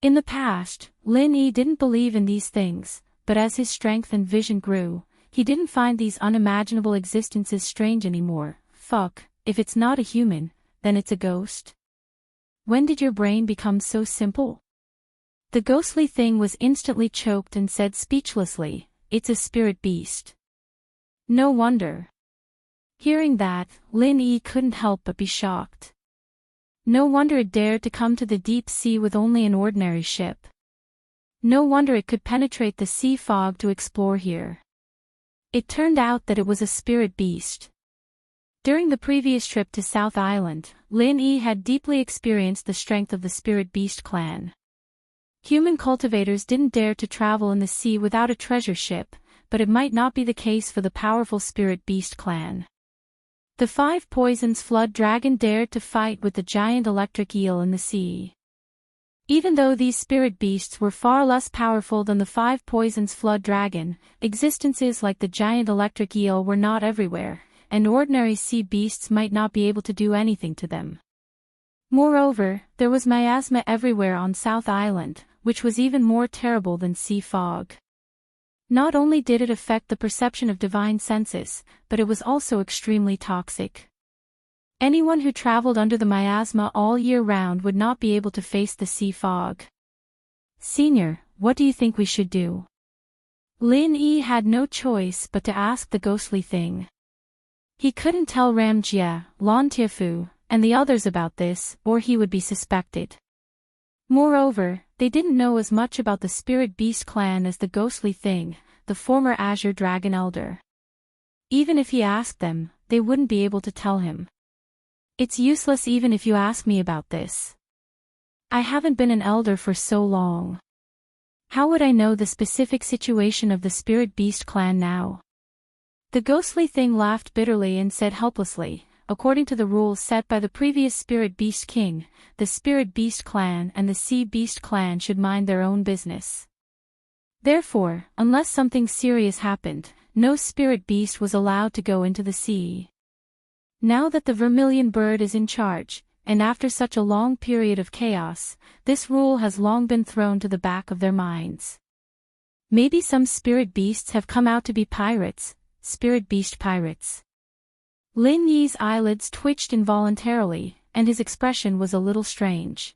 Speaker 1: In the past, Lin Yi didn't believe in these things, but as his strength and vision grew, he didn't find these unimaginable existences strange anymore. Fuck, if it's not a human, then it's a ghost? When did your brain become so simple? The ghostly thing was instantly choked and said speechlessly, it's a spirit beast. No wonder. Hearing that, Lin Yi couldn't help but be shocked. No wonder it dared to come to the deep sea with only an ordinary ship. No wonder it could penetrate the sea fog to explore here. It turned out that it was a spirit beast. During the previous trip to South Island, Lin Yi had deeply experienced the strength of the Spirit Beast clan. Human cultivators didn't dare to travel in the sea without a treasure ship, but it might not be the case for the powerful Spirit Beast clan. The 5 Poisons Flood Dragon dared to fight with the giant electric eel in the sea. Even though these spirit beasts were far less powerful than the 5 Poisons Flood Dragon, existences like the giant electric eel were not everywhere, and ordinary sea beasts might not be able to do anything to them. Moreover, there was miasma everywhere on South Island, which was even more terrible than sea fog. Not only did it affect the perception of divine senses, but it was also extremely toxic. Anyone who traveled under the miasma all year round would not be able to face the sea fog. Senior, what do you think we should do? Lin Yi had no choice but to ask the ghostly thing. He couldn't tell Ram Jia, Lan Tiefu, and the others about this, or he would be suspected. Moreover, they didn't know as much about the Spirit Beast clan as the ghostly thing, the former Azure Dragon Elder. Even if he asked them, they wouldn't be able to tell him. It's useless even if you ask me about this. I haven't been an elder for so long. How would I know the specific situation of the Spirit Beast clan now? The ghostly thing laughed bitterly and said helplessly, according to the rules set by the previous Spirit Beast King, the Spirit Beast clan and the Sea Beast clan should mind their own business. Therefore, unless something serious happened, no Spirit Beast was allowed to go into the sea. Now that the Vermilion Bird is in charge, and after such a long period of chaos, this rule has long been thrown to the back of their minds. Maybe some Spirit Beasts have come out to be pirates, Spirit Beast pirates. Lin Yi's eyelids twitched involuntarily, and his expression was a little strange.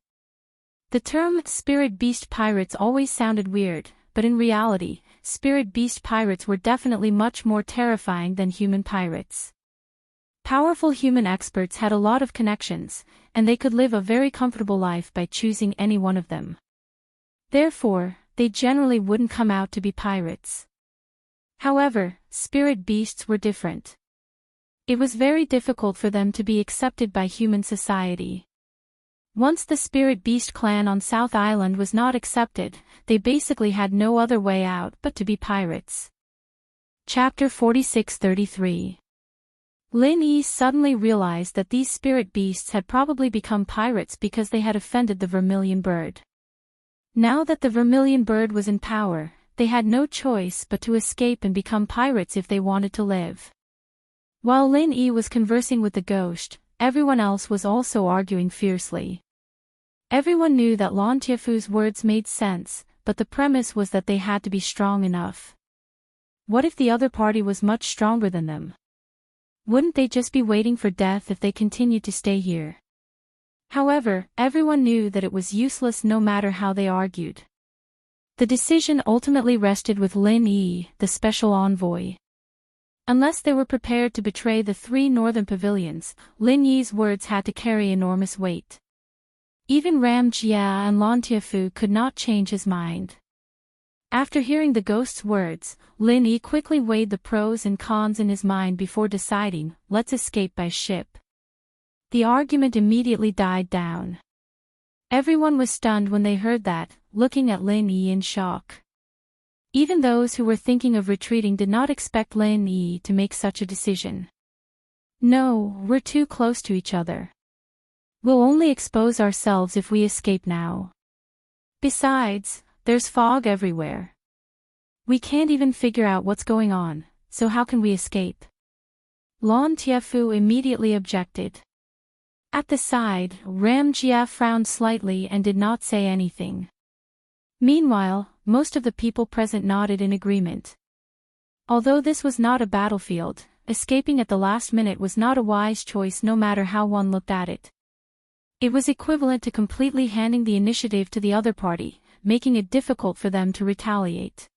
Speaker 1: The term Spirit Beast pirates always sounded weird, but in reality, Spirit Beast pirates were definitely much more terrifying than human pirates. Powerful human experts had a lot of connections, and they could live a very comfortable life by choosing any one of them. Therefore, they generally wouldn't come out to be pirates. However, spirit beasts were different. It was very difficult for them to be accepted by human society. Once the Spirit Beast clan on South Island was not accepted, they basically had no other way out but to be pirates. Chapter 46-33. Lin Yi suddenly realized that these spirit beasts had probably become pirates because they had offended the Vermilion Bird. Now that the Vermilion Bird was in power, they had no choice but to escape and become pirates if they wanted to live. While Lin Yi was conversing with the ghost, everyone else was also arguing fiercely. Everyone knew that Lan Tiefu's words made sense, but the premise was that they had to be strong enough. What if the other party was much stronger than them? Wouldn't they just be waiting for death if they continued to stay here? However, everyone knew that it was useless no matter how they argued. The decision ultimately rested with Lin Yi, the special envoy. Unless they were prepared to betray the 3 northern pavilions, Lin Yi's words had to carry enormous weight. Even Ram Jia and Lan Tiafu could not change his mind. After hearing the ghost's words, Lin Yi quickly weighed the pros and cons in his mind before deciding, let's escape by ship. The argument immediately died down. Everyone was stunned when they heard that, looking at Lin Yi in shock. Even those who were thinking of retreating did not expect Lin Yi to make such a decision. No, we're too close to each other. We'll only expose ourselves if we escape now. Besides, there's fog everywhere. We can't even figure out what's going on, so how can we escape? Lan Tiafu immediately objected. At the side, Ram Jia frowned slightly and did not say anything. Meanwhile, most of the people present nodded in agreement. Although this was not a battlefield, escaping at the last minute was not a wise choice no matter how one looked at it. It was equivalent to completely handing the initiative to the other party, making it difficult for them to retaliate.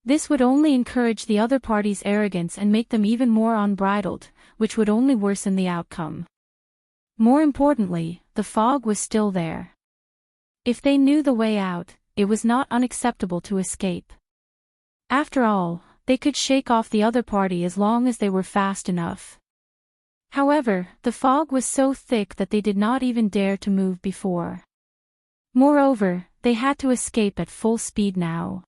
Speaker 1: This would only encourage the other party's arrogance and make them even more unbridled, which would only worsen the outcome. More importantly, the fog was still there. If they knew the way out, it was not unacceptable to escape. After all, they could shake off the other party as long as they were fast enough. However, the fog was so thick that they did not even dare to move before. Moreover, they had to escape at full speed now.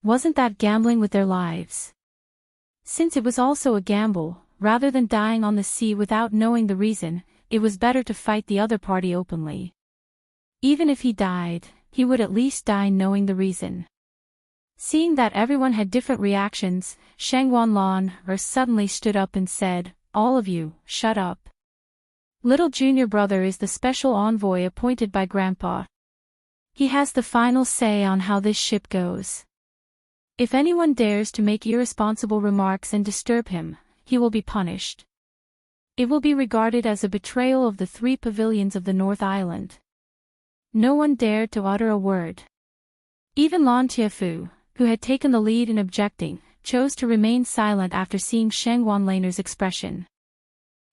Speaker 1: Wasn't that gambling with their lives? Since it was also a gamble, rather than dying on the sea without knowing the reason, it was better to fight the other party openly. Even if he died, he would at least die knowing the reason. Seeing that everyone had different reactions, Shangwan Lan suddenly stood up and said, all of you, shut up. Little junior brother is the special envoy appointed by Grandpa. He has the final say on how this ship goes. If anyone dares to make irresponsible remarks and disturb him, he will be punished. It will be regarded as a betrayal of the 3 pavilions of the North Island. No one dared to utter a word. Even Lan Tiafu, who had taken the lead in objecting, chose to remain silent after seeing Shangwan Laner's expression.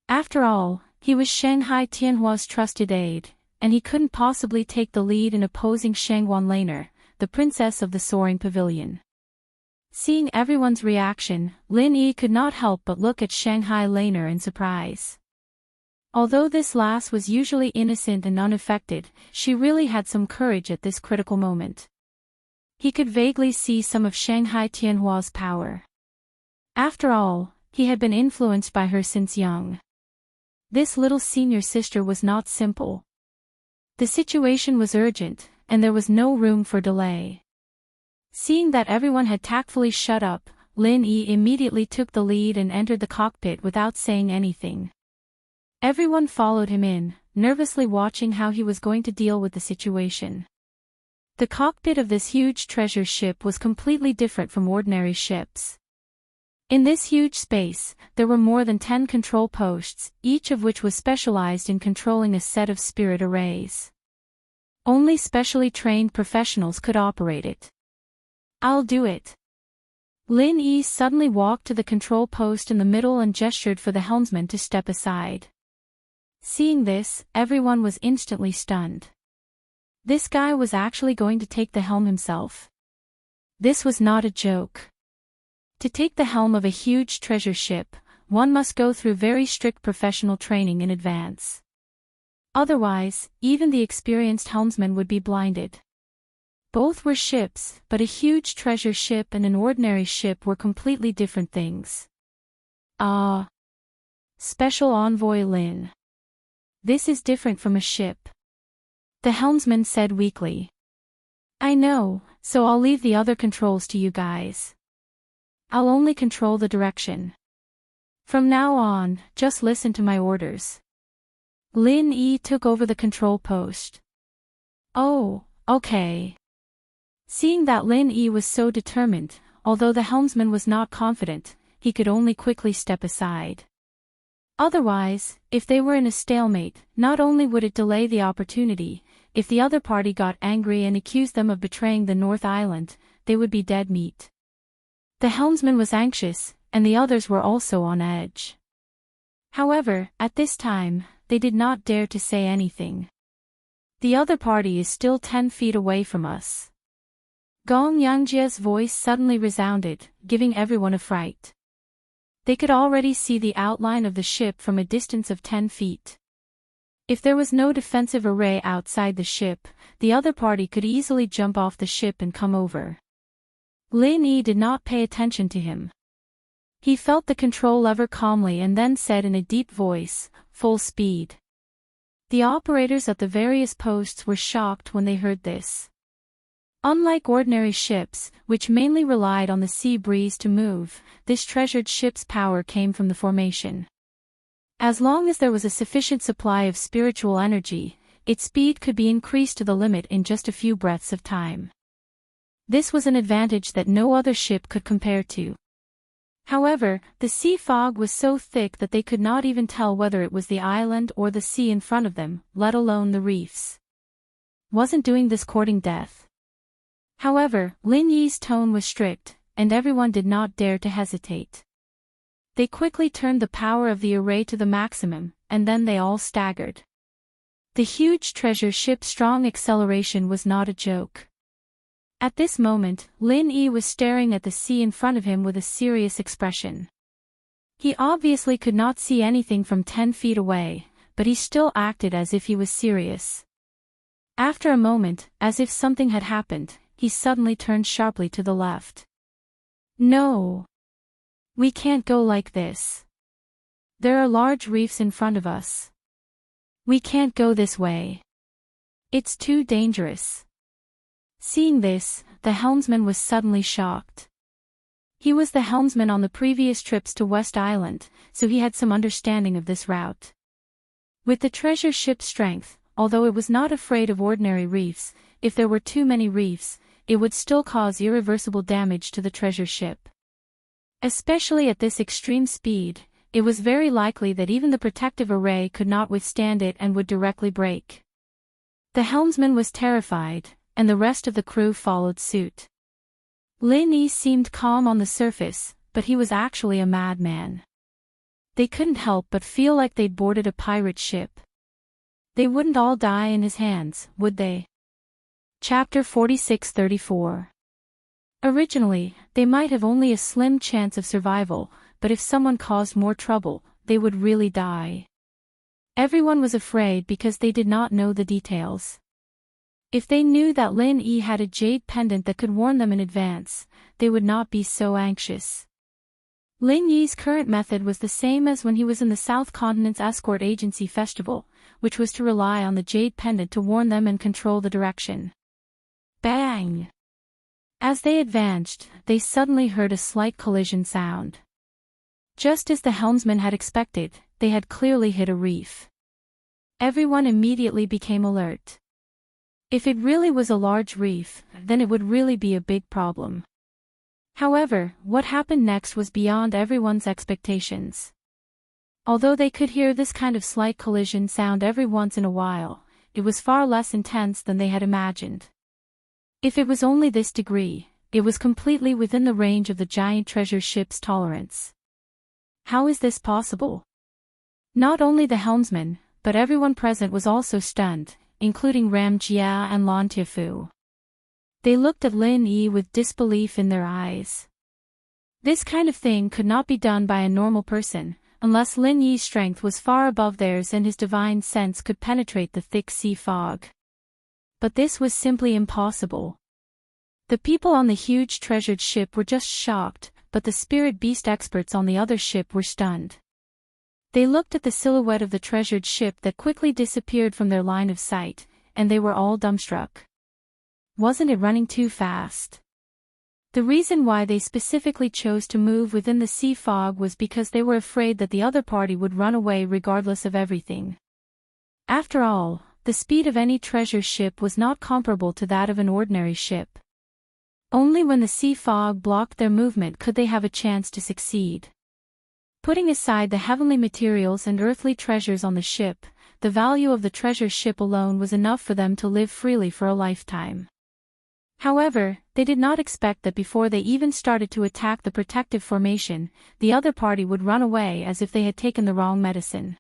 Speaker 1: After all, he was Shanghai Tianhua's trusted aide, and he couldn't possibly take the lead in opposing Shangwan Laner, the princess of the soaring pavilion. Seeing everyone's reaction, Lin Yi could not help but look at Shanghai Laner in surprise. Although this lass was usually innocent and unaffected, she really had some courage at this critical moment. He could vaguely see some of Shanghai Tianhua's power. After all, he had been influenced by her since young. This little senior sister was not simple. The situation was urgent, and there was no room for delay. Seeing that everyone had tactfully shut up, Lin Yi immediately took the lead and entered the cockpit without saying anything. Everyone followed him in, nervously watching how he was going to deal with the situation. The cockpit of this huge treasure ship was completely different from ordinary ships. In this huge space, there were more than 10 control posts, each of which was specialized in controlling a set of spirit arrays. Only specially trained professionals could operate it. I'll do it. Lin Yi suddenly walked to the control post in the middle and gestured for the helmsman to step aside. Seeing this, everyone was instantly stunned. This guy was actually going to take the helm himself. This was not a joke. To take the helm of a huge treasure ship, one must go through very strict professional training in advance. Otherwise, even the experienced helmsman would be blinded. Both were ships, but a huge treasure ship and an ordinary ship were completely different things. Ah. Special Envoy Lin. This is different from a ship. The helmsman said weakly. I know, so I'll leave the other controls to you guys. I'll only control the direction. From now on, just listen to my orders. Lin Yi took over the control post. Oh, okay. Seeing that Lin Yi was so determined, although the helmsman was not confident, he could only quickly step aside. Otherwise, if they were in a stalemate, not only would it delay the opportunity, if the other party got angry and accused them of betraying the North Island, they would be dead meat. The helmsman was anxious, and the others were also on edge. However, at this time, they did not dare to say anything. The other party is still 10 feet away from us. Gong Yangjie's voice suddenly resounded, giving everyone a fright. They could already see the outline of the ship from a distance of 10 feet. If there was no defensive array outside the ship, the other party could easily jump off the ship and come over. Lin Yi did not pay attention to him. He felt the control lever calmly and then said in a deep voice, "Full speed." The operators at the various posts were shocked when they heard this. Unlike ordinary ships, which mainly relied on the sea breeze to move, this treasured ship's power came from the formation. As long as there was a sufficient supply of spiritual energy, its speed could be increased to the limit in just a few breaths of time. This was an advantage that no other ship could compare to. However, the sea fog was so thick that they could not even tell whether it was the island or the sea in front of them, let alone the reefs. Wasn't doing this courting death. However, Lin Yi's tone was strict, and everyone did not dare to hesitate. They quickly turned the power of the array to the maximum, and then they all staggered. The huge treasure ship's strong acceleration was not a joke. At this moment, Lin Yi was staring at the sea in front of him with a serious expression. He obviously could not see anything from 10 feet away, but he still acted as if he was serious. After a moment, as if something had happened, he suddenly turned sharply to the left. "No! We can't go like this. There are large reefs in front of us. We can't go this way. It's too dangerous." Seeing this, the helmsman was suddenly shocked. He was the helmsman on the previous trips to West Island, so he had some understanding of this route. With the treasure ship's strength, although it was not afraid of ordinary reefs, if there were too many reefs, it would still cause irreversible damage to the treasure ship. Especially at this extreme speed, it was very likely that even the protective array could not withstand it and would directly break. The helmsman was terrified, and the rest of the crew followed suit. Lin Yi seemed calm on the surface, but he was actually a madman. They couldn't help but feel like they'd boarded a pirate ship. They wouldn't all die in his hands, would they? Chapter 46-34. Originally, they might have only a slim chance of survival, but if someone caused more trouble, they would really die. Everyone was afraid because they did not know the details. If they knew that Lin Yi had a jade pendant that could warn them in advance, they would not be so anxious. Lin Yi's current method was the same as when he was in the South Continent's escort agency festival, which was to rely on the jade pendant to warn them and control the direction. Bang! As they advanced, they suddenly heard a slight collision sound. Just as the helmsman had expected, they had clearly hit a reef. Everyone immediately became alert. If it really was a large reef, then it would really be a big problem. However, what happened next was beyond everyone's expectations. Although they could hear this kind of slight collision sound every once in a while, it was far less intense than they had imagined. If it was only this degree, it was completely within the range of the giant treasure ship's tolerance. How is this possible? Not only the helmsman, but everyone present was also stunned, including Ram Jia and Lan Tiafu. They looked at Lin Yi with disbelief in their eyes. This kind of thing could not be done by a normal person, unless Lin Yi's strength was far above theirs and his divine sense could penetrate the thick sea fog. But this was simply impossible. The people on the huge treasured ship were just shocked, but the spirit beast experts on the other ship were stunned. They looked at the silhouette of the treasured ship that quickly disappeared from their line of sight, and they were all dumbstruck. Wasn't it running too fast? The reason why they specifically chose to move within the sea fog was because they were afraid that the other party would run away regardless of everything. After all, the speed of any treasure ship was not comparable to that of an ordinary ship. Only when the sea fog blocked their movement could they have a chance to succeed. Putting aside the heavenly materials and earthly treasures on the ship, the value of the treasure ship alone was enough for them to live freely for a lifetime. However, they did not expect that before they even started to attack the protective formation, the other party would run away as if they had taken the wrong medicine.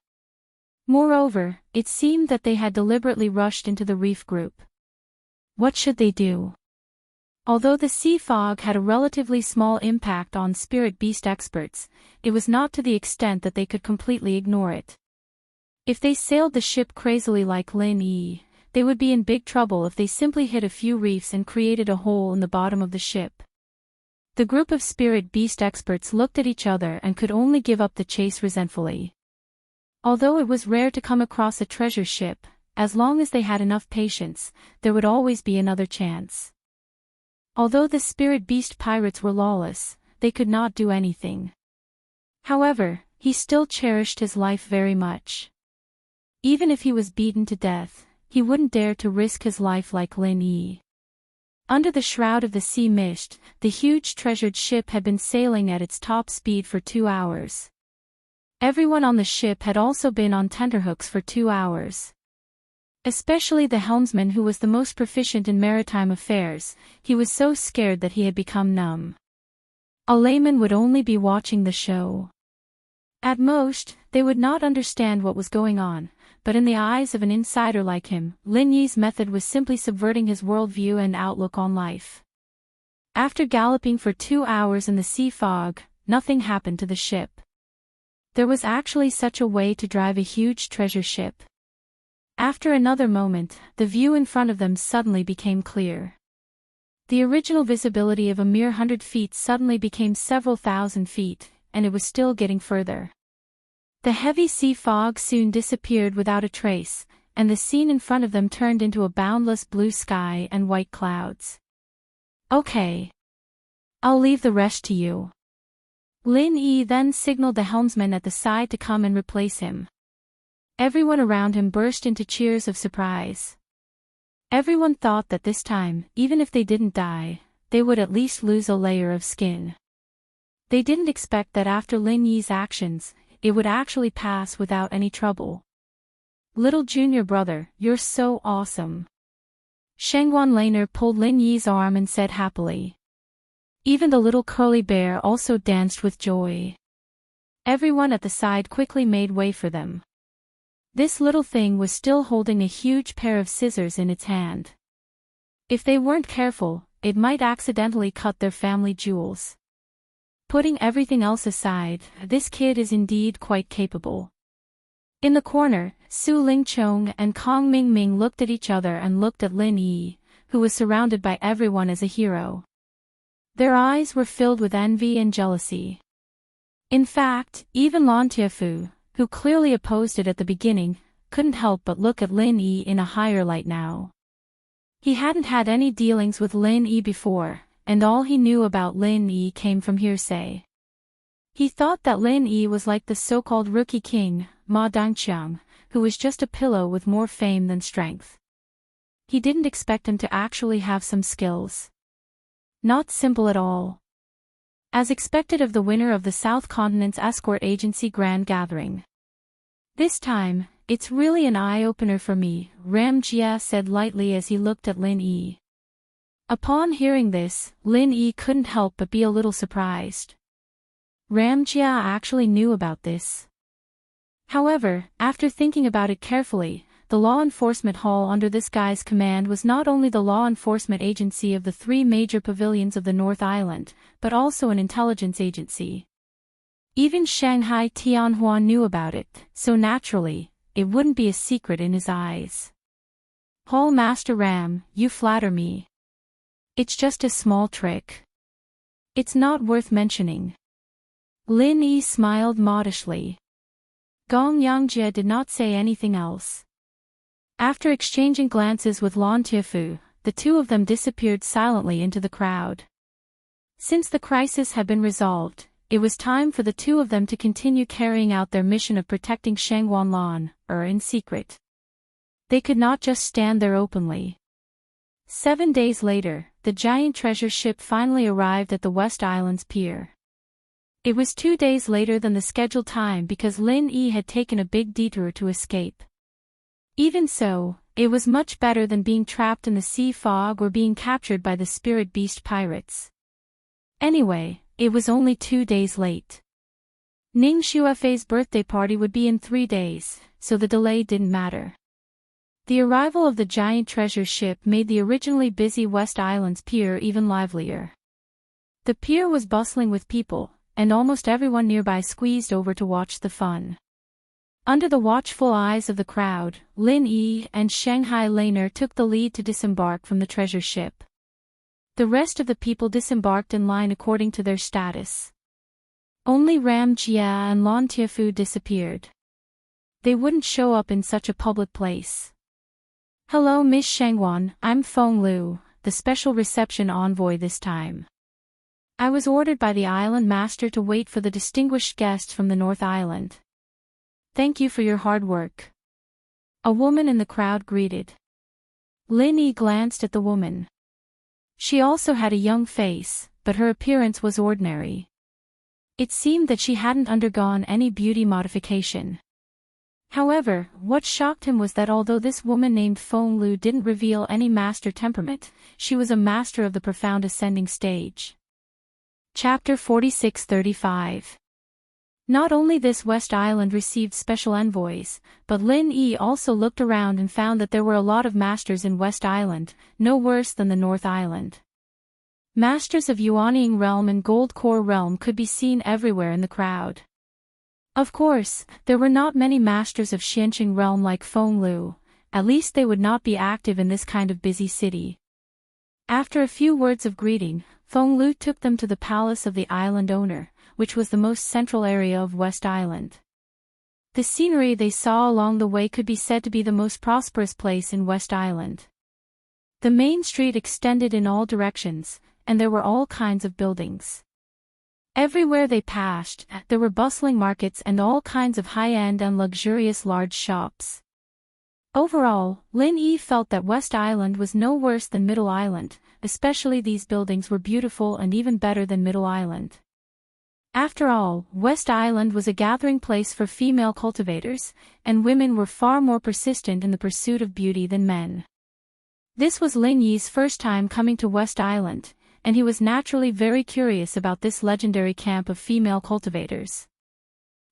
Speaker 1: Moreover, it seemed that they had deliberately rushed into the reef group. What should they do? Although the sea fog had a relatively small impact on spirit beast experts, it was not to the extent that they could completely ignore it. If they sailed the ship crazily like Lin Yi, they would be in big trouble if they simply hit a few reefs and created a hole in the bottom of the ship. The group of spirit beast experts looked at each other and could only give up the chase resentfully. Although it was rare to come across a treasure ship, as long as they had enough patience, there would always be another chance. Although the spirit beast pirates were lawless, they could not do anything. However, he still cherished his life very much. Even if he was beaten to death, he wouldn't dare to risk his life like Lin Yi. Under the shroud of the sea mist, the huge treasured ship had been sailing at its top speed for 2 hours. Everyone on the ship had also been on tenterhooks for 2 hours. Especially the helmsman, who was the most proficient in maritime affairs. He was so scared that he had become numb. A layman would only be watching the show. At most, they would not understand what was going on, but in the eyes of an insider like him, Lin Yi's method was simply subverting his worldview and outlook on life. After galloping for 2 hours in the sea fog, nothing happened to the ship. There was actually such a way to drive a huge treasure ship. After another moment, the view in front of them suddenly became clear. The original visibility of a mere 100 feet suddenly became several thousand feet, and it was still getting further. The heavy sea fog soon disappeared without a trace, and the scene in front of them turned into a boundless blue sky and white clouds. Okay. I'll leave the rest to you. Lin Yi then signaled the helmsman at the side to come and replace him. Everyone around him burst into cheers of surprise. Everyone thought that this time, even if they didn't die, they would at least lose a layer of skin. They didn't expect that after Lin Yi's actions, it would actually pass without any trouble. Little junior brother, you're so awesome. Shengguan Laner pulled Lin Yi's arm and said happily. Even the little curly bear also danced with joy. Everyone at the side quickly made way for them. This little thing was still holding a huge pair of scissors in its hand. If they weren't careful, it might accidentally cut their family jewels. Putting everything else aside, this kid is indeed quite capable. In the corner, Su Lingchong and Kong Mingming looked at each other and looked at Lin Yi, who was surrounded by everyone as a hero. Their eyes were filled with envy and jealousy. In fact, even Lan Tiefu, who clearly opposed it at the beginning, couldn't help but look at Lin Yi in a higher light now. He hadn't had any dealings with Lin Yi before, and all he knew about Lin Yi came from hearsay. He thought that Lin Yi was like the so-called rookie king, Ma Dangqiang, who was just a pillow with more fame than strength. He didn't expect him to actually have some skills. Not simple at all. As expected of the winner of the South Continent's escort agency Grand Gathering. This time, it's really an eye-opener for me, Ram Jia said lightly as he looked at Lin Yi. Upon hearing this, Lin Yi couldn't help but be a little surprised. Ram Jia actually knew about this. However, after thinking about it carefully, the law enforcement hall under this guy's command was not only the law enforcement agency of the 3 major pavilions of the North Island, but also an intelligence agency. Even Shanghai Tianhua knew about it, so naturally, it wouldn't be a secret in his eyes. Hall Master Ram, you flatter me. It's just a small trick. It's not worth mentioning. Lin Yi smiled modestly. Gong Yangjie did not say anything else. After exchanging glances with Lan Tiefu, the two of them disappeared silently into the crowd. Since the crisis had been resolved, it was time for the two of them to continue carrying out their mission of protecting Shangguan Lan, in secret. They could not just stand there openly. 7 days later, the giant treasure ship finally arrived at the West Island's pier. It was 2 days later than the scheduled time because Lin Yi had taken a big detour to escape. Even so, It was much better than being trapped in the sea fog or being captured by the spirit beast pirates. Anyway, it was only 2 days late. Ning Shuefei's birthday party would be in 3 days, so the delay didn't matter. The arrival of the giant treasure ship made the originally busy West Island's pier even livelier. The pier was bustling with people, and almost everyone nearby squeezed over to watch the fun. Under the watchful eyes of the crowd, Lin Yi and Shanghai Laner took the lead to disembark from the treasure ship. The rest of the people disembarked in line according to their status. Only Ram Jia and Lon Tiefu disappeared. They wouldn't show up in such a public place. "Hello Miss Shangwan, I'm Feng Lu, the special reception envoy this time. I was ordered by the island master to wait for the distinguished guests from the North Island. Thank you for your hard work." A woman in the crowd greeted. Lin Yi glanced at the woman. She also had a young face, but her appearance was ordinary. It seemed that she hadn't undergone any beauty modification. However, what shocked him was that although this woman named Feng Lu didn't reveal any master temperament, she was a master of the profound ascending stage. Chapter 46-35. Not only this West Island received special envoys, but Lin Yi also looked around and found that there were a lot of masters in West Island, no worse than the North Island. Masters of Yuanying Realm and Gold Core Realm could be seen everywhere in the crowd. Of course, there were not many masters of Xianqing Realm like Feng Lu, at least they would not be active in this kind of busy city. After a few words of greeting, Feng Lu took them to the palace of the island owner, which was the most central area of West Island. The scenery they saw along the way could be said to be the most prosperous place in West Island. The main street extended in all directions, and there were all kinds of buildings. Everywhere they passed, there were bustling markets and all kinds of high-end and luxurious large shops. Overall, Lin Yi felt that West Island was no worse than Middle Island, especially these buildings were beautiful and even better than Middle Island. After all, West Island was a gathering place for female cultivators, and women were far more persistent in the pursuit of beauty than men. This was Lin Yi's first time coming to West Island, and he was naturally very curious about this legendary camp of female cultivators.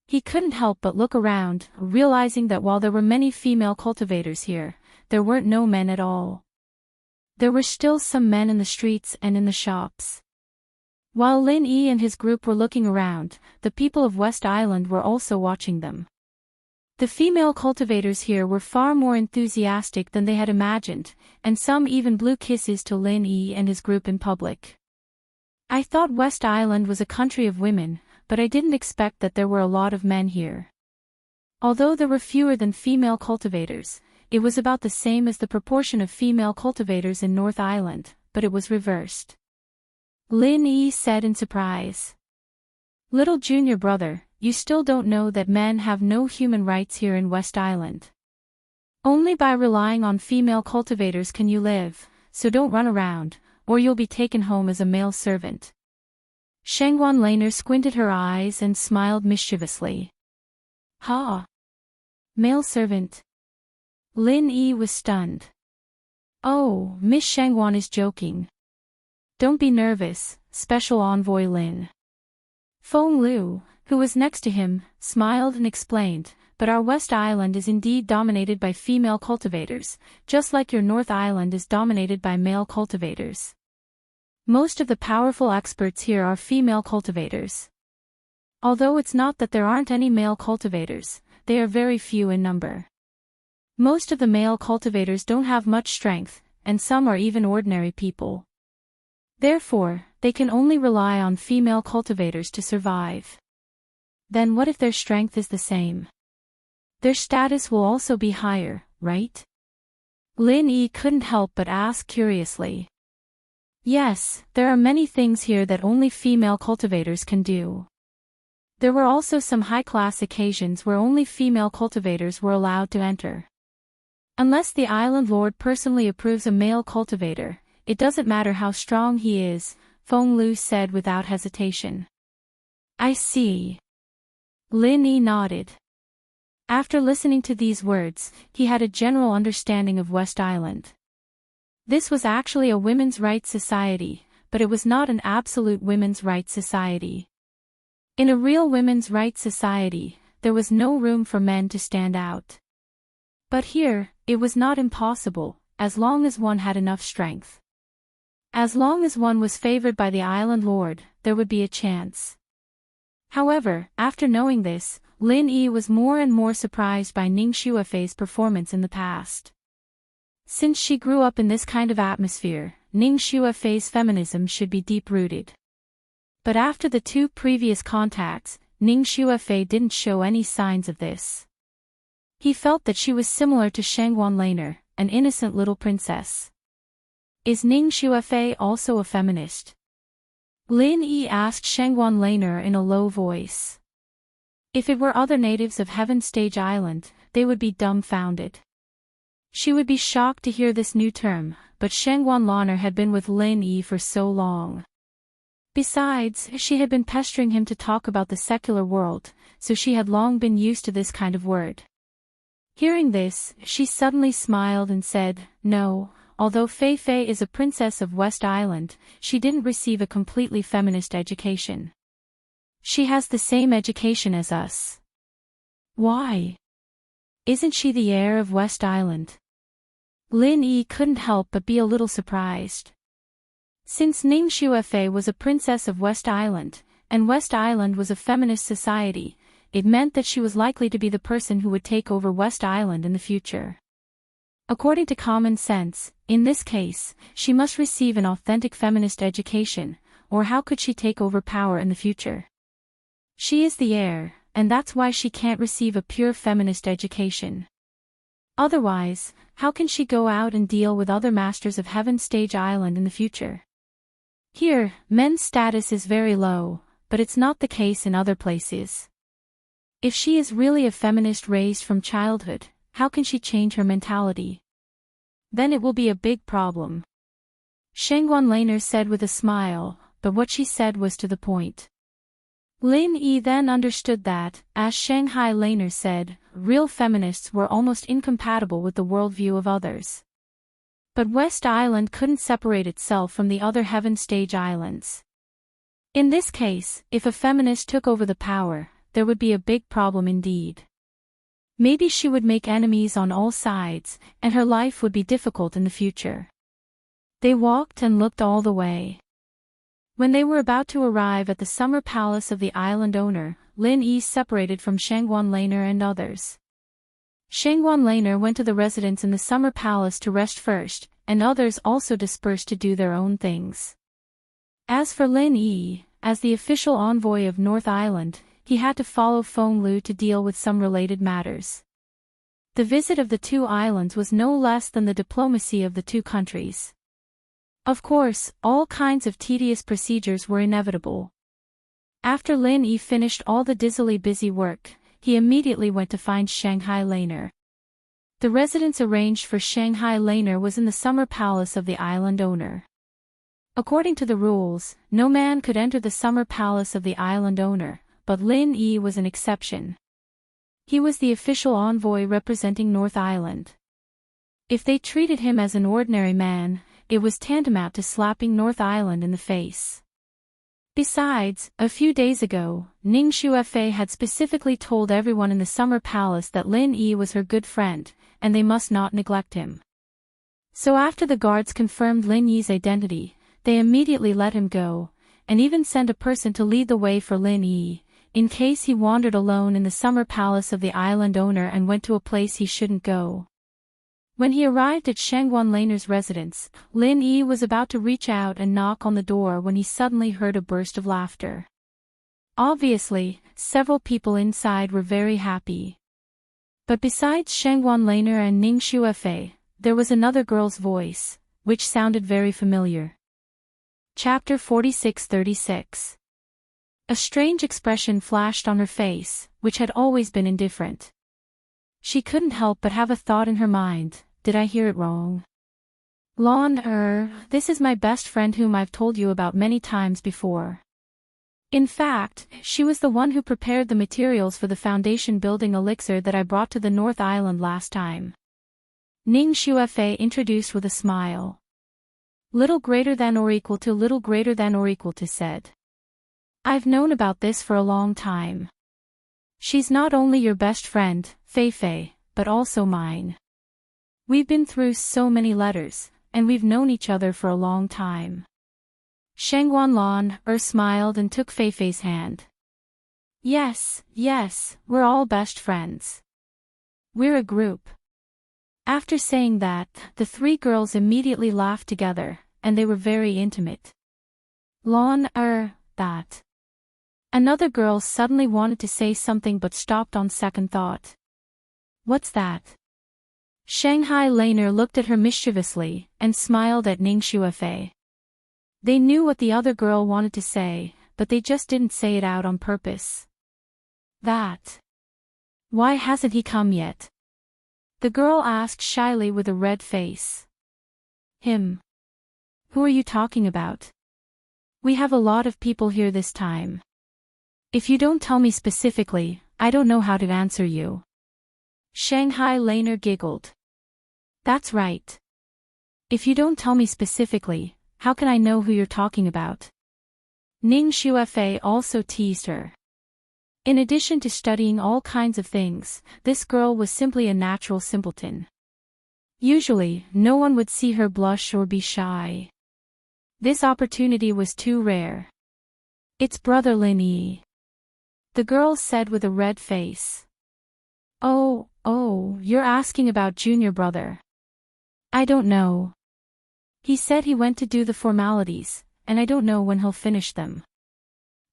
Speaker 1: He couldn't help but look around, realizing that while there were many female cultivators here, there weren't no men at all. There were still some men in the streets and in the shops. While Lin Yi and his group were looking around, the people of West Island were also watching them. The female cultivators here were far more enthusiastic than they had imagined, and some even blew kisses to Lin Yi and his group in public. "I thought West Island was a country of women, but I didn't expect that there were a lot of men here." Although there were fewer than female cultivators, it was about the same as the proportion of female cultivators in North Island, but it was reversed. Lin Yi said in surprise. "Little junior brother, you still don't know that men have no human rights here in West Island. Only by relying on female cultivators can you live, so don't run around, or you'll be taken home as a male servant." Shangwan Laner squinted her eyes and smiled mischievously. "Ha! Male servant?" Lin Yi was stunned. "Oh, Miss Shangwan is joking. Don't be nervous, Special Envoy Lin." Feng Lu, who was next to him, smiled and explained, "But our West Island is indeed dominated by female cultivators, just like your North Island is dominated by male cultivators. Most of the powerful experts here are female cultivators. Although it's not that there aren't any male cultivators, they are very few in number. Most of the male cultivators don't have much strength, and some are even ordinary people. Therefore, they can only rely on female cultivators to survive. Then what if their strength is the same? Their status will also be higher, right?" Lin Yi couldn't help but ask curiously. "Yes, there are many things here that only female cultivators can do. There were also some high-class occasions where only female cultivators were allowed to enter. Unless the island lord personally approves a male cultivator, it doesn't matter how strong he is," Feng Lu said without hesitation. "I see." Lin Yi nodded. After listening to these words, he had a general understanding of West Island. This was actually a women's rights society, but it was not an absolute women's rights society. In a real women's rights society, there was no room for men to stand out. But here, it was not impossible, as long as one had enough strength. As long as one was favored by the island lord, there would be a chance. However, after knowing this, Lin Yi was more and more surprised by Ning Xuefei's performance in the past. Since she grew up in this kind of atmosphere, Ning Xuefei's feminism should be deep-rooted. But after the two previous contacts, Ning Xuefei didn't show any signs of this. He felt that she was similar to Shangguan Laner, an innocent little princess. Is Ning Xuefei also a feminist? Lin Yi asked Shangguan Laner in a low voice. If it were other natives of Heaven Stage Island, they would be dumbfounded. She would be shocked to hear this new term, but Shangguan Laner had been with Lin Yi for so long. Besides, she had been pestering him to talk about the secular world, so she had long been used to this kind of word. Hearing this, she suddenly smiled and said, "No, although Fei Fei is a princess of West Island, she didn't receive a completely feminist education. She has the same education as us." "Why? Isn't she the heir of West Island?" Lin Yi couldn't help but be a little surprised. Since Ning Xuefei was a princess of West Island, and West Island was a feminist society, it meant that she was likely to be the person who would take over West Island in the future. According to common sense, in this case, she must receive an authentic feminist education, or how could she take over power in the future? She is the heir, and that's why she can't receive a pure feminist education. Otherwise, how can she go out and deal with other masters of Heaven Stage Island in the future? Here, men's status is very low, but it's not the case in other places. If she is really a feminist raised from childhood, how can she change her mentality? Then it will be a big problem. Shangguan Laner said with a smile, but what she said was to the point. Lin Yi then understood that, as Shanghai Laner said, real feminists were almost incompatible with the worldview of others. But West Island couldn't separate itself from the other Heaven Stage Islands. In this case, if a feminist took over the power, there would be a big problem indeed. Maybe she would make enemies on all sides, and her life would be difficult in the future. They walked and looked all the way. When they were about to arrive at the summer palace of the island owner, Lin Yi separated from Shangguan Laner and others. Shangguan Laner went to the residence in the summer palace to rest first, and others also dispersed to do their own things. As for Lin Yi, as the official envoy of North Island, he had to follow Feng Lu to deal with some related matters. The visit of the two islands was no less than the diplomacy of the two countries. Of course, all kinds of tedious procedures were inevitable. After Lin Yi finished all the dizzily busy work, he immediately went to find Shanghai Laner. The residence arranged for Shanghai Laner was in the summer palace of the island owner. According to the rules, no man could enter the summer palace of the island owner, but Lin Yi was an exception. He was the official envoy representing North Island. If they treated him as an ordinary man, it was tantamount to slapping North Island in the face. Besides, a few days ago, Ning Xuefei had specifically told everyone in the summer palace that Lin Yi was her good friend, and they must not neglect him. So after the guards confirmed Lin Yi's identity, they immediately let him go, and even sent a person to lead the way for Lin Yi, in case he wandered alone in the summer palace of the island owner and went to a place he shouldn't go. When he arrived at Shangguan Laner's residence, Lin Yi was about to reach out and knock on the door when he suddenly heard a burst of laughter. Obviously, several people inside were very happy. But besides Shangguan Laner and Ning Xuefei, there was another girl's voice, which sounded very familiar. Chapter 46-36. A strange expression flashed on her face, which had always been indifferent. She couldn't help but have a thought in her mind, did I hear it wrong? This is my best friend whom I've told you about many times before. In fact, she was the one who prepared the materials for the foundation building elixir that I brought to the North Island last time. Ning Xuefei introduced with a smile. Little greater than or equal to said. I've known about this for a long time. She's not only your best friend, Fei Fei, but also mine. We've been through so many letters, and we've known each other for a long time. Shang Wanlan smiled and took Fei Fei's hand. Yes, we're all best friends. We're a group. After saying that, the three girls immediately laughed together, and they were very intimate. That. Another girl suddenly wanted to say something but stopped on second thought. What's that? Shanghai Laner looked at her mischievously, and smiled at Ning Xuefei. They knew what the other girl wanted to say, but they just didn't say it out on purpose. That. Why hasn't he come yet? The girl asked shyly with a red face. Him. Who are you talking about? We have a lot of people here this time. If you don't tell me specifically, I don't know how to answer you. Shanghai Laner giggled. That's right. If you don't tell me specifically, how can I know who you're talking about? Ning Xuefei also teased her. In addition to studying all kinds of things, this girl was simply a natural simpleton. Usually, no one would see her blush or be shy. This opportunity was too rare. It's brother Lin Yi. The girl said with a red face. Oh, you're asking about junior brother. I don't know. He said he went to do the formalities, and I don't know when he'll finish them.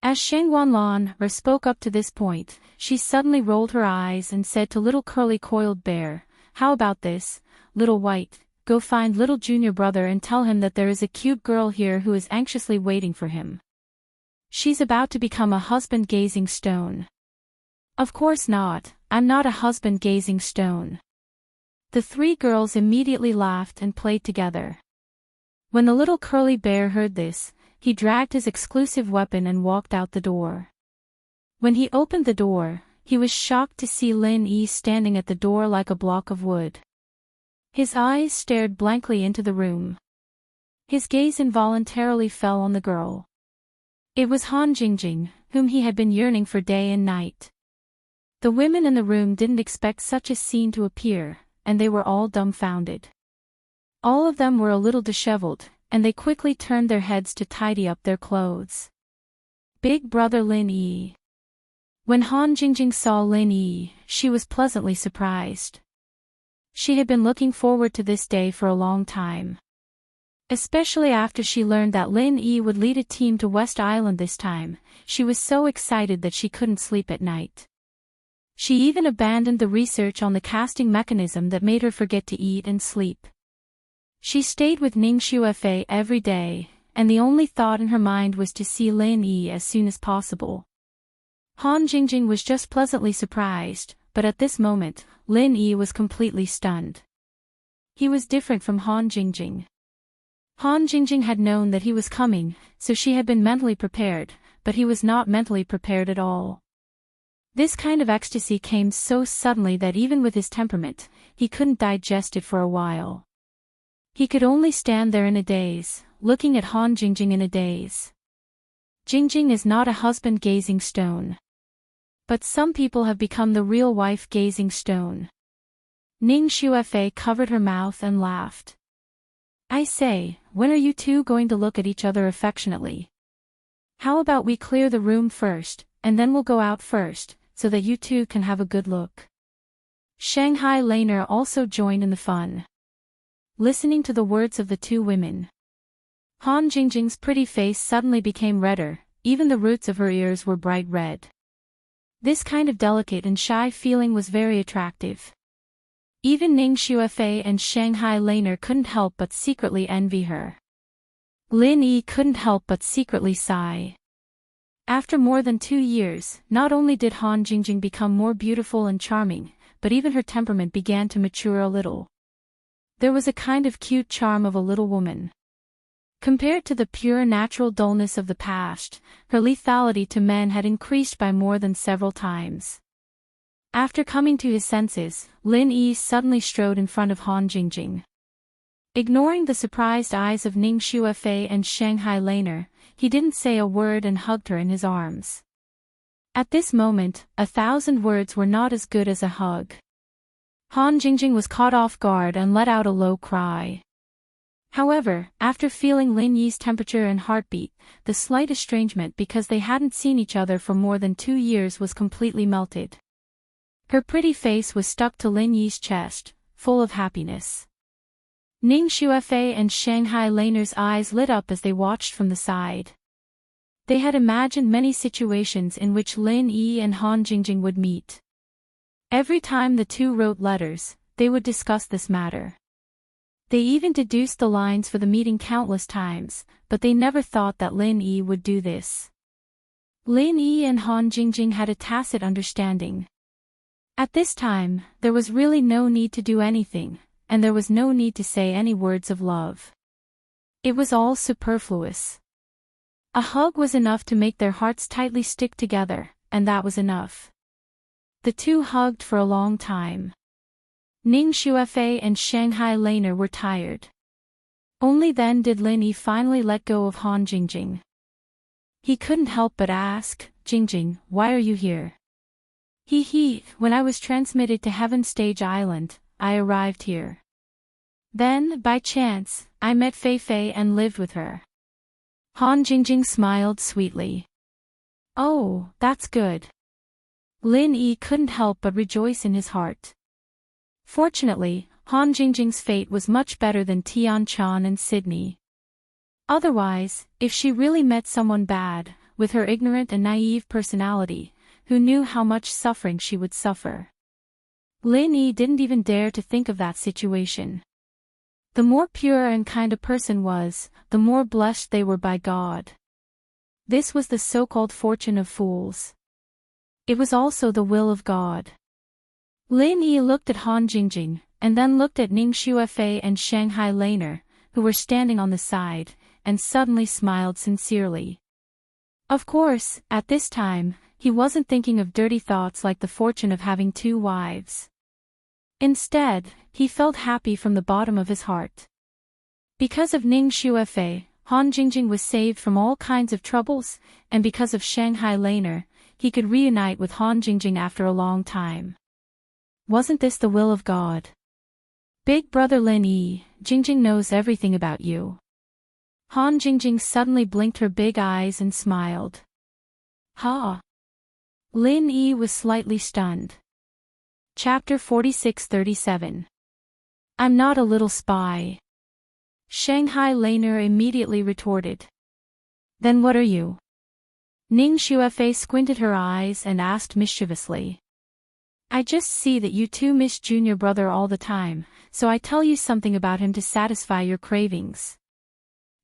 Speaker 1: As Shang Wanlan spoke up to this point, she suddenly rolled her eyes and said to little curly coiled bear, how about this, little white, go find little junior brother and tell him that there is a cute girl here who is anxiously waiting for him. She's about to become a husband-gazing stone. Of course not, I'm not a husband-gazing stone. The three girls immediately laughed and played together. When the little curly bear heard this, he dragged his exclusive weapon and walked out the door. When he opened the door, he was shocked to see Lin Yi standing at the door like a block of wood. His eyes stared blankly into the room. His gaze involuntarily fell on the girl. It was Han Jingjing, whom he had been yearning for day and night. The women in the room didn't expect such a scene to appear, and they were all dumbfounded. All of them were a little disheveled, and they quickly turned their heads to tidy up their clothes. Big brother Lin Yi. When Han Jingjing saw Lin Yi, she was pleasantly surprised. She had been looking forward to this day for a long time. Especially after she learned that Lin Yi would lead a team to West Island this time, she was so excited that she couldn't sleep at night. She even abandoned the research on the casting mechanism that made her forget to eat and sleep. She stayed with Ning Xuefei every day, and the only thought in her mind was to see Lin Yi as soon as possible. Han Jingjing was just pleasantly surprised, but at this moment, Lin Yi was completely stunned. He was different from Han Jingjing. Han Jingjing had known that he was coming, so she had been mentally prepared, but he was not mentally prepared at all. This kind of ecstasy came so suddenly that even with his temperament, he couldn't digest it for a while. He could only stand there in a daze, looking at Han Jingjing in a daze. Jingjing is not a husband-gazing stone. But some people have become the real wife-gazing stone. Ning Xuefei covered her mouth and laughed. I say, when are you two going to look at each other affectionately? How about we clear the room first, and then we'll go out first, so that you two can have a good look. Shanghai Laner also joined in the fun. Listening to the words of the two women, Han Jingjing's pretty face suddenly became redder, even the roots of her ears were bright red. This kind of delicate and shy feeling was very attractive. Even Ning Xuefei and Shanghai Laner couldn't help but secretly envy her. Lin Yi couldn't help but secretly sigh. After more than 2 years, not only did Han Jingjing become more beautiful and charming, but even her temperament began to mature a little. There was a kind of cute charm of a little woman. Compared to the pure natural dullness of the past, her lethality to men had increased by more than several times. After coming to his senses, Lin Yi suddenly strode in front of Han Jingjing. Ignoring the surprised eyes of Ning Xuefei and Shanghai Laner, he didn't say a word and hugged her in his arms. At this moment, 1,000 words were not as good as a hug. Han Jingjing was caught off guard and let out a low cry. However, after feeling Lin Yi's temperature and heartbeat, the slight estrangement because they hadn't seen each other for more than 2 years was completely melted. Her pretty face was stuck to Lin Yi's chest, full of happiness. Ning Xuefei and Shanghai Laner's eyes lit up as they watched from the side. They had imagined many situations in which Lin Yi and Han Jingjing would meet. Every time the two wrote letters, they would discuss this matter. They even deduced the lines for the meeting countless times, but they never thought that Lin Yi would do this. Lin Yi and Han Jingjing had a tacit understanding. At this time, there was really no need to do anything, and there was no need to say any words of love. It was all superfluous. A hug was enough to make their hearts tightly stick together, and that was enough. The two hugged for a long time. Ning Xuefei and Shanghai Laner were tired. Only then did Lin Yi finally let go of Han Jingjing. He couldn't help but ask, "Jingjing, why are you here?" When I was transmitted to Heaven Stage Island, I arrived here. Then, by chance, I met Fei Fei and lived with her. Han Jingjing smiled sweetly. Oh, that's good. Lin Yi couldn't help but rejoice in his heart. Fortunately, Han Jingjing's fate was much better than Tian Chan and Sydney. Otherwise, if she really met someone bad, with her ignorant and naive personality, who knew how much suffering she would suffer? Lin Yi didn't even dare to think of that situation. The more pure and kind a person was, the more blessed they were by God. This was the so-called fortune of fools. It was also the will of God. Lin Yi looked at Han Jingjing, and then looked at Ning Xuefei and Shanghai Laner, who were standing on the side, and suddenly smiled sincerely. Of course, at this time, he wasn't thinking of dirty thoughts like the fortune of having 2 wives. Instead, he felt happy from the bottom of his heart. Because of Ning Xuefei, Han Jingjing was saved from all kinds of troubles, and because of Shanghai Laner, he could reunite with Han Jingjing after a long time. Wasn't this the will of God? Big brother Lin Yi, Jingjing knows everything about you. Han Jingjing suddenly blinked her big eyes and smiled. Ha! Lin Yi was slightly stunned. Chapter 46-37. I'm not a little spy. Shanghai Laner immediately retorted. Then what are you? Ning Xuefei squinted her eyes and asked mischievously. I just see that you two miss junior brother all the time, so I tell you something about him to satisfy your cravings.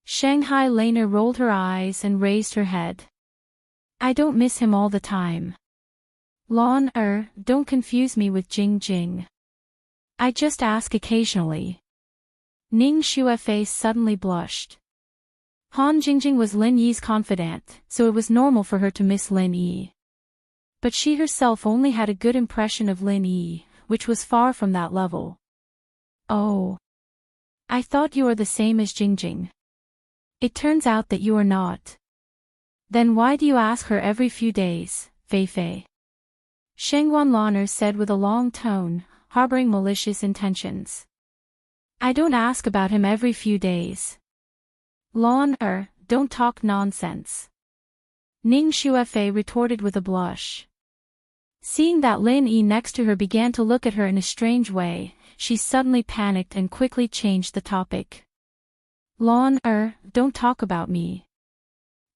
Speaker 1: Shanghai Laner rolled her eyes and raised her head. I don't miss him all the time. Don't confuse me with Jing Jing. I just ask occasionally. Ning Xuefei suddenly blushed. Han Jingjing was Lin Yi's confidant, so it was normal for her to miss Lin Yi. But she herself only had a good impression of Lin Yi, which was far from that level. Oh. I thought you are the same as Jingjing. It turns out that you are not. Then why do you ask her every few days, Fei Fei? Shengguan Laner said with a long tone, harboring malicious intentions. I don't ask about him every few days. Don't talk nonsense. Ning Xuefei retorted with a blush. Seeing that Lin Yi next to her began to look at her in a strange way, she suddenly panicked and quickly changed the topic. Don't talk about me.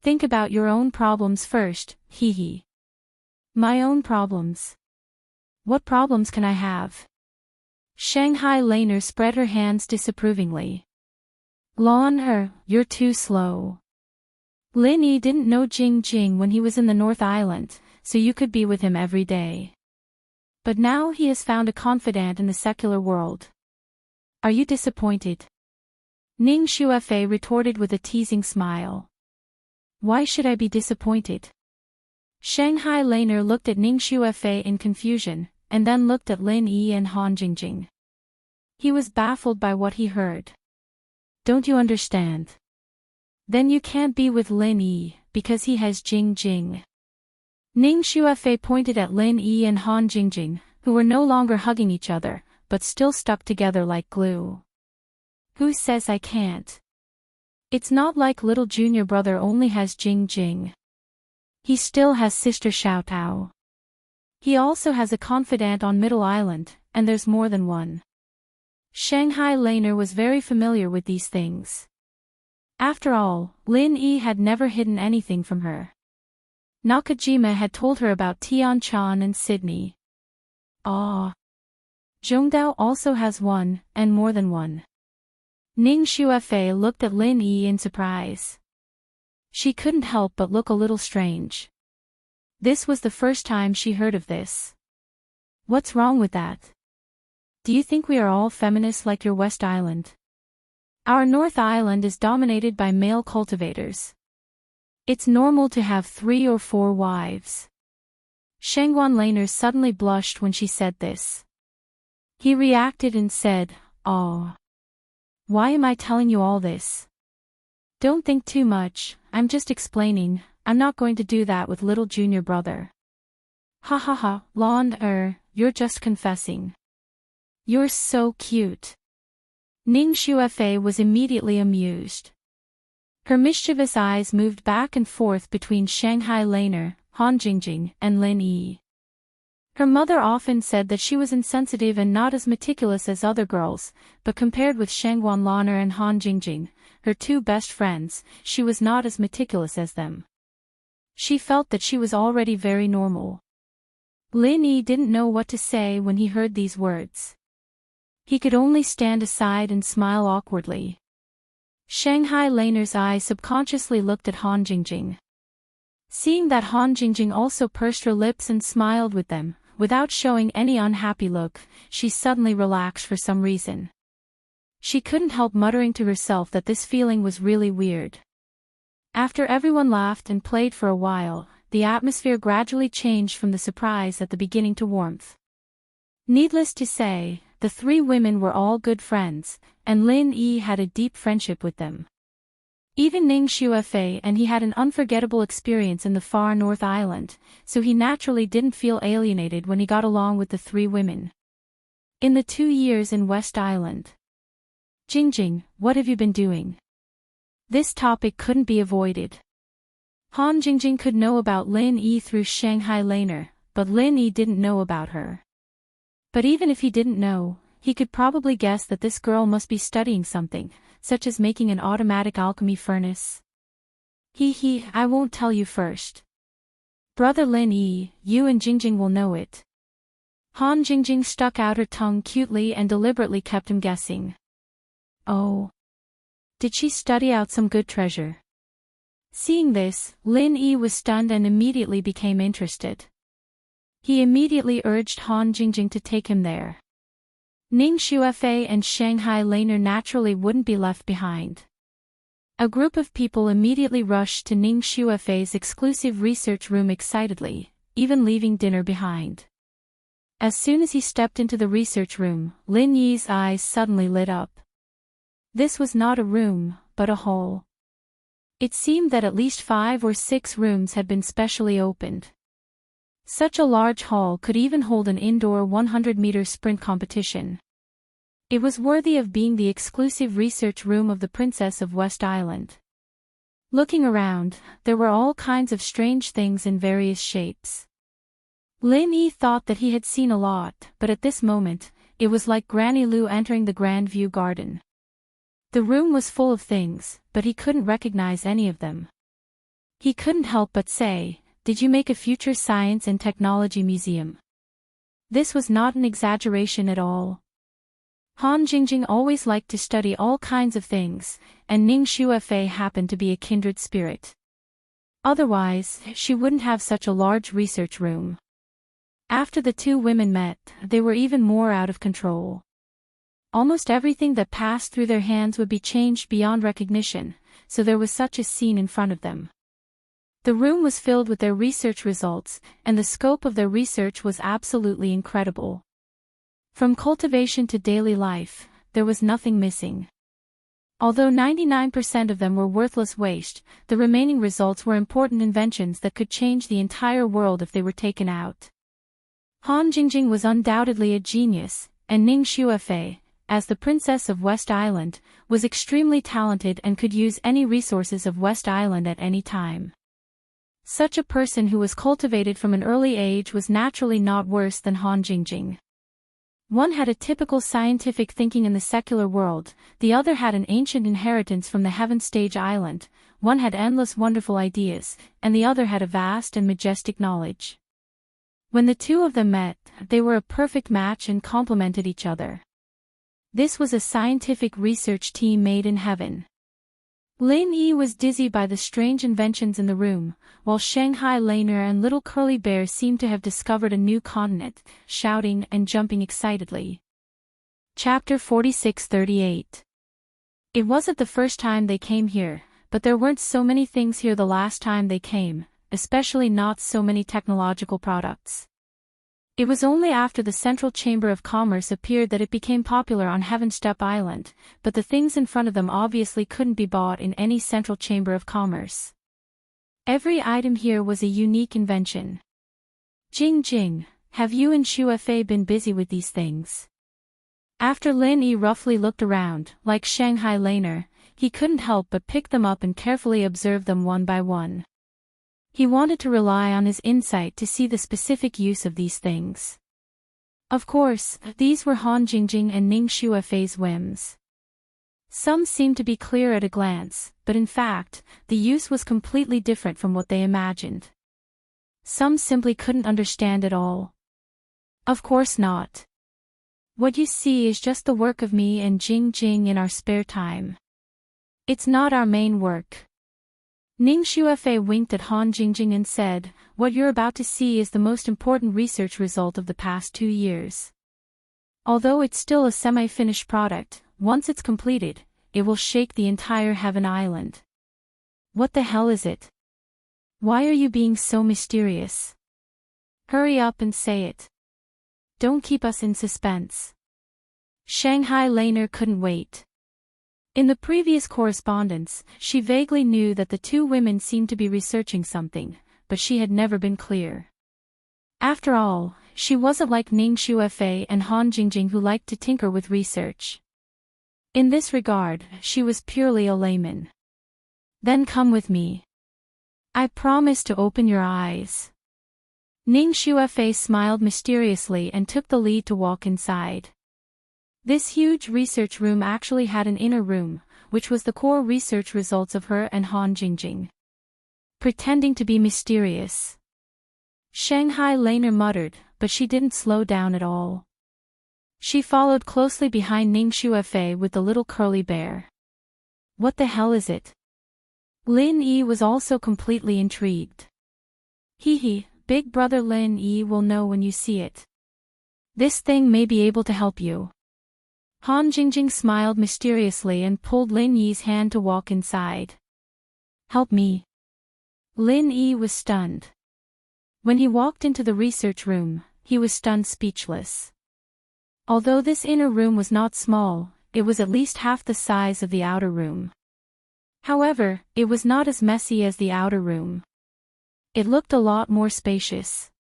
Speaker 1: Think about your own problems first, My own problems? What problems can I have? Shanghai Laner spread her hands disapprovingly. You're too slow. Lin Yi didn't know Jing Jing when he was in the North Island, so you could be with him every day. But now he has found a confidant in the secular world. Are you disappointed? Ning Shuefei retorted with a teasing smile. Why should I be disappointed? Shanghai Laner looked at Ning Shuefei in confusion, and then looked at Lin Yi and Han Jingjing. He was baffled by what he heard. Don't you understand? Then you can't be with Lin Yi, because he has Jing Jing. Ning Shuefei pointed at Lin Yi and Han Jingjing, who were no longer hugging each other, but still stuck together like glue. Who says I can't? It's not like little junior brother only has Jing Jing. He still has sister Xiao Tao. He also has a confidant on Middle Island, and there's more than one. Shanghai Laner was very familiar with these things. After all, Lin Yi had never hidden anything from her. Nakajima had told her about Tian Chan and Sydney. Ah. Zhongdao also has one, and more than one. Ning Shuefei looked at Lin Yi in surprise. She couldn't help but look a little strange. This was the first time she heard of this. What's wrong with that? Do you think we are all feminists like your West Island? Our North Island is dominated by male cultivators. It's normal to have 3 or 4 wives. Shangguan Laner suddenly blushed when she said this. He reacted and said, "Oh. Why am I telling you all this? Don't think too much, I'm just explaining, I'm not going to do that with little junior brother." Ha ha ha, Lon, you're just confessing. You're so cute. Ning Shuefei was immediately amused. Her mischievous eyes moved back and forth between Shanghai Laner, Han Jingjing, and Lin Yi. Her mother often said that she was insensitive and not as meticulous as other girls, but compared with Shangguan Laner and Han Jingjing, her 2 best friends, she was not as meticulous as them. She felt that she was already very normal. Lin Yi didn't know what to say when he heard these words. He could only stand aside and smile awkwardly. Shanghai Laner's eyes subconsciously looked at Han Jingjing. Seeing that Han Jingjing also pursed her lips and smiled with them, without showing any unhappy look, she suddenly relaxed for some reason. She couldn't help muttering to herself that this feeling was really weird. After everyone laughed and played for a while, the atmosphere gradually changed from the surprise at the beginning to warmth. Needless to say, the 3 women were all good friends, and Lin Yi had a deep friendship with them. Even Ning Shuefei and he had an unforgettable experience in the far North Island, so he naturally didn't feel alienated when he got along with the 3 women. In the 2 years in West Island. Jingjing, what have you been doing? This topic couldn't be avoided. Han Jingjing could know about Lin Yi through Shanghai Laner, but Lin Yi didn't know about her. But even if he didn't know, he could probably guess that this girl must be studying something, such as making an automatic alchemy furnace. I won't tell you first. Brother Lin Yi, you and Jingjing will know it. Han Jingjing stuck out her tongue cutely and deliberately kept him guessing. Oh. Did she study out some good treasure? Seeing this, Lin Yi was stunned and immediately became interested. He immediately urged Han Jingjing to take him there. Ning Shuefei and Shanghai Laner naturally wouldn't be left behind. A group of people immediately rushed to Ning Shuefei's exclusive research room excitedly, even leaving dinner behind. As soon as he stepped into the research room, Lin Yi's eyes suddenly lit up. This was not a room, but a hall. It seemed that at least 5 or 6 rooms had been specially opened. Such a large hall could even hold an indoor 100-meter sprint competition. It was worthy of being the exclusive research room of the Princess of West Island. Looking around, there were all kinds of strange things in various shapes. Lin Yi thought that he had seen a lot, but at this moment, it was like Granny Lu entering the Grand View Garden. The room was full of things, but he couldn't recognize any of them. He couldn't help but say, "Did you make a future science and technology museum?" This was not an exaggeration at all. Han Jingjing always liked to study all kinds of things, and Ning Shuefei happened to be a kindred spirit. Otherwise, she wouldn't have such a large research room. After the 2 women met, they were even more out of control. Almost everything that passed through their hands would be changed beyond recognition, so there was such a scene in front of them. The room was filled with their research results, and the scope of their research was absolutely incredible. From cultivation to daily life, there was nothing missing. Although 99% of them were worthless waste, the remaining results were important inventions that could change the entire world if they were taken out. Han Jingjing was undoubtedly a genius, and Ning Xuefei, as the Princess of West Island, was extremely talented and could use any resources of West Island at any time. Such a person who was cultivated from an early age was naturally not worse than Han Jingjing. One had a typical scientific thinking in the secular world, the other had an ancient inheritance from the Heaven Stage Island, one had endless wonderful ideas, and the other had a vast and majestic knowledge. When the two of them met, they were a perfect match and complemented each other. This was a scientific research team made in heaven. Lin Yi was dizzy by the strange inventions in the room, while Shanghai Laner and Little Curly Bear seemed to have discovered a new continent, shouting and jumping excitedly. Chapter 46-38. It wasn't the first time they came here, but there weren't so many things here the last time they came, especially not so many technological products. It was only after the Central Chamber of Commerce appeared that it became popular on Heaven Step Island, but the things in front of them obviously couldn't be bought in any Central Chamber of Commerce. Every item here was a unique invention. Jing Jing, have you and Xuefei been busy with these things? After Lin Yi roughly looked around, like Shanghai Laner, he couldn't help but pick them up and carefully observe them one by one. He wanted to rely on his insight to see the specific use of these things. Of course, these were Han Jingjing and Ning Xuefei's whims. Some seemed to be clear at a glance, but in fact, the use was completely different from what they imagined. Some simply couldn't understand it all. Of course not. What you see is just the work of me and Jing Jing in our spare time. It's not our main work. Ning Xuefei winked at Han Jingjing and said, "What you're about to see is the most important research result of the past 2 years. Although it's still a semi-finished product, once it's completed, it will shake the entire Heaven Island." What the hell is it? Why are you being so mysterious? Hurry up and say it. Don't keep us in suspense. Shanghai Laner couldn't wait. In the previous correspondence, she vaguely knew that the two women seemed to be researching something, but she had never been clear. After all, she wasn't like Ning Xuefei and Han Jingjing who liked to tinker with research. In this regard, she was purely a layman. Then come with me. I promise to open your eyes. Ning Xuefei smiled mysteriously and took the lead to walk inside. This huge research room actually had an inner room, which was the core research results of her and Han Jingjing. Pretending to be mysterious. Shanghai Laner muttered, but she didn't slow down at all. She followed closely behind Ning Xuefei with the Little Curly Bear. What the hell is it? Lin Yi was also completely intrigued. Hee, Big Brother Lin Yi will know when you see it. This thing may be able to help you. Han Jingjing smiled mysteriously and pulled Lin Yi's hand to walk inside. Help me. Lin Yi was stunned. When he walked into the research room, he was stunned speechless. Although this inner room was not small, it was at least half the size of the outer room. However, it was not as messy as the outer room. It looked a lot more spacious.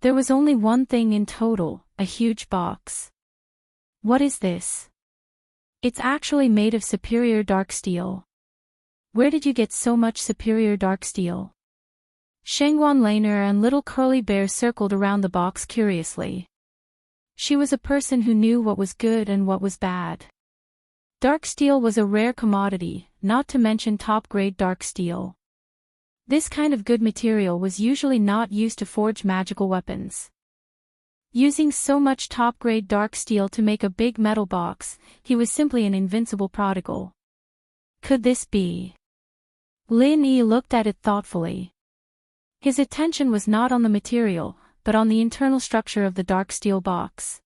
Speaker 1: There was only one thing in total, a huge box. What is this? It's actually made of superior dark steel. Where did you get so much superior dark steel? Shangguan Laner and Little Curly Bear circled around the box curiously. She was a person who knew what was good and what was bad. Dark steel was a rare commodity, not to mention top-grade dark steel. This kind of good material was usually not used to forge magical weapons. Using so much top-grade dark steel to make a big metal box, he was simply an invincible prodigal. Could this be? Lin Yi looked at it thoughtfully. His attention was not on the material, but on the internal structure of the dark steel box.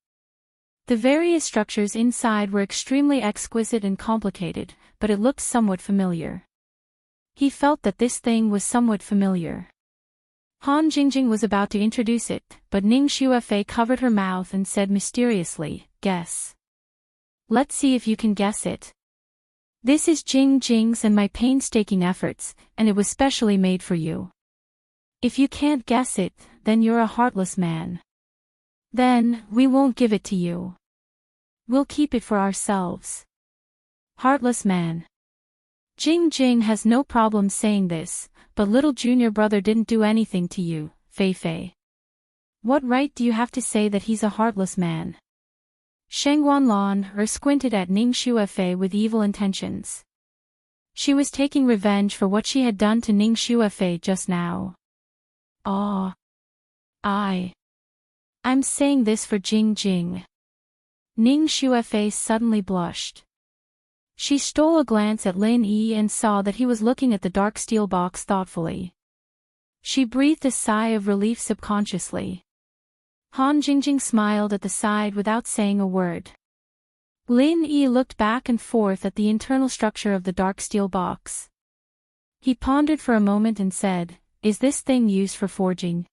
Speaker 1: The various structures inside were extremely exquisite and complicated, but it looked somewhat familiar. He felt that this thing was somewhat familiar. Han Jingjing was about to introduce it, but Ning Xuefei covered her mouth and said mysteriously, "Guess. Let's see if you can guess it. This is Jing Jing's and my painstaking efforts, and it was specially made for you. If you can't guess it, then you're a heartless man. Then, we won't give it to you. We'll keep it for ourselves." Heartless man. Jing Jing has no problem saying this, but little junior brother didn't do anything to you, Fei Fei. What right do you have to say that he's a heartless man? Sheng Wanlan squinted at Ning Xuefei with evil intentions. She was taking revenge for what she had done to Ning Xuefei just now. I'm saying this for Jing Jing. Ning Xuefei suddenly blushed. She stole a glance at Lin Yi and saw that he was looking at the dark steel box thoughtfully. She breathed a sigh of relief subconsciously. Han Jingjing smiled at the side without saying a word. Lin Yi looked back and forth at the internal structure of the dark steel box. He pondered for a moment and said, "Is this thing used for forging?"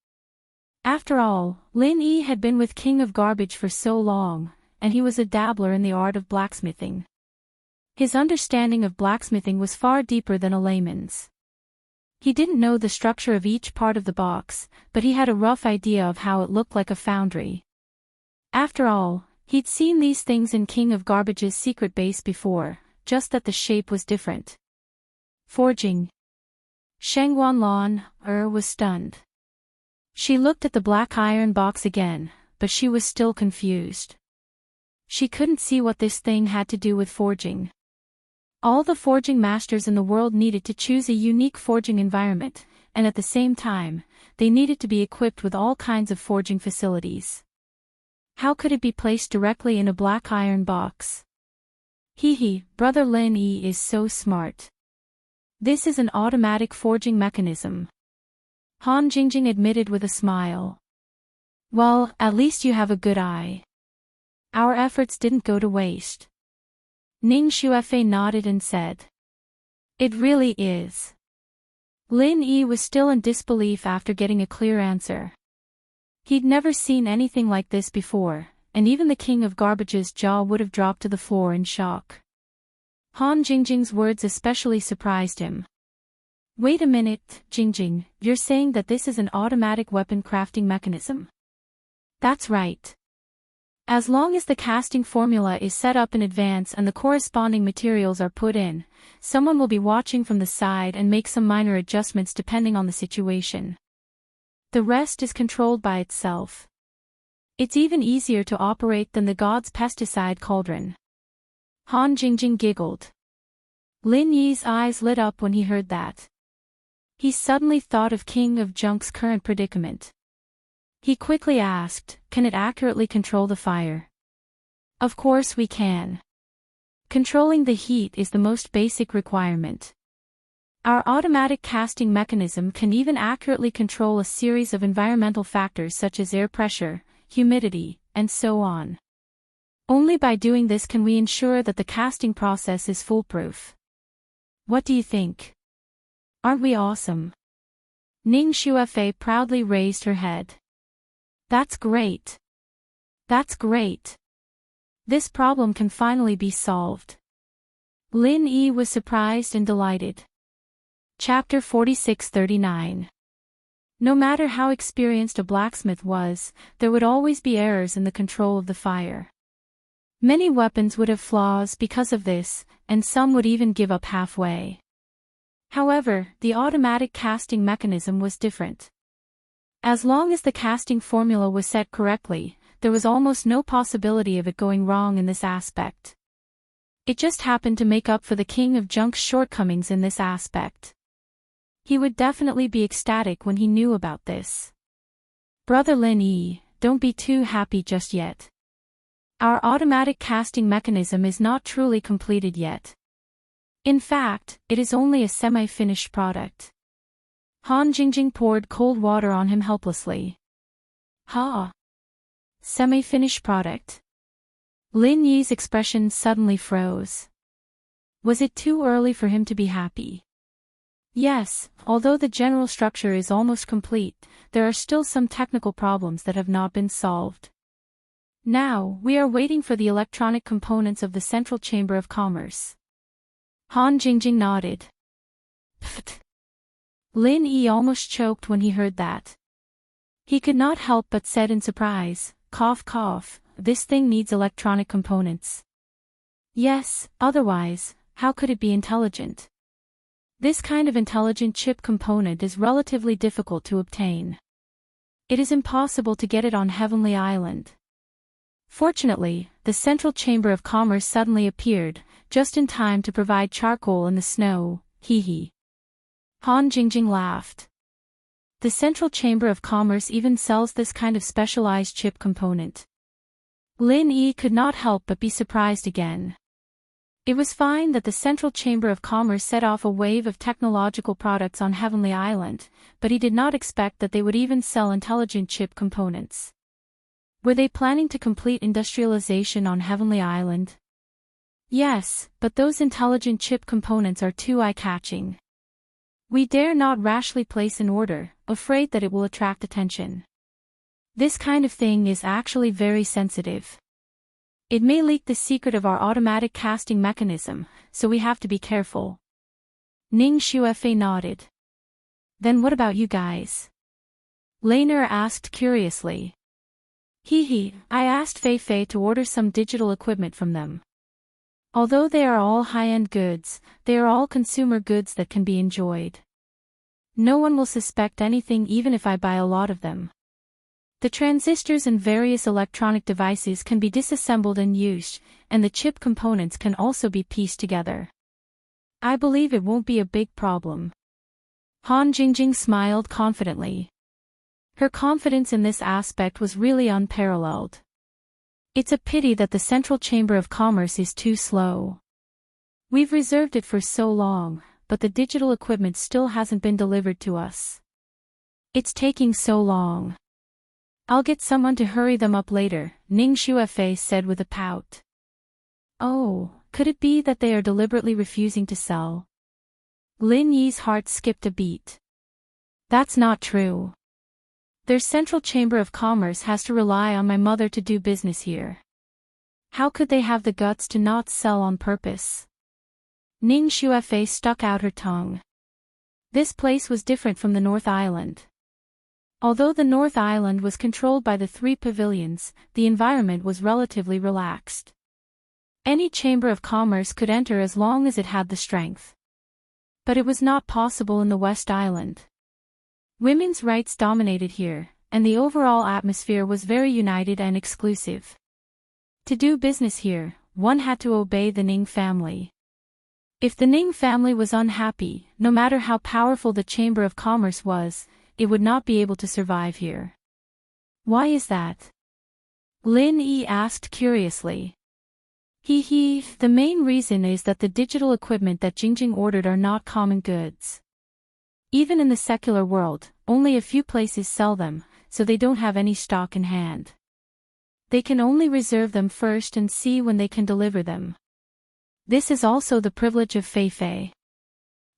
Speaker 1: After all, Lin Yi had been with King of Garbage for so long, and he was a dabbler in the art of blacksmithing. His understanding of blacksmithing was far deeper than a layman's. He didn't know the structure of each part of the box, but he had a rough idea of how it looked like a foundry. After all, he'd seen these things in King of Garbage's secret base before, just that the shape was different. Forging. Sheng Wanlan was stunned. She looked at the black iron box again, but she was still confused. She couldn't see what this thing had to do with forging. All the forging masters in the world needed to choose a unique forging environment, and at the same time, they needed to be equipped with all kinds of forging facilities. How could it be placed directly in a black iron box? Brother Lin Yi is so smart. This is an automatic forging mechanism. Han Jingjing admitted with a smile. Well, at least you have a good eye. Our efforts didn't go to waste. Ning Xuefei nodded and said. It really is. Lin Yi was still in disbelief after getting a clear answer. He'd never seen anything like this before, and even the King of Garbage's jaw would have dropped to the floor in shock. Han Jingjing's words especially surprised him. Wait a minute, Jingjing, you're saying that this is an automatic weapon crafting mechanism? That's right. As long as the casting formula is set up in advance and the corresponding materials are put in, someone will be watching from the side and make some minor adjustments depending on the situation. The rest is controlled by itself. It's even easier to operate than the god's pesticide cauldron. Han Jingjing giggled. Lin Yi's eyes lit up when he heard that. He suddenly thought of King of Junk's current predicament. He quickly asked, can it accurately control the fire? Of course we can. Controlling the heat is the most basic requirement. Our automatic casting mechanism can even accurately control a series of environmental factors such as air pressure, humidity, and so on. Only by doing this can we ensure that the casting process is foolproof. What do you think? Aren't we awesome? Ning Xuefei proudly raised her head. That's great. That's great. This problem can finally be solved. Lin Yi was surprised and delighted. Chapter 46-39. No matter how experienced a blacksmith was, there would always be errors in the control of the fire. Many weapons would have flaws because of this, and some would even give up halfway. However, the automatic casting mechanism was different. As long as the casting formula was set correctly, there was almost no possibility of it going wrong in this aspect. It just happened to make up for the King of Junk's shortcomings in this aspect. He would definitely be ecstatic when he knew about this. Brother Lin Yi, don't be too happy just yet. Our automatic casting mechanism is not truly completed yet. In fact, it is only a semi-finished product. Han Jingjing poured cold water on him helplessly. Semi-finished product. Lin Yi's expression suddenly froze. Was it too early for him to be happy? Yes, although the general structure is almost complete, there are still some technical problems that have not been solved. Now, we are waiting for the electronic components of the Central Chamber of Commerce. Han Jingjing nodded. Pfft. Lin Yi almost choked when he heard that. He could not help but said in surprise, cough cough, this thing needs electronic components. Yes, otherwise, how could it be intelligent? This kind of intelligent chip component is relatively difficult to obtain. It is impossible to get it on Heavenly Island. Fortunately, the Central Chamber of Commerce suddenly appeared, just in time to provide charcoal in the snow, hee hee. Han Jingjing laughed. The Central Chamber of Commerce even sells this kind of specialized chip component. Lin Yi could not help but be surprised again. It was fine that the Central Chamber of Commerce set off a wave of technological products on Heavenly Island, but he did not expect that they would even sell intelligent chip components. Were they planning to complete industrialization on Heavenly Island? Yes, but those intelligent chip components are too eye-catching. We dare not rashly place an order, afraid that it will attract attention. This kind of thing is actually very sensitive. It may leak the secret of our automatic casting mechanism, so we have to be careful. Ning Xuefei nodded. Then what about you guys? Laner asked curiously. Hee, I asked Fei Fei to order some digital equipment from them. Although they are all high-end goods, they are all consumer goods that can be enjoyed. No one will suspect anything even if I buy a lot of them. The transistors and various electronic devices can be disassembled and used, and the chip components can also be pieced together. I believe it won't be a big problem. Han Jingjing smiled confidently. Her confidence in this aspect was really unparalleled. It's a pity that the Central Chamber of Commerce is too slow. We've reserved it for so long, but the digital equipment still hasn't been delivered to us. It's taking so long. I'll get someone to hurry them up later, Ning Xuefei said with a pout. Oh, could it be that they are deliberately refusing to sell? Lin Yi's heart skipped a beat. That's not true. Their Central Chamber of Commerce has to rely on my mother to do business here. How could they have the guts to not sell on purpose? Ning Xuefei stuck out her tongue. This place was different from the North Island. Although the North Island was controlled by the 3 pavilions, the environment was relatively relaxed. Any Chamber of Commerce could enter as long as it had the strength. But it was not possible in the West Island. Women's rights dominated here, and the overall atmosphere was very united and exclusive. To do business here, one had to obey the Ning family. If the Ning family was unhappy, no matter how powerful the Chamber of Commerce was, it would not be able to survive here. Why is that? Lin Yi asked curiously. The main reason is that the digital equipment that Jingjing ordered are not common goods. Even in the secular world, only a few places sell them, so they don't have any stock in hand. They can only reserve them first and see when they can deliver them. This is also the privilege of Fei Fei.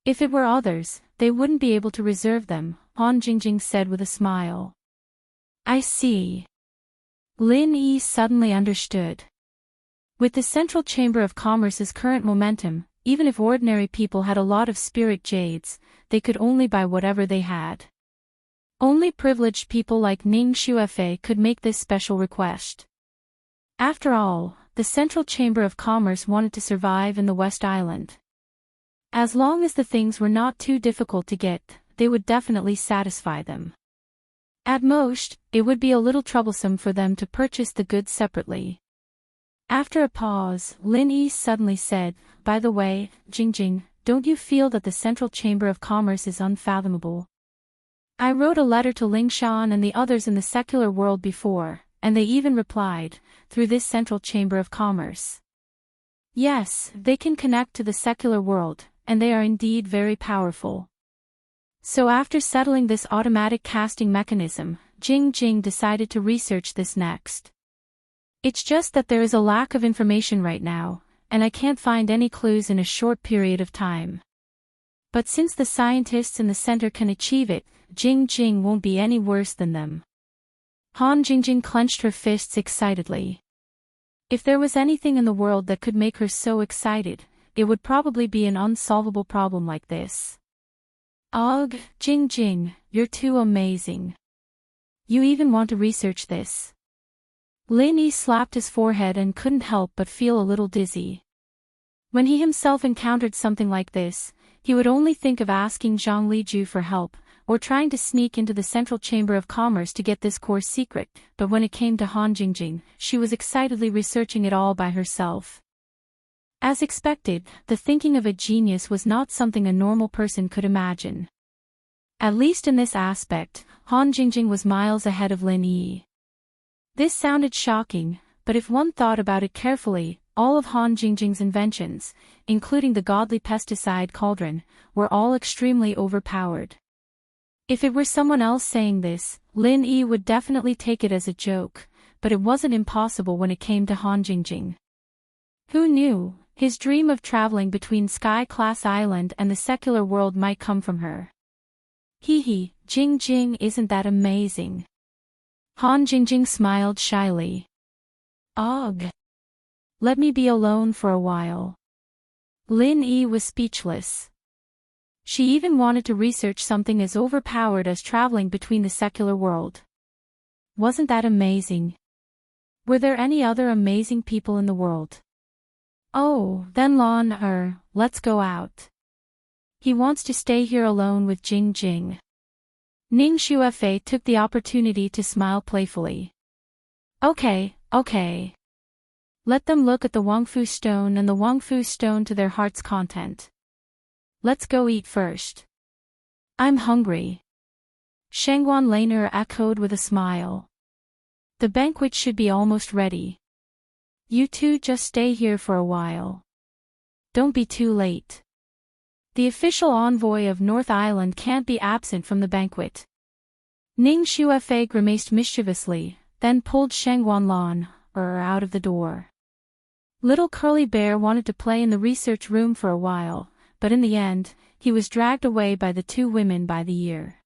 Speaker 1: If it were others, they wouldn't be able to reserve them, Han Jingjing said with a smile. I see. Lin Yi suddenly understood. With the Central Chamber of Commerce's current momentum, even if ordinary people had a lot of spirit jades, they could only buy whatever they had. Only privileged people like Ning Xuefei could make this special request. After all, the Central Chamber of Commerce wanted to survive in the West Island. As long as the things were not too difficult to get, they would definitely satisfy them. At most, it would be a little troublesome for them to purchase the goods separately. After a pause, Lin Yi suddenly said, by the way, Jingjing, don't you feel that the Central Chamber of Commerce is unfathomable? I wrote a letter to Lingshan and the others in the secular world before, and they even replied, through this Central Chamber of Commerce. Yes, they can connect to the secular world, and they are indeed very powerful. So after settling this automatic casting mechanism, Jingjing decided to research this next. It's just that there is a lack of information right now, and I can't find any clues in a short period of time. But since the scientists in the center can achieve it, Jing Jing won't be any worse than them. Han Jingjing clenched her fists excitedly. If there was anything in the world that could make her so excited, it would probably be an unsolvable problem like this. Ugh, Jing Jing, you're too amazing. You even want to research this. Lin Yi slapped his forehead and couldn't help but feel a little dizzy. When he himself encountered something like this, he would only think of asking Zhang Liju for help, or trying to sneak into the Central Chamber of Commerce to get this core secret, but when it came to Han Jingjing, she was excitedly researching it all by herself. As expected, the thinking of a genius was not something a normal person could imagine. At least in this aspect, Han Jingjing was miles ahead of Lin Yi. This sounded shocking, but if one thought about it carefully, all of Han Jingjing's inventions, including the godly pesticide cauldron, were all extremely overpowered. If it were someone else saying this, Lin Yi would definitely take it as a joke, but it wasn't impossible when it came to Han Jingjing. Who knew, his dream of traveling between Sky Class Island and the secular world might come from her. Hee hee, Jing Jing, isn't that amazing? Han Jingjing smiled shyly. Ugh. Let me be alone for a while. Lin Yi was speechless. She even wanted to research something as overpowered as traveling between the secular world. Wasn't that amazing? Were there any other amazing people in the world? Oh, then let's go out. He wants to stay here alone with Jing Jing. Ning Xuefei took the opportunity to smile playfully. Okay. Let them look at the Wangfu stone and the Wangfu stone to their heart's content. Let's go eat first. I'm hungry. Shangguan Laner echoed with a smile. The banquet should be almost ready. You two just stay here for a while. Don't be too late. The official envoy of North Island can't be absent from the banquet. Ning Xuefei grimaced mischievously, then pulled Shangguan Lan out of the door. Little Curly Bear wanted to play in the research room for a while, but in the end, he was dragged away by the two women by the ear.